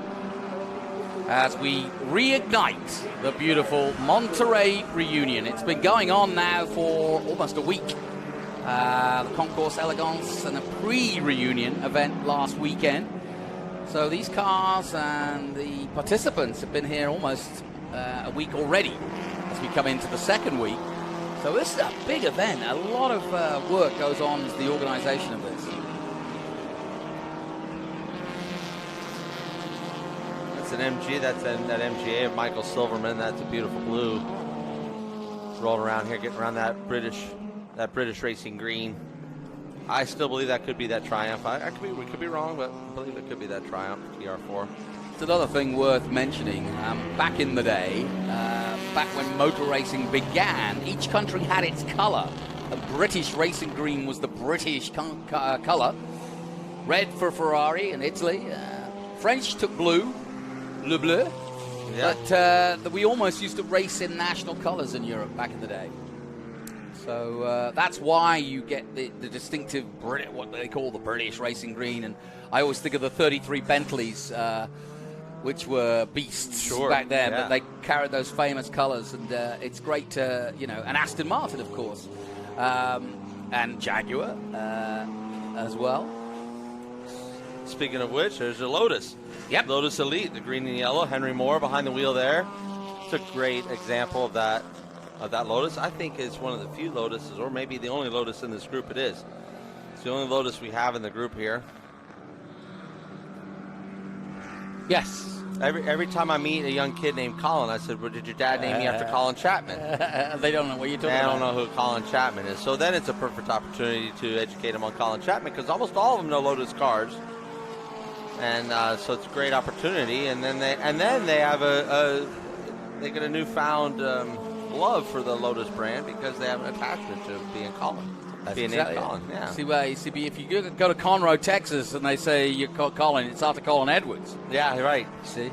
as we reignite the beautiful Monterey Reunion. It's been going on now for almost a week. The Concours Elegance and a pre-reunion event last weekend. So these cars and the participants have been here almost a week already as we come into the second week. So this is a big event. A lot of work goes on as the organization of this. That's an MG. That's that MGA of Michael Silverman. That's a beautiful blue. Rolling around here, getting around that British Racing Green. I still believe that could be that Triumph. We could be wrong, but I believe it could be that Triumph TR4. It's another thing worth mentioning. Back in the day, back when motor racing began, each country had its color. British Racing Green was the British color. Red for Ferrari in Italy. French took blue, le bleu. Yeah. But we almost used to race in national colors in Europe back in the day. So that's why you get the distinctive what they call the British Racing Green. And I always think of the 33 Bentleys, which were beasts back then, but they carried those famous colors, and it's great to, and Aston Martin, of course, and Jaguar as well. Speaking of which, there's a Lotus. Yep. Lotus Elite, the green and yellow. Henry Moore behind the wheel there. It's a great example of that Lotus. I think it's one of the few Lotuses, or maybe the only Lotus in this group. It is. It's the only Lotus we have in the group here. Yes. Every time I meet a young kid named Colin, I said, well, did your dad name you after Colin Chapman? They don't know what you're talking about. They don't know who Colin Chapman is. So then it's a perfect opportunity to educate them on Colin Chapman, because almost all of them know Lotus cars. And so it's a great opportunity. And then they have they get a newfound love for the Lotus brand because they have an attachment to being Colin. Being named Colin, yeah. See, if you go to Conroe, Texas, and they say you're Colin, it's after Colin Edwards. Yeah, right. See,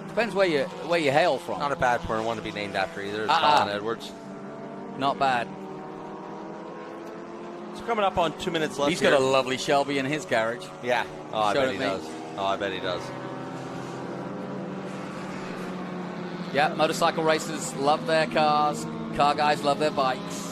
depends where you hail from. Not a bad one to be named after either. It's Colin Edwards. Not bad. It's coming up on 2 minutes left. He's got a lovely Shelby in his garage. Yeah. Oh, I bet he does. Oh, I bet he does. Yeah, motorcycle racers love their cars. Car guys love their bikes.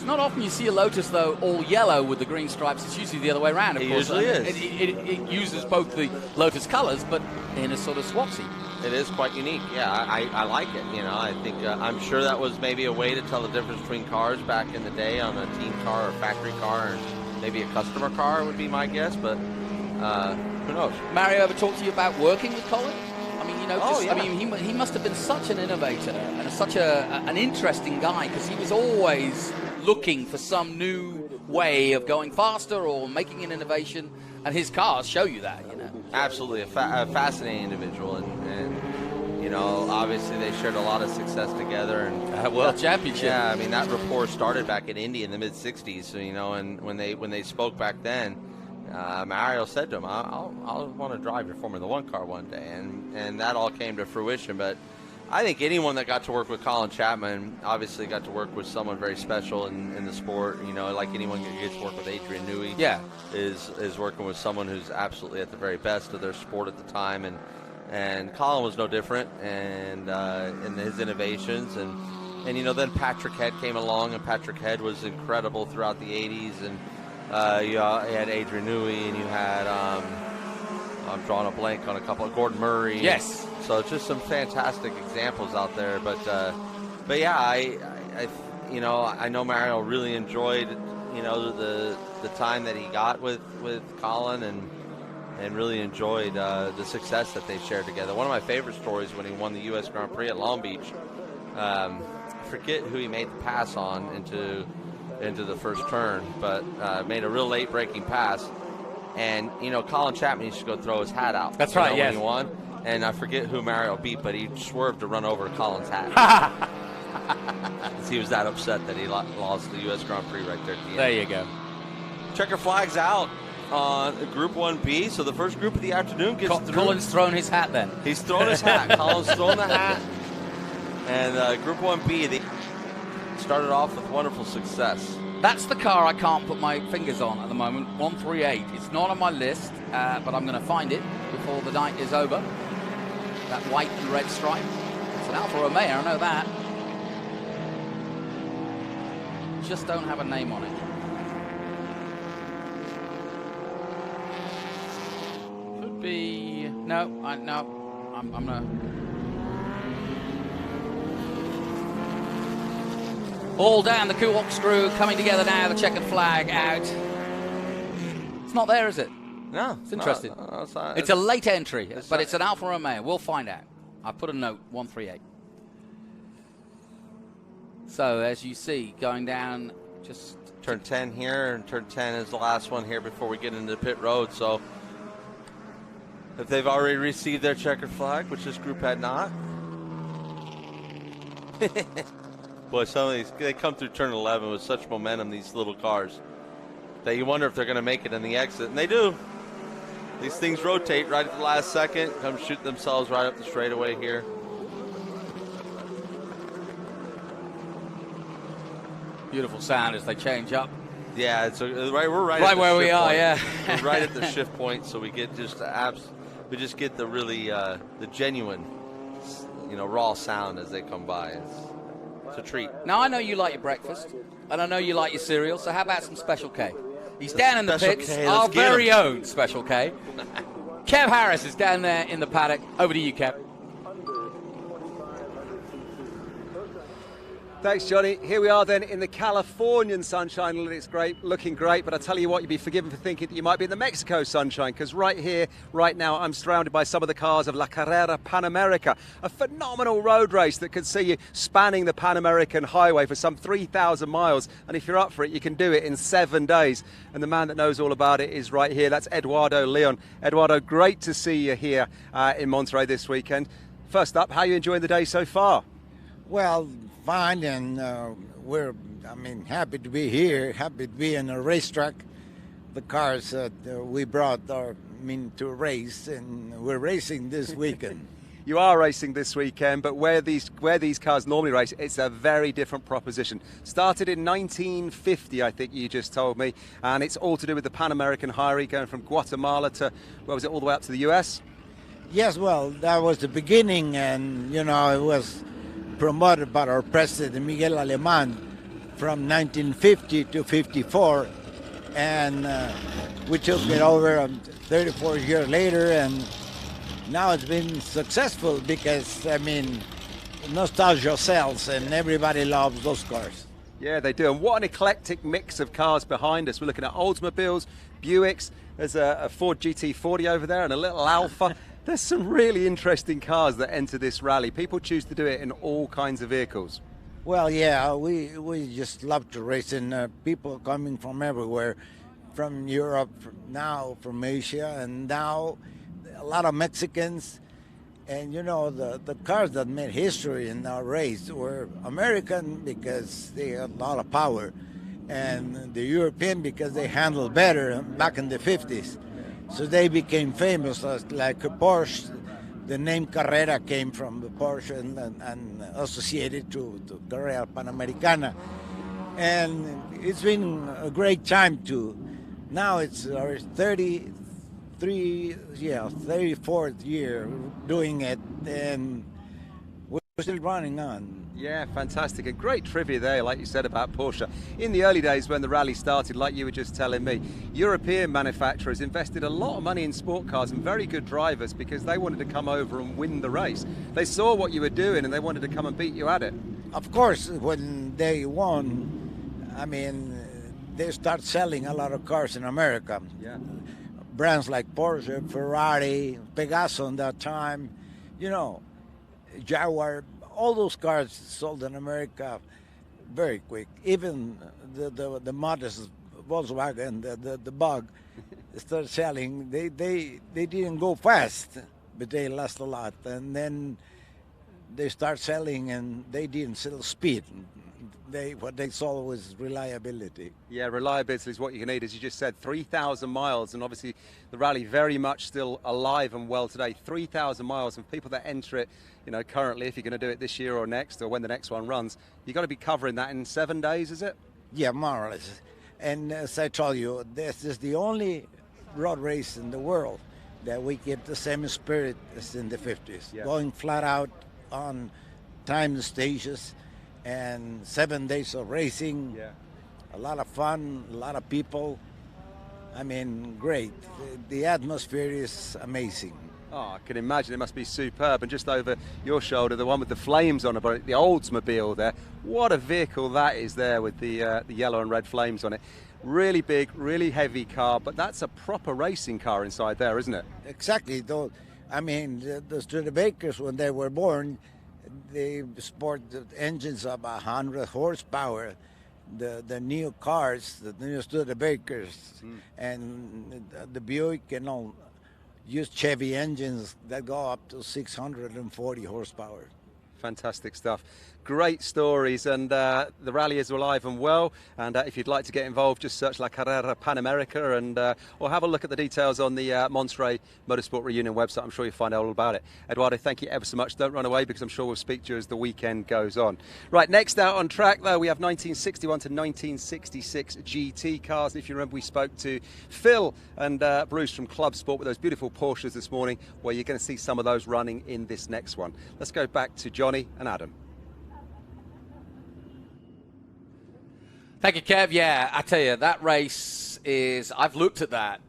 Not often you see a Lotus, though, all yellow with the green stripes. It's usually the other way around, of course. Usually is. It uses both the Lotus colors, but in a sort of swapsy. It is quite unique. Yeah, I like it. I think I'm sure that was maybe a way to tell the difference between cars back in the day on a team car or factory car, and maybe a customer car would be my guess, but who knows? Mario ever talked to you about working with Colin? I mean, yeah. I mean, he must have been such an innovator and such an interesting guy, because he was always looking for some new way of going faster or making an innovation, and his cars show you that. Absolutely, a fascinating individual, and obviously they shared a lot of success together, and World Championship. Yeah, I mean that rapport started back in Indy in the mid '60s. So and when they spoke back then, Mario said to him, I'll want to drive your Formula One car one day. And that all came to fruition. But I think anyone that got to work with Colin Chapman obviously got to work with someone very special in the sport. You know, like anyone who gets to work with Adrian Newey is working with someone who's absolutely at the very best of their sport at the time. And Colin was no different, and in his innovations. And you know, then Patrick Head came along, and Patrick Head was incredible throughout the 80s. And you had Adrian Newey, and you had, I'm drawing a blank on a couple of Gordon Murray. Yes. So just some fantastic examples out there. But yeah, I you know, I know Mario really enjoyed, you know, the time that he got with Colin, and really enjoyed the success that they shared together. One of my favorite stories when he won the U.S. Grand Prix at Long Beach. I forget who he made the pass on into the first turn, but made a real late breaking pass. And you know, Colin Chapman used to go throw his hat out. That's right. Yes. When he won. And I forget who Mario beat, but he swerved to run over Colin's hat. He was that upset that he lost the U.S. Grand Prix right there at the end. There you go. Checker flag's out on Group 1B, so the first group of the afternoon gets through. Colin's thrown his hat then. He's thrown his hat. Colin's thrown the hat. And Group 1B, they started off with wonderful success. That's the car I can't put my fingers on at the moment, 138. It's not on my list, but I'm going to find it before the night is over. That white and red stripe. It's an Alfa Romeo, I know that. Just don't have a name on it. Could be... No, I'm gonna... All down the corkscrew, coming together now, the checkered flag out. It's not there, is it? No. It's interesting. No, it's a late entry, but it's an Alfa Romeo. We'll find out. I put a note, 138. So, as you see, going down just... Turn 10 here, and turn 10 is the last one here before we get into pit road. So, if they've already received their checkered flag, which this group had not. Boy, some of these, they come through turn 11 with such momentum, these little cars, that you wonder if they're going to make it in the exit. And they do. These things rotate right at the last second, come shoot themselves right up the straightaway here. Beautiful sound as they change up. Yeah, it's we're right right at the where we shift are. point. Yeah, we're right at the shift point, so we get just we just get the really the genuine, you know, raw sound as they come by. It's a treat. Now I know you like your breakfast, and I know you like your cereal. So how about some Special K? He's down in the pits. Our very own Special K. Kev Harris is down there in the paddock. Over to you, Kev. Thanks, Johnny. Here we are then in the Californian sunshine. It's great, looking great, but I tell you what, you'd be forgiven for thinking that you might be in the Mexico sunshine, because right here, right now, I'm surrounded by some of the cars of La Carrera Pan America, a phenomenal road race that could see you spanning the Pan American Highway for some 3,000 miles, and if you're up for it, you can do it in 7 days. And the man that knows all about it is right here. That's Eduardo Leon. Eduardo, great to see you here in Monterey this weekend. First up, how are you enjoying the day so far? Well, fine, and we're, happy to be here, happy to be in a racetrack. The cars that we brought are, to race, and we're racing this weekend. You are racing this weekend, but where these cars normally race, it's a very different proposition. Started in 1950, I think you just told me, and it's all to do with the Pan American Highway going from Guatemala to, where was it, all the way up to the US? Yes, well, that was the beginning, and, it was promoted by our president, Miguel Alemán, from 1950 to 54, and we took it over 34 years later, and now it's been successful because, nostalgia sells, and everybody loves those cars. Yeah, they do, and what an eclectic mix of cars behind us. We're looking at Oldsmobiles, Buicks, there's a Ford GT40 over there, and a little Alfa. There's some really interesting cars that enter this rally. People choose to do it in all kinds of vehicles. Well, yeah, we just love to race, and people coming from everywhere, from Europe, from Asia, and now a lot of Mexicans. And, the cars that made history in our race were American because they had a lot of power. and the European because they handled better back in the 50s. So they became famous, like a Porsche. The name Carrera came from the Porsche and associated to Carrera Panamericana. And it's been a great time too. Now it's our 34th year doing it, and we're still running on. Yeah, fantastic. And great trivia there, like you said, about Porsche. In the early days when the rally started, like you were just telling me, European manufacturers invested a lot of money in sport cars and very good drivers because they wanted to come over and win the race. They saw what you were doing and they wanted to come and beat you at it. Of course, when they won, I mean, they start selling a lot of cars in America. Yeah. Brands like Porsche, Ferrari, Pegaso in that time, you know, Jaguar, all those cars sold in America very quick. Even the modest Volkswagen, the Bug, started selling. They didn't go fast, but they last a lot. And then they start selling, and they didn't sell speed. What they saw was reliability. Yeah, reliability is what you need, as you just said. 3,000 miles, and obviously the rally very much still alive and well today. 3,000 miles, and people that enter it, you know, currently, if you're going to do it this year or next, or when the next one runs, you've got to be covering that in 7 days, is it? Yeah, more or less. And as I told you, this is the only road race in the world that we keep the same spirit as in the 50s, going flat out on time stages. And 7 days of racing, a lot of fun, a lot of people. I mean, great. The atmosphere is amazing. Oh, I can imagine it must be superb. And just over your shoulder, the one with the flames on it, the Oldsmobile there. What a vehicle that is there with the yellow and red flames on it. Really big, really heavy car, but that's a proper racing car inside there, isn't it? Exactly. Though, I mean, the Studebakers, when they were born, they sport the engines of 100 horsepower. The new cars, the new Studebakers, and the Buick and all, use Chevy engines that go up to 640 horsepower. Fantastic stuff. Great stories, and the rally is alive and well. And if you'd like to get involved, just search La Carrera Panamerica, and or have a look at the details on the Monterey Motorsport Reunion website. I'm sure you'll find out all about it. Eduardo, thank you ever so much. Don't run away, because I'm sure we'll speak to you as the weekend goes on. Right, next out on track, though, we have 1961 to 1966 GT cars. And if you remember, we spoke to Phil and Bruce from Club Sport with those beautiful Porsches this morning, where you're going to see some of those running in this next one. Let's go back to Johnny and Adam. Thank you, Kev. Yeah, I tell you, that race is... I've looked at that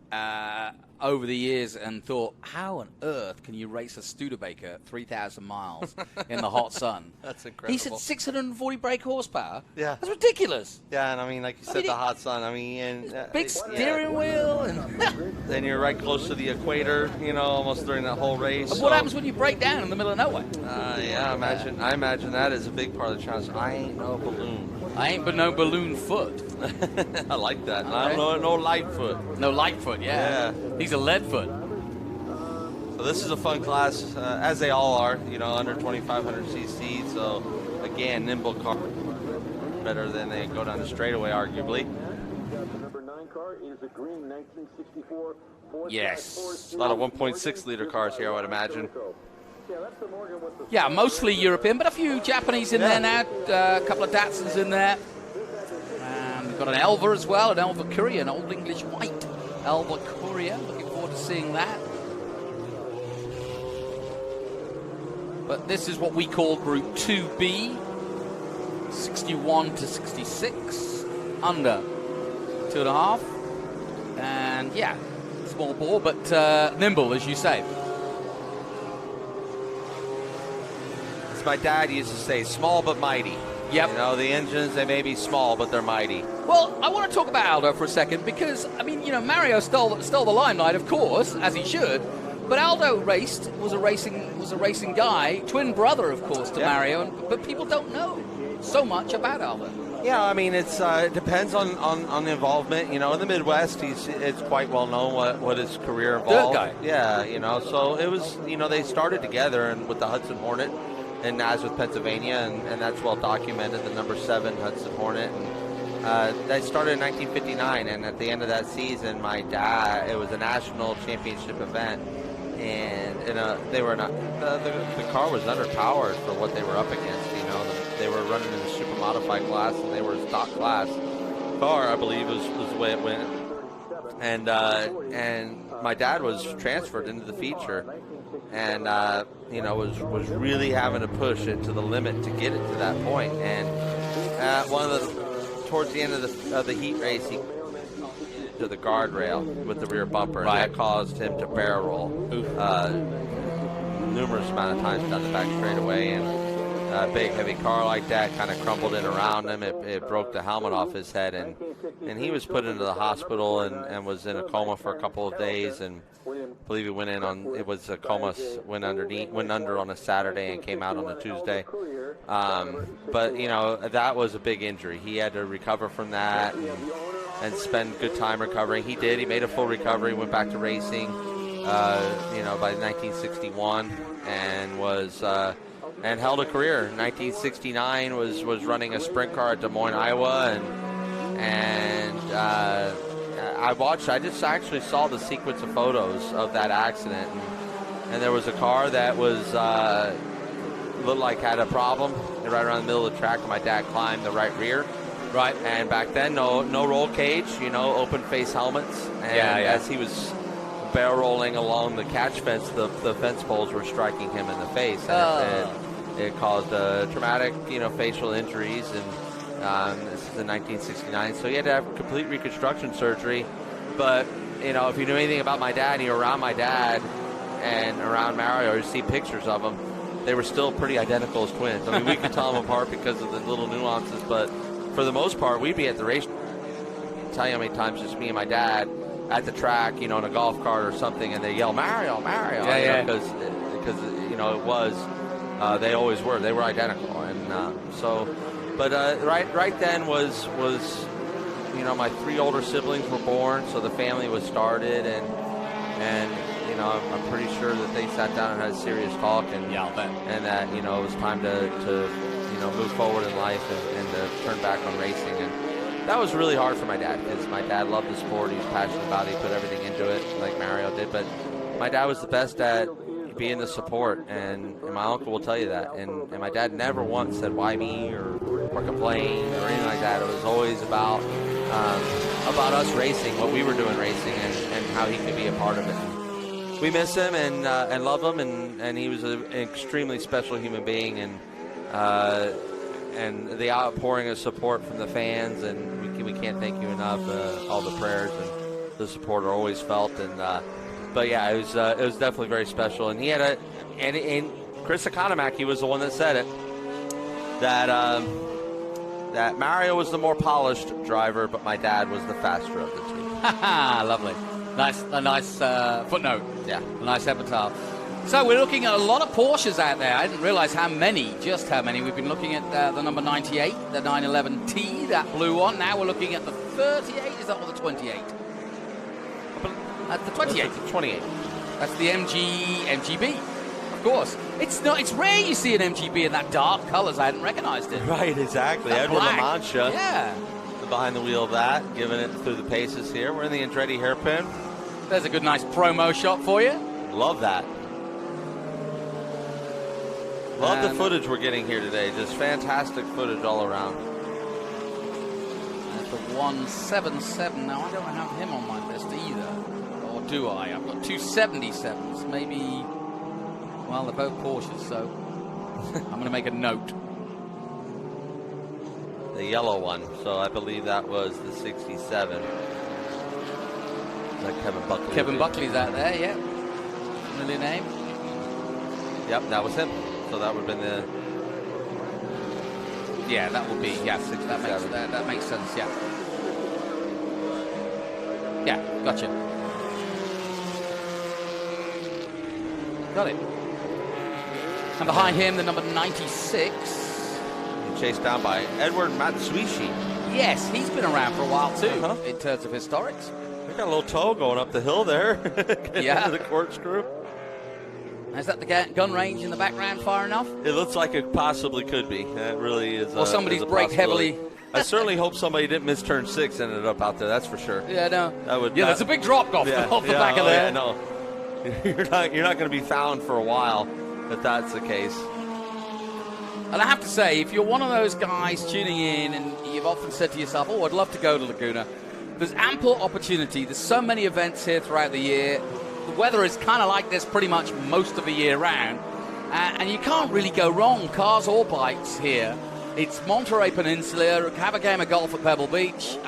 over the years and thought, how on earth can you race a Studebaker 3,000 miles in the hot sun? That's incredible. He said 640 brake horsepower? Yeah. That's ridiculous. Yeah, and I mean, like you said, the hot sun. I mean, and big steering wheel. And then you're right close to the equator, you know, almost during that whole race. What happens when you break down in the middle of nowhere? Yeah, I imagine that is a big part of the challenge. I ain't no balloon. I ain't but no balloon foot. I like that. Okay. No light foot. No light foot, yeah. He's a lead foot. So this is a fun class, as they all are, you know, under 2,500 cc. So, again, nimble car. Better than they go down the straightaway, arguably. Number 9 car is a green 1964 Ford. Yes. A lot of 1.6 liter cars here, I would imagine. Yeah, mostly European, but a few Japanese in there now. A couple of Datsuns in there. And we've got an Elva as well, an Elva Courier, an Old English white Elva Courier. Looking forward to seeing that. But this is what we call Group 2B, 61 to 66, under 2.5. And yeah, small bore, but nimble, as you say. As my dad used to say, small but mighty. Yep. You know, the engines, they may be small, but they're mighty. Well, I want to talk about Aldo for a second, because, I mean, you know, Mario stole the limelight, of course, as he should. But Aldo was a racing guy, twin brother, of course, to Mario, but people don't know so much about Aldo. Yeah, I mean, it depends on the involvement. You know, in the Midwest, it's quite well known what his career involved. Dirt guy. Yeah, you know, so it was, you know, they started together and with the Hudson Hornet in Nazareth, Pennsylvania, and that's well documented, the number 7 Hudson Hornet. And That started in 1959, and at the end of that season, my dad, it was a national championship event, and they were not, the car was underpowered for what they were up against. You know, they were running in the super modified class, and they were a stock class car, I believe, was the way it went. And my dad was transferred into the feature, and was really having to push it to the limit to get it to that point. And towards the end of the heat race, he to the guardrail with the rear bumper, and that caused him to barrel roll numerous amount of times down the back straightaway. And a big heavy car like that kind of crumpled in around him. It broke the helmet off his head, and he was put into the hospital and was in a coma for a couple of days. And I believe he went under on a Saturday and came out on a Tuesday. But that was a big injury. He had to recover from that and spend good time recovering. He did. He made a full recovery, went back to racing, by 1961, and was. And held a career. 1969 was running a sprint car at Des Moines, Iowa, and I just actually saw the sequence of photos of that accident, and there was a car that was looked like had a problem right around the middle of the track, and my dad climbed the right rear. Right. And back then, no roll cage, open face helmets, and as he was barrel rolling along the catch fence, the fence poles were striking him in the face, and it caused traumatic, facial injuries, and this is in 1969. So he had to have complete reconstruction surgery. But if you knew anything about my dad, and you were around my dad and around Mario, or you see pictures of them, they were still pretty identical as twins. I mean, we could tell them apart because of the little nuances, but for the most part, we'd be at the race. I'll tell you how many times just me and my dad at the track, in a golf cart or something, and they yell Mario, Mario, because it was. They always were. They were identical, and right then was my three older siblings were born, so the family was started, and I'm pretty sure that they sat down and had a serious talk, and and that it was time to move forward in life and to turn back on racing, and that was really hard for my dad because my dad loved the sport. He was passionate about it. He put everything into it like Mario did, but my dad was the best at being the support, and my uncle will tell you that, and my dad never once said why me or complained or anything like that. It was always about us racing, what we were doing racing, and how he could be a part of it. We miss him and love him, and he was an extremely special human being, and the outpouring of support from the fans, and we can't thank you enough. All the prayers and the support are always felt, and but yeah, it was definitely very special. And he had and Chris Economaki was the one that said it, that Mario was the more polished driver, but my dad was the faster of the two. Lovely, a nice footnote. Yeah, a nice epitaph. So we're looking at a lot of Porsches out there. I didn't realize just how many. We've been looking at the number 98, the 911T, that blue one. Now we're looking at the 38. Is that or the 28? That's the 28. That's the 28. That's the MGB. Of course. It's rare you see an MGB in that dark colors. I hadn't recognized it. Right, exactly. That Edward black. LaMancha. Yeah. Behind the wheel of that, giving it through the paces here. We're in the Andretti hairpin. There's a good, nice promo shot for you. Love that. Love the footage we're getting here today. Just fantastic footage all around. There's the 177. Now, I don't have him on my list either. Or do I? I've got two 77s. Maybe, well, they're both Porsches, so I'm going to make a note. The yellow one. So I believe that was the 67. Is that Kevin Buckley? Kevin Buckley's out there, yeah. Familiar name. Yep, that was him. So that would have been the... Yeah, that would be, yeah, 67. That makes sense, yeah. Yeah, gotcha. Got it. And behind him, the number 96. Chased down by Edward Matsuishi. Yes, he's been around for a while too, in terms of historics. We got a little toe going up the hill there. Yeah. The corkscrew. Is that the gun range in the background far enough? It looks like it possibly could be. It really is. Or somebody's braked heavily I certainly hope somebody didn't miss turn 6 and ended up out there. That's for sure. Yeah, no. That would. Yeah, there's a big drop off off the back of there. Yeah, no. You're not going to be found for a while if that's the case. And I have to say, if you're one of those guys tuning in and you've often said to yourself, oh, I'd love to go to Laguna, there's ample opportunity. There's so many events here throughout the year. The weather is kind of like this pretty much most of the year round. And you can't really go wrong, cars or bikes here. It's Monterey Peninsula, have a game of golf at Pebble Beach,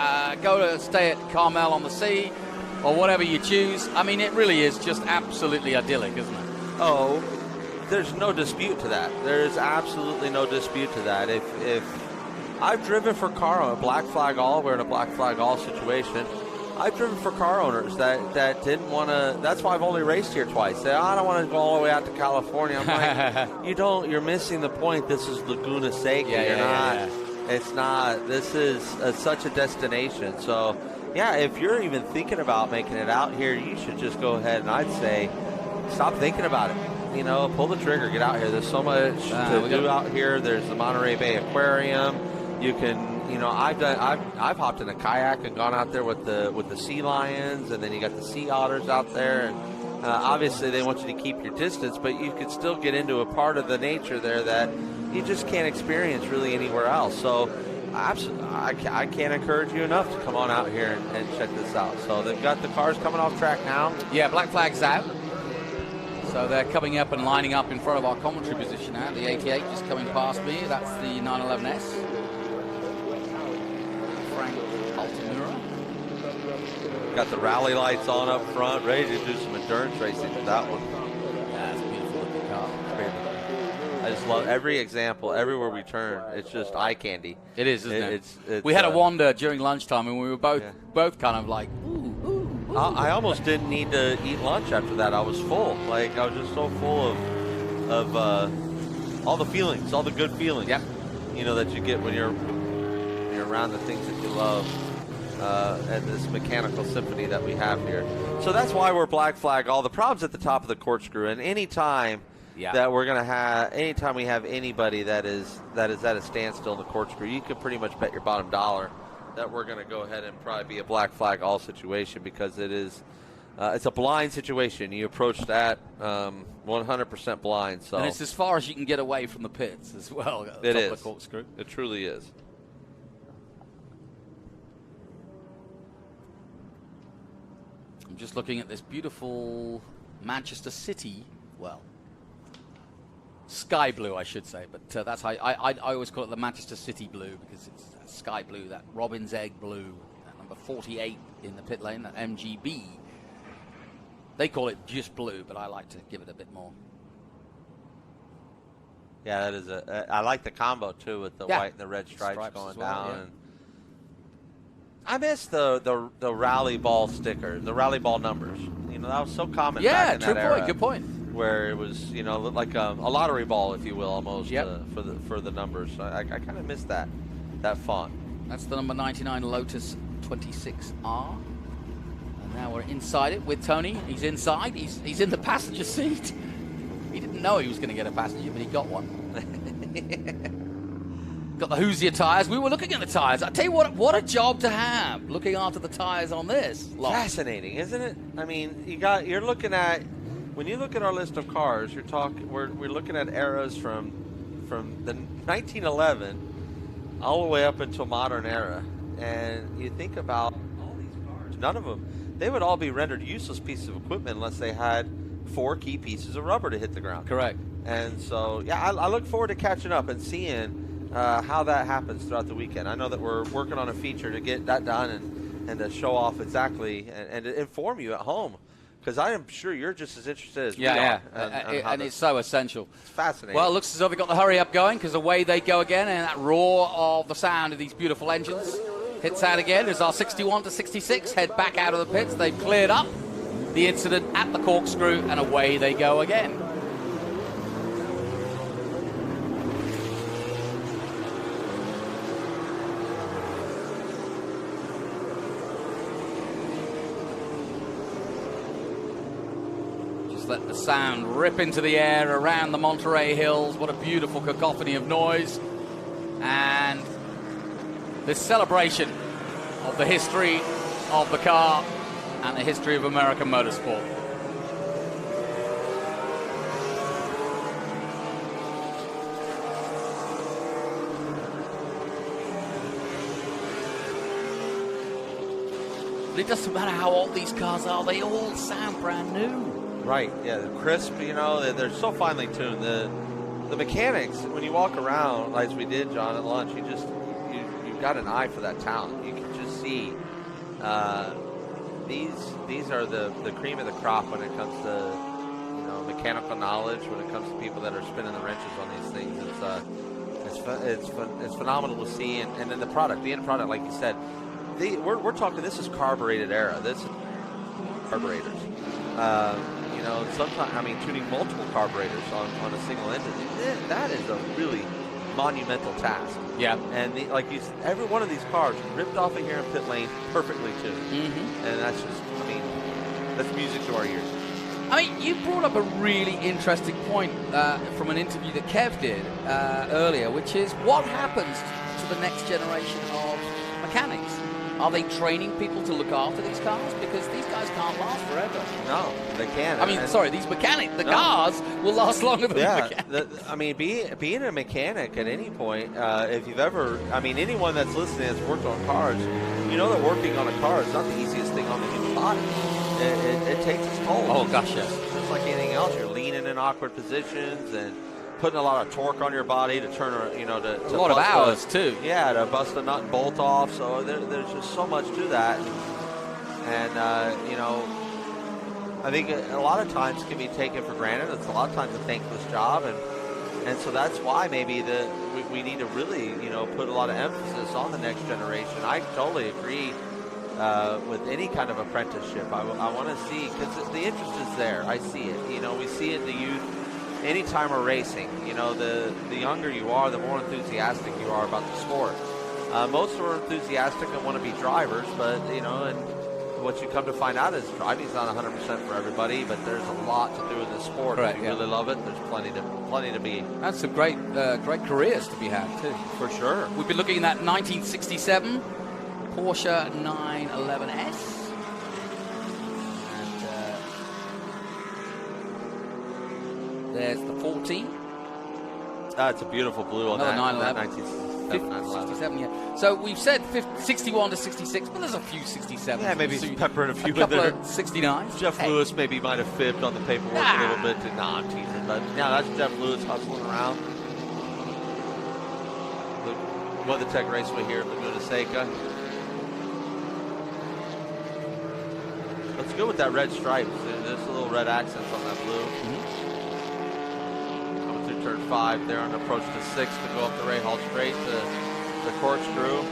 go to stay at Carmel on the Sea, or whatever you choose. I mean, it really is just absolutely idyllic, isn't it? Oh, there's no dispute to that. There's absolutely no dispute to that. If I've driven for car owners, Black Flag All, we're in a Black Flag All situation. I've driven for car owners that didn't want to. That's why I've only raced here twice. They, I don't want to go all the way out to California. I'm like, you're missing the point. This is Laguna Seca. It's not. This is such a destination. So, yeah, if you're even thinking about making it out here, you should just go ahead and I'd say stop thinking about it. You know, pull the trigger, get out here. There's so much to do out here. There's the Monterey Bay Aquarium. You can, you know, I've hopped in a kayak and gone out there with the sea lions, and then you got the sea otters out there. And obviously, they want you to keep your distance, but you could still get into a part of the nature there that you just can't experience really anywhere else. So, I can't encourage you enough to come on out here and check this out. So they've got the cars coming off track now. Yeah, Black Flag's out. So they're coming up and lining up in front of our commentary position now. The 88 just coming past me. That's the 911S. Frank Altamura. Got the rally lights on up front, ready to do some endurance racing with that one. Yeah, it's a beautiful looking car. I just love every example, everywhere we turn. It's just eye candy. It is, isn't it? It's, we had a wander during lunchtime, and we were both kind of like, ooh. I almost didn't need to eat lunch after that. I was full. Like, I was just so full of all the feelings, all the good feelings. Yep. You know, that you get when you're around the things that you love, and this mechanical symphony that we have here. So that's why we're Black Flag All. The problem's at the top of the corkscrew, and anytime that we're gonna have, anytime we have anybody that is at a standstill in the corkscrew, you can pretty much bet your bottom dollar that we're going to go ahead and probably be a Black Flag All situation, because it is it's a blind situation. You approach that 100% blind. So, and it's as far as you can get away from the pits as well. It is. Of the corkscrew. It truly is. I'm just looking at this beautiful Manchester City, well, sky blue, I should say, but that's how I always call it the Manchester City blue, because it's that sky blue, that robin's egg blue, that number 48 in the pit lane, that MGB. They call it just blue, but I like to give it a bit more. Yeah, that is I like the combo too, with the white and the red stripes going down. Yeah. And I miss the rally ball sticker, the rally ball numbers. You know, that was so common. Yeah, back in that era. good point. Where it was, you know, like a lottery ball, if you will, almost for the numbers. So I kind of miss that font. That's the number 99 Lotus 26R. And now we're inside it with Tony. He's inside. He's in the passenger seat. He didn't know he was going to get a passenger, but he got one. Got the Hoosier tires. We were looking at the tires. I tell you what a job to have, looking after the tires on this lot. Fascinating, isn't it? I mean, you're looking at. When you look at our list of cars, we're looking at eras from the 1911 all the way up until modern era, and you think about all these cars. None of them, they would all be rendered useless pieces of equipment unless they had 4 key pieces of rubber to hit the ground. Correct. And so, yeah, I look forward to catching up and seeing how that happens throughout the weekend. I know that we're working on a feature to get that done and to show off exactly and to inform you at home. Because I am sure you're just as interested as we are. And it's so essential. It's fascinating. Well, it looks as though they've got the hurry up going, because away they go again, and that roar of the sound of these beautiful engines hits out again as our 61 to 66 head back out of the pits. They've cleared up the incident at the corkscrew, and away they go again. Let the sound rip into the air around the Monterey Hills. What a beautiful cacophony of noise. And this celebration of the history of the car and the history of American motorsport. It doesn't matter how old these cars are, they all sound brand new. Right, yeah, they're crisp, you know, they're so finely tuned. The mechanics, when you walk around, as we did, John, at lunch, you've got an eye for that talent. You can just see these are the cream of the crop when it comes to, you know, mechanical knowledge, when it comes to people that are spinning the wrenches on these things. It's phenomenal to see, and then the end product, like you said, we're talking, this is carbureted era. This is carburetors. You know, sometimes, I mean, tuning multiple carburetors on a single engine, that is a really monumental task. Yeah. And like you said, every one of these cars ripped off of here in pit lane, perfectly tuned. Mm-hmm. And that's just, I mean, that's music to our ears. I mean, you brought up a really interesting point from an interview that Kev did earlier, which is what happens to the next generation of mechanics? Are they training people to look after these cars? Because these guys can't last forever. No, they can't. I mean, sorry, these mechanics, the cars will last longer than the mechanics. I mean, being a mechanic at any point, if you've ever, I mean, anyone that's listening that's worked on cars, you know that working on a car is not the easiest thing on the human body. It takes its toll. Oh, gosh, yes. Just like anything else, you're leaning in awkward positions and putting a lot of torque on your body to turn, you know, to a lot of hours too. Yeah, to bust a nut and bolt off. So there's just so much to that, and you know, I think a lot of times can be taken for granted. It's a lot of times a thankless job, and so that's why maybe we need to really, you know, put a lot of emphasis on the next generation. I totally agree with any kind of apprenticeship. I want to see, because the interest is there. I see it. You know, we see it in the youth. Anytime we're racing, you know, the younger you are, the more enthusiastic you are about the sport. Most are enthusiastic and want to be drivers, but, you know, and what you come to find out is driving's not 100% for everybody, but there's a lot to do in this sport. Correct, if you really love it, there's plenty to be. That's some great careers to be had, too. For sure. We've been looking at 1967 Porsche 911S. There's the 14. It's a beautiful blue on that 1967, yeah. So we've said 61 to 66, but there's a few 67s. Yeah, maybe peppering a few couple in there. Of 69s. Jeff Lewis maybe might have fibbed on the paperwork a little bit. I'm teasing, but yeah, that's Jeff Lewis hustling around. The WeatherTech Raceway here at Laguna Seca. Let's go with that red stripe. There's a little red accents on that blue. Coming through turn 5 there on approach to 6 to go up the Ray Hall straight to the corkscrew.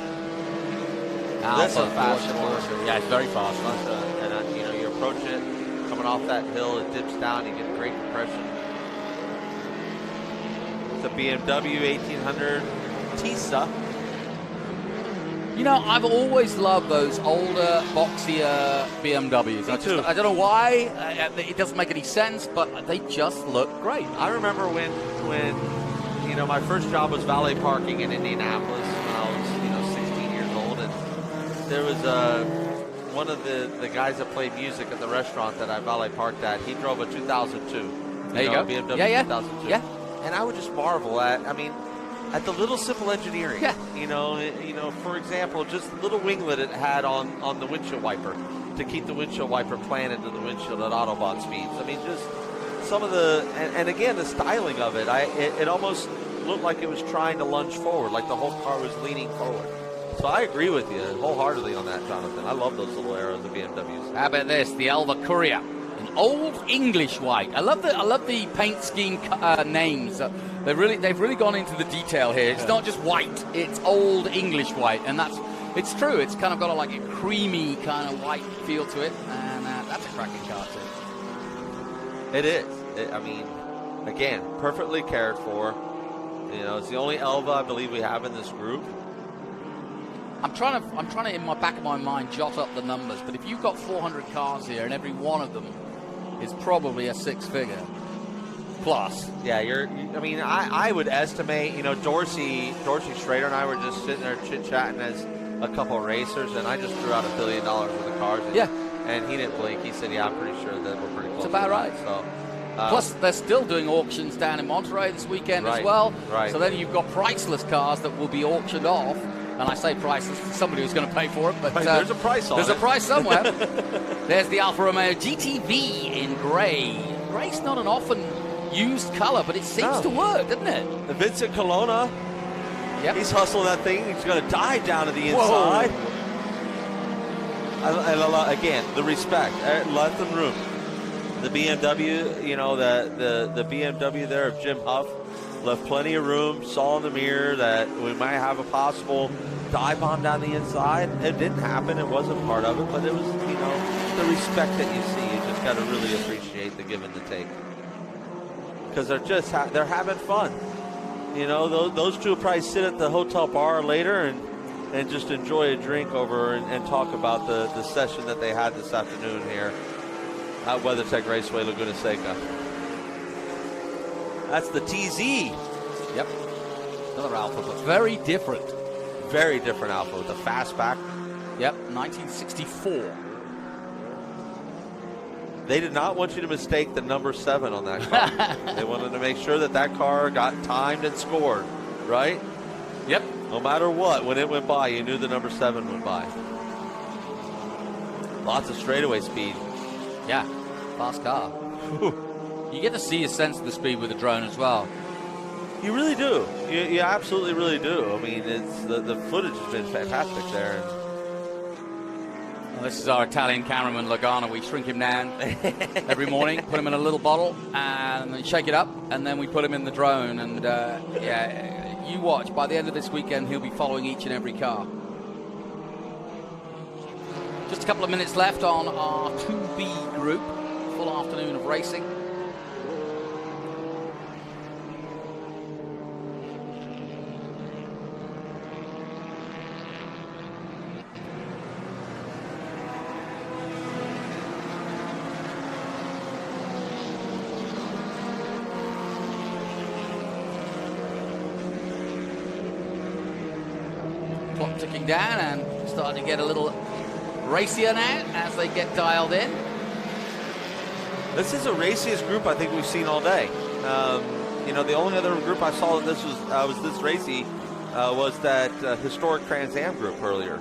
That's a fast corner. Yeah, it's very fast. And you know, you approach it, coming off that hill, it dips down, you get great compression. It's a BMW 1800 Tisa. You know, I've always loved those older, boxier BMWs. I don't know why. It doesn't make any sense, but they just look great. I remember when you know, my first job was valet parking in Indianapolis when I was 16 years old, and there was one of the guys that played music at the restaurant that I valet parked at. He drove a 2002. There you go. BMW 2002. Yeah. And I would just marvel at the little simple engineering. Yeah. You know, for example, just the little winglet it had on the windshield wiper to keep the windshield wiper planted to the windshield at Autobahn speeds. I mean, just some of and again, the styling of it, it almost looked like it was trying to lunge forward, like the whole car was leaning forward. So I agree with you wholeheartily on that, Jonathan. I love those little arrows of BMWs. How about this, the Elva Courier, an old English white. I love the paint scheme names. They've really gone into the detail here. It's not just white; it's old English white, and it's true. It's kind of got a creamy kind of white feel to it, and that's a cracking car too. It is. I mean, again, perfectly cared for. You know, it's the only Elva I believe we have in this group. I'm trying to, in my back of my mind, jot up the numbers. But if you've got 400 cars here, and every one of them is probably a 6-figure, plus. Yeah, I mean, I would estimate, you know, Dorsey Schrader and I were just sitting there chit-chatting as a couple of racers, and I just threw out $1 billion worth of cars. And he didn't blink. He said, yeah, I'm pretty sure that we're pretty close. It's about right. So, plus, they're still doing auctions down in Monterey this weekend as well. Right. So then you've got priceless cars that will be auctioned off. And I say priceless to somebody who's going to pay for it. But there's a price on it. There's a price somewhere. There's the Alfa Romeo GTV in grey. Grey's not an often used color, but it seems to work, doesn't it? Vincent Colonna, he's hustling that thing. He's going to dive down to the inside. Again, the respect, left them room. The BMW, you know, the BMW there of Jim Huff left plenty of room. Saw in the mirror that we might have a possible dive bomb down the inside. It didn't happen. It wasn't part of it, but it was, you know, the respect that you see. You just got to really appreciate the give and the take, because they're just they're having fun. You know, those two will probably sit at the hotel bar later and just enjoy a drink over and talk about the session that they had this afternoon here at WeatherTech Raceway, Laguna Seca. That's the TZ. Yep. Another Alfa, but very different. Very different Alfa with the fastback. Yep, 1964. They did not want you to mistake the number 7 on that car. They wanted to make sure that car got timed and scored, right? Yep. No matter what, when it went by, you knew the number 7 went by. Lots of straightaway speed. Yeah, fast car. You get to see a sense of the speed with the drone as well. You really do. You absolutely really do. I mean, it's the footage has been fantastic there. Well, this is our Italian cameraman, Lagana. We shrink him down every morning, put him in a little bottle, and then shake it up, and then we put him in the drone. And, you watch. By the end of this weekend, he'll be following each and every car. Just a couple of minutes left on our 2B group. Full afternoon of racing. Clock ticking down and starting to get a little racier now as they get dialed in. This is the raciest group I think we've seen all day. You know, the only other group I saw that was this racy was that historic Trans Am group earlier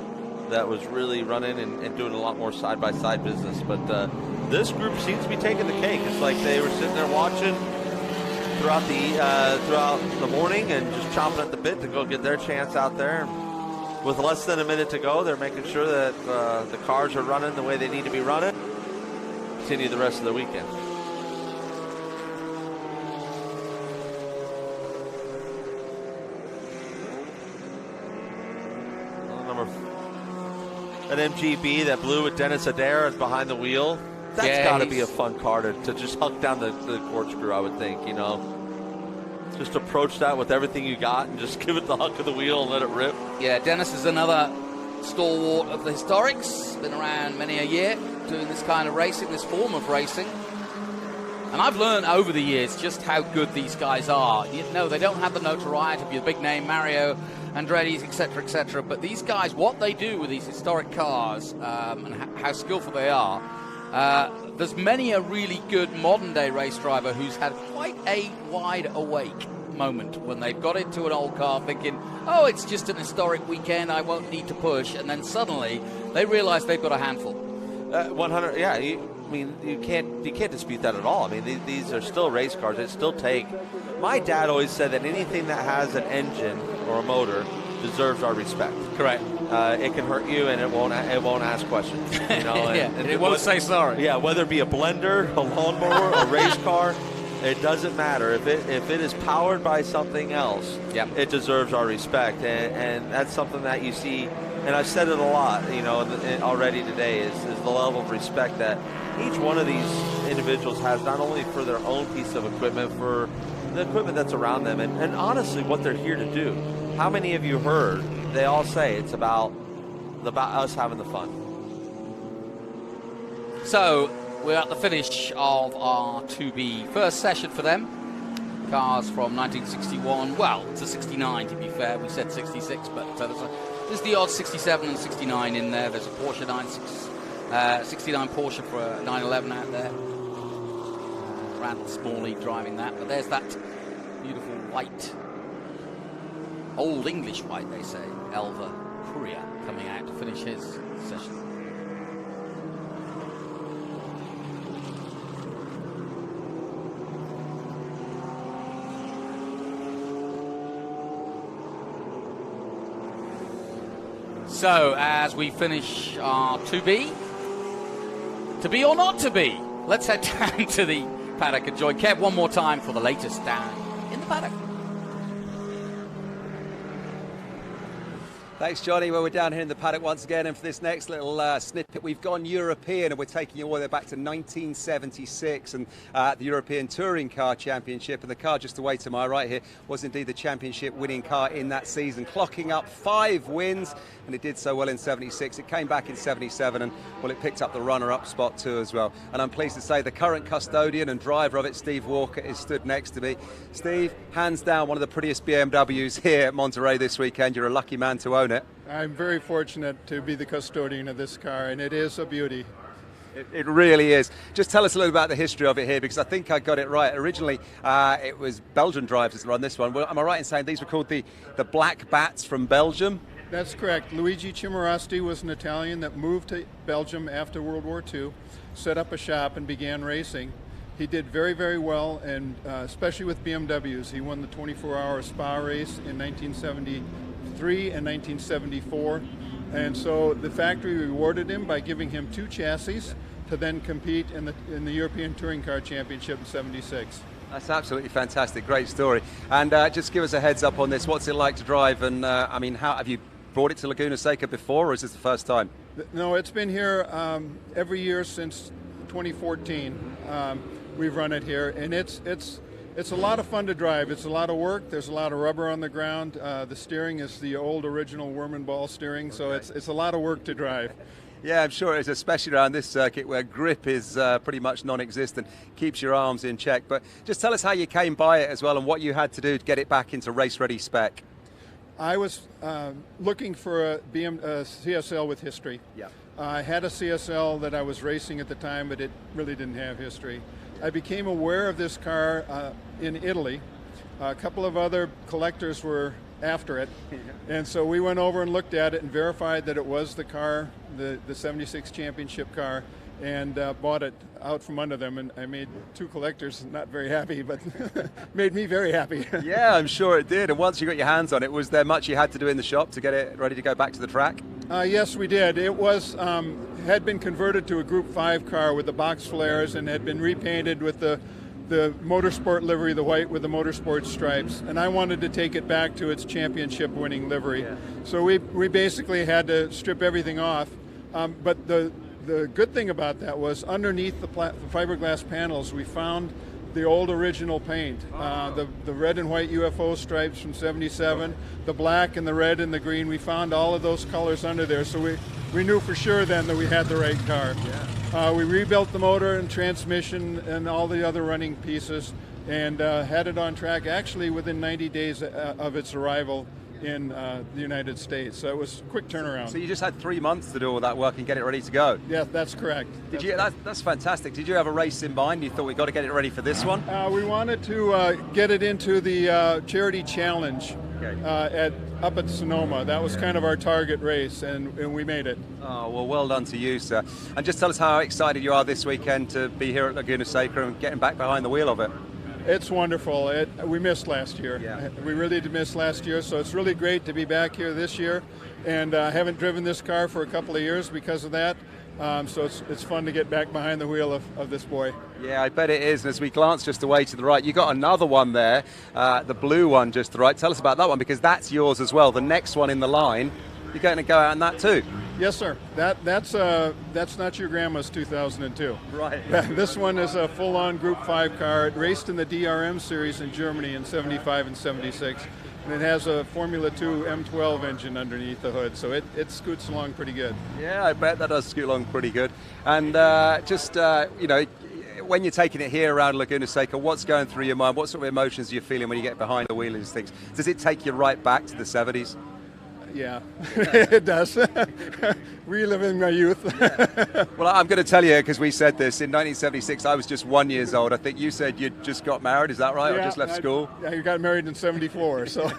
that was really running and doing a lot more side-by-side business. But this group seems to be taking the cake. It's like they were sitting there watching throughout the morning and just chomping at the bit to go get their chance out there. With less than a minute to go, they're making sure that the cars are running the way they need to be running. Continue the rest of the weekend. An MGB, that blue with Dennis Adair is behind the wheel. That's got to be a fun car to just huck down the corkscrew, I would think, you know. Just approach that with everything you got and just give it the huck of the wheel and let it rip. Yeah, Dennis is another stalwart of the historics. Been around many a year doing this kind of racing, this form of racing. And I've learned over the years just how good these guys are. You know, they don't have the notoriety of your big name Mario, Andretti's, etc., but these guys, what they do with these historic cars and how skillful they are, there's many a really good modern-day race driver who's had quite a wide-awake moment when they've got into an old car thinking, oh, it's just an historic weekend, I won't need to push, and then suddenly they realize they've got a handful. 100, yeah. You can't dispute that at all. I mean, these are still race cars. It still take. My dad always said that anything that has an engine or a motor deserves our respect. Correct. It can hurt you, and it won't ask questions. You know, and it won't say sorry. Yeah, whether it be a blender, a lawnmower, a race car, it doesn't matter. If it is powered by something else, it deserves our respect, and that's something that you see. And I've said it a lot, you know, already today is the level of respect that each one of these individuals has, not only for their own piece of equipment, for the equipment that's around them, and honestly what they're here to do. How many of you heard they all say it's about us having the fun? So we're at the finish of our 2B first session for them. cars from 1961, well, to 69 to be fair, we said 66, but there's the odd 67 and 69 in there. There's a Porsche 69 Porsche for a 911 out there. Randall Smalley driving that, but there's that beautiful white, old English white they say, Elva Courier coming out to finish his session. So, as we finish our to be or not to be, let's head down to the paddock and join Kev one more time for the latest down in the paddock. Thanks, Johnny. Well, we're down here in the paddock once again, and for this next little snippet, we've gone European, and we're taking you all the way back to 1976 and the European Touring Car Championship. And the car just away to my right here was indeed the championship winning car in that season, clocking up 5 wins, and it did so well in 76. It came back in 77, and well, it picked up the runner-up spot too as well. And I'm pleased to say the current custodian and driver of it, Steve Walker, is stood next to me. Steve, hands down, one of the prettiest BMWs here at Monterey this weekend. You're a lucky man to own it. I'm very fortunate to be the custodian of this car, and it is a beauty. It really is. Just tell us a little about the history of it here, because I think I got it right. Originally, it was Belgian drivers that run this one. Well, am I right in saying these were called the Black Bats from Belgium? That's correct. Luigi Cimarasti was an Italian that moved to Belgium after World War II, set up a shop, and began racing. He did very, very well, and especially with BMWs. He won the 24-hour Spa race in 1973 and 1974. And so the factory rewarded him by giving him 2 chassis to then compete in the European Touring Car Championship in 76. That's absolutely fantastic. Great story. And just give us a heads up on this. What's it like to drive? And I mean, how have you brought it to Laguna Seca before, or is this the first time? No, it's been here every year since 2014. We've run it here, and it's a lot of fun to drive. It's a lot of work. There's a lot of rubber on the ground. The steering is the old original worm and ball steering, so it's a lot of work to drive. Yeah, I'm sure it is, especially around this circuit where grip is pretty much non-existent, keeps your arms in check. But just tell us how you came by it as well and what you had to do to get it back into race-ready spec. I was looking for a CSL with history. Yeah. I had a CSL that I was racing at the time, but it really didn't have history. I became aware of this car in Italy. A couple of other collectors were after it, and so we went over and looked at it and verified that it was the car, the 76 championship car, and bought it out from under them. And I made 2 collectors not very happy, but made me very happy. Yeah, I'm sure it did. And once you got your hands on it, was there much you had to do in the shop to get it ready to go back to the track? Yes, we did. It was had been converted to a Group 5 car with the box flares and had been repainted with the motorsport livery, the white with the motorsport stripes, and I wanted to take it back to its championship winning livery. Yeah. So we basically had to strip everything off, but the good thing about that was underneath the fiberglass panels we found the old original paint, the red and white UFO stripes from 77, the black and the red and the green. We found all of those colors under there, so we knew for sure then that we had the right car. Yeah. We rebuilt the motor and transmission and all the other running pieces, and had it on track actually within 90 days of its arrival in the United States. So it was a quick turnaround. So you just had 3 months to do all that work and get it ready to go? Yeah, that's correct. That's fantastic. Did you have a race in mind? You thought we got to get it ready for this one? We wanted to get it into the charity challenge up at Sonoma. That was kind of our target race, and we made it. Oh, well done to you, sir. And just tell us how excited you are this weekend to be here at Laguna Seca and getting back behind the wheel of it. It's wonderful. We missed last year. Yeah. We really did miss last year, so it's really great to be back here this year. And I haven't driven this car for a couple of years because of that. So it's fun to get back behind the wheel of this boy. Yeah, I bet it is. And as we glance just away to the right, you got another one there, the blue one just to the right. Tell us about that one, because that's yours as well. The next one in the line, you're going to go out on that too. Yes, sir. That's not your grandma's 2002. Right. This one is a full-on Group 5 car. It raced in the DRM series in Germany in 75 and 76. And it has a Formula 2 M12 engine underneath the hood, so it scoots along pretty good. Yeah, I bet that does scoot along pretty good. And when you're taking it here around Laguna Seca, what's going through your mind? What sort of emotions are you feeling when you get behind the wheel of these things? Does it take you right back to the 70s? Yeah, it does. Reliving my youth. Well, I'm going to tell you, because we said this, in 1976, I was just 1 year old. I think you said you'd just got married, is that right? Yeah, or just left school? Yeah, you got married in 74, so.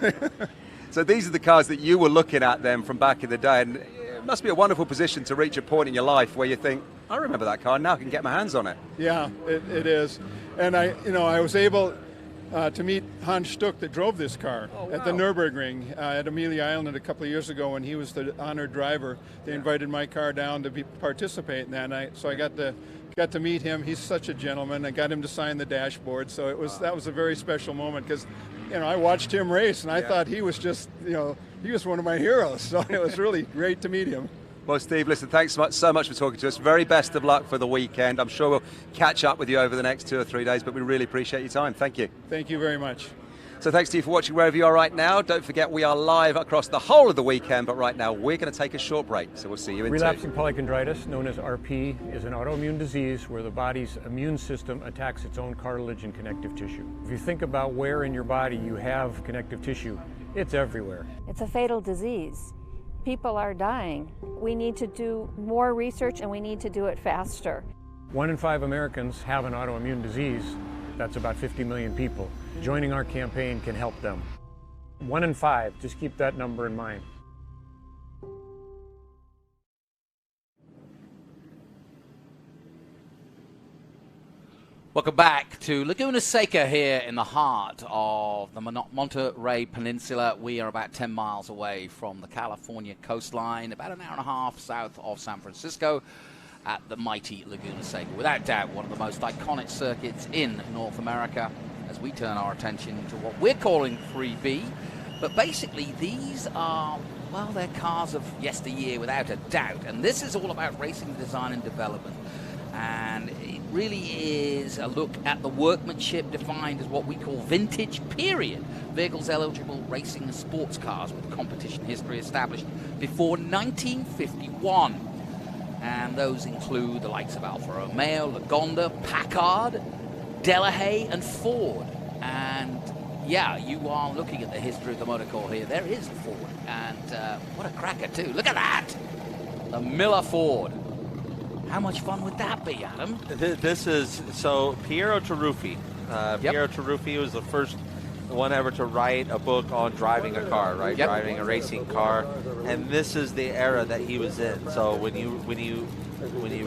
So these are the cars that you were looking at then from back in the day, and it must be a wonderful position to reach a point in your life where you think, I remember that car, now I can get my hands on it. Yeah, it is. And I was able to meet Hans Stuck that drove this car at the Nürburgring at Amelia Island a couple of years ago when he was the honored driver. They invited my car down to participate in that night, so I got to meet him. He's such a gentleman. I got him to sign the dashboard, so that was a very special moment because I watched him race and I thought he was just he was one of my heroes. So it was really great to meet him. Well, Steve, listen, thanks so much for talking to us. Very best of luck for the weekend. I'm sure we'll catch up with you over the next 2 or 3 days, but we really appreciate your time. Thank you. Thank you very much. So thanks to you for watching wherever you are right now. Don't forget we are live across the whole of the weekend, but right now we're going to take a short break. So we'll see you in 2. Relapsing polychondritis, known as RP, is an autoimmune disease where the body's immune system attacks its own cartilage and connective tissue. If you think about where in your body you have connective tissue, it's everywhere. It's a fatal disease. People are dying. We need to do more research and we need to do it faster. 1 in 5 Americans have an autoimmune disease. That's about 50 million people. Joining our campaign can help them. 1 in 5, just keep that number in mind. Welcome back to Laguna Seca here in the heart of the Monterey Peninsula. We are about 10 miles away from the California coastline, about an hour and a half south of San Francisco at the mighty Laguna Seca. Without doubt, one of the most iconic circuits in North America as we turn our attention to what we're calling 3B. But basically, these are, well, they're cars of yesteryear without a doubt. And this is all about racing design and development. And it really is a look at the workmanship defined as what we call vintage period. Vehicles eligible racing and sports cars with competition history established before 1951. And those include the likes of Alfa Romeo, Lagonda, Packard, Delahaye, and Ford. And yeah, you are looking at the history of the motor core here. There is a Ford. And what a cracker too. Look at that! The Miller Ford. How much fun would that be, Adam? This is, so Piero Taruffi. Piero Taruffi was the first one ever to write a book on driving a car, right? Yep. Driving a racing car. And this is the era that he was in. So when you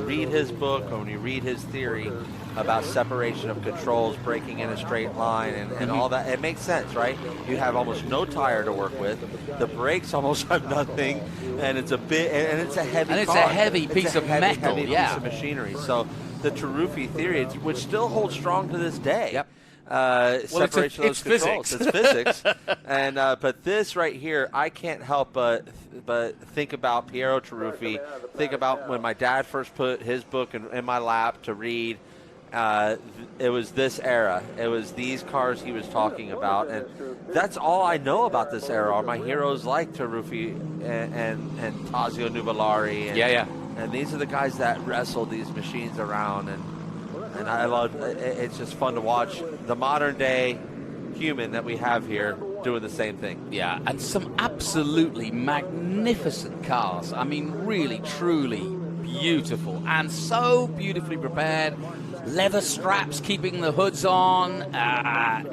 read his book, or when you read his theory about separation of controls, braking in a straight line, and all that, it makes sense, right? You have almost no tire to work with. The brakes almost have nothing, and it's a heavy car. And it's a heavy piece of metal, heavy piece of machinery. So the Taruffi theory, which still holds strong to this day. Yep. Separation of those controls. Physics. It's physics. And but this right here, I can't help but think about Piero Taruffi. Think about when my dad first put his book in my lap to read. It was this era. It was these cars he was talking about, and that's all I know about this era. Are my heroes like Taruffi and Tazio Nuvolari? And these are the guys that wrestled these machines around, and I love. It's just fun to watch the modern day human that we have here doing the same thing. Yeah, and some absolutely magnificent cars. I mean, really, truly beautiful, and so beautifully prepared. Leather straps keeping the hoods on,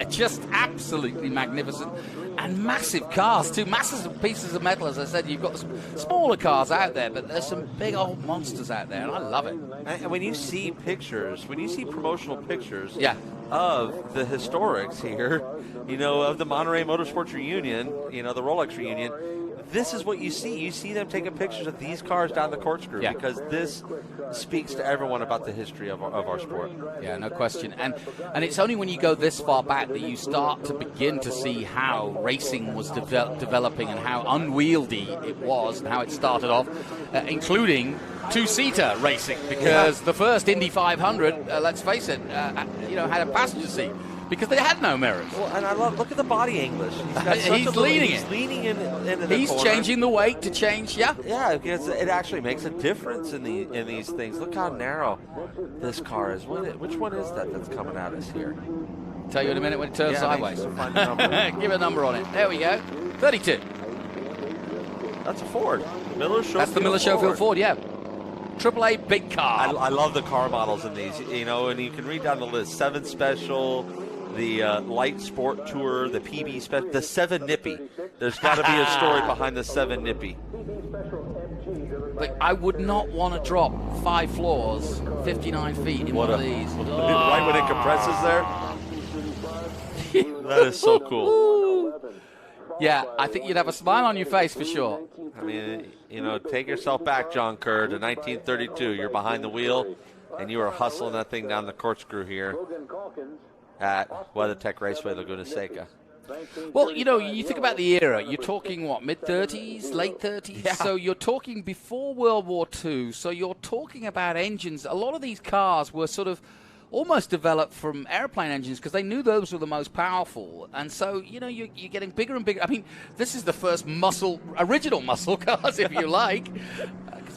just absolutely magnificent. And massive cars too, massive pieces of metal. As I said, you've got some smaller cars out there, but there's some big old monsters out there, and I love it. And when you see pictures, when you see promotional pictures of the historics here, of the Monterey Motorsports Reunion, the Rolex Reunion, this is what you see. You see them taking pictures of these cars down the corkscrew because this speaks to everyone about the history of our sport. Yeah, no question. And it's only when you go this far back that you start to begin to see how racing was developing and how unwieldy it was and how it started off, including two-seater racing, because the first Indy 500, let's face it, had a passenger seat. because they had no mirrors. Well, and I look at the body English. He's leading He's leaning into the He's corner. changing the weight to change, yeah. Yeah, because it actually makes a difference in these things. Look how narrow this car is. Which one is that's coming at us here? Tell you in a minute when it turns sideways. Find the number. Give a number on it. There we go. 32. That's a Ford. Miller Schofield. That's the Miller Schofield Ford, yeah. AAA big car. I love the car models in these, and you can read down the list. 7 Special, the Light Sport Tour, the PB Special, the 7 Nippy. There's got to be a story behind the 7 Nippy. Like, I would not want to drop 5 floors, 59 feet in one of these. Right when it compresses there? That is so cool. Yeah, I think you'd have a smile on your face for sure. I mean, take yourself back, John Kerr, to 1932. You're behind the wheel, and you are hustling that thing down the corkscrew here at WeatherTech Raceway, Laguna Seca. Well, you think about the era. You're talking, mid-30s, late 30s? Yeah. So you're talking before World War II. So you're talking about engines. A lot of these cars were sort of almost developed from airplane engines because they knew those were the most powerful. And so, you're getting bigger and bigger. I mean, this is the first original muscle cars, if you like.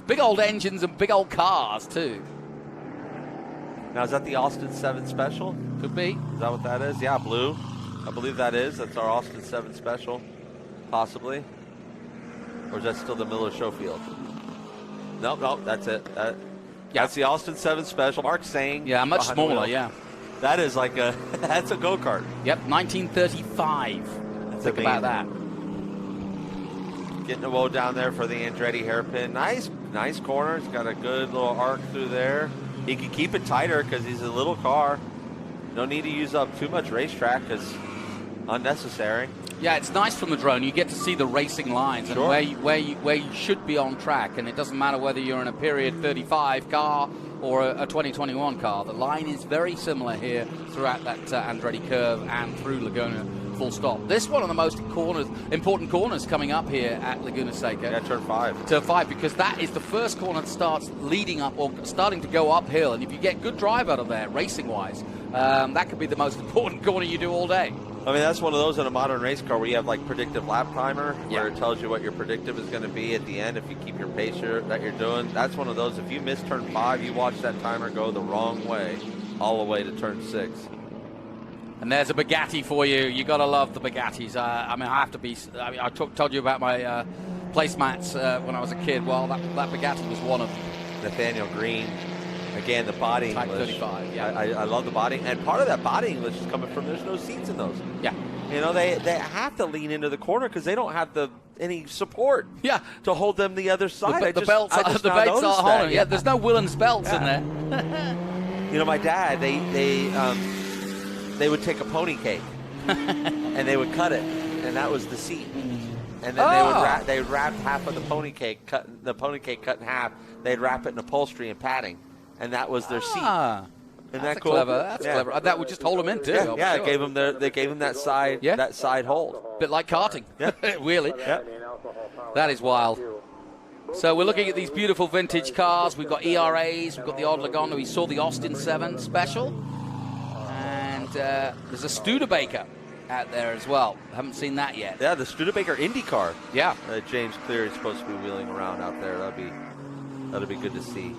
Big old engines and big old cars, too. Now, is that the Austin 7 Special? Could be. Is that what that is? Yeah, blue. I believe that is. That's our Austin 7 Special, possibly. Or is that still the Miller Schofield? Nope, that's it. That's the Austin 7 Special. Mark saying. Yeah, much smaller, yeah. That is that's a go-kart. Yep, 1935. Think about that. Getting a woe down there for the Andretti hairpin. Nice corner. It's got a good little arc through there. He can keep it tighter because he's a little car. No need to use up too much racetrack because unnecessary. Yeah, it's nice from the drone. You get to see the racing lines and where you should be on track. And it doesn't matter whether you're in a period 35 car or a 2021 car. The line is very similar here throughout that Andretti curve and through Laguna full stop. This one of the most important corners coming up here at Laguna Seca. Yeah, turn 5. Turn 5, because that is the first corner that starts leading up or starting to go uphill. And if you get good drive out of there, racing-wise, that could be the most important corner you do all day. I mean, that's one of those in a modern race car where you have like predictive lap timer, where it tells you what your predictive is going to be at the end if you keep your pace that you're doing. That's one of those. If you miss turn 5, you watch that timer go the wrong way all the way to turn 6. And there's a Bugatti for you. You got to love the Bugattis. I told you about my placemats when I was a kid. Well, that Bugatti was one of them. Nathaniel Green. Again, the body Type English. 35, yeah. I love the body. And part of that body English is coming from there's no seats in those. Yeah. They have to lean into the corner because they don't have any support to hold them the other side. The belts are holding. Yeah, there's no Willens belts in there. My dad, they would take a pony cake and they would cut it, and that was the seat. And then they would wrap half of the pony cake cut in half. They'd wrap it in upholstery and padding. And that was their seat. Isn't that cool? That's clever. That would just hold them in too. Yeah, sure. They gave them that side hold. Bit like karting. Yeah. Really. Yeah. That is wild. So we're looking at these beautiful vintage cars. We've got ERAs. We've got the Odd Laguna. We saw the Austin 7 Special. And there's a Studebaker out there as well. Haven't seen that yet. Yeah, the Studebaker IndyCar. Yeah. James Clear is supposed to be wheeling around out there. That'll be good to see.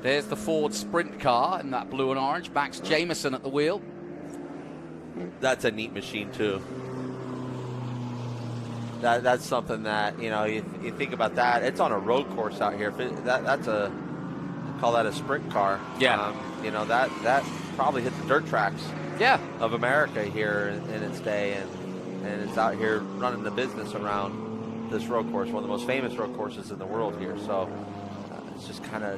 There's the Ford Sprint car in that blue and orange. Max Jameson at the wheel. That's a neat machine, too. That's something that, you think about that. It's on a road course out here. That's call that a sprint car. Yeah. That probably hit the dirt tracks of America here in its day. And it's out here running the business around this road course, one of the most famous road courses in the world here. So it's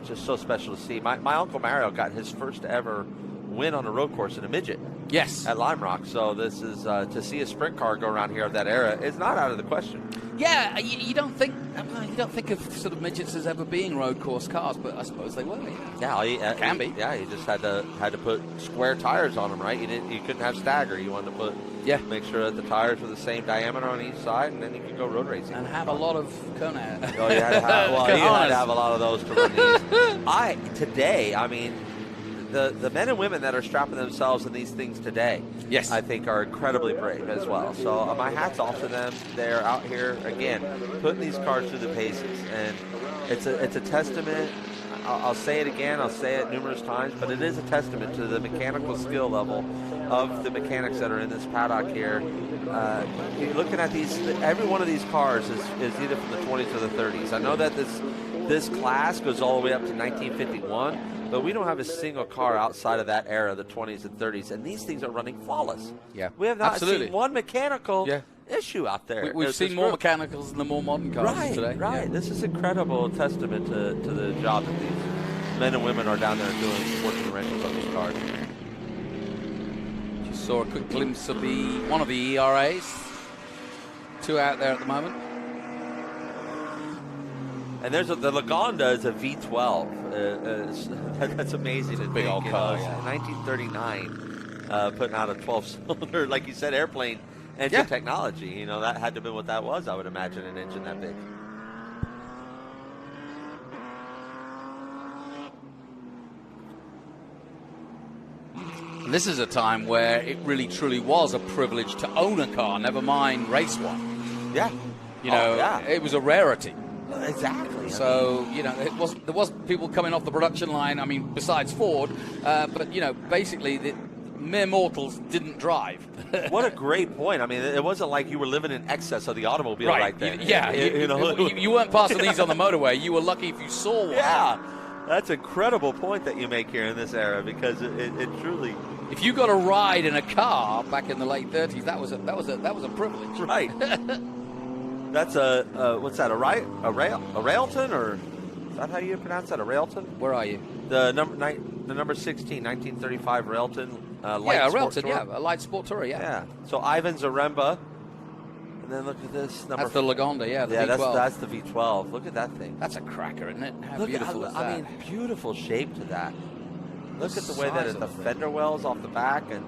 just so special to see. My Uncle Mario got his first ever win on a road course in a midget. Yes. At Lime Rock. So this is to see a sprint car go around here of that era is not out of the question. Yeah, you don't think of sort of midgets as ever being road course cars, but I suppose they were. Yeah, can be. Yeah, you just had to put square tires on them, right? You couldn't have stagger. You wanted to put make sure that the tires were the same diameter on each side, and then you could go road racing. And have a lot of Kona. You had to have a lot of those to run these. the men and women that are strapping themselves in these things today, yes, I think are incredibly brave as well. So my hat's off to them. They're out here again, putting these cars through the paces, and it's a testament. I'll say it again. I'll say it numerous times, but it is a testament to the mechanical skill level of the mechanics that are in this paddock here. You're looking at these. Every one of these cars is either from the 20s or the 30s. I know that this class goes all the way up to 1951, but we don't have a single car outside of that era, the 20s and 30s, and these things are running flawless. Yeah, we have not seen one mechanical issue out there. We've seen more mechanicals than the more modern cars today. Right. This is incredible testament to the job that these men and women are down there doing, working the wrenches on these cars. Just saw a quick glimpse of one of the ERAs. 2 out there at the moment. And there's the Lagonda is a V12. That's amazing. It's a big old car. 1939, putting out a 12-cylinder, like you said, airplane engine technology. You know, that had to be what that was, I would imagine, an engine that big. And this is a time where it really truly was a privilege to own a car, never mind race one. Yeah. You know, it was a rarity. Exactly. So, you know, there wasn't people coming off the production line, I mean, besides Ford, but, you know, basically the mere mortals didn't drive. What a great point. I mean, it wasn't like you were living in excess of the automobile right then. You weren't passing these on the motorway. You were lucky if you saw one. Yeah. That's an incredible point that you make here in this era, because it truly... If you got a ride in a car back in the late 30s, that was a privilege. Right. That's what's that? A Railton, or is that how you pronounce that? A Railton? Where are you? The number 16, 1935 Railton. A Railton. Yeah, a light sport tourer. Yeah. So Ivan Zaremba, and then look at this number. That's the Lagonda. Yeah. The V12. That's the V12. Look at that thing. That's a cracker, isn't it? How look beautiful is that? I mean, beautiful shape to that. Look at the way that the fender wells off the back, and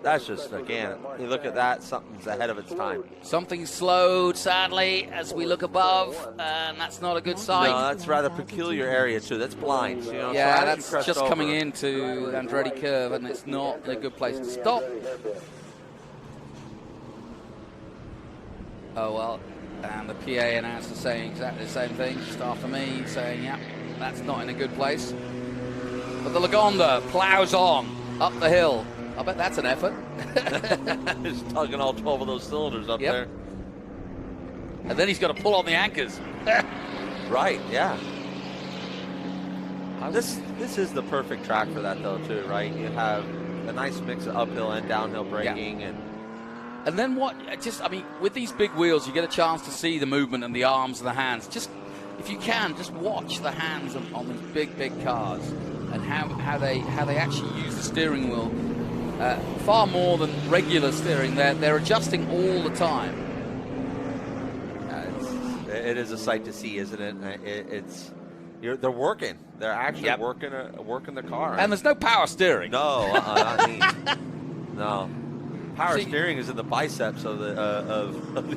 that's just again, you look at that, something's ahead of its time. Something slowed, sadly, as we look above, and that's not a good sign. No, that's rather peculiar area too. That's blind. You know, yeah, so that's just coming into the Andretti curve, and it's not a good place to stop. Oh well, and the PA announcer saying exactly the same thing just after me, saying, yeah, that's not in a good place. But the Lagonda plows on up the hill. I bet that's an effort. Just tugging all 12 of those cylinders up there. And then he's got to pull on the anchors. Right, yeah. This is the perfect track for that, though, too, right? You have a nice mix of uphill and downhill braking. And then what, I mean, with these big wheels, you get a chance to see the movement and the arms and the hands. Just, if you can, just watch the hands on these big cars and how they actually use the steering wheel. Far more than regular steering. They're adjusting all the time. It is a sight to see, isn't it? They're working. They're actually working the car. And there's no power steering. No, I mean, no. Power steering is in the biceps of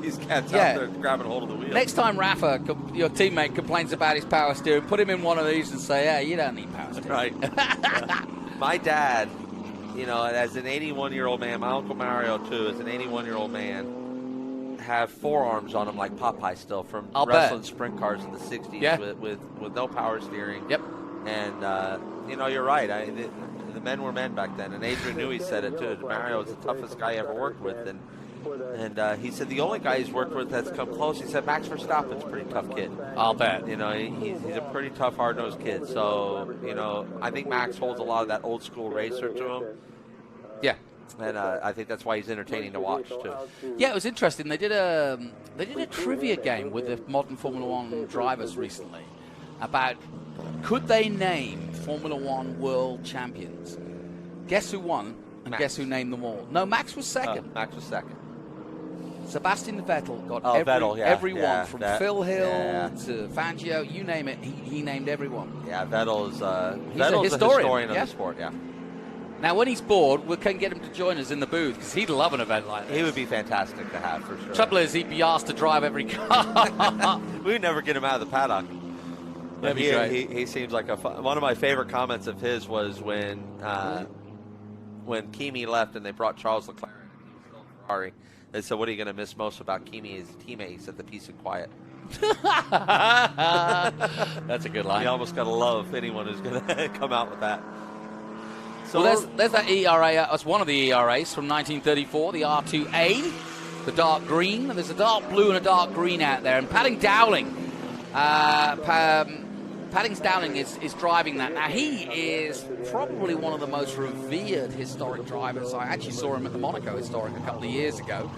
these cats out there grabbing hold of the wheel. Next time Rafa, your teammate, complains about his power steering, put him in one of these and say, "Yeah, you don't need power steering." Right. My dad, you know, as an 81-year-old man, my Uncle Mario too, as an 81-year-old man, have forearms on him like Popeye still from wrestling sprint cars in the 60s with no power steering. Yep. And you know, you're right. The men were men back then, and Adrian Newey said it too. Mario was the toughest guy he ever worked with, and he said the only guy he's worked with that's come close, he said Max Verstappen's a pretty tough kid. I'll bet. You know, he's a pretty tough, hard-nosed kid. So, you know, I think Max holds a lot of that old-school racer to him. Yeah. And I think that's why he's entertaining to watch too. Yeah, it was interesting. They did a trivia game with the modern Formula One drivers recently about could they name Formula One world champions. Guess who won and Max. guess who named them all? No, Max was second. Max was second. Sebastian Vettel got everyone from Phil Hill to Fangio, you name it, he named everyone. Yeah, Vettel's he's Vettel's a historian of the sport, Now, when he's bored, we can get him to join us in the booth because he'd love an event like this. He would be fantastic to have, for sure. Trouble is, he'd be asked to drive every car. We'd never get him out of the paddock. That'd be great. He seems like one of my favorite comments of his was when Kimi left and they brought Charles Leclerc and he was still in Ferrari. They said, "What are you going to miss most about Kimi as a teammate?" He said, "The peace and quiet." That's a good line. You almost got to love anyone who's going to come out with that. So well, there's that ERA. That's one of the ERAs from 1934, the R2A, the dark green. There's a dark blue and a dark green out there. And Padding Dowling, is driving that. Now, he is probably one of the most revered historic drivers. I actually saw him at the Monaco Historic a couple of years ago,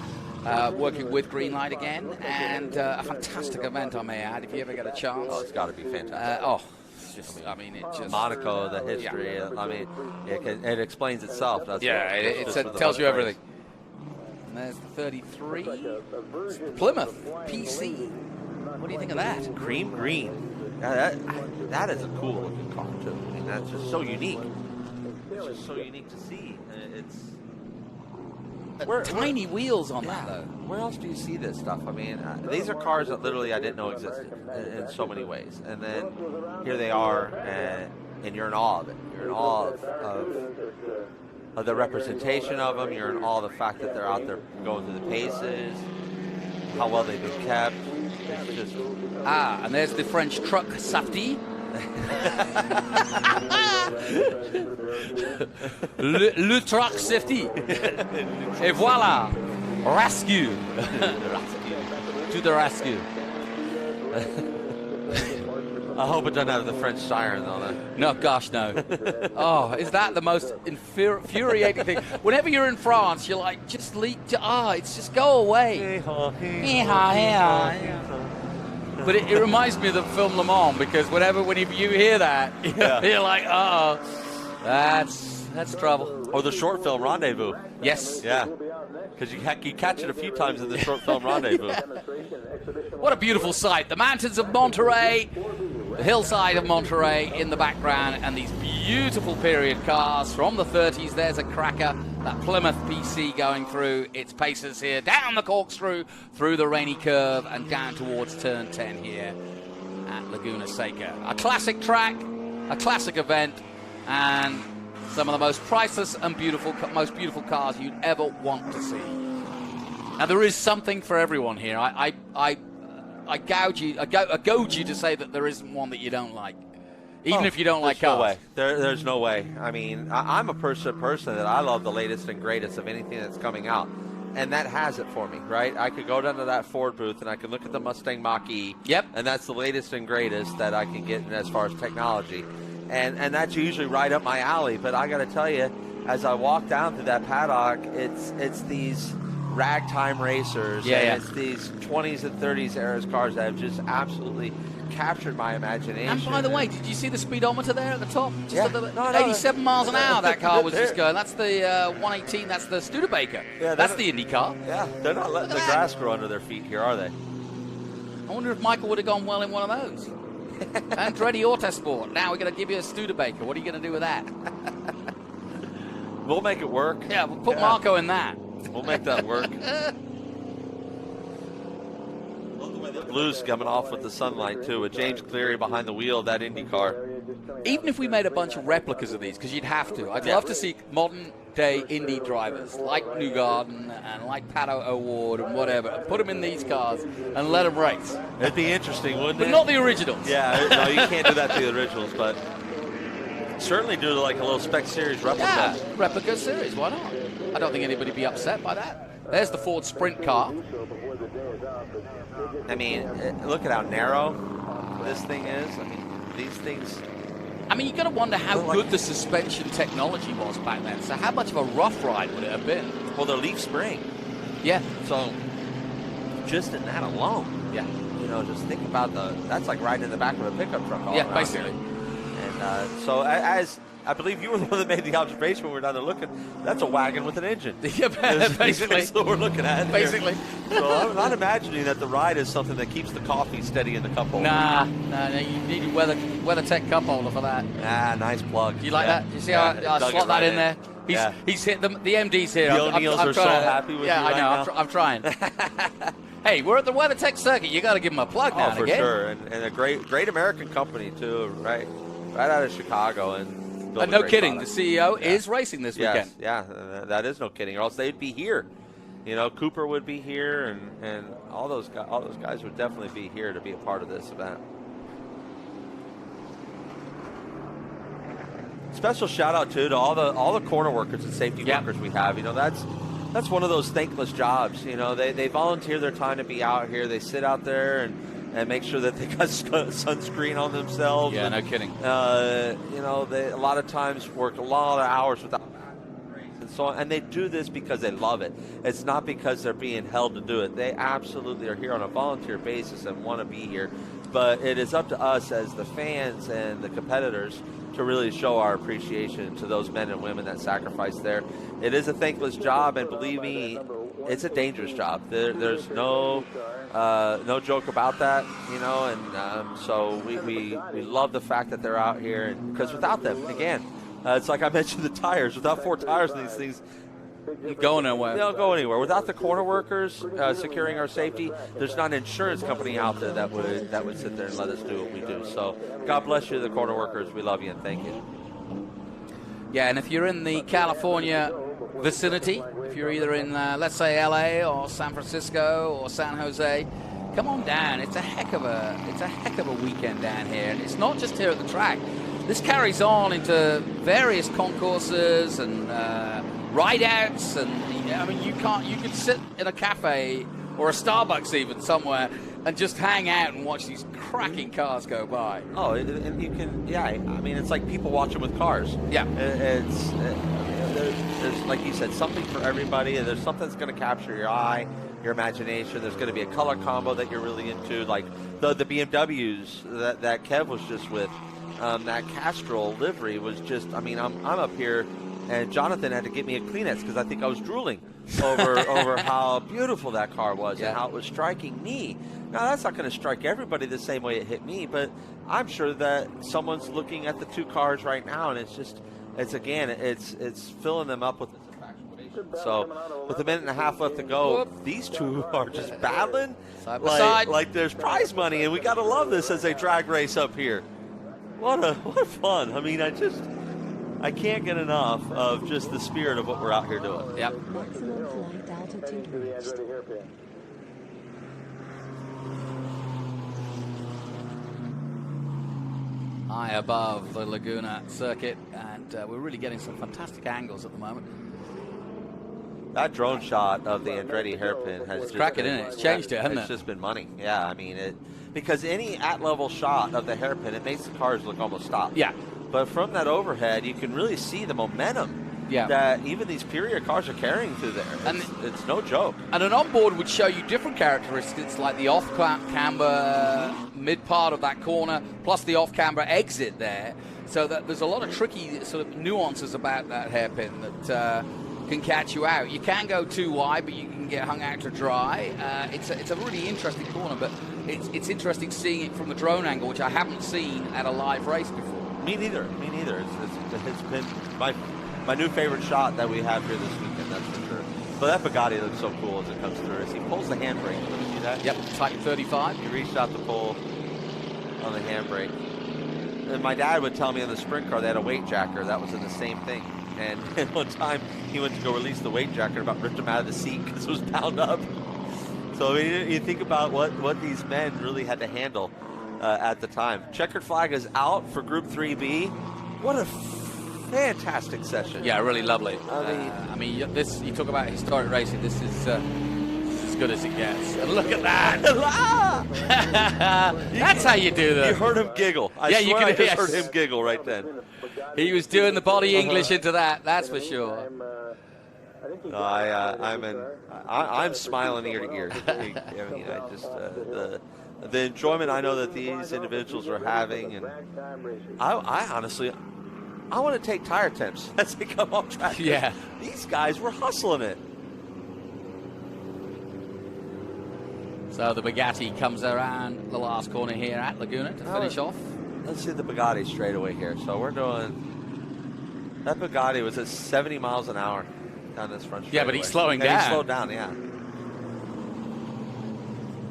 working with Greenlight again. And a fantastic event, I may add, if you ever get a chance. Oh, it's got to be fantastic. It just Monaco, the history. Yeah. I mean, it explains itself. Doesn't it? It tells you everything. And there's the 33 Plymouth PC. What do you think of that? Cream green. That is a cool looking car too. I mean, that's just so unique. It's just so unique to see. It's tiny wheels on that though. Where else do you see this stuff? I mean, these are cars that literally I didn't know existed in so many ways. And then here they are, and you're in awe of it. You're in awe of the representation of them. You're in awe of the fact that they're out there going through the paces, how well they've been kept. It's just and there's the French truck safety. le truck safety. Et voilà, rescue. To the rescue. I hope it doesn't have the French sirens on it. No, gosh, no. Oh, is that the most infuriating thing? Whenever you're in France, you're like, just it's just go away. But it reminds me of the film Le Mans, because whenever you hear that, you're like, that's trouble. Or the short film Rendezvous. Yes. Yeah. Because you catch it a few times in the short film Rendezvous. What a beautiful sight. The mountains of Monterey, the hillside of Monterey in the background, and these beautiful period cars from the 30s. There's a cracker, that Plymouth PC going through its paces here, down the corkscrew, through the rainy curve, and down towards turn 10 here at Laguna Seca. A classic track, a classic event, and some of the most priceless and most beautiful cars you'd ever want to see. Now, there is something for everyone here. I goad you to say that there isn't one that you don't like, even if you don't like cars. No way. There's no way. I mean, I'm a person that I love the latest and greatest of anything that's coming out, and that has it for me, right? I could go down to that Ford booth and I could look at the Mustang Mach-E. Yep. And that's the latest and greatest that I can get in as far as technology. And that's usually right up my alley. But I got to tell you, as I walk down through that paddock, it's these ragtime racers. It's these 20s and 30s era cars that have just absolutely captured my imagination. And by the way, did you see the speedometer there at the top? Just at 87 miles an hour that car was just going. That's the 118. That's the Studebaker. Yeah, that's the Indy car. Yeah, they're not letting the grass grow under their feet here, are they? I wonder if Michael would have gone well in one of those. Andretti Autosport. Now we're going to give you a Studebaker. What are you going to do with that? We'll make it work. Yeah, we'll put Marco in that. We'll make that work. Blues coming off with the sunlight, too, with James Cleary behind the wheel of that Indy car. Even if we made a bunch of replicas of these, because you'd have to. I'd love to see modern-day Indy drivers like Newgarden and like Paddock Award and whatever, and put them in these cars and let them race. It'd be interesting, wouldn't it? But not the originals. Yeah, no, you can't do that to the originals, but certainly do like a little Spec Series replica. Yeah, replica series, why not? I don't think anybody'd be upset by that. There's the Ford Sprint car. I mean, look at how narrow this thing is. I mean, these things... I mean, you got to wonder how good the suspension technology was back then. So how much of a rough ride would it have been? Well, they're leaf spring. Yeah. So just in that alone, just think about that's like riding in the back of a pickup truck all around basically. Here. And so as I believe you were the one that made the observation when we were down there looking, that's a wagon with an engine. Yeah, basically. That's what we're looking at. Basically. So I'm not imagining that the ride is something that keeps the coffee steady in the cup holder. No, you need a WeatherTech cup holder for that. Nice plug. Do you like that? You see how I slot that in there? He's hit the MD's here. The O'Neills are so happy with you right now. I'm trying. Hey, we're at the WeatherTech circuit. You got to give them a plug now and for again. sure, and a great American company too, right out of Chicago, and no kidding, product. The CEO is racing this weekend. Yeah, that is no kidding, or else they'd be here. You know, Cooper would be here, and all those guys would definitely be here to be a part of this event. Special shout out too to all the corner workers and safety workers we have. You know, that's one of those thankless jobs. You know, they volunteer their time to be out here. They sit out there and make sure that they got sunscreen on themselves. Yeah, no kidding. You know, they a lot of times work a lot of hours without. And so on, and they do this because they love it. It's not because they're being held to do it. They absolutely are here on a volunteer basis and want to be here. But it is up to us as the fans and the competitors to really show our appreciation to those men and women that sacrifice there. It is a thankless job, and believe me, it's a dangerous job. There's no joke about that, you know. And so we love the fact that they're out here, because without them, again. It's like I mentioned the tires. Without 4 tires in these things, go nowhere. They don't go anywhere. Without the corner workers securing our safety, there's not an insurance company out there that would sit there and let us do what we do. So God bless you, the corner workers. We love you and thank you. Yeah, and if you're in the California vicinity, if you're either in let's say LA or San Francisco or San Jose, come on down. It's a heck of a weekend down here, and it's not just here at the track. This carries on into various concourses and ride-outs, and I mean, you could sit in a cafe or a Starbucks even somewhere and just hang out and watch these cracking cars go by. Oh, and you can, yeah. I mean, it's like people watching with cars. Yeah, there's like you said, something for everybody. There's something that's going to capture your eye, your imagination. There's going to be a color combo that you're really into, like the BMWs that Kev was just with. That Castrol livery was just, I mean, I'm up here, and Jonathan had to get me a Kleenex because I think I was drooling over how beautiful that car was and how it was striking me. Now, that's not going to strike everybody the same way it hit me, but I'm sure that someone's looking at the 2 cars right now, and it's filling them up with infatuation. So, with a minute and a half left to go, these 2 are just battling side by side. Like there's prize money, and we got to love this as a drag race up here. What fun. I mean, I can't get enough of just the spirit of what we're out here doing. Yep. High above the Laguna circuit, and we're really getting some fantastic angles at the moment. That drone shot of the Andretti hairpin has just cracking in it. It's changed it, hasn't it? It's just been money. Yeah, I mean because any at-level shot of the hairpin, it makes the cars look almost stopped. Yeah. But from that overhead, you can really see the momentum that even these Superior cars are carrying through there. It's no joke. And an onboard would show you different characteristics, like the off-camber mid part of that corner, plus the off-camber exit there. So that there's a lot of tricky sort of nuances about that hairpin that can catch you out. You can go too wide, but you can get hung out to dry. It's a really interesting corner, but it's interesting seeing it from the drone angle, which I haven't seen at a live race before. Me neither. It's been my new favorite shot that we have here this weekend, that's for sure. But that Bugatti looks so cool as it comes through. As he pulls the handbrake, did you see that? Yep, Type 35. He reached out to pull on the handbrake. And my dad would tell me in the sprint car they had a weight jacker that was in the same thing. And one time he went to go release the weight jacker and about ripped him out of the seat because it was bound up. So you think about what these men really had to handle at the time. Checkered flag is out for Group 3B. What a fantastic session. Yeah, really lovely. I mean, this, you talk about historic racing. This is as good as it gets. And look at that. That's how you do that. You heard him giggle. I swear I just heard him giggle right then. He was doing the body English into that's for sure. I'm smiling ear to ear. I mean, I just the enjoyment I know that these individuals are having, and I honestly, I want to take tire temps as they come off track. Yeah, these guys were hustling it. So the Bugatti comes around the last corner here at Laguna to finish off. Let's see the Bugatti straight away here. So we're doing, that Bugatti was at 70 miles an hour down this front straightaway. Yeah, but he's slowing down. He slowed down, yeah.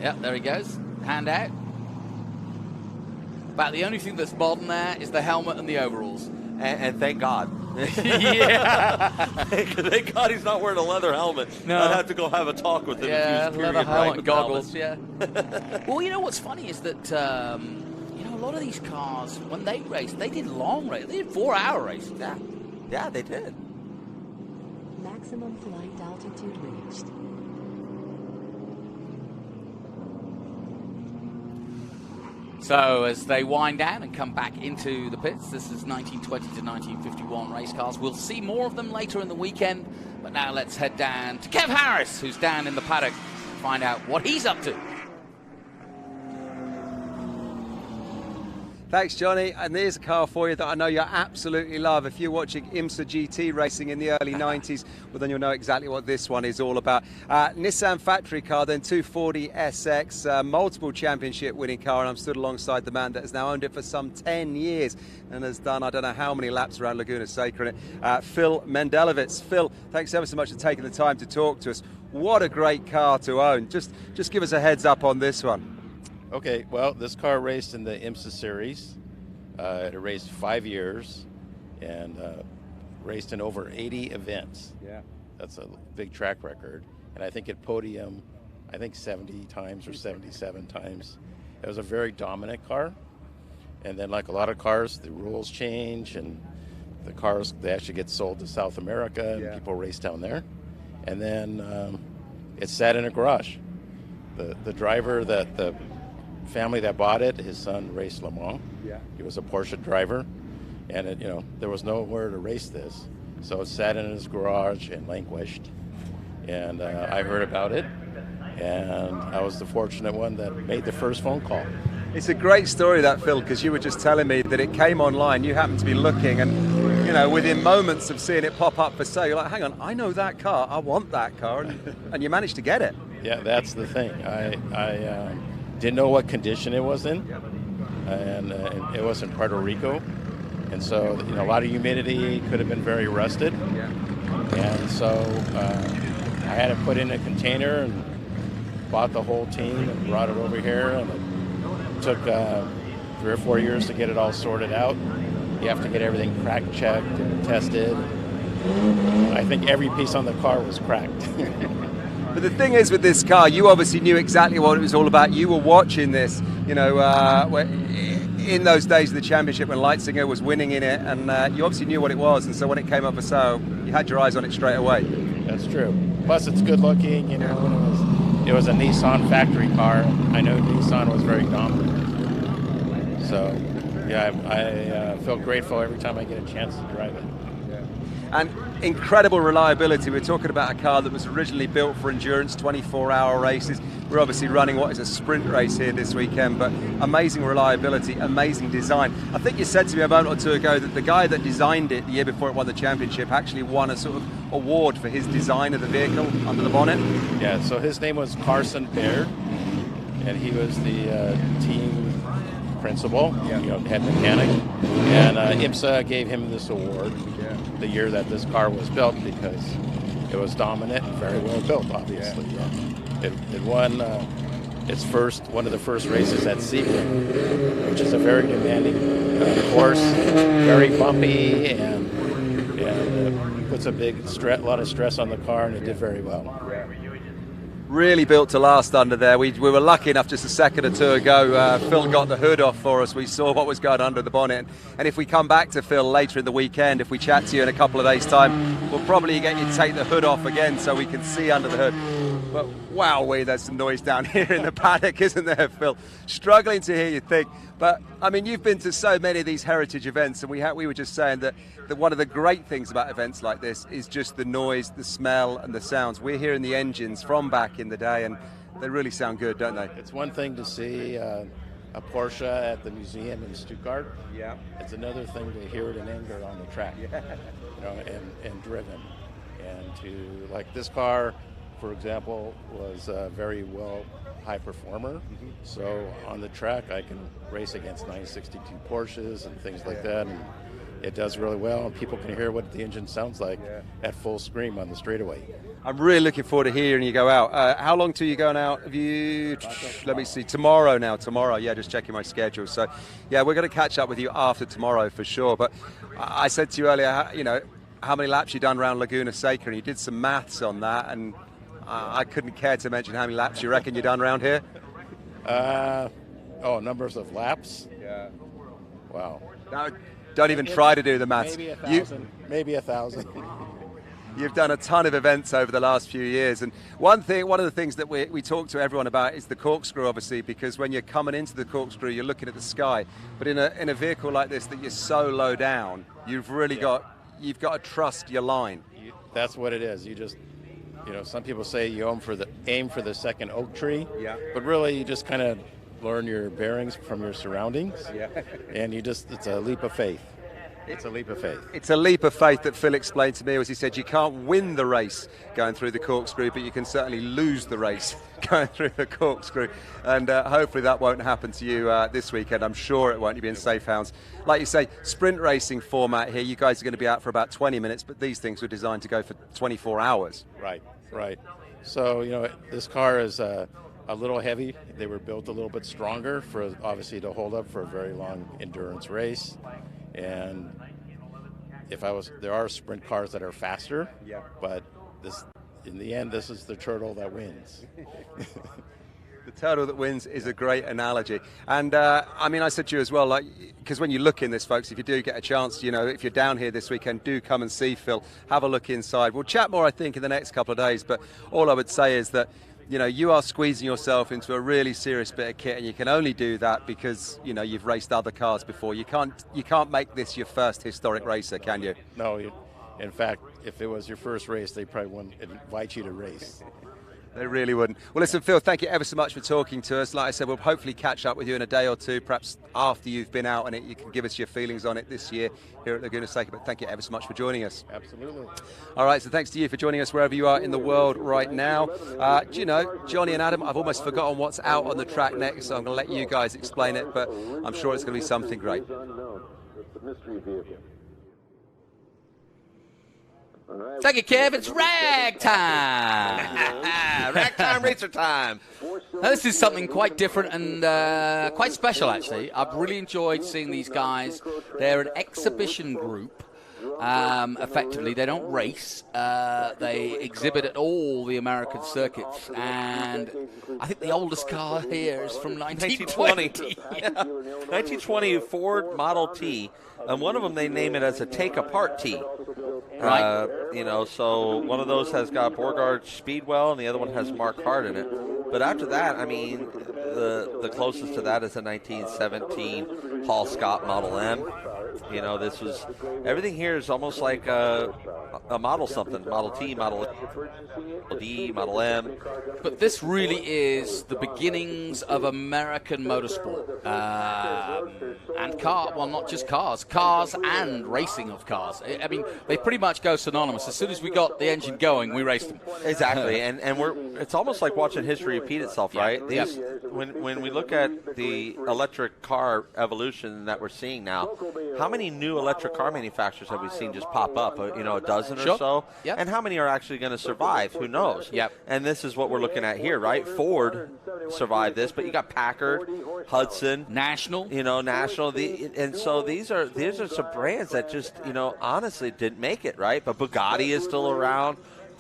Yep, there he goes. Hand out. About the only thing that's modern there is the helmet and the overalls. And thank God. Yeah. Thank God he's not wearing a leather helmet. No. I'd have to go have a talk with him. Yeah, if he was leather period helmet right and with goggles, the yeah. Well, you know what's funny is that, a lot of these cars, when they raced, they did long races. They did 4-hour races. Yeah, they did. Maximum flight altitude reached. So as they wind down and come back into the pits, this is 1920 to 1951 race cars. We'll see more of them later in the weekend, but now let's head down to Kev Harris, who's down in the paddock, to find out what he's up to. Thanks, Johnny. And there's a car for you that I know you absolutely love. If you're watching IMSA GT racing in the early 90s, well, then you'll know exactly what this one is all about. Nissan factory car, then 240 SX, multiple championship winning car, and I'm stood alongside the man that has now owned it for some 10 years and has done I don't know how many laps around Laguna Seca in it. Phil Mendelovitz. Phil, thanks ever so much for taking the time to talk to us. What a great car to own. Just give us a heads up on this one. Okay, well, this car raced in the IMSA series. It raced 5 years and raced in over 80 events. Yeah. That's a big track record. And I think it podiumed, 70 times or 77 times. It was a very dominant car. And then like a lot of cars, the rules change and the cars, they actually get sold to South America and people race down there. And then it sat in a garage. The driver that the family that bought it, his son raced Le Mans. Yeah. He was a Porsche driver, and there was nowhere to race this, so it sat in his garage and languished. And I heard about it, and I was the fortunate one that made the first phone call. It's a great story, that, Phil, because you were just telling me that it came online. You happened to be looking, and within moments of seeing it pop up for sale, you're like, hang on, I know that car, I want that car, and you managed to get it. Yeah, that's the thing. I didn't know what condition it was in, and it was in Puerto Rico, and so a lot of humidity, could have been very rusted. And so I had it put in a container and bought the whole team and brought it over here, and it took 3 or 4 years to get it all sorted out. You have to get everything crack checked and tested. I think every piece on the car was cracked. But the thing is with this car, you obviously knew exactly what it was all about. You were watching this, in those days of the championship when Leitzinger was winning in it, and you obviously knew what it was. And so when it came up for sale, you had your eyes on it straight away. That's true. Plus, it's good looking. It was a Nissan factory car. I know Nissan was very dominant. So, yeah, I feel grateful every time I get a chance to drive it. And incredible reliability. We're talking about a car that was originally built for endurance, 24-hour races. We're obviously running what is a sprint race here this weekend, but amazing reliability, amazing design. I think you said to me a moment or two ago that the guy that designed it the year before it won the championship actually won a sort of award for his design of the vehicle under the bonnet. Yeah, so his name was Carson Baird, and he was the team principal, head mechanic, and IMSA gave him this award the year that this car was built because it was dominant and very well built, obviously. It won one of the first races at Sebring, which is a very demanding course, very bumpy, and puts a lot of stress on the car, and it did very well. Really built to last under there. We were lucky enough just a second or two ago. Phil got the hood off for us. We saw what was going under the bonnet. And if we come back to Phil later in the weekend, if we chat to you in a couple of days' time, we'll probably get you to take the hood off again so we can see under the hood. But wowee, there's some noise down here in the paddock, isn't there, Phil? Struggling to hear you think. But, I mean, you've been to so many of these heritage events, and we were just saying that one of the great things about events like this is just the noise, the smell, and the sounds. We're hearing the engines from back in the day, and they really sound good, don't they? It's one thing to see a Porsche at the museum in Stuttgart. Yeah. It's another thing to hear it in anger on the track, and driven. And to, like this car, for example, was very well high performer. So on the track, I can race against 962 Porsches and things like that. And it does really well, and people can hear what the engine sounds like at full scream on the straightaway. I'm really looking forward to hearing you go out. How long till you going out? Have you? Let me see. Tomorrow. Yeah, just checking my schedule. So, yeah, we're going to catch up with you after tomorrow for sure. But I said to you earlier, you know, how many laps you done around Laguna Seca, and you did some maths on that, and I couldn't care to mention how many laps you reckon you done around here. Numbers of laps. Yeah. Wow. No, don't even try to do the maths. Maybe 1,000. Maybe 1,000. You've done a ton of events over the last few years, and one of the things that we talk to everyone about is the corkscrew, obviously, because when you're coming into the corkscrew, you're looking at the sky. But in a vehicle like this that you're so low down, you've really got to trust your line. That's what it is. You just, some people say you aim for the second oak tree. Yeah. But really, you just kind of learn your bearings from your surroundings. Yeah. And it's a leap of faith. It's a leap of faith. It's a leap of faith that Phil explained to me, as he said, you can't win the race going through the corkscrew, but you can certainly lose the race going through the corkscrew. And hopefully that won't happen to you this weekend. I'm sure it won't. You'll be in safe hands. Like you say, sprint racing format here. You guys are going to be out for about 20 minutes, but these things were designed to go for 24 hours. Right. So, this car is a little heavy. They were built a little bit stronger obviously to hold up for a very long endurance race. And there are sprint cars that are faster, but in the end, this is the turtle that wins. The turtle that wins is a great analogy. And I said to you as well, because when you look in this, folks, if you do get a chance, if you're down here this weekend, do come and see Phil, have a look inside. We'll chat more, I think, in the next couple of days, but all I would say is that you are squeezing yourself into a really serious bit of kit, and you can only do that because, you've raced other cars before. You can't make this your first historic racer, can you? No, in fact, if it was your first race, they probably wouldn't invite you to race. They really wouldn't. Well, listen, Phil, thank you ever so much for talking to us. Like I said, we'll hopefully catch up with you in a day or two, perhaps after you've been out on it. You can give us your feelings on it this year here at Laguna Seca, but thank you ever so much for joining us. Absolutely. All right, so thanks to you for joining us wherever you are in the world right now. Do you know, Johnny and Adam, I've almost forgotten what's out on the track next, so I'm going to let you guys explain it, but I'm sure it's going to be something great. Thank you, Kev. It's rag time. Rag time, racer time. Now, this is something quite different and quite special, actually. I've really enjoyed seeing these guys. They're an exhibition group. Effectively, they don't race. They exhibit at all the American circuits, and I think the oldest car here is from 1920. Yeah. 1920 Ford Model T, and one of them they name it as a take-apart T. Right. So one of those has got Borgard Speedwell, and the other one has Mark Hart in it. But after that, the closest to that is a 1917 Hall Scott Model M. Everything here is almost like a model something. Model T, Model D, Model M. But this really is the beginnings of American motorsport. And not just cars and racing of cars. They pretty much go synonymous. As soon as we got the engine going, we raced them. Exactly, and it's almost like watching history repeat itself, right? When we look at the electric car evolution that we're seeing now, how many new electric car manufacturers have we seen just pop up? A dozen or so? Yep. And how many are actually going to survive? Who knows? Yep. And this is what we're looking at here, right? Ford survived this, but you got Packard, Hudson, National. National. And so these are some brands that just, honestly didn't make it, right? But Bugatti is still around.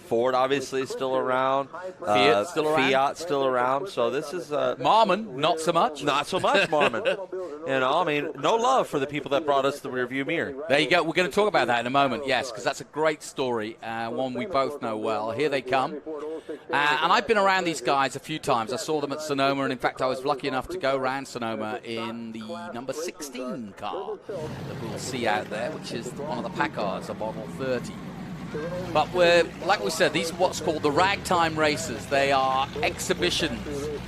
Ford obviously is still around. Fiat's still around. Fiat's still around. So this is Marmon, not so much. Not so much, Marmon. No love for the people that brought us the rearview mirror. There you go. We're going to talk about that in a moment, yes, because that's a great story, one we both know well. Here they come. And I've been around these guys a few times. I saw them at Sonoma, and in fact, I was lucky enough to go around Sonoma in the number 16 car that we'll see out there, which is one of the Packards, a Model 30. But like we said, these are what's called the ragtime races. They are exhibitions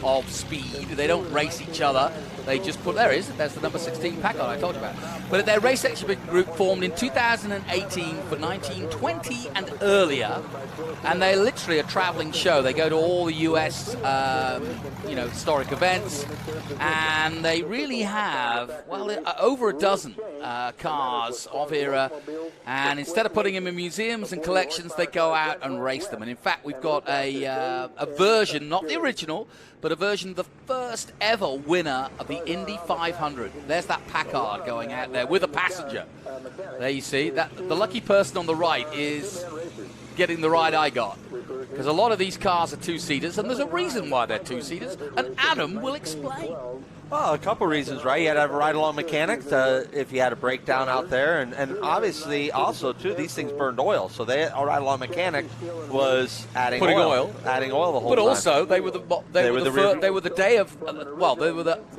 of speed. They don't race each other. they just put, there it is, there's the number 16 Packard I told you about. But their race exhibition group formed in 2018 for 1920 and earlier, and they're literally a traveling show. They go to all the US, historic events, and they really have, well, over a dozen cars of era, and instead of putting them in museums and collections, they go out and race them. And in fact, we've got a version, not the original, but a version of the first ever winner of the Indy 500. There's that Packard going out there with a passenger. There you see, that the lucky person on the right is getting the ride I got. Because a lot of these cars are two-seaters, and there's a reason why they're two-seaters, and Adam will explain. Well, a couple reasons, right? You had to have a ride-along mechanic if you had a breakdown out there, and obviously also too, these things burned oil, so a ride-along mechanic was adding oil the whole time. But also they were the day of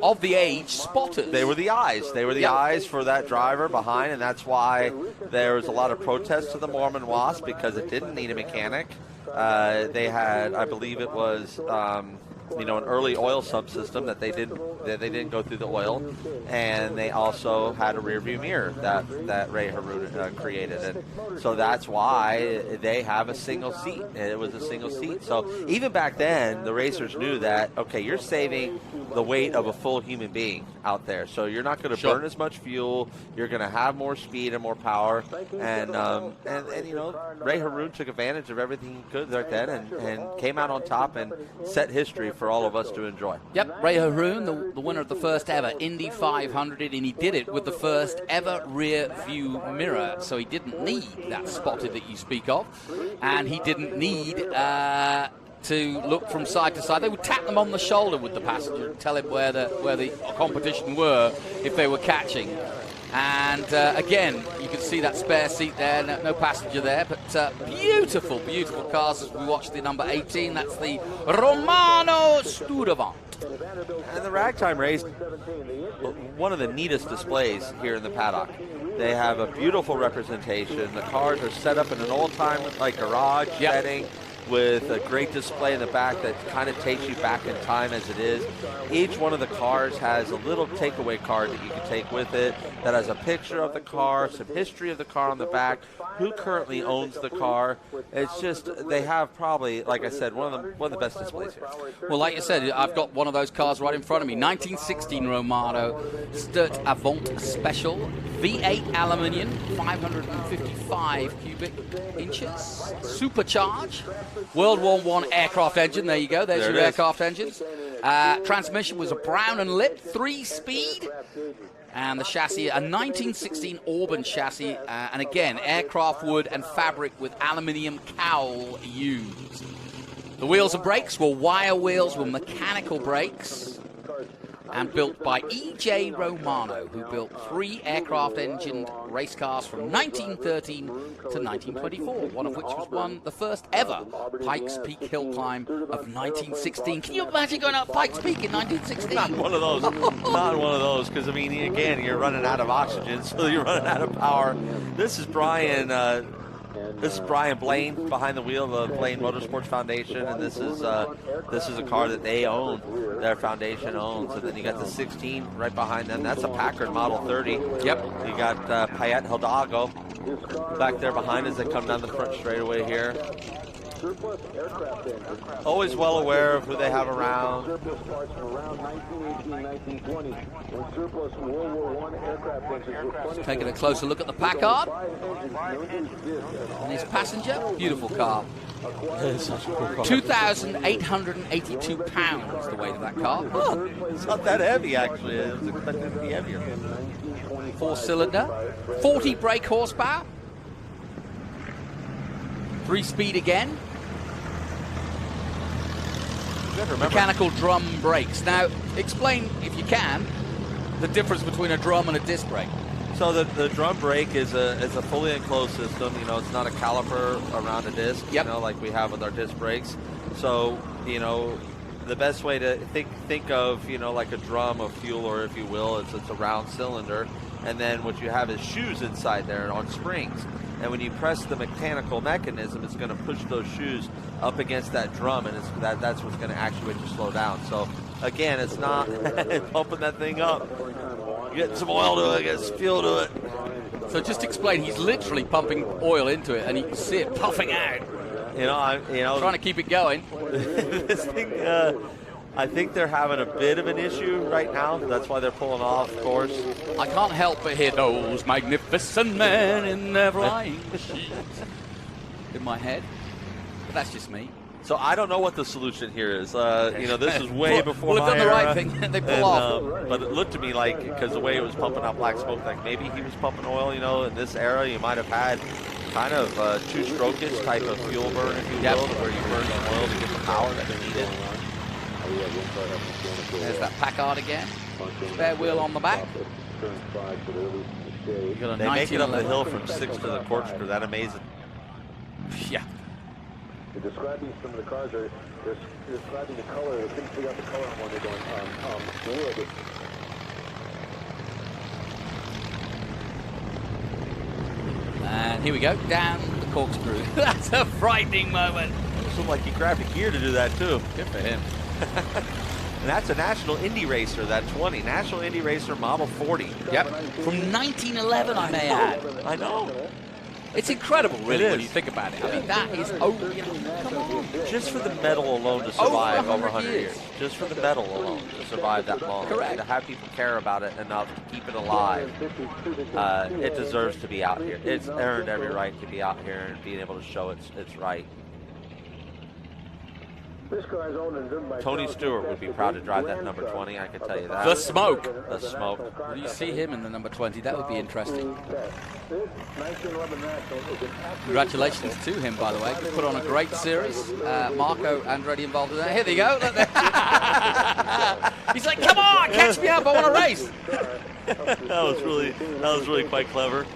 of the age spotters. They were the eyes. They were the eyes for that driver behind, and that's why there was a lot of protest to the Mormon Wasp because it didn't need a mechanic. They had, I believe it was, an early oil subsystem that they didn't go through the oil, and they also had a rear view mirror that Ray Harun created, and so that's why they have a single seat. It was a single seat. So even back then, the racers knew that, okay, you're saving the weight of a full human being out there, so you're not going to burn as much fuel. You're going to have more speed and more power, and Ray Harun took advantage of everything he could right then, and came out on top and set history for all of us to enjoy. Yep, Ray Harun, the winner of the first ever Indy 500, and he did it with the first ever rear view mirror, so he didn't need that spotted that you speak of, and he didn't need to look from side to side. They would tap them on the shoulder with the passenger and tell him where the competition were if they were catching. And again, you can see that spare seat there, no passenger there, but beautiful, beautiful cars as we watch the number 18. That's the Romano Studevant. And the ragtime race, one of the neatest displays here in the paddock. They have a beautiful representation. The cars are set up in an old-time garage setting, with a great display in the back that kind of takes you back in time as it is. Each one of the cars has a little takeaway card that you can take with it that has a picture of the car, some history of the car on the back, who currently owns the car. It's just, they have probably, like I said, one of the best displays here. Well, like you said, I've got one of those cars right in front of me. 1916 Romano Sturt Avant Special, V8 aluminium, 555 cubic inches, supercharged. World War I aircraft engine. There you go. There's your aircraft engines. Transmission was a Brown and Lip 3-speed. And the chassis, a 1916 Auburn chassis. And again, aircraft wood and fabric with aluminium cowl used. The wheels and brakes were wire wheels with mechanical brakes. And built by E.J. Romano, who built 3 aircraft-engined race cars from 1913 to 1924, one of which was the first ever Pikes Peak hill climb of 1916. Can you imagine going up Pikes Peak in 1916? Not one of those. Not one of those, because, I mean, again, you're running out of oxygen, so you're running out of power. This is Brian Blaine behind the wheel of the Blaine Motorsports Foundation, and this is a car that they own, their foundation owns. And then you got the 16 right behind them. That's a Packard Model 30. Yep. You got Payette Hidalgo back there behind as they come down the front straightaway here. Always well aware of who they have around. Just taking a closer look at the Packard. And his passenger, beautiful car. 2,882 pounds, the weight of that car. Oh, it's not that heavy, actually. I was expecting it to be heavier. 4-cylinder, 40 brake horsepower. 3-speed again. Mechanical drum brakes. Now, explain, if you can, the difference between a drum and a disc brake. So the drum brake is a fully enclosed system. You know, it's not a caliper around a disc, you know, like we have with our disc brakes. So, you know, the best way to think of, you know, like a drum of fuel, or if you will, it's a round cylinder. And then what you have is shoes inside there on springs. And when you press the mechanical mechanism, it's going to push those shoes up against that drum, and that's what's going to actuate you slow down. So again, it's not pumping that thing up. Getting some oil to it, getting some fuel to it. So just explain, he's literally pumping oil into it, and you can see it puffing out. Trying to keep it going. This thing, I think they're having a bit of an issue right now. That's why they're pulling off course. I can't help but hear those magnificent men in their flying machines in my head. But that's just me. So I don't know what the solution here is. This is way before well, my they've done the era. right thing. They pull off. But it looked to me like, because the way it was pumping out black smoke, like maybe he was pumping oil. In this era, you might have had kind of two-stroke-ish type of fuel burn, if you will, where you burn some oil to get the power that you needed. There's that Packard again. Spare wheel on the back. They make it up the hill from 6 to the corkscrew. That amazing. Yeah. Describing some of the cars, they're describing the color. They couldn't figure out the color on one. They're going wood. And here we go, down the corkscrew. That's a frightening moment. It looked like he grabbed a gear to do that too. Good for him. And that's a National Indy Racer, that 20. National Indy Racer Model 40. Yep. From 1911, I may add. I know. It's incredible, really, when you think about it. I mean, that is over. Come on. Just for the medal alone to survive over 100 years. Just for the medal alone to survive that long. Correct. To have people care about it enough to keep it alive. It deserves to be out here. It's earned every right to be out here and being able to show it's right. This car is owned and driven by Tony Stewart would be proud to drive that number 20, I can tell you that. The smoke. The smoke. Will you see him in the number 20? That would be interesting. Congratulations to him, by the way. He put on a great series. Marco Andretti involved in that. Here they go. Look there. He's like, come on, catch me up. I want to race. that was really quite clever.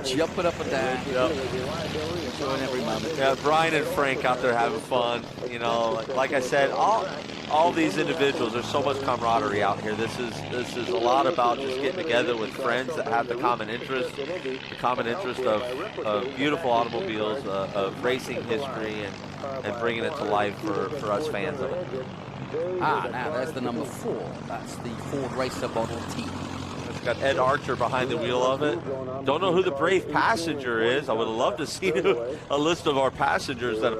Jumping up and down. Yep. Enjoying every moment. Yeah, Brian and Frank out there having fun. Like I said, all these individuals, there's so much camaraderie out here. This is a lot about just getting together with friends that have the common interest of beautiful automobiles, of racing history, and bringing it to life for us fans of it. Now there's the number 4. That's the Ford Racer Model T. It's got Ed Archer behind the wheel of it. Don't know who the brave passenger is. I would love to see a list of our passengers. One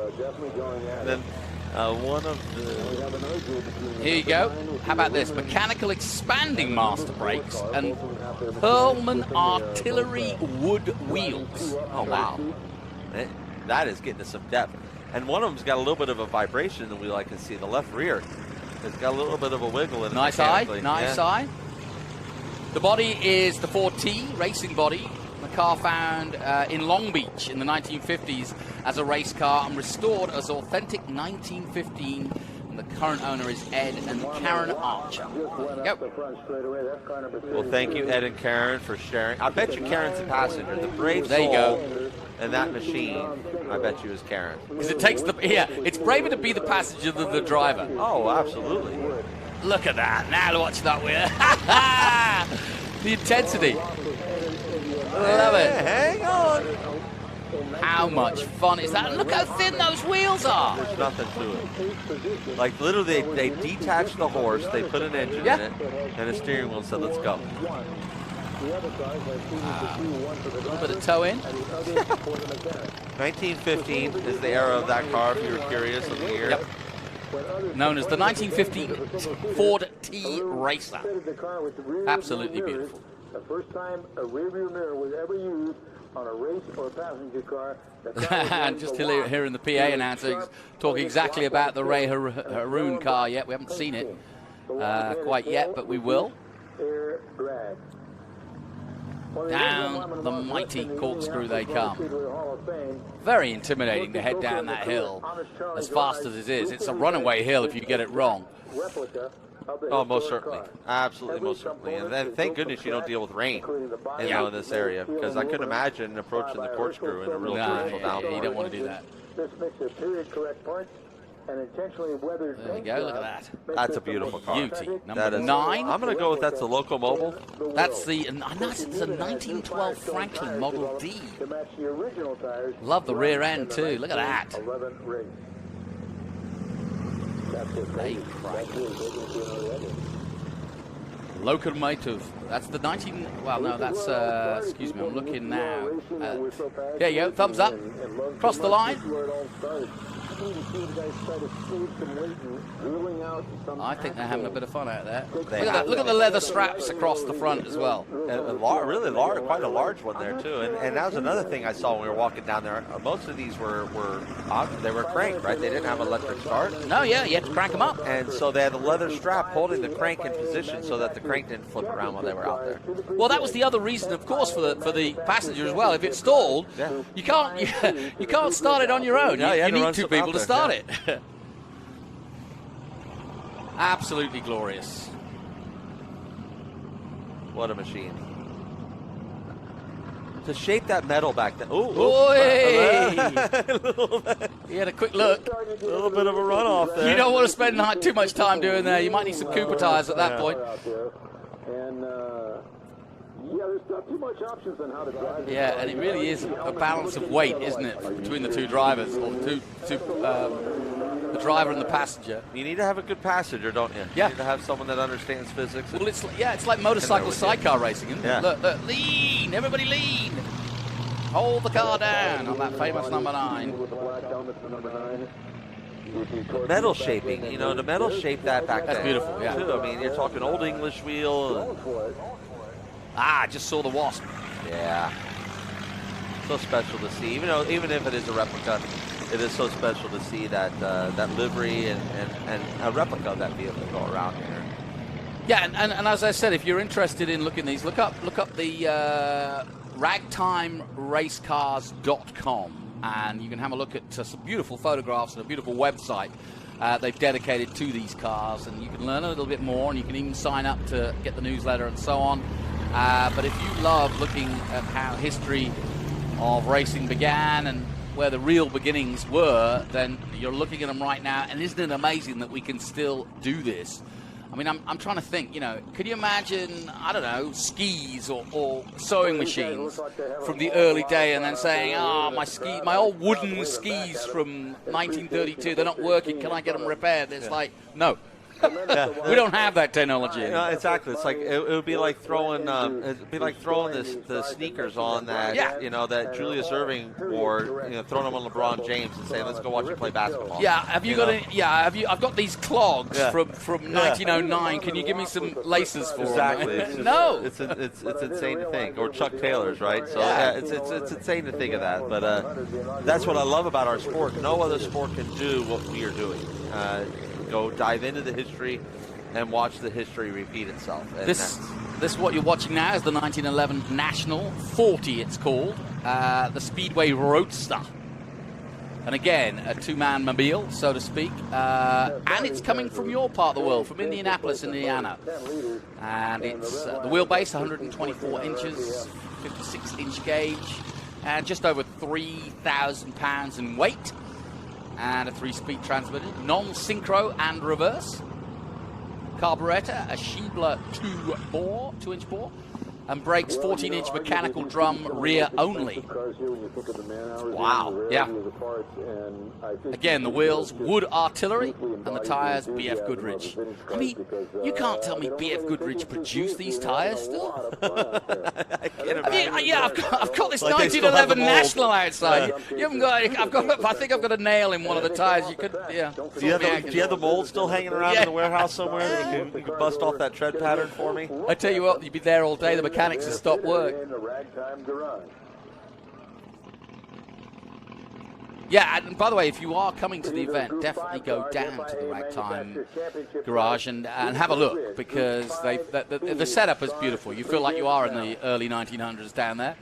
of the... Here you go. How about this? Mechanical expanding master brakes and Perlman artillery wood wheels. Oh, wow. That is getting to some depth. And one of them's got a little bit of a vibration in the wheel, I can see. The left rear has got a little bit of a wiggle in it. Nice eye. The body is the 4T racing body. The car found in Long Beach in the 1950s as a race car and restored as authentic 1915. And the current owner is Ed and Karen Archer. There you go. Well, thank you, Ed and Karen, for sharing. I bet you Karen's the passenger. The brave soul. There you go. And that machine, I bet you is Karen. Because it takes it's braver to be the passenger than the driver. Oh, absolutely. Look at that. Now watch that wheel. The intensity. Love it. Hang on. How much fun is that? And look how thin those wheels are. There's nothing to it. Like, literally, they detached the horse, they put an engine in it, and a steering wheel and said, let's go. A little bit of toe in. 1915 is the era of that car, if you were curious of the year. Yep. Known as the 1915 Ford T Racer. Absolutely beautiful. The first time a rearview mirror was ever used on a race or passenger car. And just hearing the PA announcer talk exactly about the Ray Haroon car yet. We haven't seen it quite yet, but we will. Air drag. Down the mighty corkscrew they come. Very intimidating to head down that hill as fast as it is. It's a runaway hill if you get it wrong. Oh, most certainly. Absolutely, most certainly. And then thank goodness you don't deal with rain in this area, because I couldn't imagine approaching the corkscrew in a real torrential downpour. You don't want to do that. This makes a period correct point. And intentionally weathered. There you go, look at that. That's a beautiful car. Beauty. Number 9. I'm going to go with that's a Locomobile. That's the 1912 Franklin Model D. Love the rear end too. Look at that. Locomotive. That's the 19. Well, no, that's. Excuse me, I'm looking now. There you go. Thumbs up. Cross the line. I think they're having a bit of fun out there. Look at the leather straps across the front as well. Really large, quite a large one there too. And that was another thing I saw when we were walking down there. Most of these were cranked, right? They didn't have electric start. No, yeah, you had to crank them up. And so they had a leather strap holding the crank in position so that the crank didn't flip around while they were out there. Well, that was the other reason, of course, for the passenger as well. If it stalled, you can't start it on your own. No, you need two people to start it. Absolutely glorious. What a machine. To shape that metal back then. He had a quick look. A little bit of a runoff there. You don't want to spend too much time doing there. You might need some Cooper tires at that point. And yeah, there's not too much options on how to drive. Yeah, and it really is a balance of weight, isn't it, between the two drivers, or the driver and the passenger. You need to have a good passenger, don't you? Yeah. You need to have someone that understands physics. Well, it's like motorcycle sidecar racing, isn't it? Look, lean, everybody lean. Hold the car down on that famous number 9. Metal shaping, the metal shape that back then. That's beautiful, yeah. Too. I mean, you're talking old English wheel. I just saw the Wasp. Yeah. So special to see, even if it is a replica. It is so special to see that livery and a replica of that vehicle go around here. Yeah, and as I said, if you're interested in looking at these, look up the ragtimeracecars.com, and you can have a look at some beautiful photographs and a beautiful website they've dedicated to these cars, and you can learn a little bit more, and you can even sign up to get the newsletter and so on. But if you love looking at how history of racing began and where the real beginnings were, then you're looking at them right now, and isn't it amazing that we can still do this? I mean, I'm trying to think, could you imagine, I don't know, skis or sewing machines from the early day, and then saying, my old wooden skis from 1932, they're not working, can I get them repaired? It's like, no. We don't have that technology. Exactly. It's like it would be like throwing the sneakers on that that Julius Erving wore, throwing them on LeBron James and saying, "Let's go watch you play basketball." Yeah. I've got these clogs from 1909. Can you give me some laces for them? No. It's insane to think. Or Chuck Taylor's, right? So it's insane to think of that. But that's what I love about our sport. No other sport can do what we are doing. Go dive into the history and watch the history repeat itself. And this what you're watching now is the 1911 National 40, it's called, the Speedway Roadster. And again, a two-man mobile, so to speak. And it's coming from your part of the world, from Indianapolis, Indiana. And it's the wheelbase, 124 inches, 56-inch gauge, and just over 3,000 pounds in weight. And a 3-speed transmission, non-synchro and reverse. Carburetor, a Schiebler 2-inch bore, and brakes 14-inch mechanical drum rear only. Wow, yeah. Again, the wheels, wood artillery, and the tires, BF Goodrich. I mean, you can't tell me BF Goodrich produced these tires still? I've got this 1911 National outside. You haven't got. I think I've got a nail in one of the tires. You could, yeah. Do you have the mold still hanging around in the warehouse somewhere that you could bust off that tread pattern for me? I tell you what, you'd be there all day. The mechanics have stopped work. Yeah, and by the way, if you are coming to the event, definitely go down to the Ragtime Garage and have a look, because the setup is beautiful. You feel like you are in the early 1900s down there.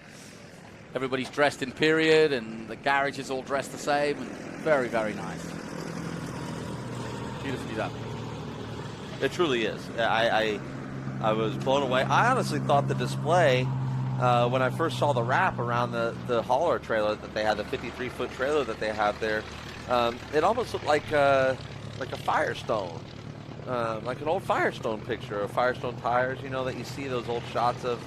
Everybody's dressed in period, and the garage is all dressed the same, and very, very nice. Beautifully done. It truly is. I was blown away. I honestly thought the display, when I first saw the wrap around the hauler trailer that they had, the 53-foot trailer that they have there, it almost looked like a Firestone, like an old Firestone picture of Firestone tires. That you see those old shots of,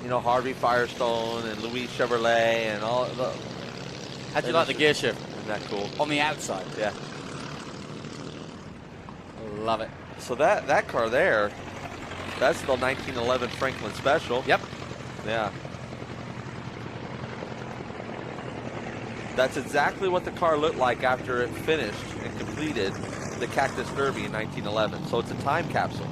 Harvey Firestone and Louis Chevrolet and all. How'd you like the gear shift? Isn't that cool? On the outside, yeah. Love it. So that car there, that's the 1911 Franklin Special. Yep. Yeah. That's exactly what the car looked like after it finished and completed the Cactus Derby in 1911. So it's a time capsule.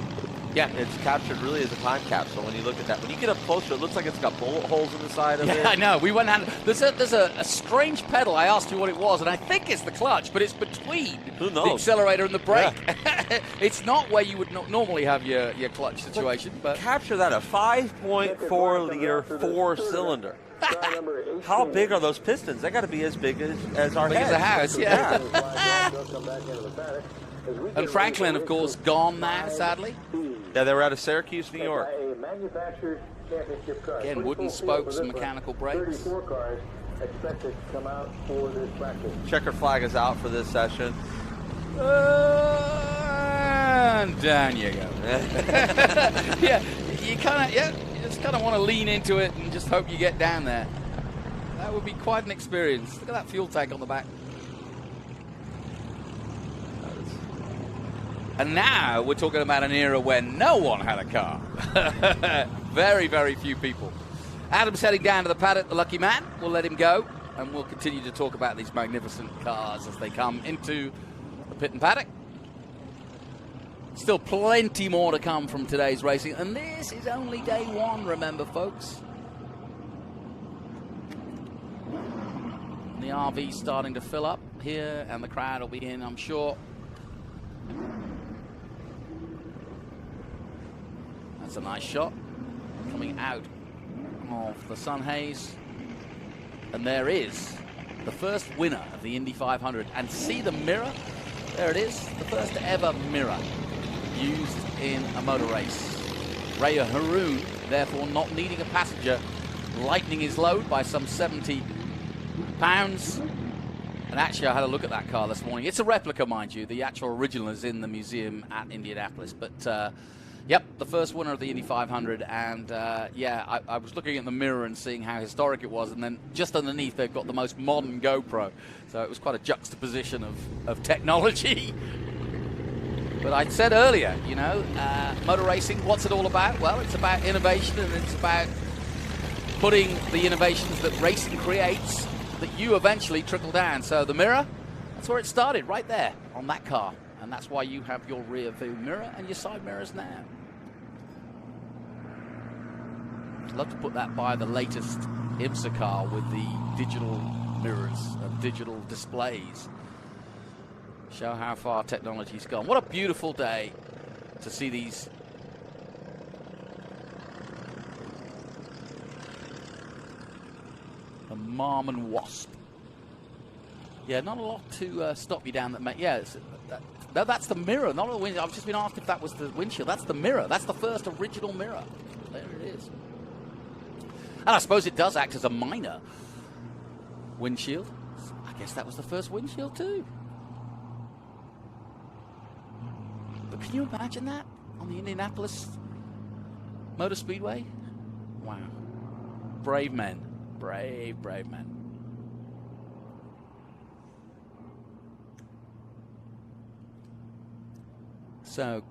Yeah. It's captured really as a time capsule when you look at that. When you get up closer, it looks like it's got bullet holes in the side of it. Yeah, I know. We went and there's a strange pedal. I asked you what it was, and I think it's the clutch, but it's between the accelerator and the brake. Yeah. It's not where you would normally have your clutch situation. But capture that, a 5.4 liter 4-cylinder. How big are those pistons? They got to be as big as our big heads. as a house, yeah. And Franklin, of course, gone now, sadly. Yeah, they were out of Syracuse, New York. Again, wooden spokes and mechanical brakes. Checker flag is out for this session. And down you go. Yeah, you just kind of want to lean into it and just hope you get down there. That would be quite an experience. Look at that fuel tank on the back. And now we're talking about an era when no one had a car. Very, very few people. Adam's heading down to the paddock, the lucky man. We'll let him go, and we'll continue to talk about these magnificent cars as they come into the pit and paddock. Still plenty more to come from today's racing, and this is only day one, remember, folks. The RV's starting to fill up here, and the crowd will be in, I'm sure. That's a nice shot coming out of the sun haze. And there is the first winner of the Indy 500. And see the mirror? There it is, the first ever mirror used in a motor race. Ray Haroon, therefore not needing a passenger, lightening his load by some 70 pounds. And actually, I had a look at that car this morning. It's a replica, mind you. The actual original is in the museum at Indianapolis. But, yep, the first winner of the Indy 500. And, yeah, I was looking at the mirror and seeing how historic it was. And then just underneath, they've got the most modern GoPro. So it was quite a juxtaposition of technology. But I said earlier, you know, motor racing, what's it all about? Well, it's about innovation, and it's about putting the innovations that racing creates that you eventually trickle down. So the mirror, that's where it started, right there on that car. And that's why you have your rear view mirror and your side mirrors now. I'd love to put that by the latest IMSA car with the digital mirrors and digital displays. Show how far technology's gone. What a beautiful day to see these a Marmon Wasp. Yeah, not a lot to stop you down that. Yeah, that's the mirror, not the windshield. I've just been asked if that was the windshield. That's the mirror. That's the first original mirror. There it is. And I suppose it does act as a minor windshield. I guess that was the first windshield too. But can you imagine that on the Indianapolis Motor Speedway? Wow. Brave men. Brave, brave men. So,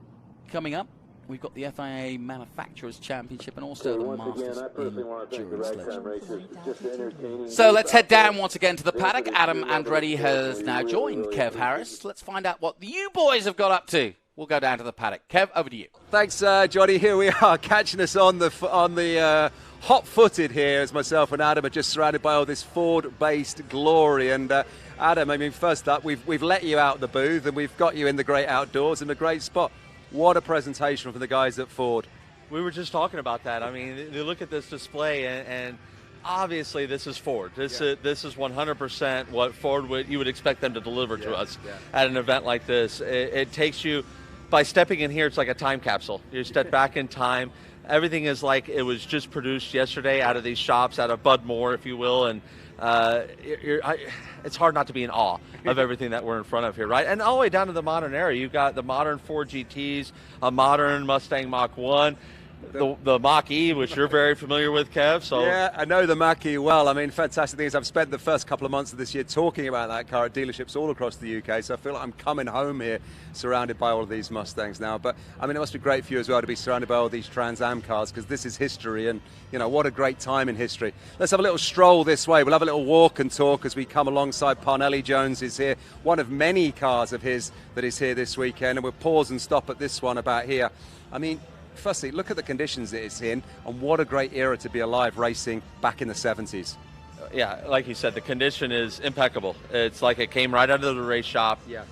coming up, we've got the FIA Manufacturers Championship and also the Masters Endurance Legends. So let's head down once again to the paddock. Adam Andretti has now joined Kev Harris. Let's find out what you boys have got up to. We'll go down to the paddock. Kev, over to you. Thanks, Johnny. Here we are, catching us on the hot-footed here, as myself and Adam are just surrounded by all this Ford-based glory. And Adam, I mean, first up, we've let you out the booth and we've got you in the great outdoors in a great spot. What a presentation from the guys at Ford. We were just talking about that. I mean, you look at this display, and obviously this is Ford. This is 100% what Ford you would expect them to deliver to us at an event like this. It takes you, by stepping in here, it's like a time capsule. You step back in time. Everything is like it was just produced yesterday out of these shops, out of Bud Moore, if you will, and it's hard not to be in awe of everything that we're in front of here, right? And all the way down to the modern era. You've got the modern Ford GTs, a modern Mustang Mach-1. the Mach-E, which you're very familiar with, Kev. So yeah, I know the Mach-E well. I mean, fantastic thing is I've spent the first couple of months of this year talking about that car at dealerships all across the UK, so I feel like I'm coming home here surrounded by all of these Mustangs now. But, I mean, it must be great for you as well to be surrounded by all these Trans Am cars, because this is history, and, you know, what a great time in history. Let's have a little stroll this way. We'll have a little walk and talk as we come alongside Parnelli Jones is here, one of many cars of his that is here this weekend, and we'll pause and stop at this one about here. I mean, firstly, look at the conditions that it's in, and what a great era to be alive racing back in the 70s. Yeah, like you said, the condition is impeccable. It's like it came right out of the race shop. Yeah.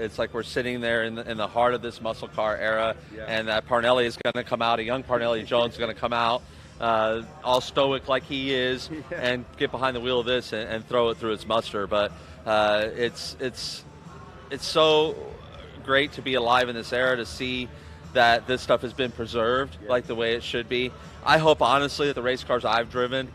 It's like we're sitting there in the heart of this muscle car era, and that Parnelli is going to come out, a young Parnelli Jones is going to come out, all stoic like he is, and get behind the wheel of this and throw it through its muster. But it's so great to be alive in this era, to see that this stuff has been preserved like the way it should be. I hope, honestly, that the race cars I've driven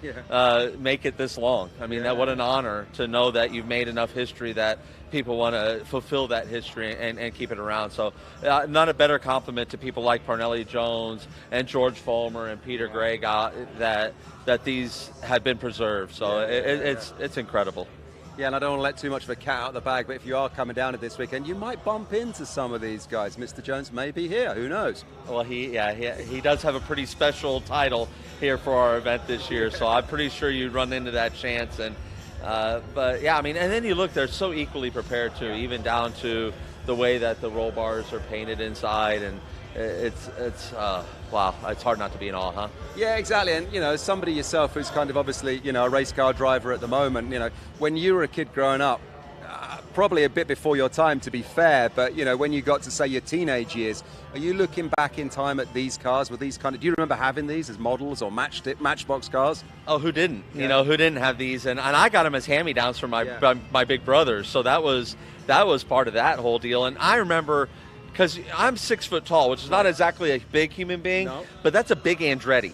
make it this long. I mean, what an honor to know that you've made enough history that people want to fulfill that history and keep it around. So not a better compliment to people like Parnelli Jones and George Fulmer and Peter Gregg that these have been preserved. So it's incrediable. Yeah, and I don't want to let too much of a cat out of the bag, but if you are coming down to this weekend, you might bump into some of these guys. Mr. Jones may be here. Who knows? Well, he does have a pretty special title here for our event this year, so I'm pretty sure you'd run into that chance. And but yeah, I mean, and then you look, they're so equally prepared too, even down to the way that the roll bars are painted inside, and it's wow, it's hard not to be in awe, huh? Yeah, exactly. And, you know, as somebody yourself who's kind of obviously, you know, a race car driver at the moment, you know, when you were a kid growing up, probably a bit before your time, to be fair, but, you know, when you got to, say, your teenage years, are you looking back in time at these cars? Were these kind of, do you remember having these as models or matchbox cars? Oh, who didn't? Yeah. You know, who didn't have these? And I got them as hand-me-downs from my big brothers, so that was part of that whole deal. And I remember, because I'm 6 foot tall, which is not exactly a big human being, but that's a big Andretti.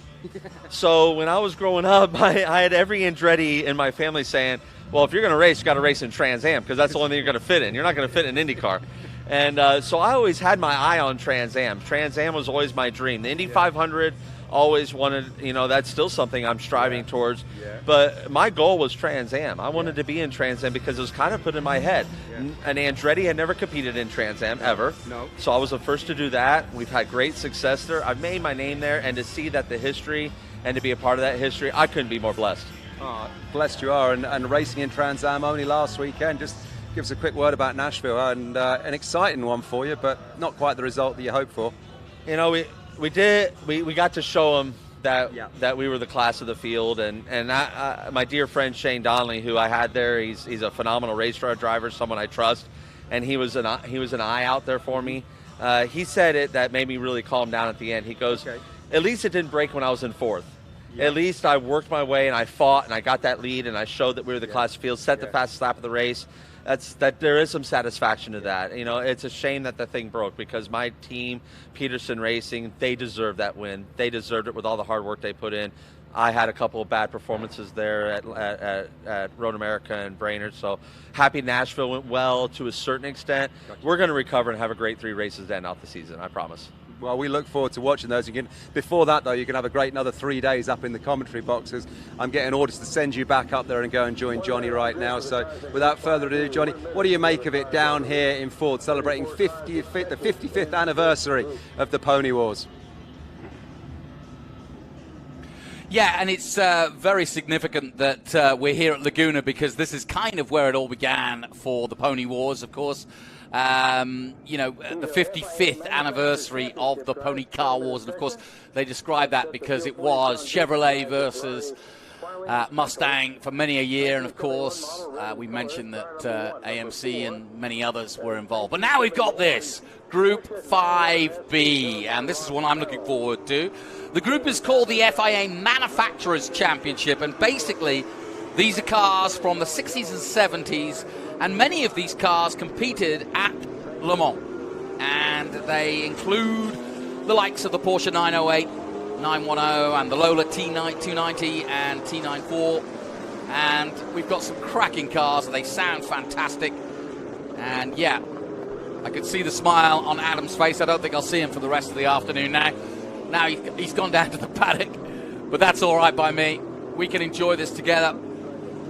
So when I was growing up, I had every Andretti in my family saying, well, if you're going to race, you got to race in Trans Am, because that's the only thing you're going to fit in. You're not going to fit in an IndyCar. And so I always had my eye on Trans Am. Trans Am was always my dream. The Indy 500, always wanted, you know, that's still something I'm striving towards. But my goal was Trans Am. I wanted to be in Trans Am because it was kind of put in my head. An Andretti had never competed in Trans Am ever. So I was the first to do that. We've had great success there. I've made my name there, and to see that the history and to be a part of that history, I couldn't be more blessed. Oh, blessed you are. And racing in Trans Am only last weekend. Just give us a quick word about Nashville, and an exciting one for you, but not quite the result that you hoped for. You know, we got to show them that we were the class of the field, and my dear friend Shane Donnelly, who I had there, he's a phenomenal race car driver, someone I trust, and he was an eye out there for me. He said it that made me really calm down at the end. He goes, at least it didn't break when I was in fourth. At least I worked my way and I fought and I got that lead and I showed that we were the class of field, set the fastest lap of the race. There is some satisfaction to that. You know, it's a shame that the thing broke, because my team, Peterson Racing, they deserved that win. They deserved it with all the hard work they put in. I had a couple of bad performances there at Road America and Brainerd, so happy Nashville went well to a certain extent. We're going to recover and have a great 3 races to end out the season, I promise. Well, we look forward to watching those. Before that, though, you can have a great another 3 days up in the commentary boxes. I'm getting orders to send you back up there and go and join Johnny right now. So without further ado, Johnny, what do you make of it down here in Ford, celebrating the 55th anniversary of the Pony Wars? Yeah, and it's very significant that we're here at Laguna, because this is kind of where it all began for the Pony Wars, of course. You know, the 55th anniversary of the Pony Car Wars. And, of course, they describe that because it was Chevrolet versus Mustang for many a year. And, of course, we mentioned that IMSA and many others were involved. But now we've got this, Group 5B, and this is what I'm looking forward to. The group is called the FIA Manufacturers Championship, and basically these are cars from the 60s and 70s, and many of these cars competed at Le Mans. And they include the likes of the Porsche 908, 910, and the Lola T290 and T94. And we've got some cracking cars, and they sound fantastic. And yeah, I could see the smile on Adam's face. I don't think I'll see him for the rest of the afternoon now. now he's gone down to the paddock, but that's all right by me. We can enjoy this together.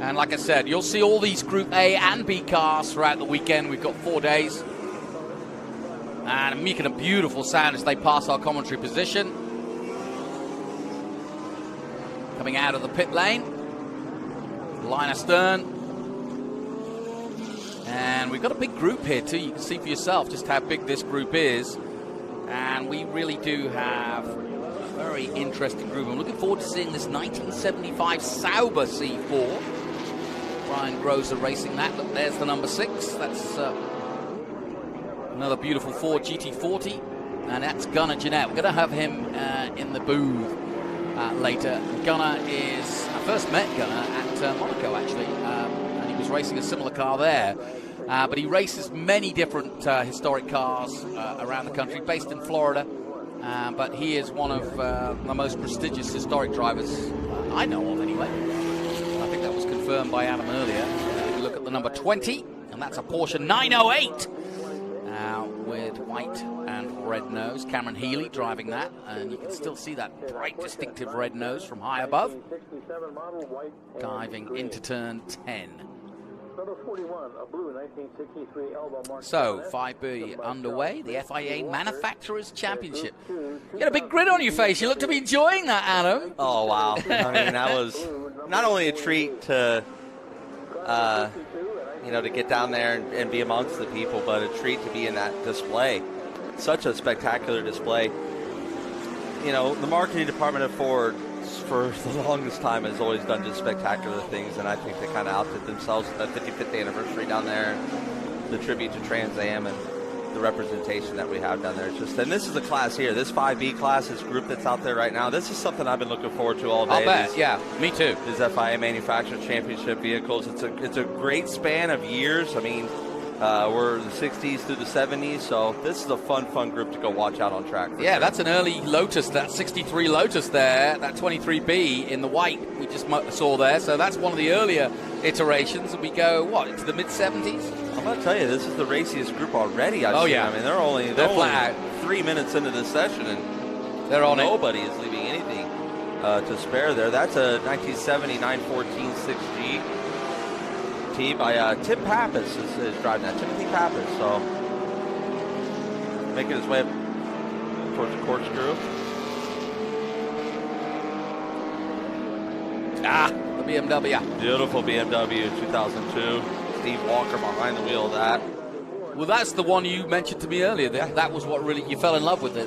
And like I said, you'll see all these Group A and B cars throughout the weekend. We've got 4 days. And making a beautiful sound as they pass our commentary position. Coming out of the pit lane. Line astern. And we've got a big group here too. You can see for yourself just how big this group is. And we really do have a very interesting group. I'm looking forward to seeing this 1975 Sauber C4. Brian Groza racing that. Look, there's the number 6. That's another beautiful Ford GT40. And that's Gunnar Jeanette. We're going to have him in the booth later. Gunnar is... I first met Gunnar at Monaco, actually. And he was racing a similar car there. But he races many different historic cars around the country, based in Florida. But he is one of the most prestigious historic drivers I know of, anyway. I think that was confirmed by Adam earlier. If you look at the number 20, and that's a Porsche 908 with white and red nose. Cameron Healy driving that, and you can still see that bright, distinctive red nose from high above. Diving into turn 10. So, 5B underway, the FIA Manufacturers Championship. You got a big grin on your face. You look to be enjoying that, Adam. Oh, wow. I mean, that was not only a treat to, to get down there and be amongst the people, but a treat to be in that display. Such a spectacular display. You know, the marketing department at Ford, for the longest time, has always done just spectacular things, and I think they kind of outdid themselves with that 55th anniversary down there, the tribute to Trans Am and the representation that we have down there. It's just, and this is the class here, this 5B class, this group that's out there right now. This is something I've been looking forward to all day. I'll bet, yeah, me too. These FIA Manufacturers Championship vehicles. It's a great span of years. I mean, we're the 60s through the 70s, so this is a fun group to go watch out on track. Yeah, sure. That's an early Lotus, that 63 Lotus there, that 23B in the white we just saw there. So that's one of the earlier iterations, and we go, what, into the mid-70s? I'm going to tell you, this is the raciest group already I've seen. Yeah. I mean, they're only flat out. 3 minutes into this session, and they're on nobody is leaving anything to spare there. That's a 1970 914 6G. By Tim Pappas is driving that. Timothy Pappas, so making his way up towards the corkscrew. The BMW. Beautiful BMW 2002. Steve Walker behind the wheel of that. Well, that's the one you mentioned to me earlier. That was what really you fell in love with it.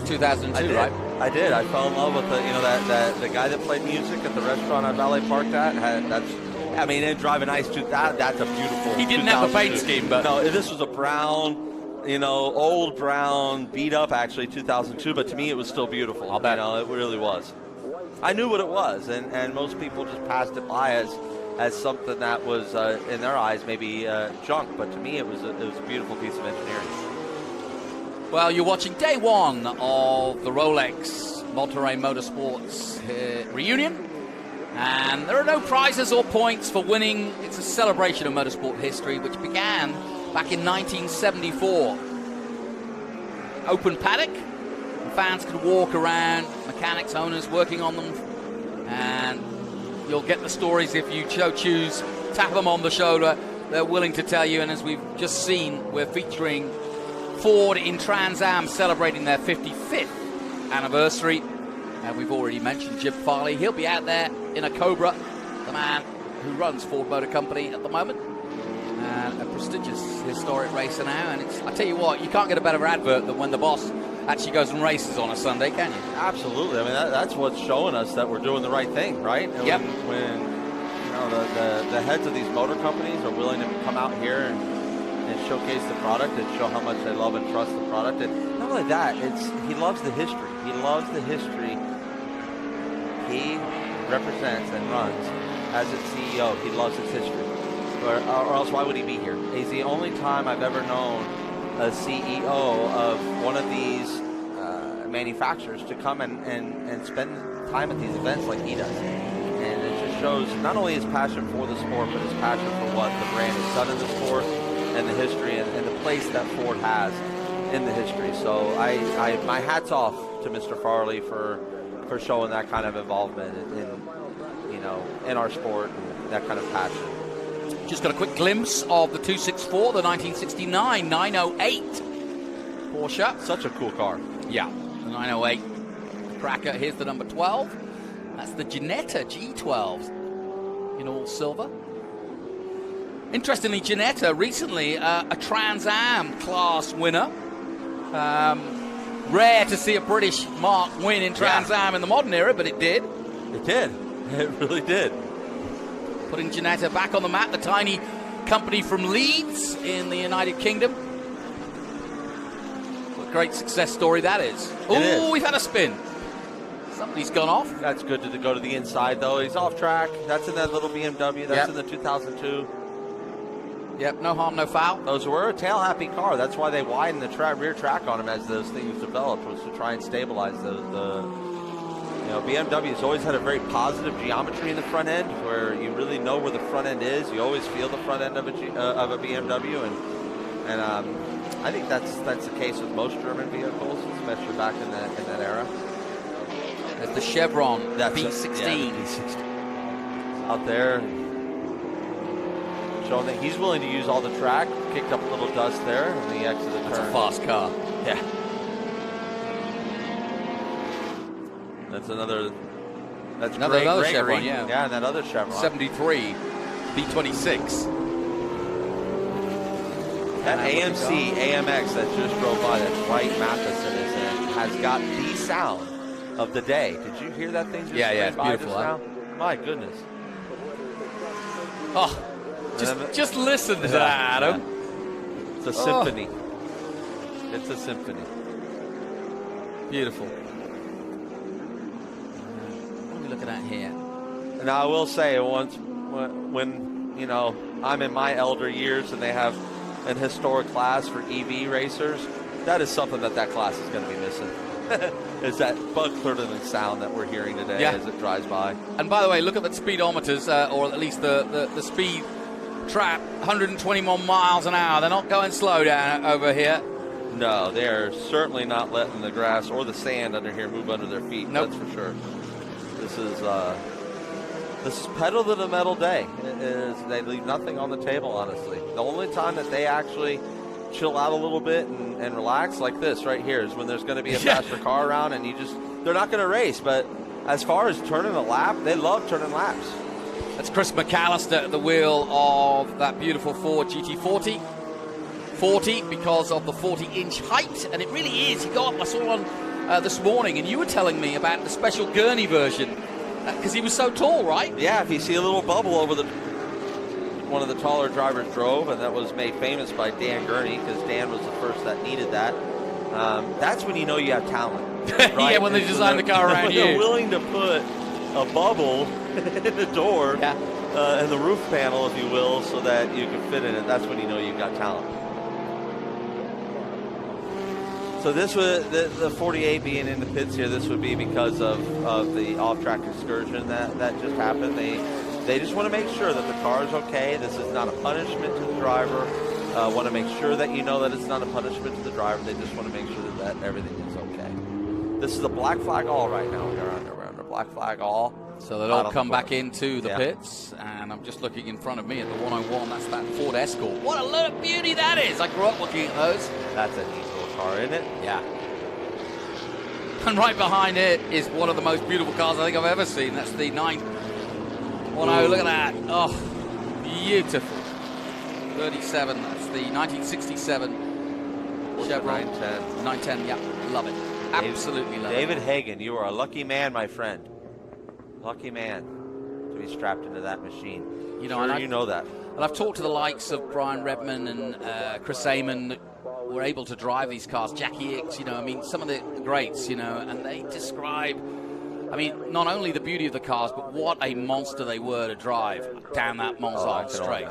2002, right? I did. I fell in love with the guy that played music at the restaurant I valet parked at. And driving ice 2000, that's a beautiful. He didn't have a paint scheme, but no, this was a brown, old brown, beat up actually 2002. But to me, it was still beautiful. I'll bet. It really was. I knew what it was, and most people just passed it by as something that was in their eyes maybe junk. But to me, it was a beautiful piece of engineering. Well, you're watching day one of the Rolex Monterey Motorsports Reunion. And there are no prizes or points for winning. It's a celebration of motorsport history, which began back in 1974. Open paddock. Fans could walk around, mechanics, owners working on them. And you'll get the stories if you choose. Tap them on the shoulder. They're willing to tell you. And as we've just seen, we're featuring Ford in Trans Am celebrating their 55th anniversary. And we've already mentioned Jim Farley. He'll be out there in a Cobra, the man who runs Ford Motor Company at the moment. And a prestigious historic racer now. And I tell you what, you can't get a better advert than when the boss actually goes and races on a Sunday, can you? Absolutely. I mean, that's what's showing us that we're doing the right thing, right? And yep. When the heads of these motor companies are willing to come out here and showcase the product and show how much they love and trust the product. And not only that, he loves the history. He loves the history he represents and runs as its CEO. He loves its history. Or else why would he be here? He's the only time I've ever known a CEO of one of these manufacturers to come and spend time at these events like he does. And it just shows not only his passion for the sport, but his passion for what the brand has done in the sport and the history and the place that Ford has in the history. So my hat's off to Mr. Farley for showing that kind of involvement in our sport and that kind of passion. Just got a quick glimpse of the 264, the 1969 908 Porsche. Such a cool car. Yeah, the 908 cracker. Here's the number 12. That's the Ginetta G12 in all silver. Interestingly, Ginetta recently a Trans Am class winner. Rare to see a British marque win in Trans Am in the modern era, but it did. It did. It really did. Putting Ginetta back on the map, the tiny company from Leeds in the United Kingdom. What a great success story that is. Oh, we've had a spin. Somebody's gone off. That's good to go to the inside, though. He's off track. That's in that little BMW. That's in the 2002. Yep, no harm, no foul. Those were a tail-happy car. That's why they widened the rear track on him as those things developed, was to try and stabilize BMW's always had a very positive geometry in the front end, where you really know where the front end is. You always feel the front end of a BMW, and I think that's the case with most German vehicles, especially back in that era. There's the Chevron B16. B16 out there, showing that he's willing to use all the track. Kicked up a little dust there on the exit of the turn. That's a fast car. Yeah. That's another Chevron, yeah. Yeah, and that other Chevron. 73 B26. That AMC AMX that just drove by, that white Matheson is in, has got the sound of the day. Did you hear that thing? Yeah, it's beautiful. Huh? My goodness. Oh, just listen to that, Adam. Yeah. It's a symphony. It's a symphony. Beautiful. Looking at here. And I will say, when I'm in my elder years and they have an historic class for EV racers, that is something that class is going to be missing. Is that Bug Clerton sound that we're hearing today as it drives by. And by the way, look at the speedometers, or at least the speed trap, 121 miles an hour. They're not going slow down over here. No, they're certainly not letting the grass or the sand under here move under their feet. Nope. That's for sure. This is pedal to the metal day. They leave nothing on the table, honestly. The only time that they actually chill out a little bit and relax like this right here is when there's going to be a faster car around, and they're not going to race. But as far as turning a lap, they love turning laps. That's Chris McAllister at the wheel of that beautiful Ford GT40. 40 because of the 40-inch height, and it really is. You go up, I saw on this morning, and you were telling me about the special gurney version because he was so tall, right? Yeah, if you see a little bubble over one of the taller drivers drove, and that was made famous by Dan Gurney because Dan was the first that needed that. That's when you know you have talent. Right? Yeah, when they design the car around you. They're willing to put a bubble in the door and the roof panel, if you will, so that you can fit in it. That's when you know you've got talent. So this would, the 48 being in the pits here, this would be because of the off-track excursion that just happened. They just want to make sure that the car is okay. This is not a punishment to the driver. Want to make sure that you know that it's not a punishment to the driver. They just want to make sure that everything is okay. This is a black flag all right now. We're under black flag all. So they'll all come back into the pits, and I'm just looking in front of me at the 101. That's that Ford Escort. What a little beauty that is. I grew up looking at those. That's a neat little car, isn't it? Yeah. And right behind it is one of the most beautiful cars I think I've ever seen. That's the 910. Look at that. Oh, beautiful. 37. That's the 1967 Chevron 910. 910, yeah. Love it. Absolutely love it. David Hagan, you are a lucky man, my friend. Lucky man to be strapped into that machine. You know that. And I've talked to the likes of Brian Redman and Chris Amon that were able to drive these cars. Jackie Hicks, some of the greats, and they describe I mean, not only the beauty of the cars, but what a monster they were to drive down that Monzon straight.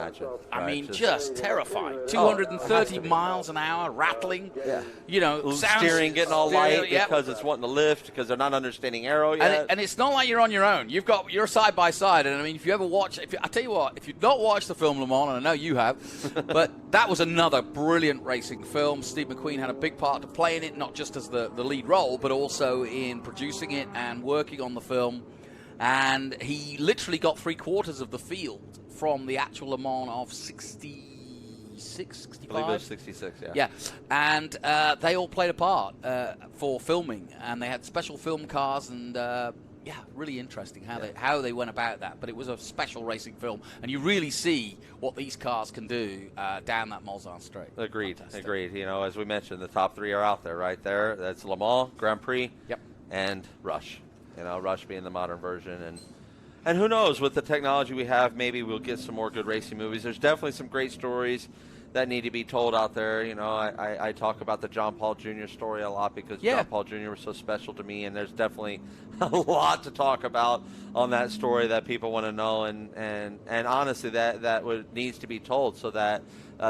I mean, just terrifying. 230 miles an hour, rattling. Yeah. You know, steering getting all light because it's wanting to lift because they're not understanding aero yet. And it's not like you're on your own. You're side by side. And I mean, if you ever watch, I tell you what, if you've not watched the film Le Mans, and I know you have, but that was another brilliant racing film. Steve McQueen had a big part to play in it, not just as the lead role, but also in producing it and working on the film. And he literally got 3/4 of the field from the actual Le Mans of 66, 65? I believe it was 66, yeah. Yeah, and they all played a part for filming, and they had special film cars, and really interesting how they went about that. But it was a special racing film, and you really see what these cars can do down that Mulsanne Straight. Agreed. You know, as we mentioned, the top three are out there right there. That's Le Mans, Grand Prix, and Rush. You know, Rush being the modern version, and who knows, with the technology we have, maybe we'll get some more good racing movies. There's definitely some great stories that need to be told out there. You know, I talk about the John Paul Jr. story a lot because John Paul Jr. was so special to me, and there's definitely a lot to talk about on that story that people want to know, and honestly, that needs to be told so that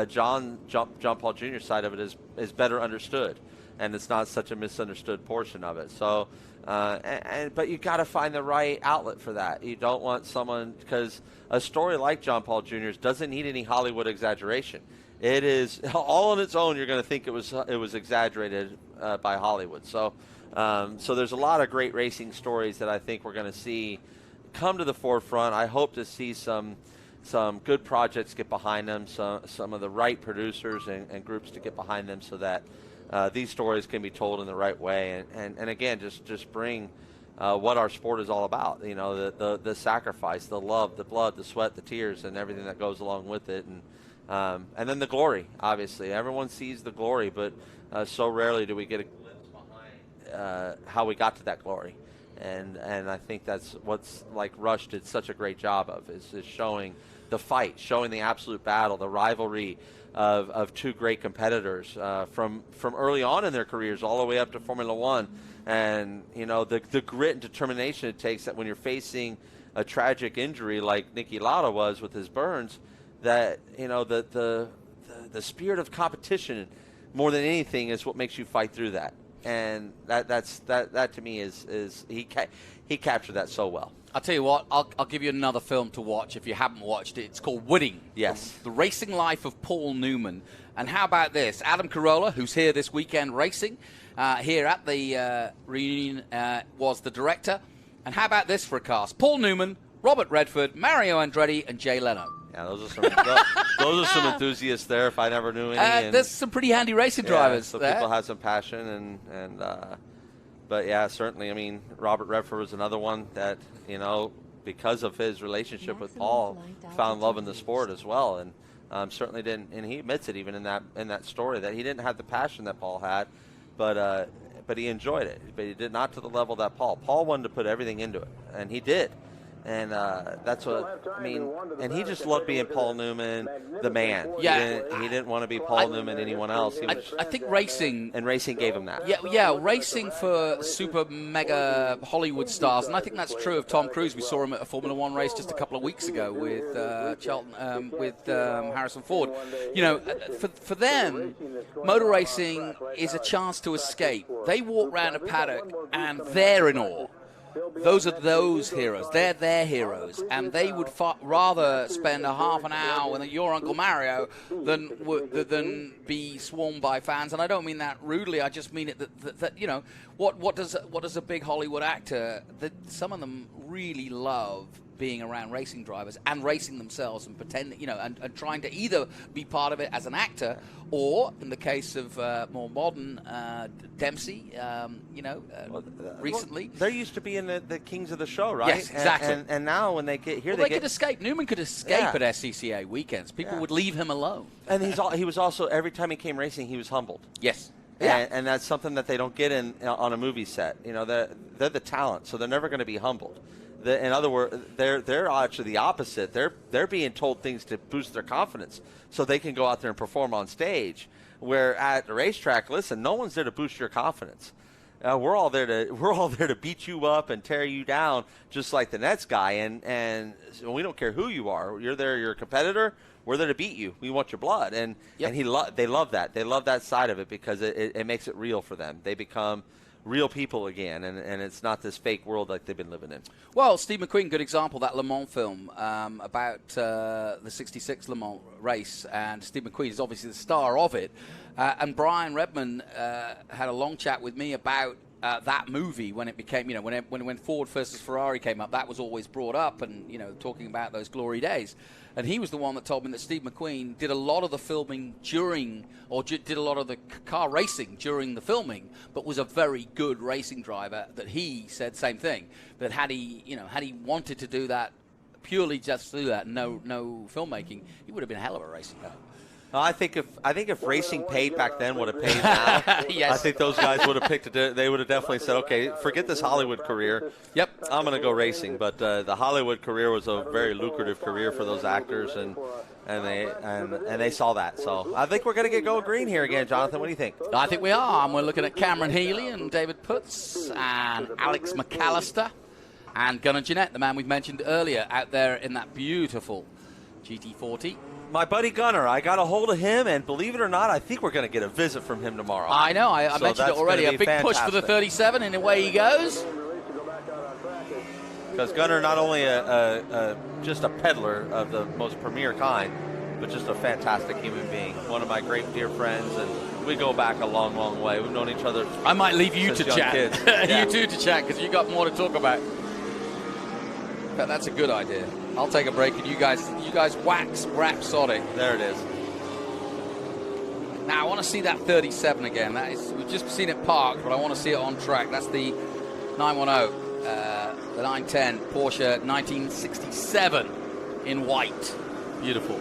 John Paul Jr.'s side of it is better understood, and it's not such a misunderstood portion of it. So. But you got to find the right outlet for that. You don't want someone, because a story like John Paul Jr.'s doesn't need any Hollywood exaggeration. It is all on its own. You're going to think it was exaggerated by Hollywood. So there's a lot of great racing stories that I think we're going to see come to the forefront. I hope to see some good projects get behind them, some of the right producers and groups to get behind them, so that these stories can be told in the right way, and again, just bring what our sport is all about. You know, the sacrifice, the love, the blood, the sweat, the tears, and everything that goes along with it, and then the glory. Obviously, everyone sees the glory, but so rarely do we get a glimpse behind how we got to that glory. And I think that's what's like Rush did such a great job of is showing the fight, showing the absolute battle, the rivalry of two great competitors from early on in their careers all the way up to Formula One, and you know the grit and determination it takes that when you're facing a tragic injury like Niki Lauda was with his burns, that you know the spirit of competition more than anything is what makes you fight through that, and that to me is he captured that so well. I'll tell you what, I'll give you another film to watch if you haven't watched it. It's called Winning. Yes. The Racing Life of Paul Newman. And how about this? Adam Carolla, who's here this weekend racing, here at the reunion, was the director. And how about this for a cast? Paul Newman, Robert Redford, Mario Andretti, and Jay Leno. Yeah, those are some enthusiasts there if I never knew any. There's some pretty handy racing drivers so there. People have some passion but yeah, certainly. I mean, Robert Redford was another one that, you know, because of his relationship with Paul, found love in the sport as well, and certainly didn't. And he admits it even in that story that he didn't have the passion that Paul had, but he enjoyed it. But he did not to the level that Paul. Paul wanted to put everything into it, and he did. And that's what I mean. And he just loved being Paul Newman, the man. Yeah, he didn't want to be Paul Newman, anyone else. I think racing gave him that. Yeah, racing for super mega Hollywood stars, and I think that's true of Tom Cruise. We saw him at a Formula One race just a couple of weeks ago with Harrison Ford. You know, for them, motor racing is a chance to escape. They walk around a paddock and they're in awe. Those are those heroes. They're their heroes, and they would rather spend a half an hour with your Uncle Mario than be swarmed by fans. And I don't mean that rudely. I just mean it that you know what does a big Hollywood actor? That some of them really love being around racing drivers and racing themselves and pretending, you know, and trying to either be part of it as an actor or, in the case of more modern Dempsey, recently. They used to be in the Kings of the Show, right? Yes, exactly. And now when they get here, they could escape. Newman could escape at SCCA weekends. People would leave him alone. And he was also, every time he came racing, he was humbled. Yes. And that's something that they don't get on a movie set. You know, they're the talent, so they're never going to be humbled. In other words, they're actually the opposite. They're being told things to boost their confidence so they can go out there and perform on stage. Where at the racetrack, listen, no one's there to boost your confidence. we're all there to beat you up and tear you down, just like the next guy. And so we don't care who you are. You're there. You're a competitor. We're there to beat you. We want your blood. And they love that. They love that side of it because it makes it real for them. They become real people again, and it's not this fake world like they've been living in. Well, Steve McQueen, good example, that Le Mans film about the 66 Le Mans race, and Steve McQueen is obviously the star of it. And Brian Redman had a long chat with me about that movie when it became, when Ford versus Ferrari came up, that was always brought up, and, talking about those glory days. And he was the one that told me that Steve McQueen did a lot of the filming did a lot of the car racing during the filming, but was a very good racing driver. That he said same thing. That had he wanted to do that purely just to do that, no filmmaking, he would have been a hell of a racing car. I think if racing paid back then what it pays now, yes. I think those guys would have picked it. They would have definitely said, okay, forget this Hollywood career. Yep, I'm going to go racing. But the Hollywood career was a very lucrative career for those actors, and they saw that. So I think we're going to go green here again, Jonathan. What do you think? I think we are. And we're looking at Cameron Healy and David Putz and Alex McAllister and Gunnar Jeanette, the man we've mentioned earlier, out there in that beautiful GT40. My buddy Gunnar, I got a hold of him, and believe it or not, I think we're going to get a visit from him tomorrow. I know. I mentioned it already. A big push for the 37, and away he goes. Because Gunnar, not only just a peddler of the most premier kind, but just a fantastic human being. One of my great dear friends, and we go back a long, long way. We've known each other. I might leave you to chat. Yeah. You two to chat, because you got more to talk about. But that's a good idea. I'll take a break, and you guys wax rhapsodic. There it is. Now I want to see that 37 again. We've just seen it parked, but I want to see it on track. That's the 910, the 910 Porsche 1967 in white. Beautiful.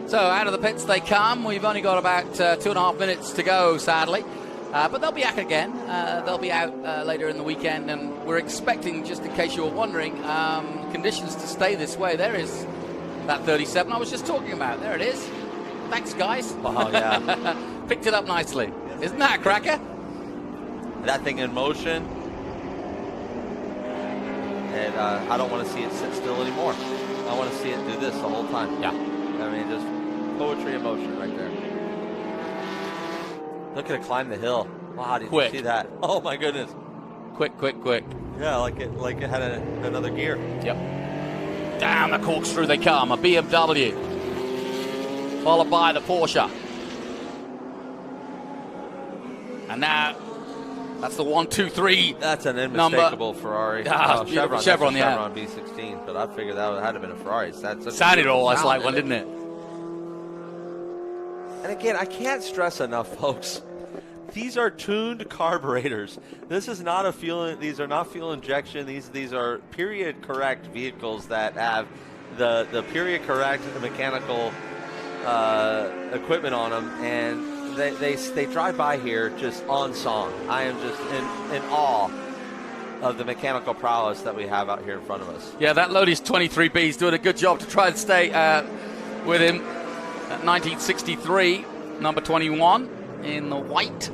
So out of the pits they come. We've only got about 2.5 minutes to go, sadly. But they'll be back again. They'll be out later in the weekend. And we're expecting, just in case you were wondering, conditions to stay this way. There is that 37 I was just talking about. There it is. Thanks, guys. Oh, yeah. Picked it up nicely. Isn't that a cracker? That thing in motion. And I don't want to see it sit still anymore. I want to see it do this the whole time. Yeah. I mean, just poetry in motion right there. Look at it climb the hill. Wow, did you see that? Oh my goodness. Quick. Yeah, like it had another gear. Yep. Down the corkscrew they come, a BMW. Followed by the Porsche. And now, that's the 1, 2, 3. That's an unmistakable Ferrari. Chevron, yeah. Chevron B16, but I figured that had to have been a Ferrari. Sounded almost like one, didn't it? And again, I can't stress enough, folks. These are tuned carburetors. This is not a fuel. These are not fuel injection. These are period correct vehicles that have the period correct mechanical equipment on them, and they drive by here just on song. I am just in awe of the mechanical prowess that we have out here in front of us. Yeah, that Lotus 23B is doing a good job to try and stay with him. 1963, number 21 in the white,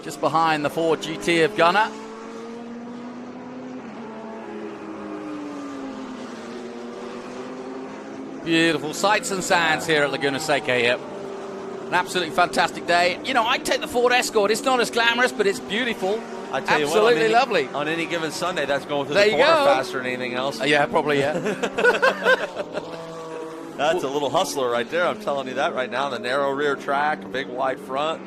just behind the Ford GT of Gunnar. Beautiful sights and sounds here at Laguna Seca. Yep. An absolutely fantastic day. I'd take the Ford Escort. It's not as glamorous, but it's beautiful. I tell you absolutely what, lovely. On any given Sunday, that's going through the corner faster than anything else. Yeah, probably, yeah. That's a little hustler right there. I'm telling you that right now. The narrow rear track, big wide front.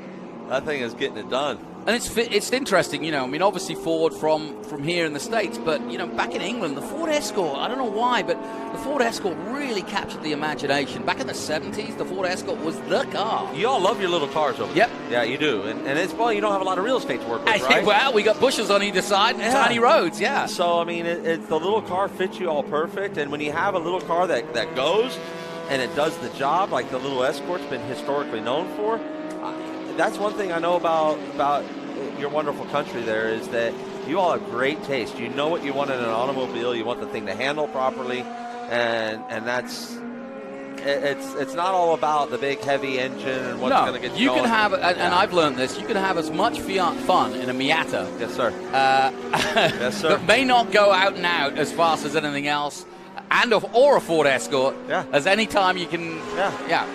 That thing is getting it done. And it's interesting, I mean, obviously Ford from here in the States, but, back in England, the Ford Escort, I don't know why, but the Ford Escort really captured the imagination. Back in the 70s, the Ford Escort was the car. You all love your little cars over there. Yep. Yeah, you do. And it's, well, you don't have a lot of real estate to work with, right? Well, we got bushes on either side and tiny roads, yeah. So, I mean, it's the little car fits you all perfect, and when you have a little car that goes and it does the job like the little Escort's been historically known for, that's one thing I know about your wonderful country there, is that You all have great taste. You know what you want in an automobile. You want the thing to handle properly, and that's. It's not all about the big heavy engine and what's going to get you going. You can have, and I've learned this, you can have as much fun in a Miata. Yes, sir. Yes, sir. That may not go out and out as fast as anything else, or a Ford Escort, as any time you can.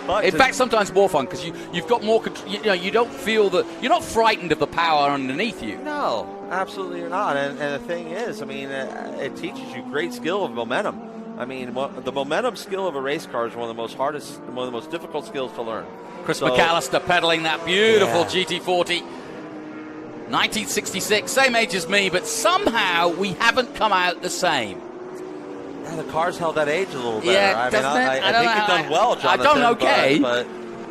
But in fact, sometimes more fun because you've got more control. You don't feel that you're not frightened of the power underneath you. No, absolutely you're not. And the thing is, I mean, it teaches you great skill of momentum. I mean, the momentum skill of a race car is one of the most difficult skills to learn. Chris McAllister pedaling that beautiful GT40. 1966, same age as me, but somehow we haven't come out the same. Yeah, the car's held that age a little better. Yeah, I think you've done well, Jonathan. I've done okay,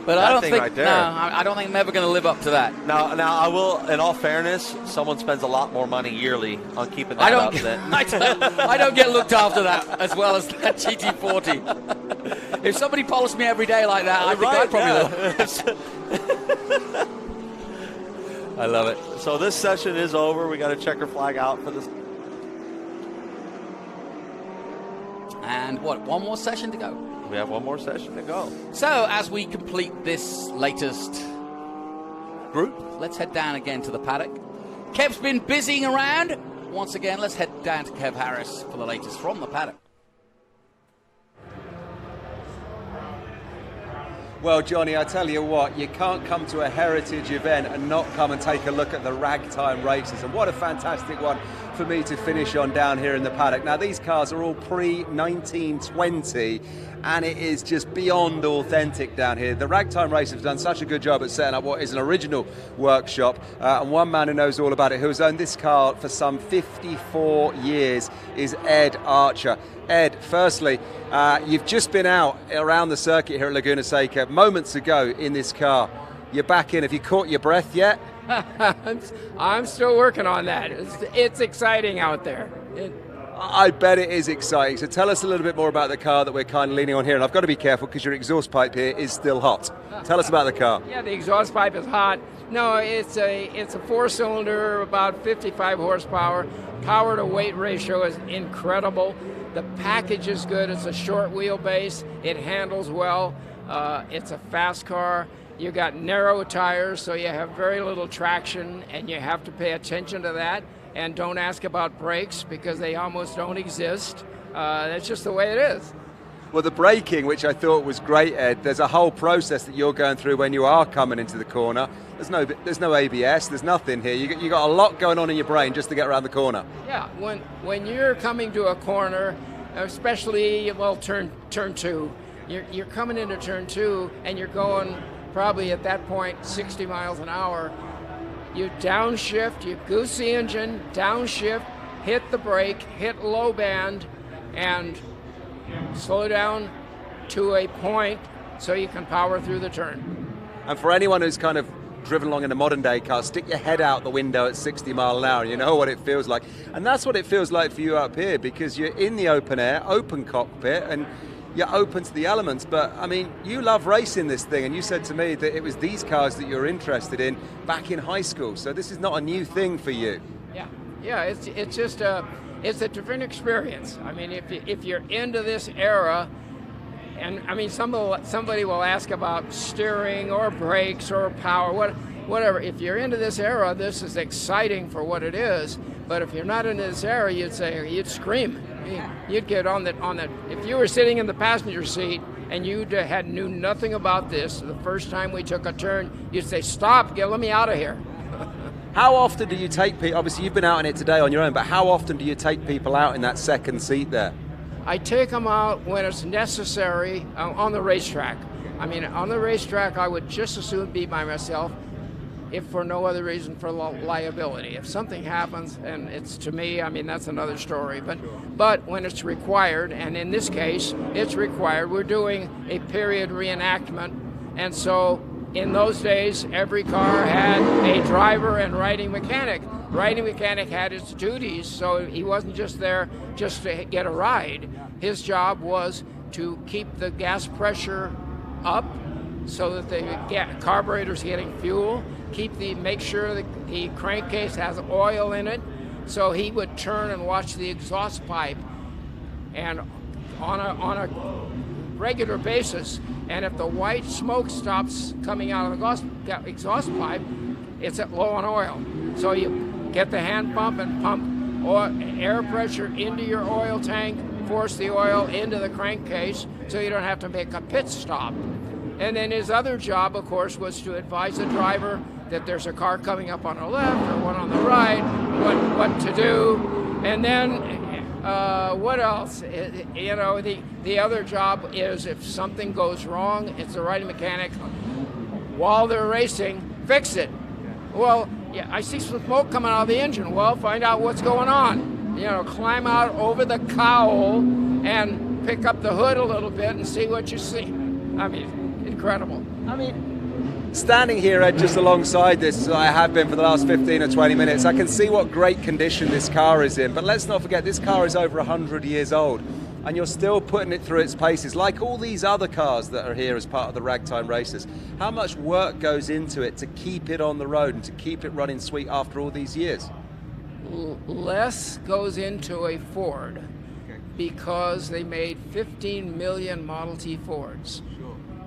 but I don't think right there. No, I don't think I'm ever going to live up to that. Now I will. In all fairness, someone spends a lot more money yearly on keeping that up. I don't get looked after that as well as that GT40. If somebody polished me every day like that, I think I'd probably. I love it. So this session is over. We got a checker flag out for this. And one more session to go? We have one more session to go. So as we complete this latest group, let's head down again to the paddock. Kev's been busying around. Once again, let's head down to Kev Harris for the latest from the paddock. Well, Johnny, I tell you what, you can't come to a heritage event and not come and take a look at the ragtime races. And what a fantastic one for me to finish on down here in the paddock. Now, these cars are all pre-1920, and it is just beyond authentic down here. The ragtime racers have done such a good job at setting up what is an original workshop. And one man who knows all about it, who has owned this car for some 54 years, is Ed Archer. Ed, firstly, you've just been out around the circuit here at Laguna Seca moments ago in this car. You're back in. Have you caught your breath yet? I'm still working on that. It's exciting out there. I bet it is exciting. So tell us a little bit more about the car that we're kind of leaning on here. And I've got to be careful because your exhaust pipe here is still hot. Tell us about the car. Yeah, the exhaust pipe is hot. No, it's a 4-cylinder, about 55 horsepower. Power to weight ratio is incredible. The package is good. It's a short wheelbase. It handles well. It's a fast car. You got narrow tires, so you have very little traction, and you have to pay attention to that. And don't ask about brakes because they almost don't exist. That's just the way it is. Well, the braking, which I thought was great, Ed, there's a whole process that you're going through when you are coming into the corner. There's no ABS, there's nothing here. You got a lot going on in your brain just to get around the corner. Yeah, when you're coming to a corner, especially, well, turn 2, you're coming into turn 2 and you're going probably at that point 60 miles an hour. You downshift, you goose the engine, downshift, hit the brake, hit low band, and slow down to a point so you can power through the turn. And for anyone who's kind of driven along in a modern day car, stick your head out the window at 60 mile an hour and you know what it feels like. And that's what it feels like for you up here, because you're in the open air, open cockpit, and you're open to the elements. But I mean, you love racing this thing, and you said to me that it was these cars that you're interested in back in high school. So this is not a new thing for you. Yeah, it's just it's a different experience. I mean, if you're into this era, and I mean, somebody will ask about steering or brakes or power, whatever. If you're into this era, this is exciting for what it is. But if you're not into this era, you'd scream. You'd get on that. If you were sitting in the passenger seat and you knew nothing about this, the first time we took a turn, you'd say, "Stop! Let me out of here." How often do you take people? Obviously, you've been out in it today on your own, but how often do you take people out in that second seat there? I take them out when it's necessary on the racetrack. I mean, on the racetrack, I would just as soon be by myself, if for no other reason for liability. If something happens and it's to me, I mean, that's another story. But when it's required, and in this case, it's required, we're doing a period reenactment. And so in those days, every car had a driver and riding mechanic. Riding mechanic had its duties, so he wasn't just there just to get a ride. His job was to keep the gas pressure up so that the carburetor's getting fuel, make sure the crankcase has oil in it, So he would turn and watch the exhaust pipe, and on a regular basis, and if the white smoke stops coming out of the exhaust pipe, it's at low on oil. So you get the hand pump and pump air pressure into your oil tank, force the oil into the crankcase so you don't have to make a pit stop. And then his other job, of course, was to advise the driver that there's a car coming up on the left or one on the right, what to do. And then what else? You know, the other job is if something goes wrong, it's the riding mechanic, while they're racing, fix it. Well, yeah, I see some smoke coming out of the engine. Well, find out what's going on. You know, climb out over the cowl and pick up the hood a little bit and see what you see. I mean, incredible. I mean, standing here, Ed, just alongside this, I have been for the last 15 or 20 minutes, I can see what great condition this car is in. But let's not forget, this car is over 100 years old, and you're still putting it through its paces, like all these other cars that are here as part of the ragtime races. How much work goes into it to keep it on the road and to keep it running sweet after all these years? Less goes into a Ford because they made 15 million Model T Fords.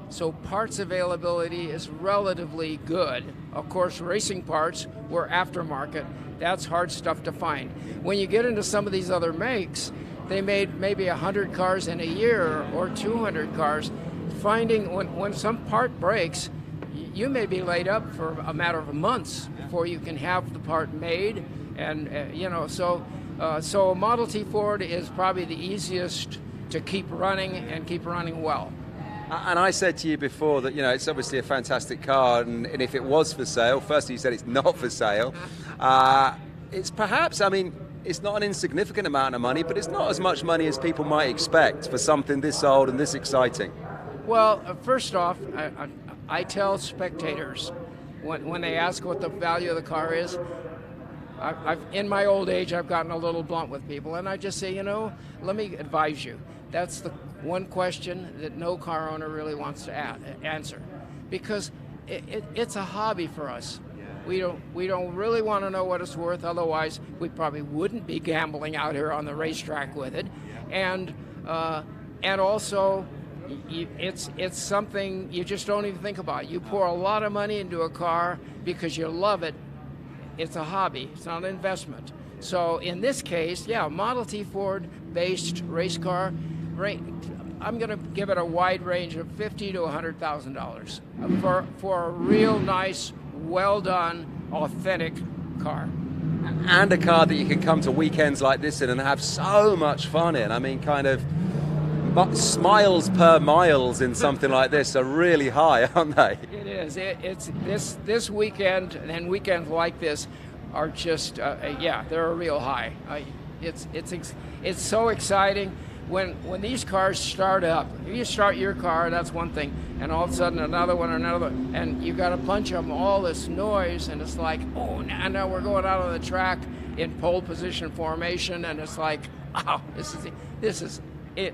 So parts availability is relatively good. Of course, racing parts were aftermarket. That's hard stuff to find. When you get into some of these other makes, they made maybe 100 cars in a year or 200 cars. Finding when some part breaks, you may be laid up for a matter of months before you can have the part made. And you know, so a Model T Ford is probably the easiest to keep running and keep running well. And I said to you before that, you know, it's obviously a fantastic car, and if it was for sale, firstly you said it's not for sale. It's perhaps, I mean, it's not an insignificant amount of money, but it's not as much money as people might expect for something this old and this exciting. Well, first off, I tell spectators when they ask what the value of the car is, in my old age, I've gotten a little blunt with people, and I just say, you know, let me advise you. That's the one question that no car owner really wants to answer, because it's a hobby for us. We don't really want to know what it's worth. Otherwise, we probably wouldn't be gambling out here on the racetrack with it. And also, it's something you just don't even think about. You pour a lot of money into a car because you love it. It's a hobby. It's not an investment. So in this case, yeah, Model T Ford based race car, I'm going to give it a wide range of $50,000 to $100,000 for a real nice, well done, authentic car. And a car that you can come to weekends like this in and have so much fun in. I mean, kind of smiles per miles in something like this are really high, aren't they? It is. It's this weekend and weekends like this are just yeah, they're a real high. It's so exciting when these cars start up. If you start your car, that's one thing, and all of a sudden another one, and you got a bunch of them, all this noise, and it's like, oh, now we're going out on the track in pole position formation, and it's like, wow, this is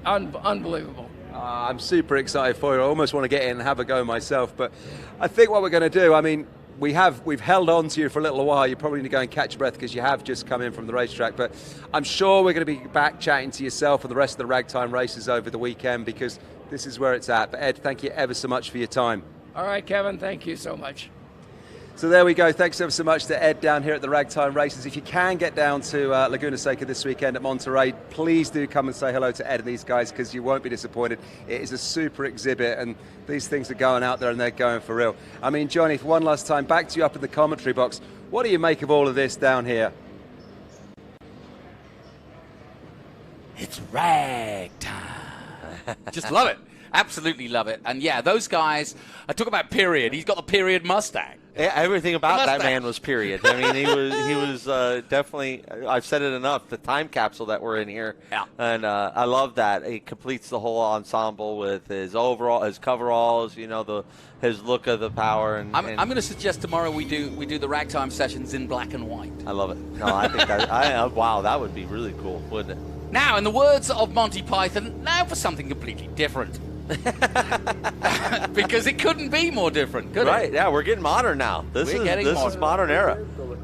unbelievable. I'm super excited for you. I almost want to get in and have a go myself, but I think what we're going to do, I mean, we've held on to you for a little while. You're probably going to go and catch your breath because you have just come in from the racetrack, but I'm sure we're going to be back chatting to yourself and the rest of the ragtime races over the weekend, because this is where it's at. But Ed, thank you ever so much for your time. All right, Kevin, thank you so much. So there we go. Thanks ever so much to Ed down here at the Ragtime Races. If you can get down to Laguna Seca this weekend at Monterey, please do come and say hello to Ed and these guys, because you won't be disappointed. It is a super exhibit, and these things are going out there and they're going for real. I mean, Johnny, for one last time, back to you up in the commentary box. What do you make of all of this down here? It's ragtime. Just love it. Absolutely love it. And yeah, those guys, I talk about period. He's got the period Mustang. Yeah, everything about that man was period. I mean, he was definitely, I've said it enough, the time capsule that we're in here. Yeah. And I love that. He completes the whole ensemble with his overall, his coveralls, you know, his look of the power. And I'm going to suggest tomorrow we do the ragtime sessions in black and white. I love it. No, I think wow, that would be really cool, wouldn't it? Now, in the words of Monty Python, now for something completely different. Because it couldn't be more different, could Right, it? yeah, we're getting modern now. This is modern era.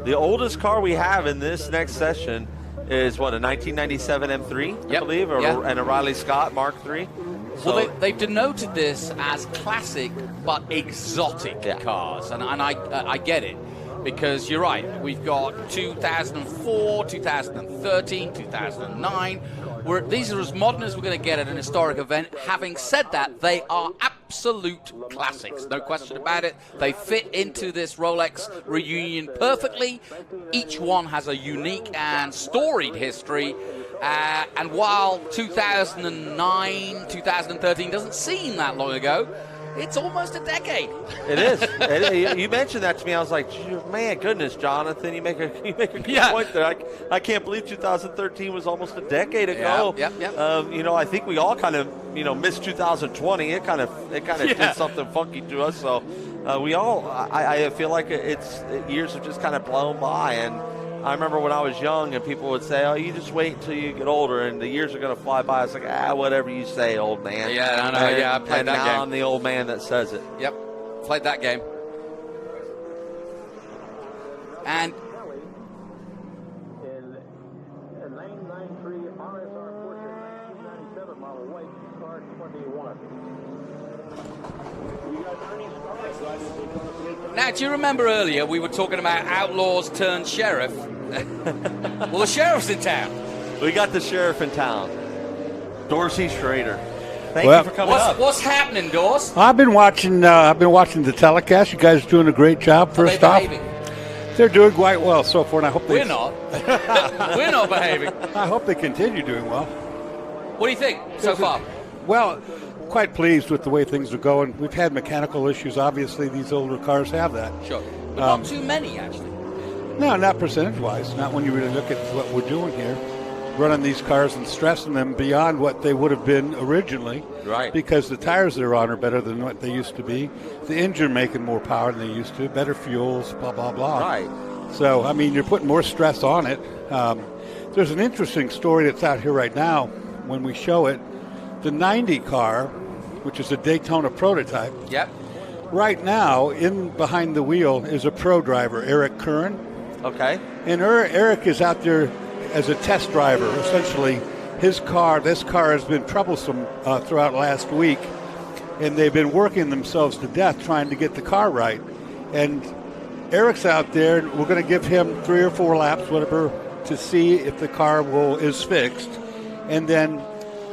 The oldest car we have in this next session is, what, a 1997 M3, I believe, and a Riley Scott Mark III. Well, they've denoted this as classic but exotic cars, and I get it, because you're right. We've got 2004, 2013, 2009. These are as modern as we're going to get at an historic event. Having said that, they are absolute classics, no question about it. They fit into this Rolex Reunion perfectly. Each one has a unique and storied history. And while 2009, 2013 doesn't seem that long ago, it's almost a decade. It is. You mentioned that to me. I was like, man, goodness, Jonathan, you make a good point there. I can't believe 2013 was almost a decade ago. Yeah. I think we all kind of, missed 2020. It kind of did something funky to us. So I feel like years have just kind of blown by. And I remember when I was young and people would say, oh, you just wait until you get older and the years are going to fly by. I was like, whatever you say, old man. Yeah, I know. I played that game. And now I'm the old man that says it. Yep, played that game. And in 993 RSR Porsche 1997 model white, car 21. You got Ernie Scarlett. Now, do you remember earlier we were talking about outlaws turned sheriff? Well, the sheriff's in town. We got the sheriff in town. Dorsey Schrader. Thank you for coming up. What's happening, Dors? I've been watching the telecast. You guys are doing a great job. First off, they're doing quite well so far, and I hope we're not. We're not behaving. I hope they continue doing well. What do you think so far? Well, quite pleased with the way things are going. We've had mechanical issues. Obviously, these older cars have that. Sure, but not too many actually. No, not percentage-wise. Not when you really look at what we're doing here. Running these cars and stressing them beyond what they would have been originally. Right. Because the tires they're on are better than what they used to be. The engine making more power than they used to. Better fuels, blah, blah, blah. Right. So, I mean, you're putting more stress on it. There's an interesting story that's out here right now when we show it. The 90 car, which is a Daytona prototype. Yep. Right now, in behind the wheel is a pro driver, Eric Curran. Okay. And Eric is out there as a test driver. Essentially, this car has been troublesome throughout last week, and they've been working themselves to death trying to get the car right. And Eric's out there, and we're going to give him 3 or 4 laps, whatever, to see if the car is fixed. And then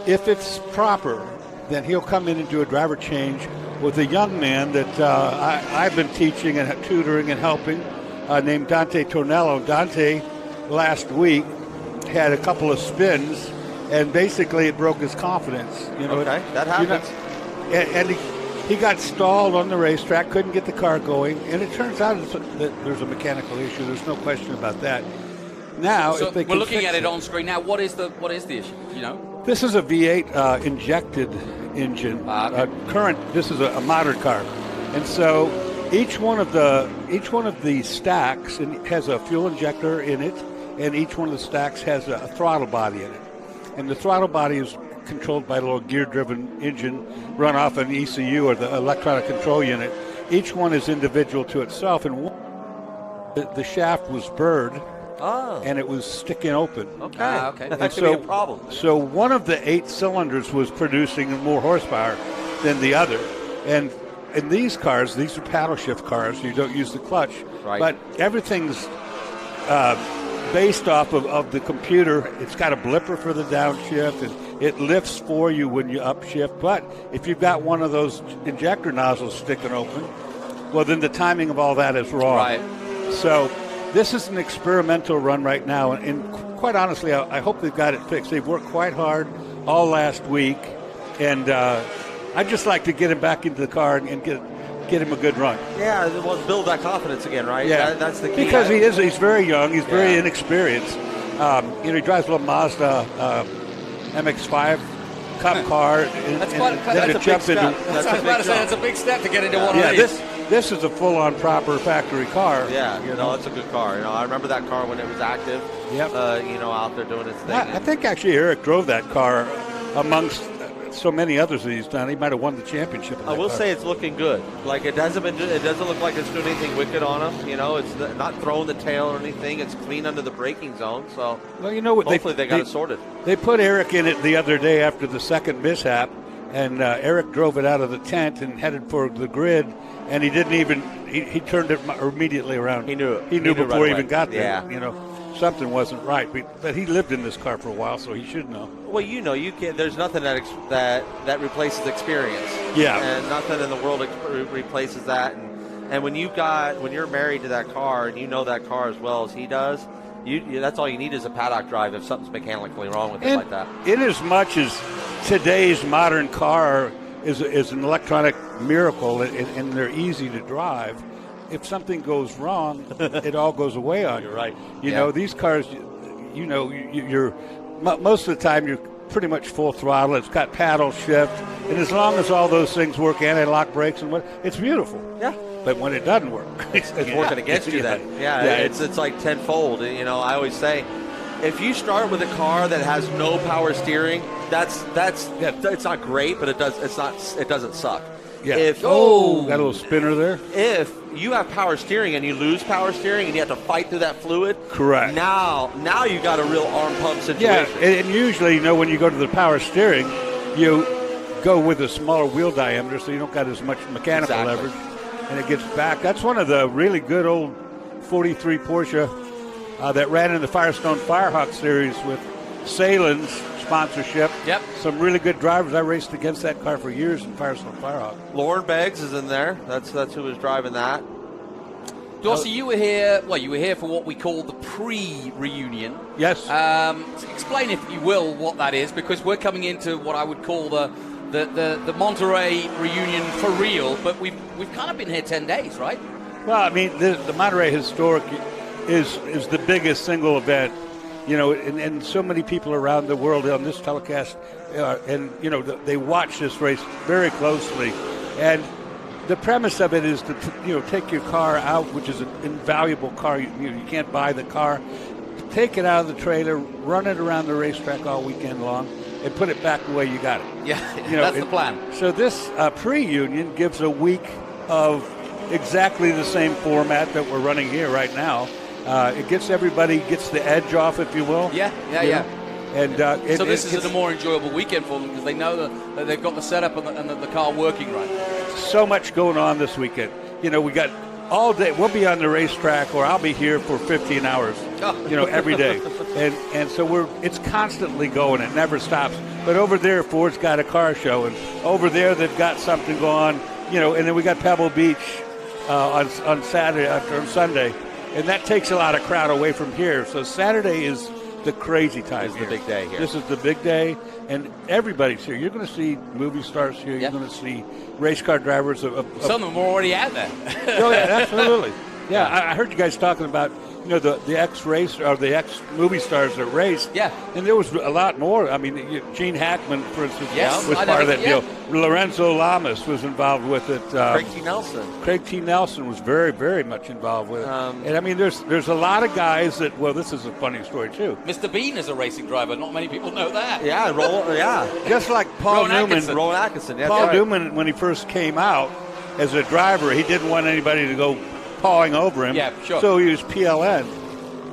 if it's proper, then he'll come in and do a driver change with a young man that I've been teaching and tutoring and helping, named Dante Tornello. Dante, last week, had a couple of spins, and basically it broke his confidence. Okay, that happens. And he got stalled on the racetrack, couldn't get the car going, and it turns out that there's a mechanical issue. There's no question about that. Now, so if they we're looking at it on screen now. What is the issue? Do you know? This is a V8 injected engine. This is a modern car, and so each one of the stacks has a fuel injector in it, and each one of the stacks has a throttle body in it. And the throttle body is controlled by a little gear-driven engine run off an ECU, or the electronic control unit. Each one is individual to itself, and the shaft was burred. Oh. And it was sticking open. Okay. That could be a problem. So one of the 8 cylinders was producing more horsepower than the other. And in these cars, these are paddle shift cars. You don't use the clutch. Right. But everything's based off of the computer. It's got a blipper for the downshift, and it lifts for you when you upshift. But if you've got one of those injector nozzles sticking open, well, then the timing of all that is wrong. Right. So this is an experimental run right now, and quite honestly, I hope they've got it fixed. They've worked quite hard all last week, and I'd just like to get him back into the car and get him a good run. Yeah, well, build that confidence again, right? Yeah, that's the key. Because he's very young, he's very inexperienced. He drives a little Mazda MX-5 Cup car. That's a big step. That's a big step to get into one of these. This is a full-on proper factory car. Yeah, it's a good car. I remember that car when it was active. Yep. Out there doing its thing. I think actually Eric drove that car amongst so many others that he's done, he might have won the championship. I will say it's looking good. Like it doesn't look like it's doing anything wicked on him. You know, it's not throwing the tail or anything. It's clean under the braking zone. So well, you know what? Hopefully they got it sorted. They put Eric in it the other day after the second mishap, and Eric drove it out of the tent and headed for the grid, and he didn't even he turned it immediately around. He knew it. He knew before right he even got there. Yeah. You know, something wasn't right. But he lived in this car for a while, so he should know. Well, you know, you can't. There's nothing that replaces experience. Yeah. And nothing in the world replaces that. And when you're married to that car and you know that car as well as he does, that's all you need is a paddock drive if something's mechanically wrong with it like that. In as much as today's modern car is an electronic miracle and they're easy to drive, if something goes wrong, it all goes away on you. You're right. You know, these cars, you know, you're most of the time you're pretty much full throttle. It's got paddle shift, and as long as all those things work, anti-lock brakes and it's beautiful. Yeah. But when it doesn't work, it's working against you then. Yeah, it's like tenfold. You know, I always say, if you start with a car that has no power steering, it's not great, but it doesn't suck. Yeah. Got a little spinner there. If you have power steering and you lose power steering and you have to fight through that fluid, correct. Now you got a real arm pump situation. Yeah, and usually, you know, when you go to the power steering, you go with a smaller wheel diameter, so you don't got as much mechanical leverage, and it gets back. That's one of the really good old 43 Porsche that ran in the Firestone Firehawk series with Salen's sponsorship. Yep. Some really good drivers. I raced against that car for years in Firestone Firehawk. Lauren Beggs is in there. That's who was driving that. Dorsey, you were here. Well, you were here for what we call the pre-reunion. Yes. Explain, if you will, what that is, because we're coming into what I would call the Monterey Reunion for real. But we've kind of been here 10 days, right? Well, I mean, the Monterey Historic is the biggest single event. You know, and so many people around the world on this telecast, and, you know, they watch this race very closely. And the premise of it is to, you know, take your car out, which is an invaluable car. You can't buy the car. Take it out of the trailer, run it around the racetrack all weekend long, and put it back the way you got it. Yeah, you know, that's the plan. So this pre-union gives a week of exactly the same format that we're running here right now. It gets the edge off, if you will. Yeah. And so this is a more enjoyable weekend for them because they know that they've got the setup and the car working right. So much going on this weekend. You know, we got all day. We'll be on the racetrack, or I'll be here for 15 hours. You know, every day, and so it's constantly going. It never stops. But over there, Ford's got a car show, and over there they've got something going. You know, and then we got Pebble Beach on Saturday on Sunday. And that takes a lot of crowd away from here. So Saturday is the crazy time. It's the big day here. This is the big day, and everybody's here. You're going to see movie stars here. You're going to see race car drivers. Some of them are already out there. Oh, yeah, absolutely. Yeah, I heard you guys talking about, you know, the ex-race or the ex-movie stars that raced. Yeah. And there was a lot more. I mean, Gene Hackman, for instance, was part of that deal. Lorenzo Lamas was involved with it. Craig T. Nelson was very, very much involved with it. And, I mean, there's a lot of guys that, well, this is a funny story, too. Mr. Bean is a racing driver. Not many people know that. Yeah, Just like Paul Newman. Rowan Atkinson. Yeah, Paul Newman, when he first came out as a driver, he didn't want anybody to go pawing over him. Yeah, sure. So he was PLN.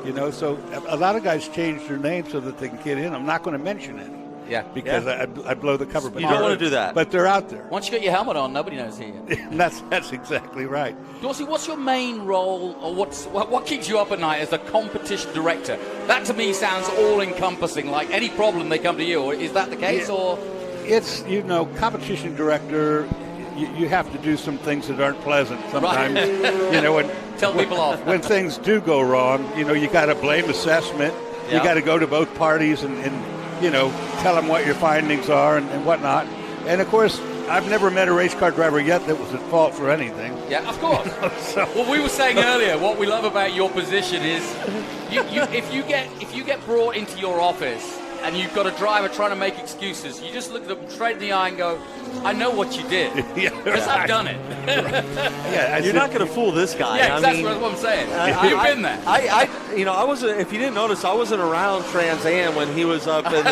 You know, so a lot of guys changed their name so that they can get in. I'm not going to mention it. Yeah. Because I blow the cover. But you don't want to do that. But they're out there. Once you get your helmet on, nobody knows who you are. That's exactly right. Dorsey, what's your main role, or what keeps you up at night as the competition director? That to me sounds all-encompassing. Like any problem, they come to you. Or is that the case? Yeah. Or it's, you know, competition director. You have to do some things that aren't pleasant sometimes. Right. You know, and tell people off. When things do go wrong, you know, you got to blame assessment. Yeah. You got to go to both parties and you know, tell them what your findings are and whatnot. And of course, I've never met a race car driver yet that was at fault for anything. Yeah, of course. Well, we were saying earlier, what we love about your position is, if you get brought into your office and you've got a driver trying to make excuses, you just look at them straight in the eye and go, I know what you did. Because I've done it. You're not going to fool this guy. Yeah, that's what I'm saying. You've been there. I wasn't. If you didn't notice, I wasn't around Trans Am when he was up in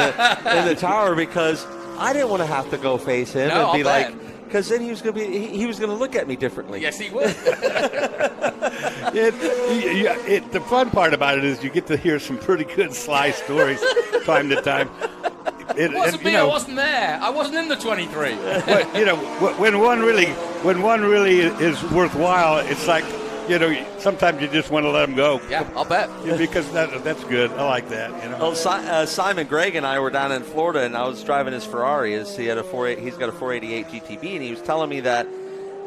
the tower because I didn't want to have to go face him No, and be I'll like, because then he was going to look at me differently. Yes, he would. The fun part about it is you get to hear some pretty good sly stories time to time. It wasn't me. I wasn't there. I wasn't in the 23. But, when one really is worthwhile, it's like, sometimes you just want to let them go. Yeah, I'll bet. Because that's good. I like that. Well, Simon Gregg and I were down in Florida, and I was driving his Ferrari. He's got a 488 GTB, and he was telling me that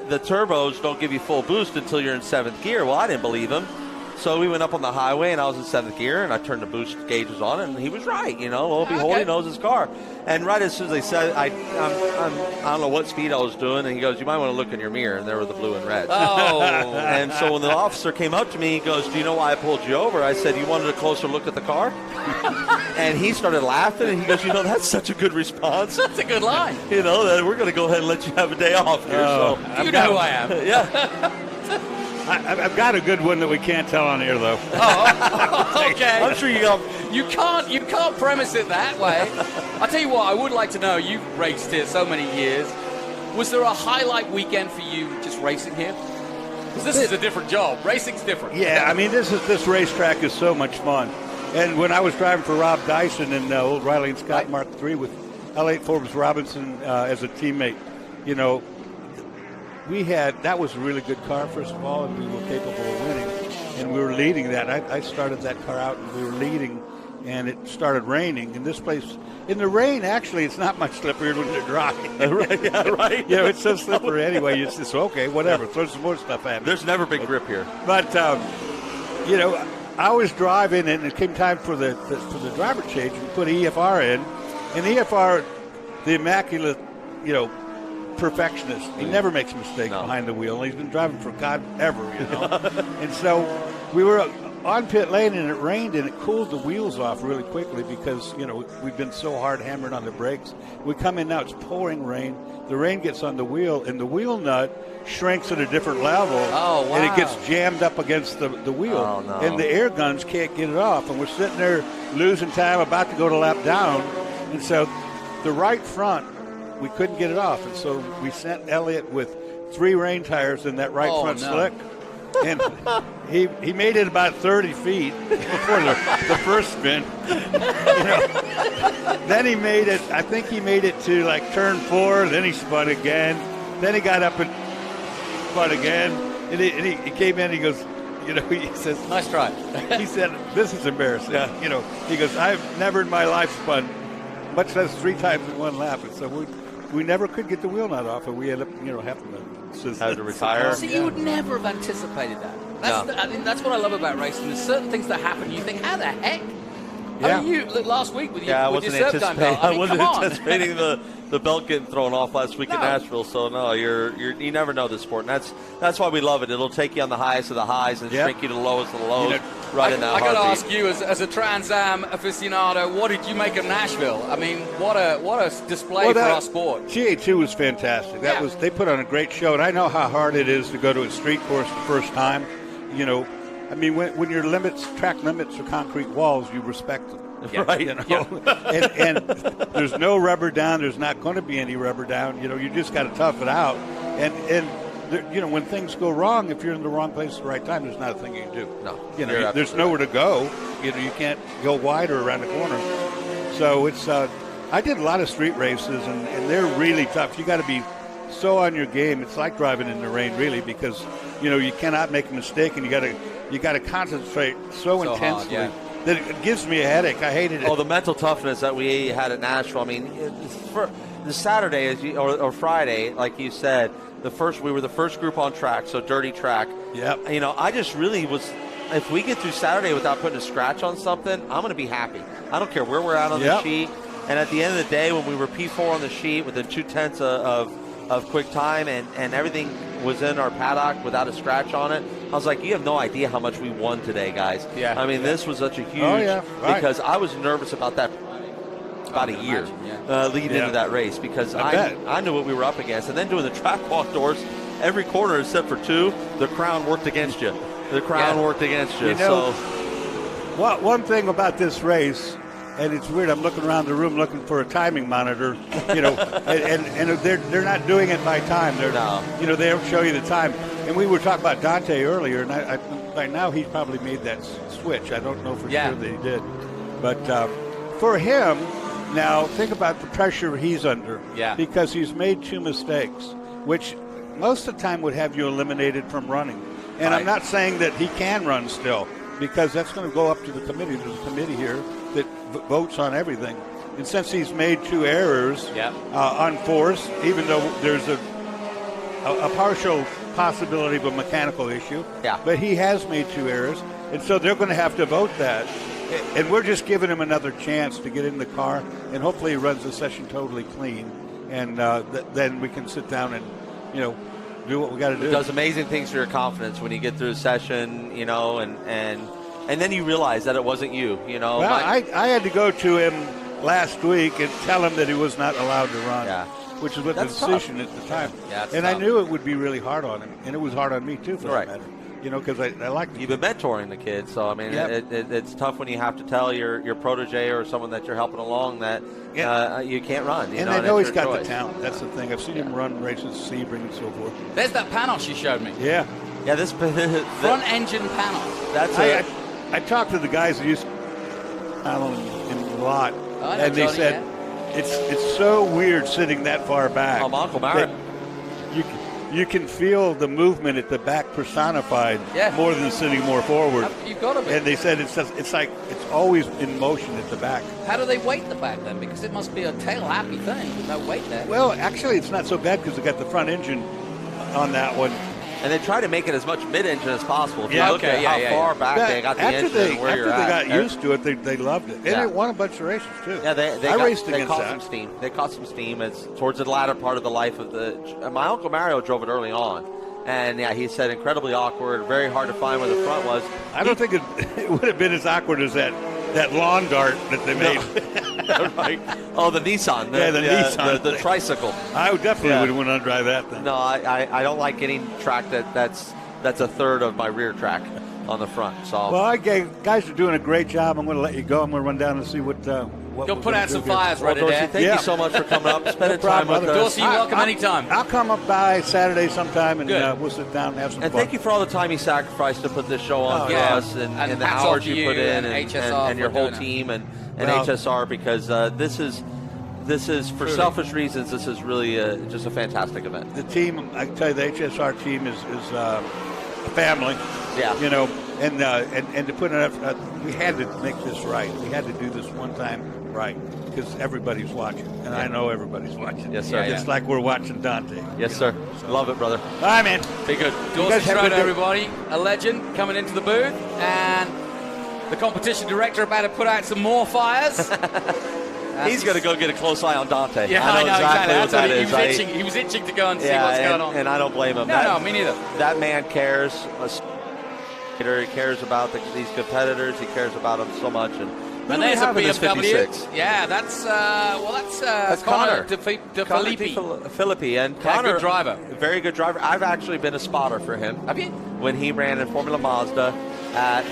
the turbos don't give you full boost until you're in 7th gear. Well, I didn't believe him. So we went up on the highway, and I was in 7th gear, and I turned the boost gauges on, and he was right. Lo and behold, he knows his car. And right as soon as they said, I don't know what speed I was doing, and he goes, "You might want to look in your mirror," and there were the blue and reds. Oh. And so when the officer came up to me, he goes, "Do you know why I pulled you over?" I said, "You wanted a closer look at the car?" And he started laughing, and he goes, "That's such a good response." That's a good line. That we're going to go ahead and let you have a day off here. You know who I am. Yeah. I've got a good one that we can't tell on air, though. Oh, okay. I'm sure you can't premise it that way. I'll tell you what, I would like to know, you've raced here so many years. Was there a highlight weekend for you just racing here? Because this is a different job. Racing's different. Yeah, I mean, this racetrack is so much fun. And when I was driving for Rob Dyson in old Riley and Scott Mark III with L8 Forbes Robinson as a teammate, that was a really good car, first of all, and we were capable of winning. And we were leading that. I started that car out, and we were leading, and it started raining. And this place, in the rain, actually, it's not much slipperier when you're dry. Right. It's so slippery anyway. It's just, okay, whatever. Throw some more stuff at me. There's never been grip here. But, I was driving, and it came time for the driver change. We put EFR in, and EFR, the immaculate, perfectionist. He never makes mistakes behind the wheel. He's been driving for God ever, And so we were on pit lane, and it rained, and it cooled the wheels off really quickly because, we've been so hard hammered on the brakes. We come in now, it's pouring rain. The rain gets on the wheel, and the wheel nut shrinks at a different level. Oh, wow. And it gets jammed up against the wheel. Oh, no. And the air guns can't get it off. And we're sitting there losing time, about to go to lap down. And so the right front, we couldn't get it off, and so we sent Elliott with 3 rain tires in that right front slick, and he made it about 30 feet before the first spin. Then he made it. I think he made it to like turn 4. Then he spun again. Then he got up and spun again, and he came in. And he goes, he says, "Nice try." He said, "This is embarrassing." Yeah. He goes, "I've never in my life spun, much less 3 times in one lap," and so we never could get the wheel nut off, and we ended up, having to retire. See, you would never have anticipated that. That's what I love about racing. There's certain things that happen, you think, how the heck? Yeah. I mean, last week with your I wasn't anticipating the belt getting thrown off last week in Nashville. So no, you never know the sport, and that's why we love it. It'll take you on the highest of the highs and shrink you to the lowest of the lows. Right in that I got to heartbeat. ask you, as a Trans Am aficionado, what did you make of Nashville? I mean, what a display for our sport. GA2 was fantastic. They put on a great show, and I know how hard it is to go to a street course the first time. I mean, when your track limits are concrete walls, you respect them. Yeah. Right. And there's no rubber down. There's not going to be any rubber down. You just got to tough it out. And when things go wrong, if you're in the wrong place at the right time, there's not a thing you can do. No. There's nowhere to go. You can't go wide or around the corner. So it's. I did a lot of street races, and they're really tough. You got to be so on your game. It's like driving in the rain, really, because you cannot make a mistake, and you got to concentrate so intensely. Hard, that it gives me a headache. I hated it. Oh, the mental toughness that we had at Nashville. I mean, for the Saturday or Friday, like you said, we were the first group on track, so dirty track. Yep. I just really was. If we get through Saturday without putting a scratch on something, I'm going to be happy. I don't care where we're at on the sheet. And at the end of the day, when we were P4 on the sheet with the 2/10 of quick time and everything was in our paddock without a scratch on it, I was like, you have no idea how much we won today, guys. Yeah. I mean, this was such a huge because I was nervous about that about a year leading into that race because I knew what we were up against. And then doing the track walk doors, every corner except for 2, the crown worked against you. The crown worked against you. One thing about this race, And it's weird. I'm looking around the room looking for a timing monitor, you know, and they're not doing it by time. They're, you know, they don't show you the time. And we were talking about Dante earlier, and I by now he's probably made that switch. I don't know for sure that he did, but for him now, think about the pressure he's under. Yeah. Because he's made 2 mistakes, which most of the time would have you eliminated from running. And I'm not saying that he can run still, because that's going to go up to the committee. There's a committee here that votes on everything. And since he's made 2 errors unforced, even though there's a partial possibility of a mechanical issue, but he has made 2 errors, and so they're going to have to vote that. And we're just giving him another chance to get in the car, and hopefully he runs the session totally clean, and then we can sit down and, you know, do what we got to do. It does amazing things for your confidence when you get through a session, you know, and then you realize that it wasn't you, you know. Well, I had to go to him last week and tell him that he was not allowed to run, which is what the decision at the time. And I knew it would be really hard on him, and it was hard on me too, for that matter. You know, because I like You've been mentoring the kids, so I mean, it's tough when you have to tell your protege or someone that you're helping along that you can't run. And I know he's got the talent. That's the thing. I've seen him run races, Sebring and so forth. There's that Panos you showed me. Yeah. Yeah, this front engine Panos. That's I talked to the guys that used Alan in a lot, and they said it's so weird sitting that far back. Oh, Uncle Mario. You can feel the movement at the back personified more than sitting more forward. You've got to be. And they said it's like it's always in motion at the back. How do they weight the back then? Because it must be a tail-happy thing with no weight there. Well, actually, it's not so bad because they got the front engine on that one. And they try to make it as much mid-engine as possible. If you look at how far back they got the engine and where you're at. After they got used to it, they loved it. And they won a bunch of races, too. Yeah, I raced against caught that. some steam. They caught some steam. It's towards the latter part of the life of my Uncle Mario drove it early on. And, he said incredibly awkward, very hard to find where the front was. I don't think it would have been as awkward as that lawn dart that they made. Right. Oh, the Nissan. The Nissan. The tricycle. I definitely would want to drive that thing. No, I don't like any track that's a third of my rear track on the front. So. Well, guys are doing a great job. I'm going to let you go. I'm going to run down and see what go put out some fires right there. Thank you so much for coming up, spending time with us. Dorsey, welcome anytime. I'll come up by Saturday sometime, and we'll sit down and have some fun. And thank you for all the time you sacrificed to put this show on for us, and the hours you put in, and your whole team, and HSR, because this is for selfish reasons. This is really just a fantastic event. The team, I can tell you, the HSR team is a family. Yeah. You know, and to put it up, we had to make this right. We had to do this one time right, because everybody's watching, and I know everybody's watching. Yes, sir. It's like we're watching Dante. Yes, sir. Love it, brother. All right, man. Be good. Dorsey Schroeder, everybody, a legend coming into the booth, and the competition director about to put out some more fires. He's going to go get a close eye on Dante. Yeah, I know exactly what that is. He was itching to go and see what's going on. And I don't blame him. No, me neither. That man cares. He cares about these competitors. He cares about them so much. And there's a BMW. Yeah, that's Connor De Filippi. And Connor, good driver. Very good driver. I've actually been a spotter for him. Have you? When he ran in Formula Mazda at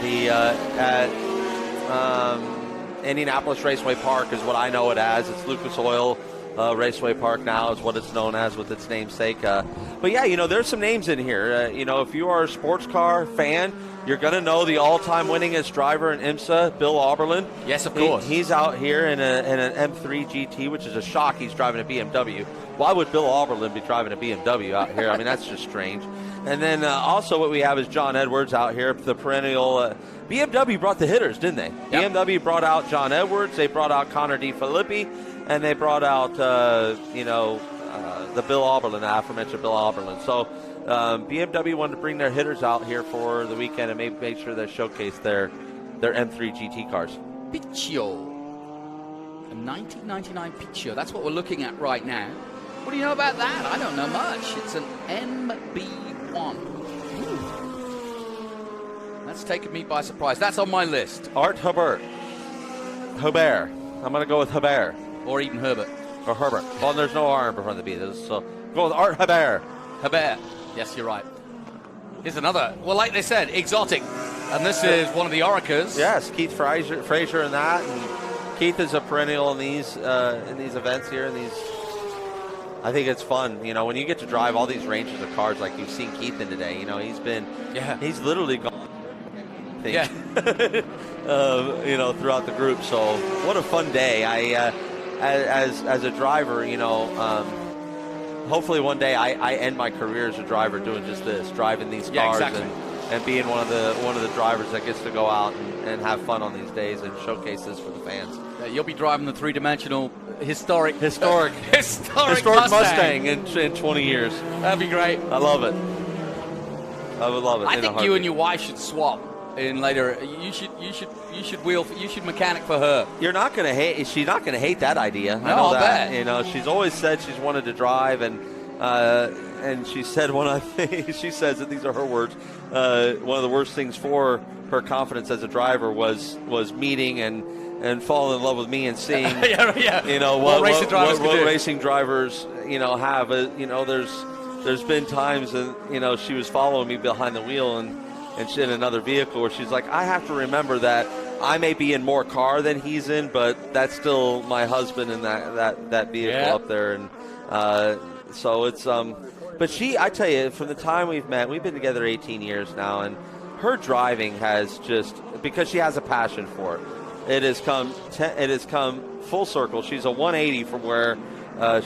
Indianapolis Raceway Park is what I know it as. It's Lucas Oil Raceway Park now is what it's known as with its namesake. But yeah, there's some names in here. If you are a sports car fan, you're going to know the all-time winningest driver in IMSA, Bill Auberlen. Yes, of course. He's out here in an M3 GT, which is a shock. He's driving a BMW. Why would Bill Auberlen be driving a BMW out here? I mean, that's just strange. And then also what we have is John Edwards out here, the perennial. BMW brought the hitters, didn't they? Yep. BMW brought out John Edwards. They brought out Connor De Filippi. And they brought out, the Bill Auberlen, the aforementioned Bill Auberlen. So BMW wanted to bring their hitters out here for the weekend and make sure they showcase their M3 GT cars. Piccio. A 1999 Piccio. That's what we're looking at right now. What do you know about that? I don't know much. It's an MB1. That's taken me by surprise. That's on my list. Art Hubert. I'm going to go with Hubert. Or even Herbert. Or Herbert. Well, there's no R in front of the B. So go with Art Hubert. Hubert. Yes, you're right. Here's another. Well, like they said, exotic. And this is one of the Oricas. Yes, Keith Frazier in that. And Keith is a perennial in these events here. I think it's fun. You know, when you get to drive all these ranges of cars like you've seen Keith in today. You know, he's literally gone. I think, you know, throughout the group. So what a fun day. As a driver, you know, hopefully one day I end my career as a driver doing just this, driving these cars and being one of the drivers that gets to go out and have fun on these days and showcase this for the fans. You'll be driving the three-dimensional historic Mustang in 20 years. That'd be great. I love it. I would love it. I think you and your wife should swap in later. You should mechanic for her. You're not going to hate. She's not going to hate that idea. No, I know I'll that. bet. You know, she's always said she's wanted to drive, and she said she says that these are her words. One of the worst things for her confidence as a driver was meeting and falling in love with me and seeing you know what racing drivers you know have. You know, there's been times and you know she was following me behind the wheel and she's in another vehicle where she's like, I have to remember that I may be in more car than he's in, but that's still my husband in that vehicle up there. And so it's but I tell you, from the time we've met, we've been together 18 years now, and her driving has just, because she has a passion for it, it has come full circle. She's a 180 from where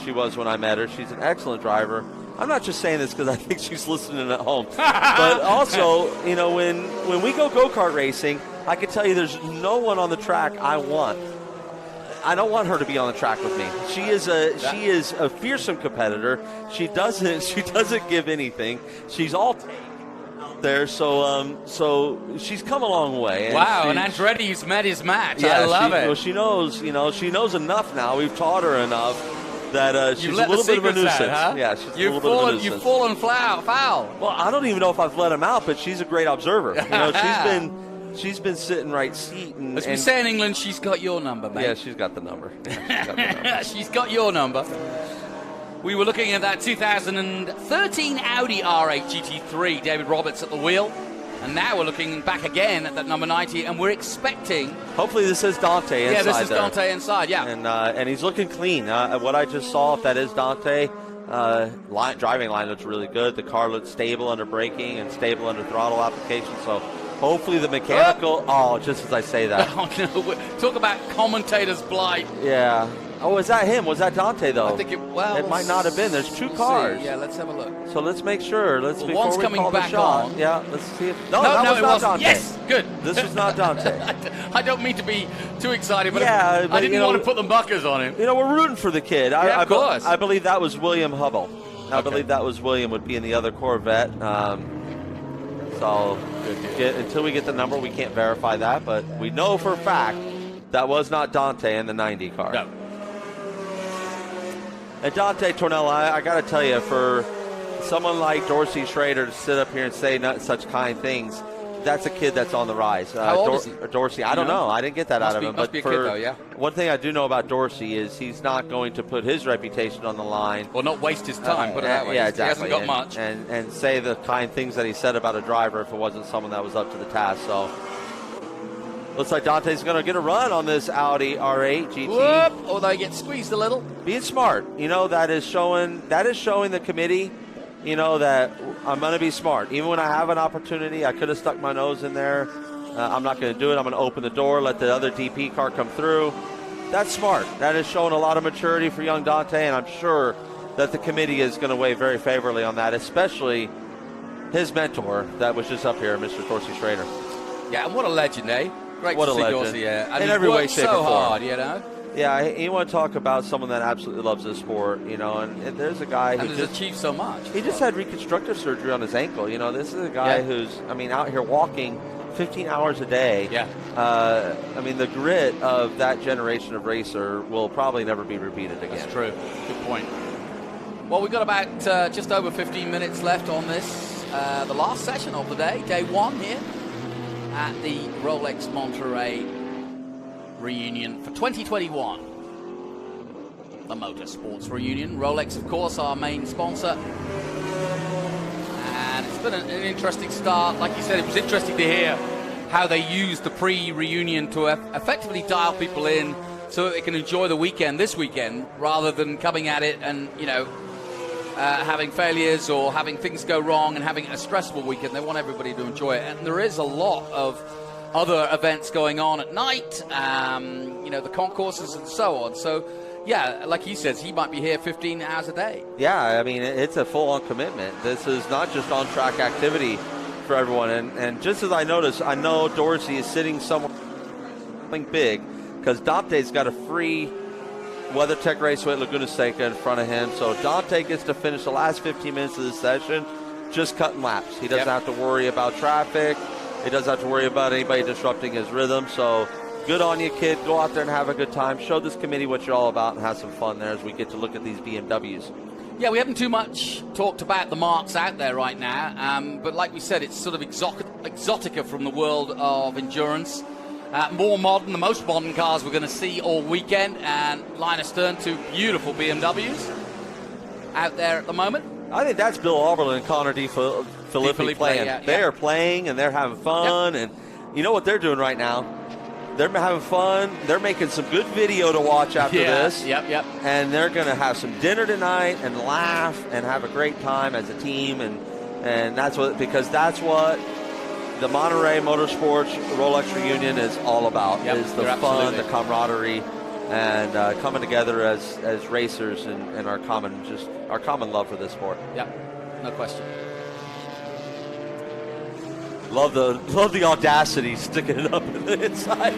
she was when I met her. She's an excellent driver. I'm not just saying this because I think she's listening at home. But also, you know, when we go-kart racing, I can tell you there's no one on the track I want. I don't want her to be on the track with me. She is a fearsome competitor. She doesn't give anything. She's all there, so she's come a long way. And Andretti's met his match. I love it. Well, she knows enough now. We've taught her enough that she's a little bit of a nuisance. Huh? Yeah, she's a little bit of a nuisance. You've fallen foul. Well, I don't even know if I've let him out, but she's a great observer. You know, she's been sitting right seat. As we say in England, she's got your number, mate. Yeah, she's got the number. She's got your number. We were looking at that 2013 Audi R8 GT3, David Roberts at the wheel. And now we're looking back again at that number 90, and we're expecting... Hopefully this is Dante inside. Yeah, this is Dante inside, yeah. And he's looking clean. What I just saw, if that is Dante, driving line looks really good. The car looks stable under braking and stable under throttle application. So hopefully the mechanical... Oh, just as I say that. Oh, no. Talk about commentator's blight. Yeah. Oh, was that him? Was that Dante, though? I think it might not have been. There's two cars. Yeah, let's have a look. So let's make sure. One's coming back on. Yeah, let's see if... No, it wasn't. Dante. Yes, good. This was not Dante. I don't mean to be too excited, but yeah, I didn't want to put the buckers on him. You know, we're rooting for the kid. Yeah, of course. I believe that was William Hubble. I believe that was William would be in the other Corvette. So until we get the number, we can't verify that, but we know for a fact that was not Dante in the 90 car. No. And Dante Tornella, I got to tell you, for someone like Dorsey Schrader to sit up here and say such kind things, that's a kid that's on the rise. How old is he? Dorsey, I don't know. I didn't get that out of him. Must be a kid, though, yeah. One thing I do know about Dorsey is he's not going to put his reputation on the line. Well, not waste his time, put it that way. Yeah, exactly. He hasn't got much. And say the kind things that he said about a driver if it wasn't someone that was up to the task. So looks like Dante's going to get a run on this Audi R8 GT. Whoop, although he gets squeezed a little. Being smart, you know, that is showing the committee, you know, that I'm going to be smart. Even when I have an opportunity, I could have stuck my nose in there. I'm not going to do it. I'm going to open the door, let the other DP car come through. That's smart. That is showing a lot of maturity for young Dante, and I'm sure that the committee is going to weigh very favorably on that, especially his mentor that was just up here, Mr. Dorsey Schrader. Yeah, and what a legend, eh? Great what to a see legend. Dorsey, yeah. And in every way, shape, so or form. hard, you know. Yeah, you want to talk about someone that absolutely loves the sport, you know, and there's a guy who has achieved so much. He just had reconstructive surgery on his ankle. You know, this is a guy who's, out here walking 15 hours a day. Yeah. The grit of that generation of racer will probably never be repeated again. That's true. Good point. Well, we've got about just over 15 minutes left on this, the last session of the day, day one here at the Rolex Monterey Reunion for 2021. The Motorsports Reunion. Rolex, of course, our main sponsor. And it's been an interesting start. Like you said, it was interesting to hear how they used the pre-reunion to effectively dial people in so that they can enjoy the weekend this weekend rather than coming at it and, having failures or having things go wrong and having a stressful weekend. They want everybody to enjoy it. And there is a lot of other events going on at night, the concourses and so on. So, yeah, like he says, he might be here 15 hours a day. Yeah, I mean, it's a full-on commitment. This is not just on-track activity for everyone. And just as I noticed, I know Dorsey is sitting something big because Dante's got a free WeatherTech Raceway at Laguna Seca in front of him. So Dante gets to finish the last 15 minutes of the session just cutting laps. He doesn't have to worry about traffic. He doesn't have to worry about anybody disrupting his rhythm. So good on you, kid. Go out there and have a good time. Show this committee what you're all about and have some fun there as we get to look at these BMWs. Yeah, we haven't too much talked about the marks out there right now. But like we said, it's sort of exotica from the world of endurance. More modern, the most modern cars we're going to see all weekend, and line astern, two beautiful BMWs out there at the moment. I think that's Bill Auberlen and Connor Filippi playing. They are playing and they're having fun, and you know what they're doing right now? They're having fun. They're making some good video to watch after this. Yep. And they're going to have some dinner tonight and laugh and have a great time as a team, and that's what the Monterey Motorsports Rolex Reunion is all about. Is the fun, the camaraderie, and coming together as racers and our common love for this sport. Yep, no question. Love the audacity sticking it up in the inside.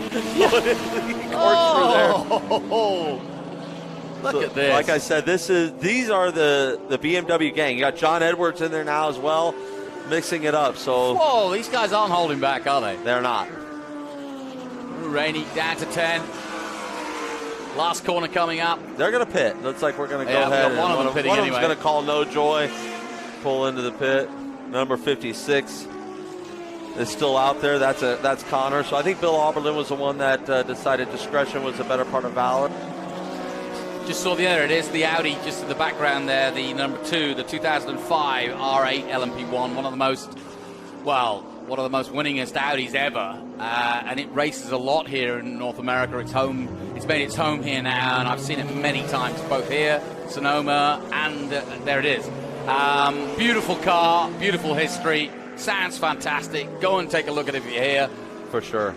Look at this. Like I said, these are the BMW gang. You got John Edwards in there now as well, mixing it up. So whoa, these guys aren't holding back, are they? They're not. Rainey down to 10. Last corner coming up. They're going to pit. Looks like we're going to go ahead. One of them pitting anyway. One of them's going to call no joy, pull into the pit. Number 56 is still out there. That's Connor. So I think Bill Auberlen was the one that decided discretion was a better part of valor. Just saw there it is, the Audi just in the background there, the number 2, the 2005 R8 LMP1, one of the most winningest Audis ever, and it races a lot here in North America. It's made its home here now, and I've seen it many times, both here, Sonoma, and there it is. Beautiful car, beautiful history, sounds fantastic. Go and take a look at it if you're here. For sure.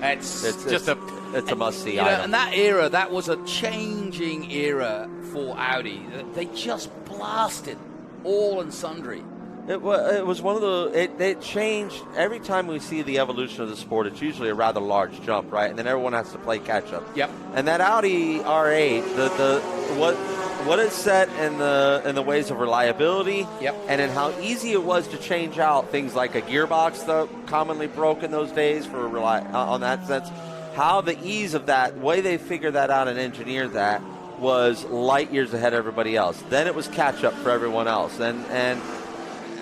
It's a must-see item. And that era, that was a changing era for Audi. They just blasted all and sundry. It was one of the. It changed every time we see the evolution of the sport. It's usually a rather large jump, right? And then everyone has to play catch up. Yep. And that Audi R8, what it set in the ways of reliability, yep, and in how easy it was to change out things like a gearbox that commonly broke in those days on that sense. How the ease of that, way they figured that out and engineered that was light years ahead of everybody else. Then it was catch up for everyone else. And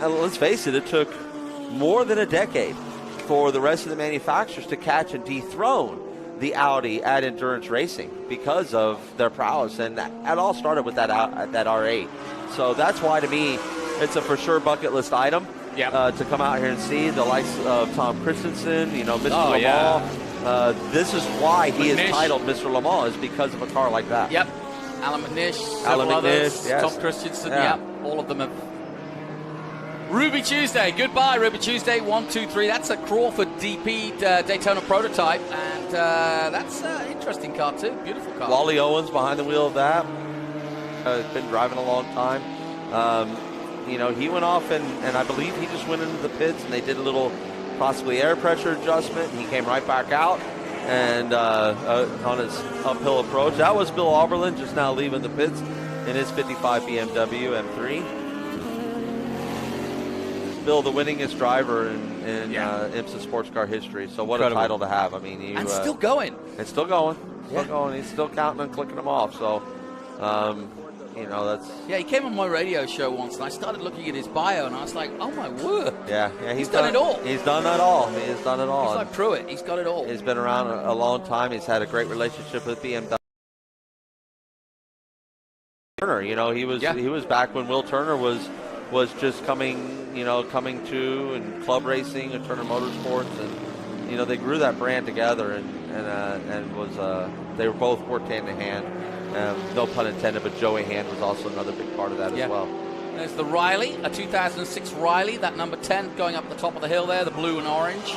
let's face it, it took more than a decade for the rest of the manufacturers to catch and dethrone the Audi at endurance racing because of their prowess. And that all started with that R8. So that's why, to me, it's a for sure bucket list item. Yep. To come out here and see the likes of Tom Christensen, Mr. Oh, Le Mans. yeah. This is why he McNish is titled Mr. Le Mans, is because of a car like that. Yep. Alan McNish, several others, yes. Tom Christensen, yep. All of them have. Ruby Tuesday, goodbye Ruby Tuesday, 1, 2, 3. That's a Crawford DP Daytona prototype, and that's an interesting car too, beautiful car. Wally Owens behind the wheel of that. Been driving a long time. He went off and I believe he just went into the pits and they did a little possibly air pressure adjustment, and he came right back out and on his uphill approach. That was Bill Auberlen just now leaving the pits in his 55 BMW M3. Bill, the winningest driver in IMSA sports car history. So what Incredible. A title to have. I mean, and still going. It's still going. He's still counting and clicking them off. So, that's. Yeah, he came on my radio show once, and I started looking at his bio, and I was like, oh my word. Yeah, he's done it all. He's done it all. He has done it all. He's like Pruitt. He's got it all. He's been around a long time. He's had a great relationship with BMW. Turner, he was back when Will Turner was just coming to and club racing and Turner Motorsports, you know, they grew that brand together, and they were both worked hand in hand. No pun intended, but Joey Hand was also another big part of that as well. There's the Riley, a 2006 Riley, that number 10 going up the top of the hill there, the blue and orange.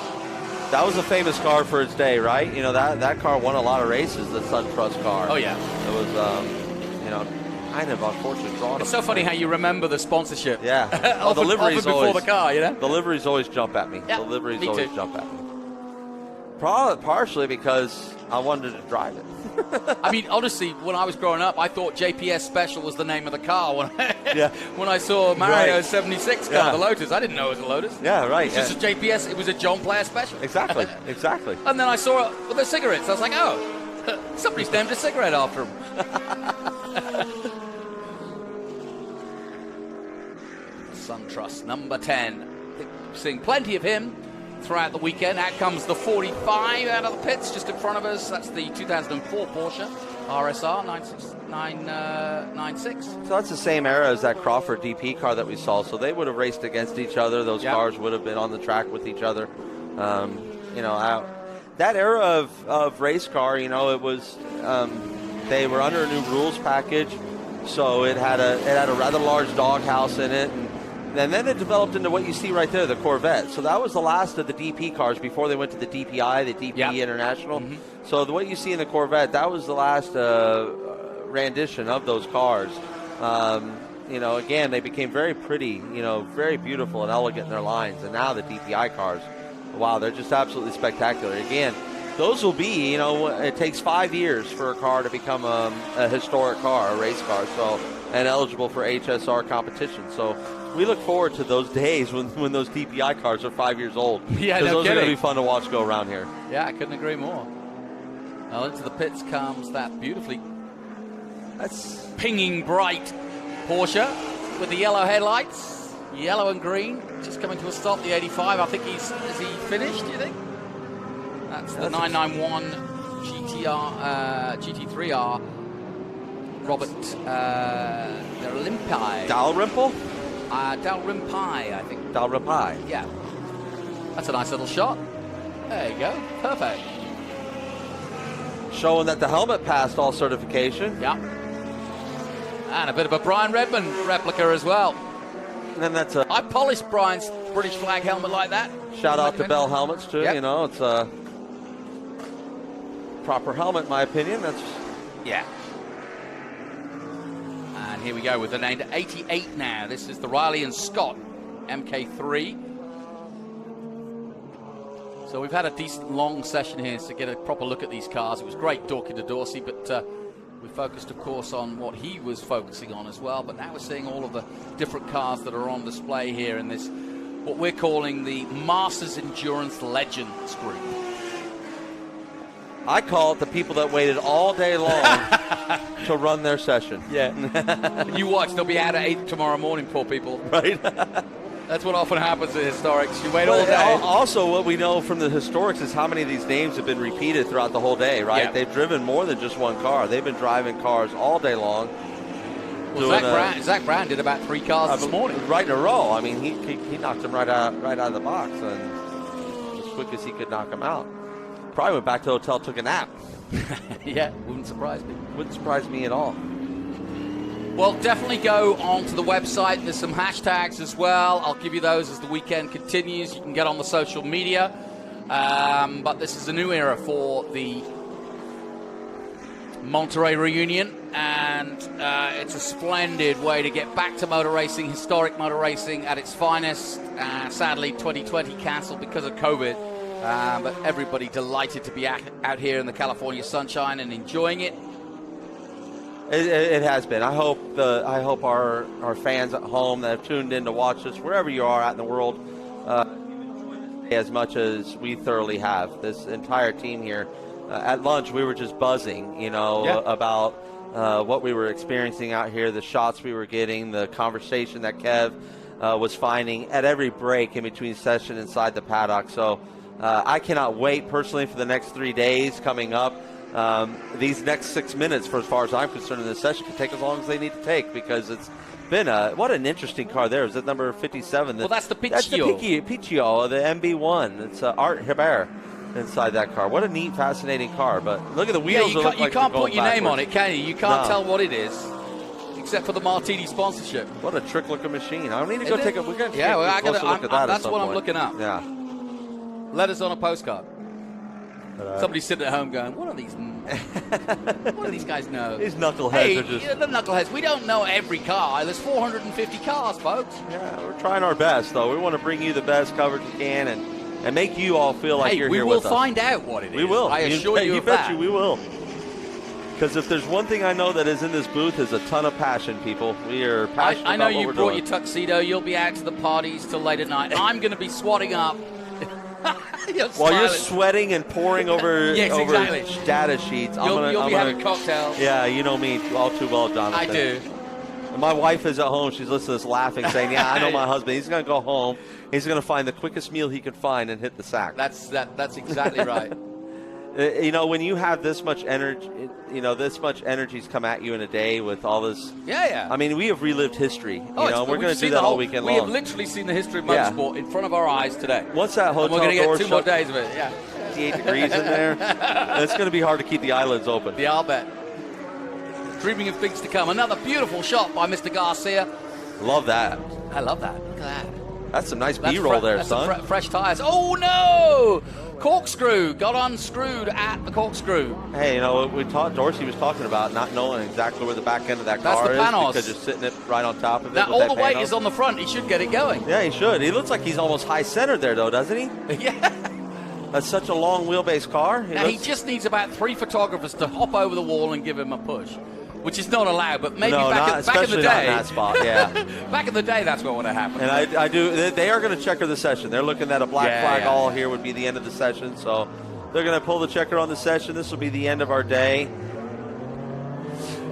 That was a famous car for its day, right? You know, that car won a lot of races, the SunTrust car. Oh, yeah. It was, you know, kind of unfortunate drawn. It's so funny how you remember the sponsorship. Yeah. often, the liveries often before always, the car, you know? The liveries always jump at me. Yeah, the liveries me always too. jump at me. Partially because I wanted to drive it. I mean, honestly, when I was growing up, I thought JPS Special was the name of the car. When I saw Mario's 76 car, the Lotus, I didn't know it was a Lotus. Yeah, right. It was just a JPS. It was a John Player Special. Exactly, exactly. And then I saw it with the cigarettes. I was like, oh, somebody's named a cigarette after him. SunTrust, number 10. Seeing plenty of him throughout the weekend. Out comes the 45 out of the pits just in front of us. That's the 2004 Porsche RSR 996. So that's the same era as that Crawford DP car that we saw. So they would have raced against each other. Those cars would have been on the track with each other. You know, that era of race car, you know, it was they were under a new rules package, so it had a rather large doghouse in it. And then it developed into what you see right there, the Corvette. So that was the last of the DP cars before they went to the DPI, the DP International. Mm-hmm. So what you see in the Corvette, that was the last rendition of those cars. You know, again, they became very pretty, you know, very beautiful and elegant in their lines. And now the DPI cars, wow, they're just absolutely spectacular. Again, those will be, you know, it takes 5 years for a car to become a historic car, a race car, and eligible for HSR competition. So we look forward to those days when those DPI cars are 5 years old. Yeah, no those are going to be fun to watch go around here. Yeah, I couldn't agree more. Now into the pits comes that that's pinging bright Porsche with the yellow headlights, yellow and green, just coming to a stop. The 85, I think is he finished? Do you think? That's the 991 GT3R. Robert Dalrymple. Dalrymple? Dalrymple, I think. Dalrymple. Yeah. That's a nice little shot. There you go. Perfect. Showing that the helmet passed all certification. Yeah. And a bit of a Brian Redmond replica as well. And that's I polished Brian's British flag helmet like that. Shout out to Bell Helmets too. Yep. You know, it's a proper helmet in my opinion. Yeah. And here we go with the named 88 now. This is the Riley and Scott MK3. So we've had a decent long session here to get a proper look at these cars. It was great talking to Dorsey, but we focused, of course, on what he was focusing on as well. But now we're seeing all of the different cars that are on display here in this, what we're calling the Masters Endurance Legends group. I call it the people that waited all day long to run their session. Yeah. You watch, they'll be out at 8 tomorrow morning, poor people. Right. That's what often happens at Historics. You wait all day. Also, what we know from the Historics is how many of these names have been repeated throughout the whole day, right? Yeah. They've driven more than just one car. They've been driving cars all day long. Well, Zach Brown did about 3 cars this morning. Right in a row. I mean, he knocked them right out of the box, and as quick as he could knock them out. Probably went back to the hotel, took a nap. Yeah, wouldn't surprise me. Wouldn't surprise me at all. Well, definitely go onto the website. There's some hashtags as well. I'll give you those as the weekend continues. You can get on the social media. But this is a new era for the Monterey Reunion, and it's a splendid way to get back to motor racing, historic motor racing at its finest. Sadly, 2020 cancelled because of COVID. But everybody delighted to be out here in the California sunshine and enjoying it. It has been. I hope our fans at home that have tuned in to watch us, wherever you are out in the world, as much as we thoroughly have. This entire team here. At lunch, we were just buzzing, about what we were experiencing out here, the shots we were getting, the conversation that Kev was finding at every break in between session inside the paddock. So I cannot wait personally for the next 3 days coming up. These next 6 minutes, for as far as I'm concerned, in this session can take as long as they need to take, because it's been what an interesting car there. Is that number 57? Well, that's the Piccio. That's the Piccio, the MB1. It's Art Hebert. inside that car. What a neat, fascinating car. But look at the wheels. You can't put your name on it, can you? You can't No. tell what it is, except for the Martini sponsorship. What a trick-looking machine. I don't need to go take a. We're gonna Yeah, well, take a closer look at that. that's at some what I'm point. looking up. Yeah. Let us on a postcard. Somebody's sitting at home going, what are these? What do these guys know? These knuckleheads hey, are just. yeah, the knuckleheads. We don't know every car. There's 450 cars, folks. Yeah, we're trying our best, though. We want to bring you the best coverage we can and make you all feel like you're here with us. We will find out what it is. We will. I assure you of bet that. you we will. Because if there's one thing I know that is in this booth is a ton of passion, people. We are passionate I know about what you we're brought doing. your tuxedo. You'll be out to the parties till late at night. I'm going to be swatting up. While you're sweating and pouring over, Yes, over exactly. data sheets, You'll be having cocktails. Yeah, you know me all too well, Jonathan. I do. And my wife is at home. She's listening to this laughing, saying, yeah, I know my husband. He's going to go home. He's going to find the quickest meal he can find and hit the sack. That's exactly right. You know, when you have this much energy, this much energy's come at you in a day with all this. Yeah. I mean, we have relived history. We're going to do the that all weekend long. We have literally seen the history of motorsport in front of our eyes today. Once that hotel and we're going to door get 2 more days of it. Yeah. 58 degrees in there. It's going to be hard to keep the eyelids open. Yeah, I'll bet. Dreaming of things to come. Another beautiful shot by Mr. Garcia. Love that. I love that. Look at that. That's some nice B-roll there, that's son. Fresh tires. Oh, no! Corkscrew. Got unscrewed at the corkscrew. Hey, Dorsey was talking about not knowing exactly where the back end of that That's car the is panos. because you're sitting it right on top of it. Now, with all that the weight panos. is on the front. He should get it going. Yeah, he should. He looks like he's almost high-centered there, though, doesn't he? Yeah. That's such a long wheelbase car. He just needs about 3 photographers to hop over the wall and give him a push, which is not allowed. But maybe back in the day, not in that spot. Yeah. back in the day, that's what would have happened. And I do. They are going to checker the session. They're looking at a black flag all here would be the end of the session. So they're going to pull the checker on the session. This will be the end of our day.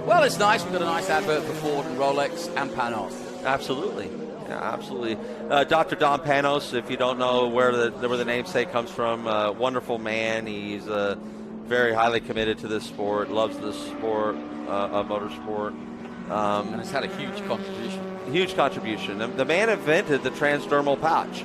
Well, it's nice. We've got a nice advert for Ford and Rolex and Panos. Absolutely. Yeah, absolutely. Dr. Don Panos, if you don't know where the namesake comes from, wonderful man. He's very highly committed to this sport, loves the sport of motorsport. And has had a huge contribution. Huge contribution. The man invented the transdermal patch.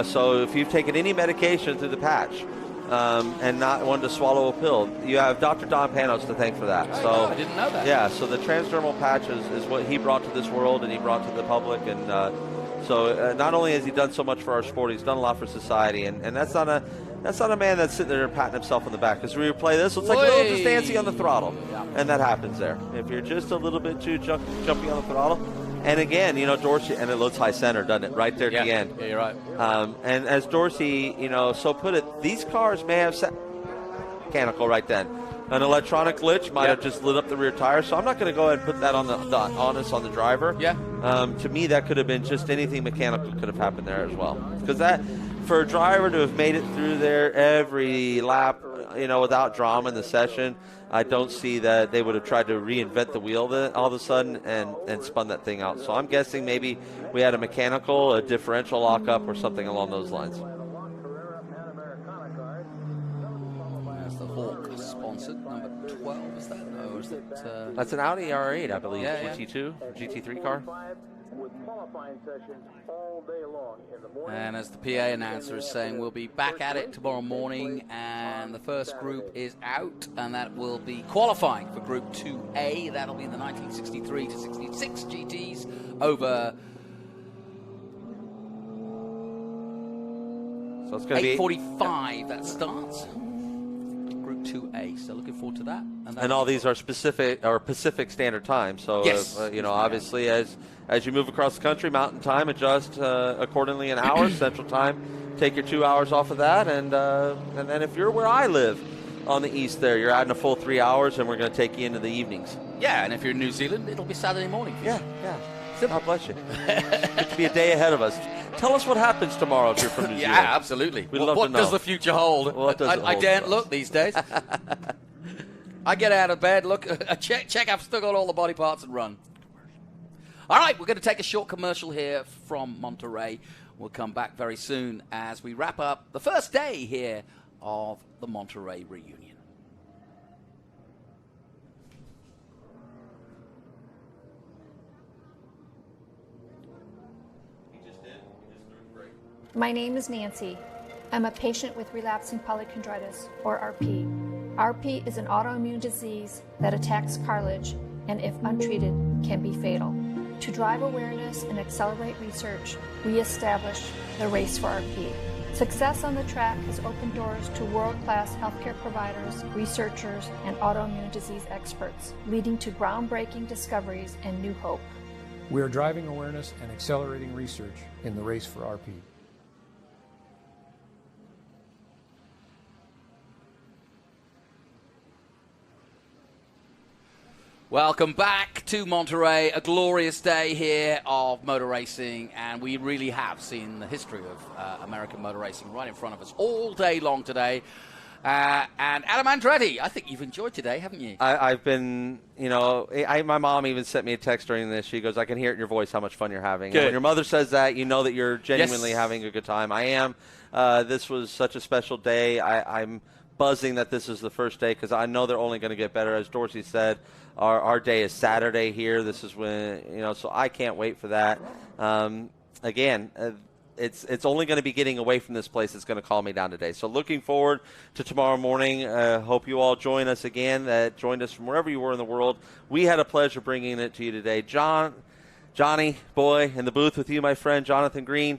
So if you've taken any medication through the patch and not wanted to swallow a pill, you have Dr. Don Panos to thank for that. I didn't know that. Yeah, so the transdermal patch is what he brought to this world and he brought to the public. And so not only has he done so much for our sport, he's done a lot for society. And that's not a man that's sitting there patting himself on the back. As we replay this, looks like a little just dancing on the throttle. Yeah. And that happens there. If you're just a little bit too jumpy on the throttle. And again, Dorsey, and it looks high center, doesn't it? Right there at the end. Yeah, you're right. And as Dorsey, so put it, these cars may have set mechanical right then. An electronic glitch might have just lit up the rear tire, so I'm not going to go ahead and put that on the onus on the driver. Yeah. To me, that could have been just anything mechanical could have happened there as well. Because that, for a driver to have made it through there every lap, without drama in the session, I don't see that they would have tried to reinvent the wheel all of a sudden and spun that thing out. So I'm guessing maybe we had a differential lockup or something along those lines. That's the Hawk sponsored, number 12, is that? No, is that... That's an Audi R8, I believe, Yeah. GT2, GT3 car. With qualifying sessions all day long in the morning. And as the PA announcer is saying, we'll be back at it tomorrow morning, and the first group is out, and that will be qualifying for Group 2A. That'll be the 1963 to 66 GTs over... So it's going to be 8:45 that starts. Group 2A. So looking forward to that. And all these are Pacific Standard Time. So yes. Obviously as you move across the country, Mountain Time adjust accordingly in hours. Central Time, take your 2 hours off of that, and then if you're where I live on the east, there you're adding a full 3 hours, and we're going to take you into the evenings. Yeah, and if you're in New Zealand, it'll be Saturday morning. Yeah. God bless you. It could be a day ahead of us. Tell us what happens tomorrow if you're from New Zealand. Yeah, absolutely. We'd love to know. What does the future hold? What does it hold I daren't for us? look these days. I get out of bed, look, check I've still got all the body parts and run. All right, we're going to take a short commercial here from Monterey. We'll come back very soon as we wrap up the first day here of the Monterey Reunion. My name is Nancy. I'm a patient with relapsing polychondritis, or RP. RP is an autoimmune disease that attacks cartilage and, if untreated, can be fatal. To drive awareness and accelerate research, we established the Race for RP. Success on the track has opened doors to world-class healthcare providers, researchers, and autoimmune disease experts, leading to groundbreaking discoveries and new hope. We are driving awareness and accelerating research in the Race for RP. Welcome back to Monterey, a glorious day here of motor racing, and we really have seen the history of American motor racing right in front of us all day long today. And Adam Andretti, I think you've enjoyed today, haven't you? I've been, you know, my mom even sent me a text during this. She goes, I can hear it in your voice how much fun you're having. And when your mother says that, you know that you're genuinely having a good time. I am. This was such a special day. I'm buzzing that this is the first day because I know they're only going to get better. As Dorsey said, our day is Saturday here. This is when, you know, so I can't wait for that. Again, it's only going to be getting away from this place that's going to calm me down today. So looking forward to tomorrow morning. Hope you all join us again, that joined us from wherever you were in the world. We had a pleasure bringing it to you today. Johnny, boy, in the booth with you, my friend, Jonathan Green.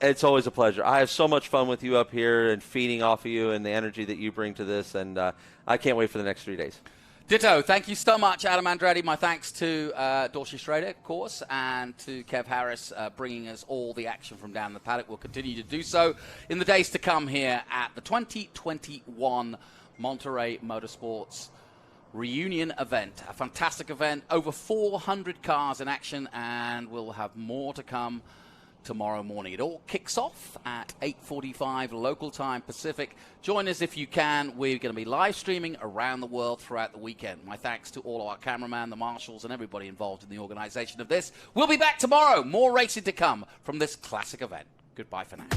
It's always a pleasure. I have so much fun with you up here and feeding off of you and the energy that you bring to this, and I can't wait for the next 3 days. Ditto. Thank you so much, Adam Andretti. My thanks to Dorsey Schrader, of course, and to Kev Harris bringing us all the action from down the paddock. We'll continue to do so in the days to come here at the 2021 Monterey Motorsports Reunion event. A fantastic event. Over 400 cars in action, and we'll have more to come tomorrow morning. It all kicks off at 8:45 local time Pacific. Join us if you can. We're going to be live streaming around the world throughout the weekend. My thanks to all of our cameramen, the marshals, and everybody involved in the organization of this. We'll be back tomorrow. More racing to come from this classic event. Goodbye for now.